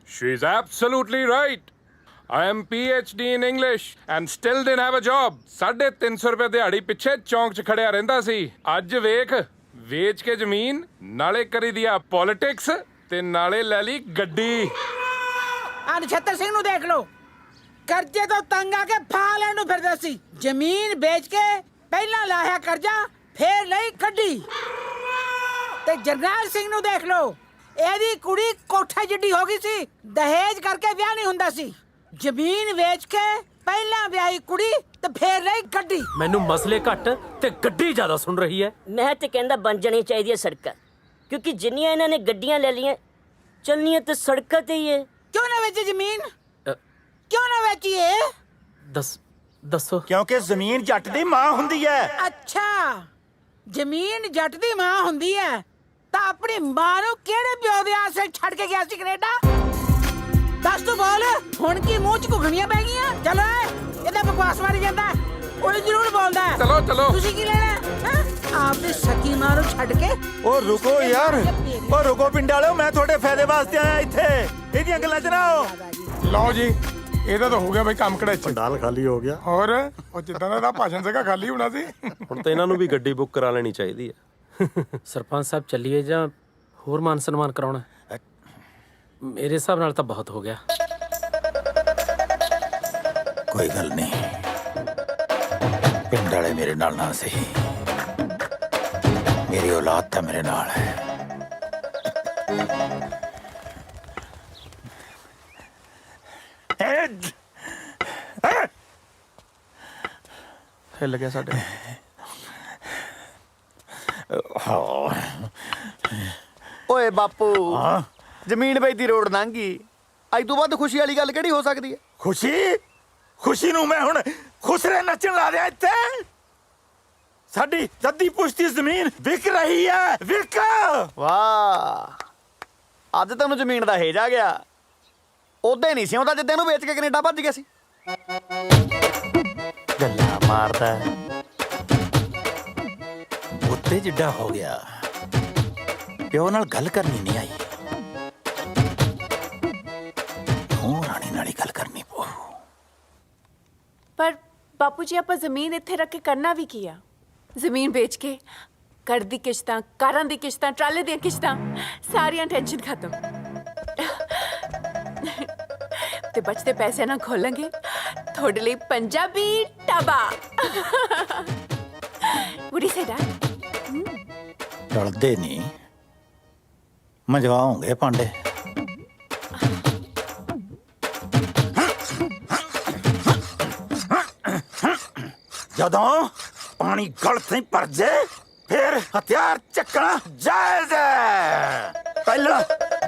She's absolutely right. I am PhD in English and still didn't have a job. 350 ਰੁਪਏ ਦਿਹਾੜੀ ਪਿੱਛੇ ਚੌਂਕ 'ਚ ਖੜਿਆ ਰਹਿੰਦਾ ਸੀ। ਅੱਜ ਵੇਚ ਕੇ ਜ਼ਮੀਨ, ਨਾਲੇ ਕਰੀ ਦਿਆ ਪੋਲਿਟਿਕਸ ਤੇ ਨਾਲੇ ਲੈ ਲਈ ਗੱਡੀ। ਨਛੱਤਰ ਸਿੰਘ ਨੂੰ ਦੇਖ ਲਓ, ਕਰਜ਼ੇ ਤੋਂ ਤੰਗ ਆ ਕੇ ਫਾ ਲੈਣ ਨੂੰ ਫਿਰਦਾ ਸੀ। ਜ਼ਮੀਨ ਵੇਚ ਕੇ ਪਹਿਲਾਂ ਲਾਇਆ ਕਰਜ਼ਾ, ਫੇਰ ਲਈ ਗੱਡੀ। ਤੇ ਜਰਨੈਲ ਸਿੰਘ ਨੂੰ ਦੇਖ ਲਓ, ਇਹਦੀ ਕੁੜੀ ਕੋਠੇ ਜਿੱਡੀ ਹੋ ਗਈ ਸੀ, ਦਹੇਜ ਕਰਕੇ ਵਿਆਹ ਨਹੀਂ ਹੁੰਦਾ ਸੀ। ਜ਼ਮੀਨ ਵੇਚ ਕੇ ਪਹਿਲਾਂ ਵਿਆਹੀ ਕੁੜੀ ਤੇ ਫੇਰ ਲਈ ਗੱਡੀ। ਮੈਨੂੰ ਮਸਲੇ ਘੱਟ ਤੇ ਗੱਡੀ ਜ਼ਿਆਦਾ ਸੁਣ ਰਹੀ ਹੈ। ਮੈਂ ਤੇ ਕਹਿੰਦਾ ਬਣ ਜਾਣੀ ਚਾਹੀਦੀ ਹੈ ਸੜਕਾਂ, ਕਿਉਂਕਿ ਜਿੰਨੀਆਂ ਇਹਨਾਂ ਨੇ ਗੱਡੀਆਂ ਲੈ ਲਈਆਂ, ਚੱਲਣੀਆਂ ਤੇ ਸੜਕਾਂ ਤੇ ਹੀ ਹੈ। ਕਿਉਂ ਨਾ ਵੇਚੀ ਜ਼ਮੀਨ? ਕਿਉਂ ਨਾ ਵੇਚੀਏ? ਦੱਸੋ। ਕਿਉਂਕਿ ਜ਼ਮੀਨ ਜੱਟ ਦੀ ਮਾਂ ਹੁੰਦੀ ਹੈ। ਅੱਛਾ, ਜ਼ਮੀਨ ਜੱਟ ਦੀ ਮਾਂ ਹੁੰਦੀ ਹੈ ਤਾਂ ਆਪਣੀ ਮਾਂ ਨੂੰ ਕਿਹੜੇ ਪਿਓ ਦੇ ਆਸੇ ਛੱਡ ਕੇ ਗਿਆ ਸੀ ਕੈਨੇਡਾ? ਦੱਸ ਤੂੰ ਬੋਲ, ਹੁਣ ਕੀ ਮੂੰਹ 'ਚ ਘੁਗਣੀਆਂ ਪੈ ਗਈਆਂ? ਚਲੋ ਇਹਦਾ ਬਕਵਾਸ ਮਾਰੀ ਜਾਂਦਾ, ਉਹ ਜ਼ਰੂਰ ਬੋਲਦਾ। ਚਲੋ ਤੁਸੀਂ ਕੀ ਲੈਣਾ? ਆਪਣੀ ਸਕੀ ਮਾਂ ਨੂੰ ਛੱਡ ਕੇ। ਉਹ ਰੁਕੋ ਯਾਰ, ਉਹ ਰੁਕੋ ਪਿੰਡ ਵਾਲਿਓ, ਮੈਂ ਤੁਹਾਡੇ ਫਾਇਦੇ ਵਾਸਤੇ ਆਇਆ ਇੱਥੇ। ਇਹਦੀਆਂ ਗੱਲਾਂ 'ਚ ਨਾ ਆਓ। ਲਓ ਜੀ, ਇਹਦਾ ਤਾਂ ਹੋ ਗਿਆ ਬਈ ਕੰਮ ਕੜਾ। ਪੰਡਾਲ ਖਾਲੀ ਹੋ ਗਿਆ। ਹੋਰ ਉਹ ਜਿੱਦਾਂ ਦਾ ਭਾਸ਼ਣ ਸੀਗਾ ਖਾਲੀ ਹੋਣਾ ਸੀ। ਹੁਣ ਤਾਂ ਇਹਨਾਂ ਨੂੰ ਵੀ ਗੱਡੀ ਬੁੱਕ ਕਰਾ ਲੈਣੀ ਚਾਹੀਦੀ ਹੈ। ਸਰਪੰਚ ਸਾਹਿਬ ਚੱਲੀਏ ਜਾਂ ਹੋਰ ਮਾਨ ਸਨਮਾਨ ਕਰਾਉਣਾ? ਮੇਰੇ ਹਿਸਾਬ ਨਾਲ ਤਾਂ ਬਹੁਤ ਹੋ ਗਿਆ। ਕੋਈ ਗੱਲ ਨਹੀਂ, ਪਿੰਡ ਵਾਲੇ ਮੇਰੇ ਨਾਲ ਨਾ ਸਹੀ, ਮੇਰੀ ਔਲਾਦ ਤਾਂ ਮੇਰੇ ਨਾਲ ਹੈ। ਹਿੱਲ ਗਿਆ ਸਾਡੇ। ਓਏ ਬਾਪੂ, ਜ਼ਮੀਨ ਵੇਚਦੀ ਰੋਡ ਲੰਘੀ। ਅੱਜ ਤੋਂ ਵੱਧ ਖੁਸ਼ੀ ਵਾਲੀ ਗੱਲ ਕਿਹੜੀ ਹੋ ਸਕਦੀ ਹੈ? ਖੁਸ਼ੀ ਨੂੰ ਮੈਂ ਹੁਣ ਖੁਸਰੇ ਨੱਚਣ ਲਾ ਦਿਆਂ ਇੱਥੇ। ਸਾਡੀ ਜੱਦੀ ਪੁਸ਼ਤੀ ਜ਼ਮੀਨ ਵਿਕ ਰਹੀ ਹੈ, ਵਿਕ। ਵਾਹ, ਅੱਜ ਤੈਨੂੰ ਜ਼ਮੀਨ ਦਾ ਹੇਜ ਆ ਗਿਆ। ਉਦੋਂ ਨਹੀਂ ਸੀ ਆਉਂਦਾ ਜਿੱਦਾਂ ਨੂੰ ਵੇਚ ਕੇ ਕੈਨੇਡਾ ਭੱਜ ਗਿਆ ਸੀ। ਗੱਲਾਂ ਮਾਰਦਾ ਉੱਤੇ ਜਿੱਡਾ ਹੋ ਗਿਆ, ਪਿਓ ਨਾਲ ਗੱਲ ਕਰਨੀ ਨਹੀਂ ਆਈ, ਹੁਣ ਰਾਣੀ ਨਾਲ ਹੀ ਗੱਲ ਕਰਨੀ ਪਊ। ਪਰ ਬਾਪੂ ਜੀ ਆਪਾਂ ਜ਼ਮੀਨ ਇੱਥੇ ਰੱਖ ਕੇ ਕਰਨਾ ਵੀ ਕੀ ਆ? ਜ਼ਮੀਨ ਵੇਚ ਕੇ ਘਰ ਦੀ ਕਿਸ਼ਤਾਂ, ਕਾਰਾਂ ਦੀ ਕਿਸ਼ਤਾਂ, ਟਰਾਲੇ ਦੀਆਂ ਕਿਸ਼ਤਾਂ, ਸਾਰੀਆਂ ਟੈਨਸ਼ਨ ਖਤਮ। ਤੇ ਬਚਦੇ ਪੈਸੇ ਨਾਲ ਖੋਲਾਂਗੇ ਤੁਹਾਡੇ ਲਈ Punjabi dhaba. What do you say, Dad? ਰਲਦੇ ਨਹੀਂ, ਮਜਵਾਉਂਗੇ ਭਾਂਡੇ। ਜਦੋਂ ਪਾਣੀ ਗਲ ਤੇ ਭਰ ਜੇ ਫਿਰ ਹਥਿਆਰ ਚੱਕਣਾ ਜਾਇਜ਼ ਹੈ। ਪਹਿਲਾਂ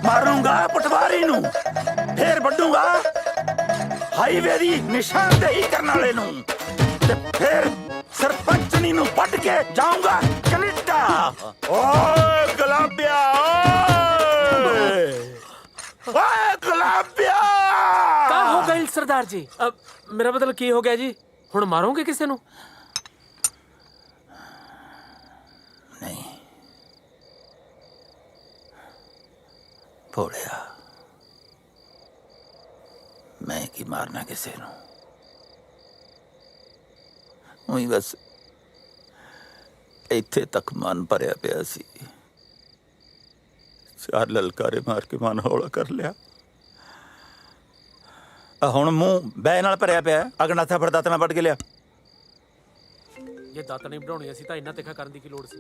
ਮਾਰੂੰਗਾ ਪਟਵਾਰੀ ਨੂੰ, ਫਿਰ ਵੱਢੂੰਗਾ ਹਾਈਵੇ ਦੀ ਨਿਸ਼ਾਨਦੇਹੀ ਕਰਨ ਵਾਲੇ ਨੂੰ, ਤੇ ਫਿਰ ਸਰਪੰਚਣੀ ਨੂੰ ਵੱਢ ਕੇ ਜਾਊਂਗਾ ਕੈਨੇਡਾ। ਓਏ ਗੁਲਾਬਿਆ, ਓਏ ਗੁਲਾਬਿਆ। का हो गई सरदार जी? अब मेरा मतलब की हो गया जी? हुण मारोगे किसी नु? नहीं भोलिया, मैं की मारना किसी नु, ਉਹੀ ਬਸ ਇੱਥੇ ਤੱਕ ਮਨ ਭਰਿਆ ਪਿਆ ਸੀ। ਚਾਰ ਲਲਕਾਰੇ ਮਾਰ ਕੇ ਮਨ ਹੌਲਾ ਕਰ ਲਿਆ। ਹੁਣ ਮੂੰਹ ਬੈ ਨਾਲ ਭਰਿਆ ਪਿਆ। ਅਗਨਾਥਾ ਫੜ ਦਾਤ ਨਾਲ ਵੱਢ ਕੇ ਲਿਆ। ਇਹ ਦਾਤ ਨਹੀਂ ਬਣਾਉਣੀ ਸੀ ਤਾਂ ਇੰਨਾ ਤਿੱਖਾ ਕਰਨ ਦੀ ਕੀ ਲੋੜ ਸੀ?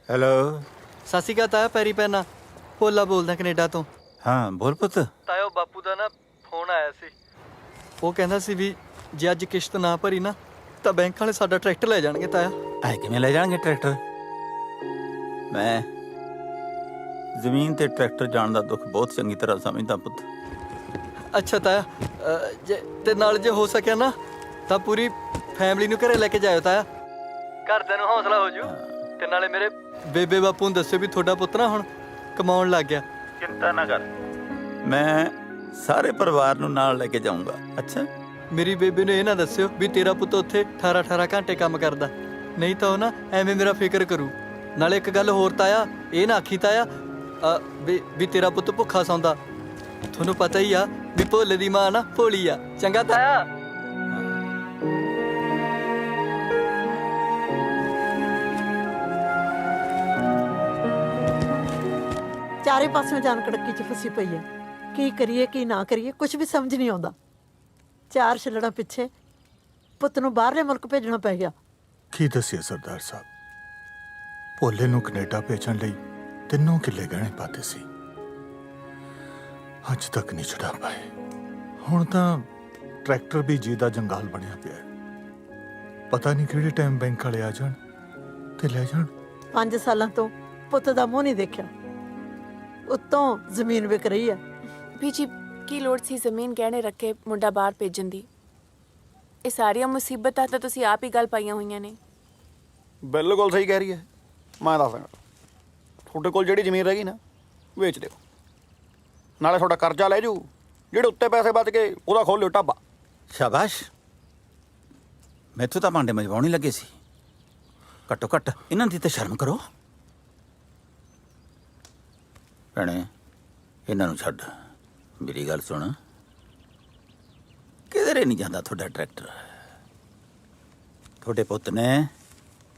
ਹੈਲੋ, ਸਤਿ ਸ਼੍ਰੀ ਅਕਾਲ ਤਾਇਆ, ਪੈਰੀ ਪੈਣਾ। ਭੋਲਾ ਬੋਲਦਾ ਕੈਨੇਡਾ ਤੋਂ। ਹਾਂ ਬੋਲ ਪੁੱਤ। ਤਾਇਆ ਉਹ ਬਾਪੂ ਦਾ ਨਾ ਫੋਨ ਆਇਆ ਸੀ। ਉਹ ਕਹਿੰਦਾ ਸੀ ਵੀ ਜੇ ਅੱਜ ਕਿਸ਼ਤ ਨਾ ਭਰੀ ਨਾ ਤਾਂ ਬੈਂਕ ਵਾਲੇ ਸਾਡਾ ਟਰੈਕਟਰ ਲੈ ਜਾਣਗੇ। ਤਾਇਆ ਐ ਕਿਵੇਂ ਲੈ ਜਾਣਗੇ ਟਰੈਕਟਰ? ਮੈਂ ਜ਼ਮੀਨ ਤੇ ਟਰੈਕਟਰ ਜਾਣ ਦਾ ਦੁੱਖ ਬਹੁਤ ਚੰਗੀ ਤਰ੍ਹਾਂ ਸਮਝਦਾ ਪੁੱਤ। ਅੱਛਾ ਤਾਇਆ, ਤੇ ਨਾਲ ਜੇ ਹੋ ਸਕਿਆ ਨਾ ਤਾਂ ਪੂਰੀ ਫੈਮਿਲੀ ਨੂੰ ਘਰੇ ਲੈ ਕੇ ਜਾਇਓ ਤਾਇਆ। ਘਰਦਿਆਂ ਨੂੰ ਹੌਸਲਾ ਹੋ ਜੂ। ਤੇ ਨਾਲੇ ਮੇਰੇ ਬੇਬੇ ਬਾਪੂ ਨੂੰ ਦੱਸਿਓ ਵੀ ਤੁਹਾਡਾ ਪੁੱਤ ਨਾ ਹੁਣ ਕਮਾਉਣ ਲੱਗ ਗਿਆ। ਚਿੰਤਾ ਨਾ ਕਰ, ਮੈਂ ਸਾਰੇ ਪਰਿਵਾਰ ਨੂੰ ਨਾਲ ਲੈ ਕੇ ਜਾਊਂਗਾ। ਅੱਛਾ, ਮੇਰੀ ਬੇਬੇ ਨੂੰ ਇਹ ਨਾ ਦੱਸਿਓ ਵੀ ਤੇਰਾ ਪੁੱਤ ਉੱਥੇ 18 ਘੰਟੇ ਕੰਮ ਕਰਦਾ, ਨਹੀਂ ਤਾਂ ਉਹ ਨਾ ਐਵੇਂ ਮੇਰਾ ਫਿਕਰ ਕਰੂ। ਨਾਲੇ ਇੱਕ ਗੱਲ ਹੋਰ ਤਾਇਆ, ਇਹ ਨਾ ਆਖੀ ਤਾਇਆ ਵੀ ਤੇਰਾ ਪੁੱਤ ਭੁੱਖਾ ਸੌਂਦਾ। ਤੁਹਾਨੂੰ ਪਤਾ ਹੀ ਆ ਵੀ ਭੋਲੇ ਦੀ ਮਾਂ ਨਾ ਭੋਲੀ ਆ। ਚੰਗਾ ਤਾਇਆ। ਚਾਰੇ ਪਾਸਿਓਂ ਜਾਨ ਕੜਕੀ ਚ ਫਸੀ ਪਈ ਹੈ। ਕੀ ਕਰੀਏ ਕੀ ਨਾ ਕਰੀਏ, ਕੁਝ ਵੀ ਸਮਝ ਨਹੀਂ ਆਉਂਦਾ। ਚਾਰ ਛੱਲੜਾਂ ਪਿੱਛੇ ਪੁੱਤ ਨੂੰ ਬਾਹਰਲੇ ਮੁਲਕ ਭੇਜਣਾ ਪੈ ਗਿਆ। ਕੀ ਦੱਸਿਆ ਸਰਦਾਰ ਸਾਹਿਬ, ਭੋਲੇ ਨੂੰ ਕੈਨੇਡਾ ਭੇਜਣ ਲਈ 3 ਕਿੱਲੇ ਗਹਿਣੇ ਪਾਤੇ ਸੀ, ਅੱਜ ਤੱਕ ਨਹੀਂ ਛੁਡਾ ਪਾਏ। ਹੁਣ ਤਾਂ ਟਰੈਕਟਰ ਵੀ ਜੀ ਦਾ ਜੰਗਾਲ ਬਣਿਆ ਪਿਆ। ਪਤਾ ਨਹੀਂ ਕਿਹੜੇ ਟਾਈਮ ਬੈਂਕ ਵਾਲੇ ਆ ਜਾਣ ਤੇ ਲੈ ਜਾਣ। 5 ਸਾਲਾਂ ਤੋਂ ਪੁੱਤ ਦਾ ਮੂੰਹ ਨਹੀਂ ਦੇਖਿਆ, ਉੱਤੋਂ ਜ਼ਮੀਨ ਵਿਕ ਰਹੀ ਹੈ। ਬੀਜੀ ਕੀ ਲੋੜ ਸੀ ਜ਼ਮੀਨ ਗਹਿਣੇ ਰੱਖੇ ਮੁੰਡਾ ਬਾਹਰ ਭੇਜਣ ਦੀ? ਇਹ ਸਾਰੀਆਂ ਮੁਸੀਬਤਾਂ ਤਾਂ ਤੁਸੀਂ ਆਪ ਹੀ ਗੱਲ ਪਾਈਆਂ ਹੋਈਆਂ ਨੇ। ਬਿਲਕੁਲ ਸਹੀ ਕਹਿ ਰਹੀ ਹੈ। ਮੈਂ ਦੱਸਦਾ, ਤੁਹਾਡੇ ਕੋਲ ਜਿਹੜੀ ਜ਼ਮੀਨ ਰਹਿ ਗਈ ਨਾ ਵੇਚ ਦਿਓ, ਨਾਲੇ ਤੁਹਾਡਾ ਕਰਜ਼ਾ ਲੈ ਜੂ। ਜਿਹੜੇ ਉੱਤੇ ਪੈਸੇ ਬਚ ਗਏ ਉਹਦਾ ਖੋਲ ਲਿਓ ਢਾਬਾ। ਸ਼ਾਬਾਸ਼, ਮੈਥੋਂ ਤਾਂ ਭਾਂਡੇ ਮਜਵਾਉਣ ਹੀ ਲੱਗੇ ਸੀ। ਘੱਟੋ ਘੱਟ ਇਹਨਾਂ ਦੀ ਤਾਂ ਸ਼ਰਮ ਕਰੋ। ਭੈਣੇ, ਇਹਨਾਂ ਨੂੰ ਛੱਡ, ਮੇਰੀ ਗੱਲ ਸੁਣ। ਕਿਧਰੇ ਨਹੀਂ ਜਾਂਦਾ ਤੁਹਾਡਾ ਟਰੈਕਟਰ। ਤੁਹਾਡੇ ਪੁੱਤ ਨੇ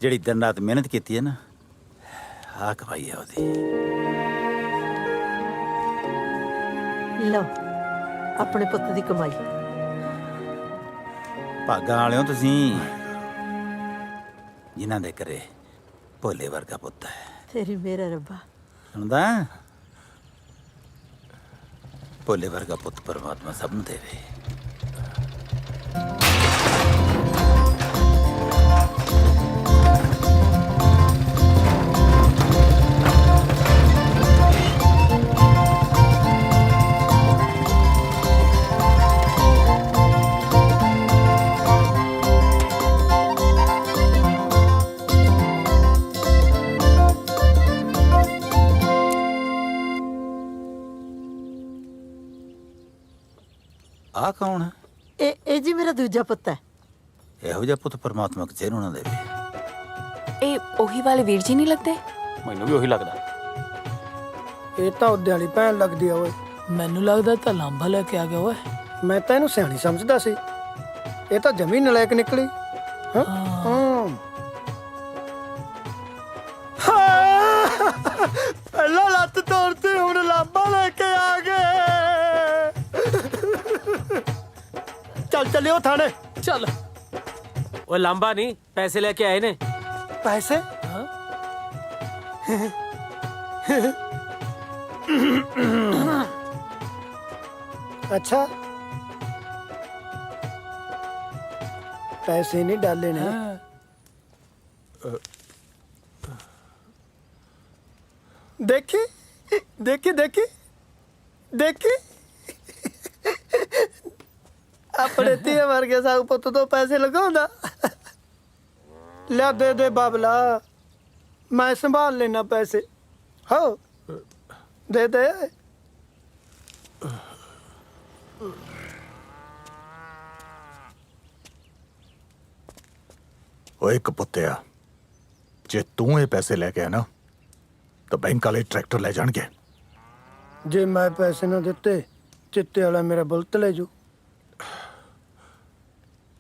ਜਿਹੜੀ ਦਿਨ ਰਾਤ ਮਿਹਨਤ ਕੀਤੀ ਹੈ ਨਾ, ਆਹ ਕਮਾਈ ਹੈ ਉਹਦੀ। ਲਓ ਆਪਣੇ ਪੁੱਤ ਦੀ ਕਮਾਈ। ਭਾਗਾਂ ਵਾਲਿਓ ਤੁਸੀਂ, ਜਿਨ੍ਹਾਂ ਦੇ ਘਰੇ ਭੋਲੇ ਵਰਗਾ ਪੁੱਤ ਹੈ। ਤੇਰੀ ਮੇਰਾ ਰੱਬਾ। ਸੁਣਦਾ, ਭੋਲੇ ਵਰਗਾ ਪੁੱਤ ਪਰਮਾਤਮਾ ਸਭ ਨੂੰ ਦੇਵੇ। ਆ ਕੌਣ ਹੈ? ਇਹ ਜੀ ਮੇਰਾ ਦੂਜਾ ਪੁੱਤ ਹੈ। ਇਹੋ ਜਿਹਾ ਪੁੱਤ ਪਰਮਾਤਮਾ ਕਿਸੇ ਨੂੰ ਨਾ ਦੇਵੇ। ਇਹ ਉਹੀ ਵਾਲੇ ਵੀਰ ਜੀ ਨਹੀਂ ਲੱਗਦੇ? ਮੈਨੂੰ ਵੀ ਉਹੀ ਲੱਗਦਾ। ਇਹ ਤਾਂ ਉਹਦੇ ਵਾਲੀ ਭੈਣ ਲੱਗਦੀ ਆ ਓਏ। ਮੈਨੂੰ ਲੱਗਦਾ ਤਾਂ ਲਾਂਬਾ ਲੈ ਕੇ ਆ ਗਿਆ ਓਏ। ਮੈਂ ਤਾਂ ਇਹਨੂੰ ਸਿਆਣੀ ਸਮਝਦਾ ਸੀ, ਇਹ ਤਾਂ ਜਮੀ ਨਲਾਇਕ ਨਿਕਲੀ। ਹਾਂ ਪਹਿਲਾਂ ਲੱਤ ਤੋੜਤੀ, ਹੁਣ ਲਾਂਬਾ ਲੈ ਕੇ ਆ ਗਏ। ਚੱਲ ਚੱਲਿਓ ਥਾਣੇ। ਚੱਲ। ਉਹ ਲਾਂਬਾ ਨਹੀਂ, ਪੈਸੇ ਲੈ ਕੇ ਆਏ ਨੇ। ਪੈਸੇ? अच्छा पैसे नहीं डाले ने। देखी देखी देखी देखी अपने धीए वर्गे साग पुत तो पैसे लगाਉਂਦਾ। ले दे दे बाबला, मैं संभाल लेना पैसे। हो दे दे। ਓਏ ਕਪੁੱਤਿਆ, ਜੇ ਤੂੰ ਇਹ ਪੈਸੇ ਲੈ ਕੇ ਆ ਨਾ ਤਾਂ ਬੈਂਕ ਵਾਲੇ ਟਰੈਕਟਰ ਲੈ ਜਾਣਗੇ। ਜੇ ਮੈਂ ਪੈਸੇ ਨਾ ਦਿੱਤੇ, ਚਿੱਟੇ ਵਾਲਾ ਮੇਰਾ ਬੁਲਟ ਲੈ ਜੂ।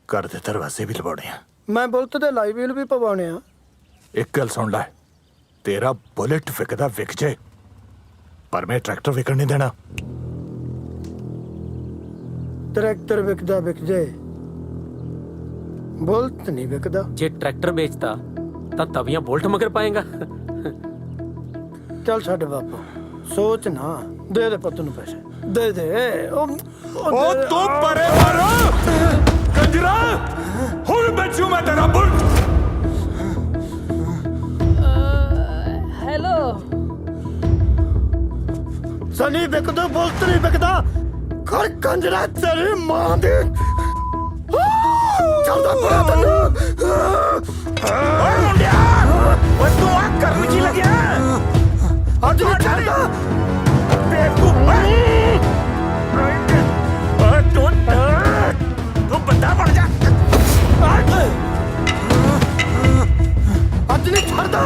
ਘਰ ਦੇ ਦਰਵਾਜ਼ੇ ਵੀ ਲਵਾਉਣੇ ਆ। ਮੈਂ ਬੁਲਟ ਦੇ ਲਾਈ ਵੀਲ ਵੀ ਪਵਾਉਣੇ ਆ। ਇੱਕ ਗੱਲ ਸੁਣ ਲੈ, ਤੇਰਾ ਬੁਲਟ ਵਿਕਦਾ ਵਿਕ ਜੇ, ਪਰ ਮੈਂ ਟਰੈਕਟਰ ਵਿਕਣ ਨਹੀਂ ਦੇਣਾ। ट्रैक्टर विकदा विक जाए, बुलट नहीं विकदा। जे ट्रैक्टर बेचता ਤਾਂ ਤਵੀਆਂ ਬੋਲਟ ਮਗਰ ਪਾਏਗਾ। ਚੱਲ ਛੱਡ ਬਾਪੂ, ਸੋਚ ਨਾ। ਦੇ ਦੇ ਪੁੱਤ ਨੂੰ ਪੈਸੇ, ਦੇ ਦੇ। ਉਹ ਤੂੰ ਪਰੇ ਮਾਰੋ ਕੰਜਰਾ, ਹੁਣ ਬਚੂ ਮੈਂ ਤੇਰਾ ਬੁਲਟ। हेलो ਸਨੀ ਵਿਕਦਾ, ਬੁਲਟ ਨਹੀਂ ਵਿਕਦਾ। ਖੜ ਕੰਜਰਾ ਤੇਰੀ ਮਾਂ ਦੇ। ਚੱਲਦਾ ਪਿਆ ਤੈਨੂੰ। ਓਏ ਮੁੰਡਿਆ, ਓਏ ਤੂੰ ਆ ਕਰਨ ਕੀ ਲੱਗਿਆ? ਅੱਜ ਨਹੀਂ ਛੱਡਦਾ। ਬੇਵਕੂਫ। ਓਏ ਤੂੰ ਬੰਦਾ ਬਣ ਜਾ। ਅੱਜ ਨਹੀਂ ਛੱਡਦਾ।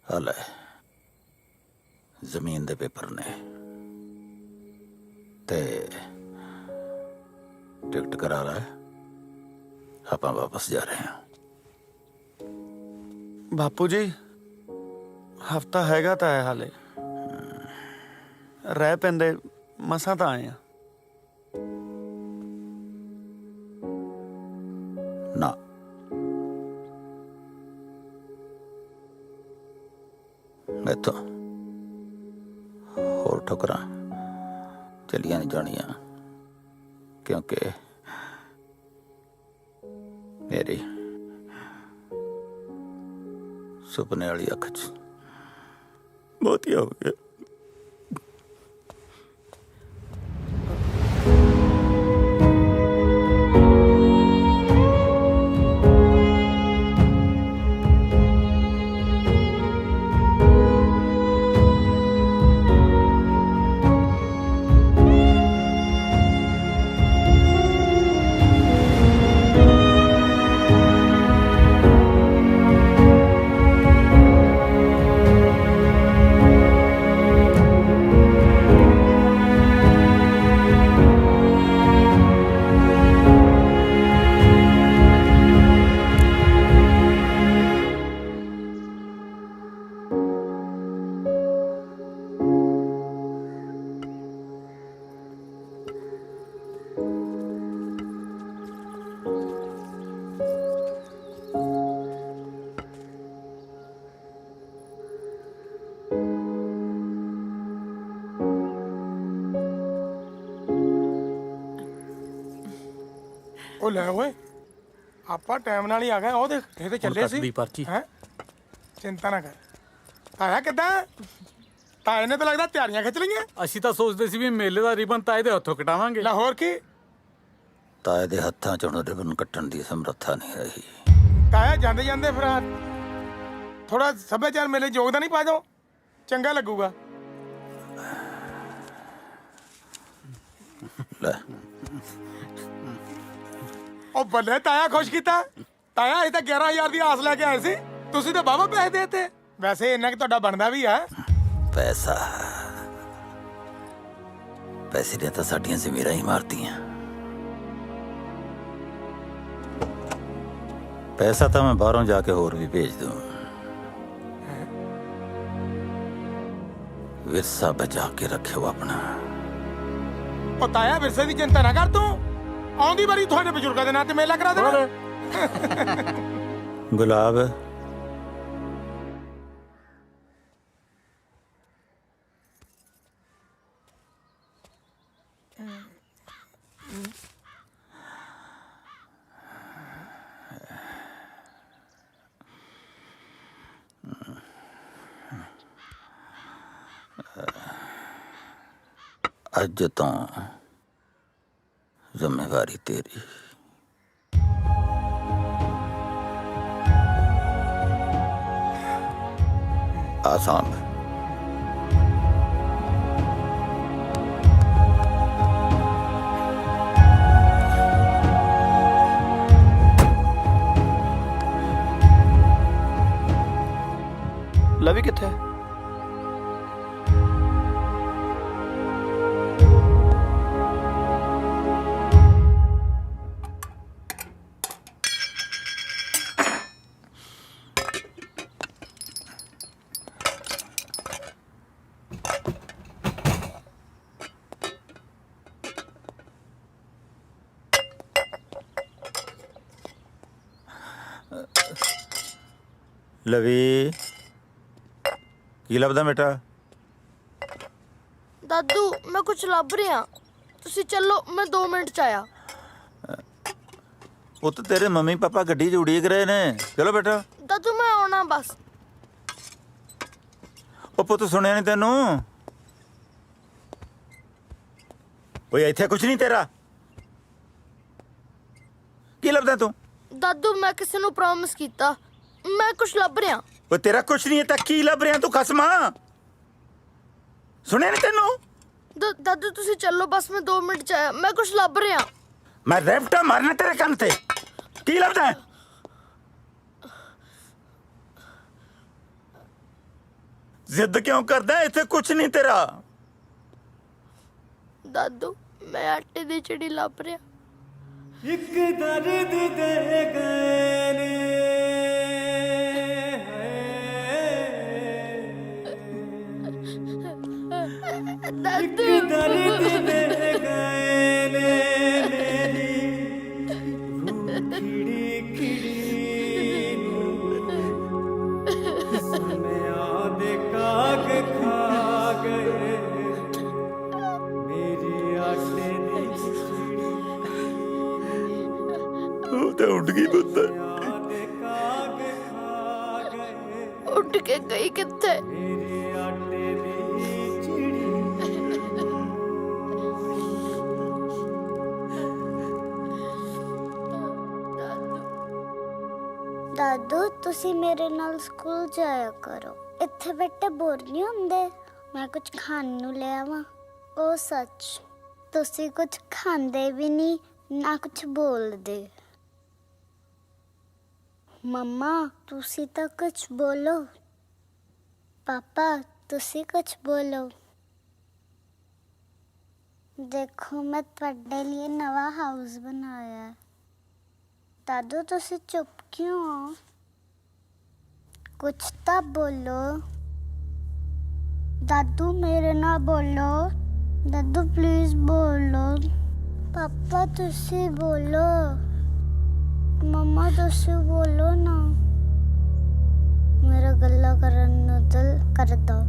ਹਾਲੇ ਜ਼ਮੀਨ ਦੇ ਪੇਪਰ ਨੇ ਤੇ ਟਿਕਟ ਕਰਾ ਲੈ, ਆਪਾਂ ਵਾਪਸ ਜਾ ਰਹੇ ਹਾਂ। ਬਾਪੂ ਜੀ ਹਫਤਾ ਹੈਗਾ ਤਾਂ ਹੈ ਹਾਲੇ, ਰਹਿ ਪੈਂਦੇ ਮਸਾਂ ਤਾਂ ਆਏ ਆ। ਨਾ ਮੈਥੋਂ ਹੋਰ ਠੋਕਰਾਂ ਚਲੀਆਂ ਨਹੀਂ ਜਾਣੀਆਂ, ਕਿਉਂਕਿ ਮੇਰੀ ਸੁਪਨੇ ਵਾਲੀ ਅੱਖ 'ਚ ਮੋਤੀ ਹੋ ਗਿਆ। ਉਹ ਲੈ ਓਏ, ਆਪਾਂ ਟਾਈਮ ਨਾਲ ਹੀ ਆ ਗਏ। ਉਹ ਦੇਖ ਇਹ ਤੇ ਚੱਲੇ ਸੀ ਪਰਚੀ ਹੈ। ਚਿੰਤਾ ਨਾ ਕਰ। ਤਾਇਆ ਕਿੱਦਾਂ? ਤਾਏ ਨੇ ਤਾਂ ਲੱਗਦਾ ਤਿਆਰੀਆਂ ਖਿੱਚ ਲਈਆਂ। ਅਸੀਂ ਤਾਂ ਸੋਚਦੇ ਸੀ ਵੀ ਮੇਲੇ ਦਾ ਰਿਬਨ ਤਾਏ ਦੇ ਹੱਥੋਂ ਕਟਾਵਾਂਗੇ। ਲਾਹੌਰ ਕੀ ਤਾਏ ਦੇ ਹੱਥਾਂ 'ਚ ਹੁਣ ਰਿਬਨ ਕੱਟਣ ਦੀ ਸਮਰੱਥਾ ਨਹੀਂ ਰਹੀ। ਤਾਇਆ ਜਾਂਦੇ ਜਾਂਦੇ ਫਿਰ ਥੋੜਾ ਸੱਭਿਆਚਾਰ ਮੇਲੇ ਯੋਗਦਾਨ ਹੀ ਪਾ ਦਿਓ, ਚੰਗਾ ਲੱਗੂਗਾ। ਲੈ ਉਹ ਬੱਲੇ ਤਾਇਆ ਖੁਸ਼ ਕੀਤਾ। ਤਾਇਆ ਇਹ ਤਾਂ 11,000 ਦੀ ਆਸ ਲੈ ਕੇ ਆਏ ਸੀ, ਤੁਸੀਂ ਤਾਂ ਬਾਬਾ ਪੈਸੇ ਦੇਤੇ। ਵੈਸੇ ਇੰਨਾ ਕਿ ਤੁਹਾਡਾ ਬਣਦਾ ਵੀ ਆ। ਪੈਸਾ, ਪੈਸੇ ਨੇ ਤਾਂ ਸਾਡੀਆਂ ਜ਼ਮੀਰਾਂ ਹੀ ਮਾਰਤੀਆਂ। ਪੈਸਾ ਤਾਂ ਮੈਂ ਬਾਹਰੋਂ ਜਾ ਕੇ ਹੋਰ ਵੀ ਭੇਜ ਦੂੰ, ਵਿਰਸਾ ਬਚਾ ਕੇ ਰੱਖਿਓ ਆਪਣਾ। ਉਹ ਤਾਇਆ ਵਿਰਸੇ ਦੀ ਚਿੰਤਾ ਨਾ ਕਰ ਤੂੰ, ਆਉਂਦੀ ਵਾਰੀ ਤੁਹਾਡੇ ਬਜ਼ੁਰਗਾਂ ਦੇ ਨਾਂ ਤੇ ਮੇਲਾ ਕਰਾ ਦੇਣਾ। ਗੁਲਾਬ, ਅੱਜ ਤੋਂ ਜ਼ਿੰਮੇਵਾਰੀ ਤੇਰੀ। ਆਸਾਮ ਲਵੀ ਕਿੱਥੇ ਹੈ? ਲਵੀ, ਕੀ ਲੱਭਦਾ ਬੇਟਾ? ਦਾਦੂ ਮੈਂ ਕੁਝ ਲੱਭ ਰਿਹਾ, ਤੁਸੀਂ ਚੱਲੋ, ਮੈਂ 2 ਮਿੰਟ ਚ ਆਇਆ। ਉਹ ਤਾਂ ਤੇਰੇ ਮੰਮੀ ਪਾਪਾ ਗੱਡੀ 'ਚ ਉਡੀਕ ਰਹੇ ਨੇ। ਚਲੋ ਬੇਟਾ। ਦਾਦੂ ਮੈਂ ਆਉਣਾ ਬਸ। ਉਹ ਪੁੱਤ ਸੁਣਿਆ ਨਹੀਂ ਤੈਨੂੰ? ਓਏ ਇੱਥੇ ਕੁਝ ਨਹੀਂ ਤੇਰਾ। ਕੀ ਲੱਭਦਾ ਤੂੰ? ਦਾਦੂ ਮੈਂ ਕਿਸੇ ਨੂੰ ਪ੍ਰੋਮਿਸ ਕੀਤਾ, ਮੈਂ ਕੁਝ ਲੱਭ ਰਿਹਾ। ਓਏ ਤੇਰਾ ਕੁਝ ਨਹੀਂ ਹੈ ਤਾਂ ਕੀ ਲੱਭ ਰਿਹਾ ਤੂੰ ਖਸਮਾ? ਸੁਣਿਆ ਨਹੀਂ ਤੈਨੂੰ? ਦਾਦੂ ਤੁਸੀਂ ਚੱਲੋ ਬਸ, ਮੈਂ 2 ਮਿੰਟ ਚ ਆਇਆ, ਮੈਂ ਕੁਝ ਲੱਭ ਰਿਹਾ। ਮੈਂ ਰੈਪਟਾ ਮਾਰਨਾ ਤੇਰੇ ਕੰਨ ਤੇ। ਕੀ ਲੱਭਦਾ ਹੈ? ਜ਼ਿੱਦ ਕਿਉਂ ਕਰਦਾ? ਇੱਥੇ ਕੁਝ ਨਹੀਂ ਤੇਰਾ। ਦਾਦੂ ਮੈਂ ਆਟੇ ਦੀ ਚਿੜੀ ਲੱਭ ਰਿਹਾ। ਇੱਕ ਦਰਦ ਦੇ ਗਏ ਨੇ ਦਾਦੂ ਇੱਕ ਦਰਦ ਦੇ ਗਏ ਨੇ ਮੇਰੀ ਰੂਹ ਖਿੜੀ ਖਿੜੀ ਨੂੰ ਸੁਨਿਆ ਦੇ ਕਾਗ ਖਾ ਗਏ ਮੇਰੀ ਆਟੇ ਦੀ ਉਹ ਤਾਂ ਉੱਡ ਗਈ ਪੁੱਤ। ਉੱਡ ਕੇ ਗਈ ਕਿੱਥੇ? ਦਾਦੂ ਤੁਸੀਂ ਮੇਰੇ ਨਾਲ ਸਕੂਲ ਜਾਇਆ ਕਰੋ। ਇੱਥੇ ਬੈਠੇ ਬੋਰ ਨਹੀਂ ਹੁੰਦੇ। ਮੈਂ ਕੁਝ ਖਾਣ ਨੂੰ ਲੈ ਆਵਾਂ? ਉਹ ਸੱਚ, ਤੁਸੀਂ ਕੁਝ ਖਾਂਦੇ ਵੀ ਨਹੀਂ ਨਾ ਕੁਝ ਬੋਲਦੇ। ਮੰਮਾ ਤੁਸੀਂ ਤਾਂ ਕੁਝ ਬੋਲੋ। ਪਾਪਾ ਤੁਸੀਂ ਕੁਝ ਬੋਲੋ। ਦੇਖੋ ਮੈਂ ਤੁਹਾਡੇ ਲਈ ਨਵਾਂ ਹਾਊਸ ਬਣਾਇਆ ਹੈ। ਦਾਦੂ ਤੁਸੀਂ ਚੁੱਪ ਕਿਉਂ ਹੋ? ਕੁਝ ਤਾਂ ਬੋਲੋ। ਦਾਦੂ ਮੇਰੇ ਨਾਲ ਬੋਲੋ। ਦਾਦੂ ਪਲੀਜ਼ ਬੋਲੋ। ਪਾਪਾ ਤੁਸੀਂ ਬੋਲੋ। ਮੰਮਾ ਤੁਸੀਂ ਬੋਲੋ ਨਾ। ਮੇਰਾ ਗੱਲਾਂ ਕਰਨ ਨੂੰ ਦਿਲ ਕਰਦਾ।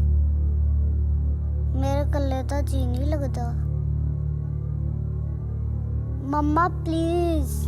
ਮੇਰੇ ਇਕੱਲੇ ਤਾਂ ਜੀ ਨਹੀਂ ਲੱਗਦਾ। ਮੰਮਾ ਪਲੀਜ਼।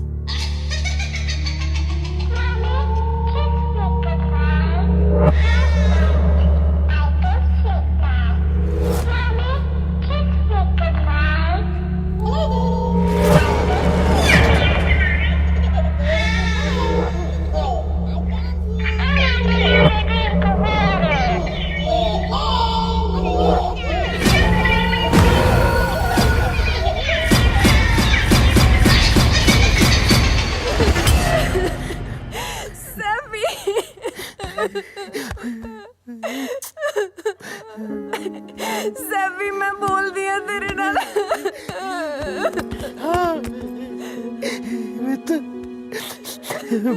ਸੈਵੀ ਮੈਂ ਬੋਲਦੀ ਆ ਤੇਰੇ ਨਾਲ।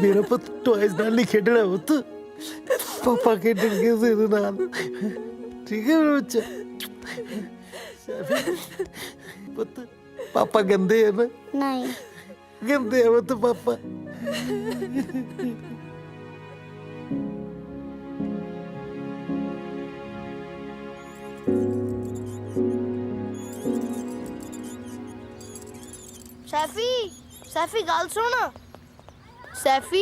ਮੇਰਾ ਪੁੱਤ ਟॉयਜ਼ ਨਾਲ ਨਹੀਂ ਖੇਡਣਾ ਪੁੱਤ। ਪਾਪਾ ਖੇਡਣਗੇ ਤੇਰੇ ਨਾਲ। ਠੀਕ ਹੈ ਮੇਰਾ ਬੱਚਾ? ਪੁੱਤ ਪਾਪਾ ਗੰਦੇ ਹੈ ਨਾ? ਨਹੀਂ ਗੰਦੇ ਹੈ ਪੁੱਤ ਪਾਪਾ। ਸੈਫੀ ਗੱਲ ਸੁਣ। ਸੈਫੀ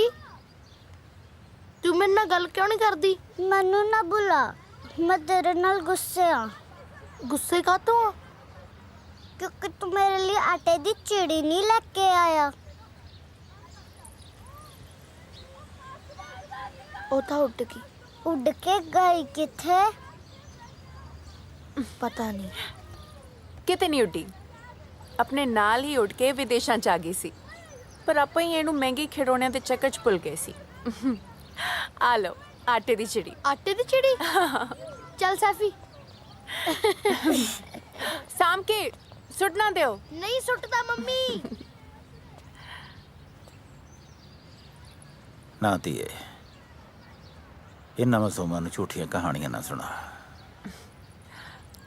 ਤੂੰ ਮੇਰੇ ਨਾਲ ਗੱਲ ਕਿਉਂ ਨਹੀਂ ਕਰਦੀ? ਮੈਨੂੰ ਨਾ ਬੁਲਾ, ਮੈਂ ਤੇਰੇ ਨਾਲ ਗੁੱਸੇ ਆ। ਗੁੱਸੇ ਕਾਹਤੋਂ ਆ? ਕਿਉਂਕਿ ਤੂੰ ਮੇਰੇ ਲਈ ਆਟੇ ਦੀ ਚਿੜੀ ਨਹੀਂ ਲੈ ਕੇ ਆਇਆ। ਉਹ ਤਾਂ ਉੱਡ ਗਈ। ਉੱਡ ਕੇ ਗਈ ਕਿੱਥੇ? ਪਤਾ ਨਹੀਂ। ਕਿਤੇ ਨਹੀਂ ਉੱਡੀ, ਆਪਣੇ ਨਾਲ ਹੀ ਉੱਡ ਕੇ ਵਿਦੇਸ਼ਾਂ ਚ ਆ ਗਈ ਸੀ। ਪਰ ਆਪਾਂ ਹੀ ਇਹਨੂੰ ਮਹਿੰਗੇ ਖਿਡੌਣਿਆਂ ਦੇ ਚੱਕਰ ਚ ਭੁੱਲ ਗਏ ਸੀ। ਆ ਲਓ ਆਟੇ ਦੀ ਚਿੜੀ। ਆਟੇ ਦੀ ਚਿੜੀ? ਚੱਲ ਸੈਫੀ। ਸਾਮ ਕੇ ਸੁੱਟ ਨਾ ਦਿਓ। ਨਹੀਂ ਸੁੱਟਦਾ ਮੰਮੀ। ਨਾ ਧੀਏ, ਇਹਨਾਂ ਮਾਸੂਮਾਂ ਨੂੰ ਝੂਠੀਆਂ ਕਹਾਣੀਆਂ ਨਾ ਸੁਣਾ।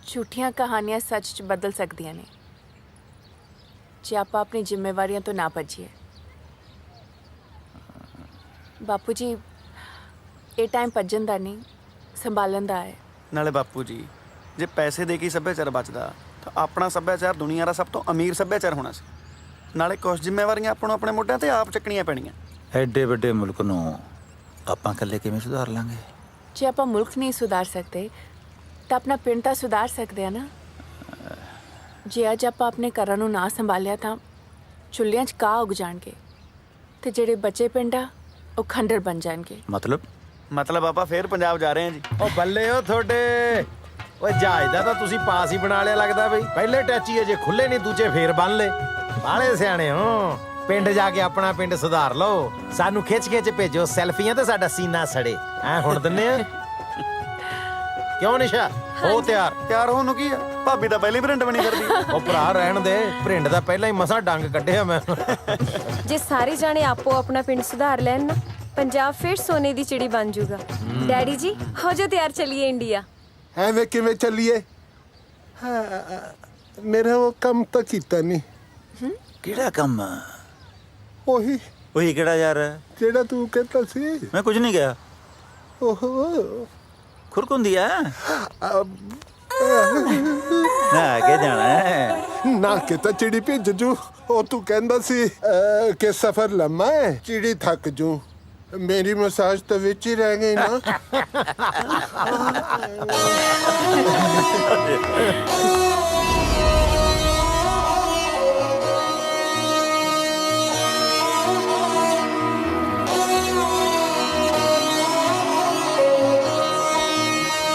ਝੂਠੀਆਂ ਕਹਾਣੀਆਂ ਸੱਚ ਚ ਬਦਲ ਸਕਦੀਆਂ ਨੇ ਜੇ ਆਪਾਂ ਆਪਣੀ ਜ਼ਿੰਮੇਵਾਰੀਆਂ ਤੋਂ ਨਾ ਭੱਜੀਏ। ਬਾਪੂ ਜੀ ਇਹ ਟਾਈਮ ਭੱਜਣ ਦਾ ਨਹੀਂ, ਸੰਭਾਲਣ ਦਾ ਹੈ। ਨਾਲੇ ਬਾਪੂ ਜੀ, ਜੇ ਪੈਸੇ ਦੇ ਕੇ ਸੱਭਿਆਚਾਰ ਬਚਦਾ ਤਾਂ ਆਪਣਾ ਸੱਭਿਆਚਾਰ ਦੁਨੀਆ ਦਾ ਸਭ ਤੋਂ ਅਮੀਰ ਸੱਭਿਆਚਾਰ ਹੋਣਾ ਸੀ। ਨਾਲੇ ਕੁਝ ਜ਼ਿੰਮੇਵਾਰੀਆਂ ਆਪਾਂ ਨੂੰ ਆਪਣੇ ਮੋਢਿਆਂ ਤੇ ਆਪ ਚੱਕਣੀਆਂ ਪੈਣੀਆਂ। ਐਡੇ ਵੱਡੇ ਮੁਲਕ ਨੂੰ ਆਪਾਂ ਇਕੱਲੇ ਕਿਵੇਂ ਸੁਧਾਰ ਲਾਂਗੇ? ਜੇ ਆਪਾਂ ਮੁਲਕ ਨਹੀਂ ਸੁਧਾਰ ਸਕਦੇ ਤਾਂ ਆਪਣਾ ਪਿੰਡ ਤਾਂ ਸੁਧਾਰ ਸਕਦੇ ਆ ਨਾ। ਜੇ ਅੱਜ ਆਪਾਂ ਆਪਣੇ ਘਰਾਂ ਨੂੰ ਨਾ ਸੰਭਾਲਿਆ ਤਾਂ ਚੁੱਲ੍ਹਿਆਂ 'ਚ ਕਾਹ ਉਗ ਜਾਣਗੇ ਤੇ ਜਿਹੜੇ ਬੱਚੇ ਪਿੰਡ ਆ ਉਹ ਖੰਡਰ ਬਣ ਜਾਣਗੇ। ਮਤਲਬ ਆਪਾਂ ਫੇਰ ਪੰਜਾਬ ਜਾ ਰਹੇ ਹਾਂ ਜੀ। ਉਹ ਬੱਲੇ ਉਹ ਤੁਹਾਡੇ। ਓਏ ਜਹਾਜ਼ ਦਾ ਤਾਂ ਤੁਸੀਂ ਪਾਸ ਹੀ ਬਣਾ ਲਿਆ ਲੱਗਦਾ ਬਈ। ਪਹਿਲੇ ਟੈਚੀ ਅਜੇ ਖੁੱਲੇ ਨਹੀਂ, ਦੂਜੇ ਫੇਰ ਬੰਨ ਲੇ। ਬਾਲੇ ਸਿਆਣੇ ਹੋ। ਪਿੰਡ ਜਾ ਕੇ ਆਪਣਾ ਪਿੰਡ ਸੁਧਾਰ ਲਓ। ਸਾਨੂੰ ਖਿੱਚ ਖਿੱਚ ਭੇਜੋ ਸੈਲਫੀਆਂ ਤੇ ਸਾਡਾ ਸੀਨਾ ਸੜੇ। ਐ ਹੁਣ ਦਿੰਨੇ ਆ। ਕਿਉਂ ਨਿਸ਼ਾ ਹੋ ਤਿਆਰ? ਤਿਆਰ ਹੋਣ ਨੂੰ ਕੀ ਆ, ਭਾਬੀ ਤਾਂ ਪਹਿਲੇ ਪ੍ਰਿੰਟ ਬਣੀ ਫਿਰਦੀ। ਉਹ ਭਰਾ ਰਹਿਣ ਦੇ, ਪ੍ਰਿੰਟ ਦਾ ਪਹਿਲਾਂ ਹੀ ਮਸਾਂ ਡੰਗ ਕੱਢਿਆ ਮੈਂ। ਜੇ ਸਾਰੇ ਜਾਣੇ ਆਪੋ ਆਪਣਾ ਪਿੰਡ ਸੁਧਾਰ ਲੈਣ ਨਾ, ਪੰਜਾਬ ਫਿਰ ਸੋਨੇ ਦੀ ਚਿੜੀ ਬਣ ਜਾਊਗਾ। ਡੈਡੀ ਜੀ ਹੋ ਜਾ ਤਿਆਰ, ਚਲੀਏ ਇੰਡੀਆ। ਐਵੇਂ ਕਿਵੇਂ ਚੱਲੀਏ? ਮੇਰਾ ਉਹ ਕੰਮ ਤਾਂ ਕੀਤਾ ਨਹੀਂ। ਕਿਹੜਾ ਕੰਮ? ਉਹੀ ਉਹੀ ਕਿਹੜਾ ਯਾਰ? ਜਿਹੜਾ ਤੂੰ ਕਹਿੰਦਾ ਸੀ। ਮੈਂ ਕੁਝ ਨਹੀਂ ਕਿਹਾ। ਓਹੋ ਖੁਰਕ ਹੁੰਦੀ ਆ ਨਾ ਕੇ ਜਾਣਾ ਹੈ ਨਾ ਕਿ ਤਾਂ ਚਿੜੀ ਭਿੱਜ ਜੂ। ਉਹ ਤੂੰ ਕਹਿੰਦਾ ਸੀ ਕਿ ਸਫ਼ਰ ਲੰਮਾ ਹੈ, ਚਿੜੀ ਥੱਕ ਜੂ। ਮੇਰੀ ਮਸਾਜ ਤਾਂ ਵਿੱਚ ਹੀ ਰਹਿ ਗਈ ਨਾ।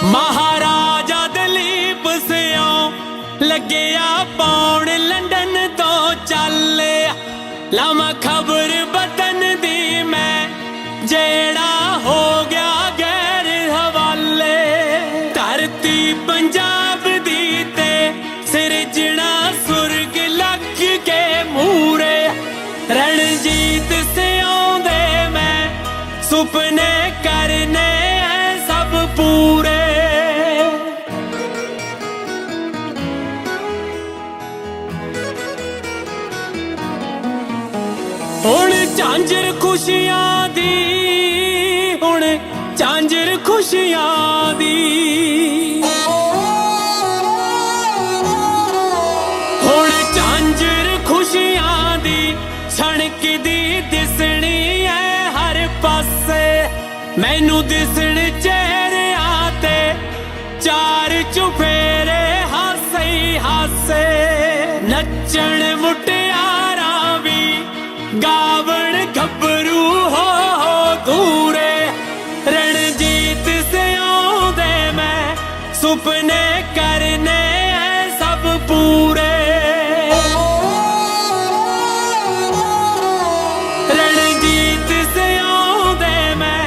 महाराजा दलीप सियों लगया पौन लंदन तो चल लावा खबर बतन दी मैं जेड़ा हो गया गैर हवाले। धरती पंजाब दी ते सिरजना सुरग लग के मूरे रणजीत सियों दे मैं सुपने करने सब पूरे। हुण झांझर खुशियां दी, हुण झांझर खुशियां दी, हुण झांझर खुशियां दी छणकदी दिसणी है हर पासे। मैनू दिसण चेहरियां ते चार चुफेरे हासे ही हासे। नचण मुटियारा भी गावण गभरू हो दूरे रणजीत सियों दे मैं सुपने करने सब पूरे। रणजीत सियों दे मैं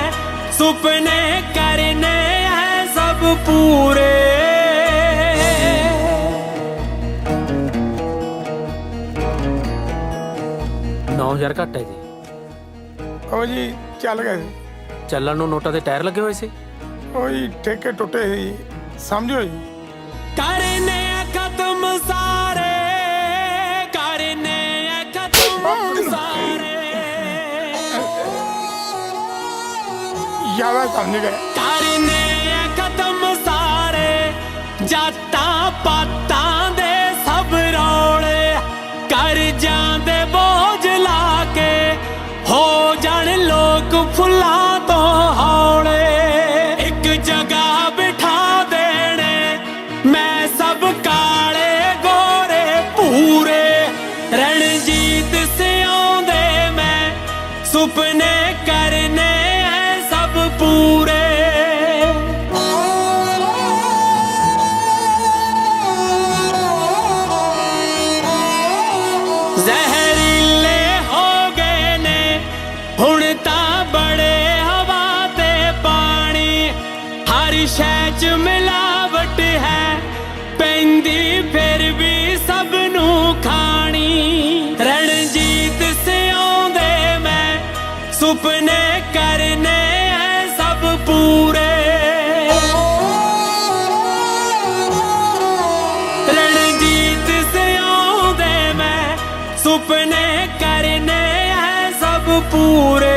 सुपने करने सब पूरे। 9000 ਘੱਟ ਹੈ ਜੀ। ਉਹ ਜੀ ਚੱਲ ਗਏ ਸੀ। ਚੱਲਣ ਨੂੰ ਨੋਟਾਂ ਦੇ ਟਾਇਰ ਲੱਗੇ ਹੋਏ ਸੀ। ਉਹ ਜੀ ਠੇਕੇ ਟੁੱਟੇ ਸੀ, ਸਮਝੋ ਜੀ। करने खत्म सारे, करने खत्म सारे, ਜ਼ਿਆਦਾ ਸਮਝ ਗਏ। करने खत्म सारे जातां पातां दे सब रौले। कर जांदे बोझ ला के हो जाण लोक फुल्लां तो हौले। एक जगह बिठा देने मैं सब काले गोरे पूरे रणजीत सियों दे मैं सुपने करने सब पूरे। जहरीले हो गए ने हुण तां बड़े हवा ते पानी। हर शै च मिलावट है पैंदी फिर भी सब नू खानी। रणजीत सियों दे मैं सुपने करने सब पूरे। रणजीत सियों दे मैं सुपने करने सब पूरे।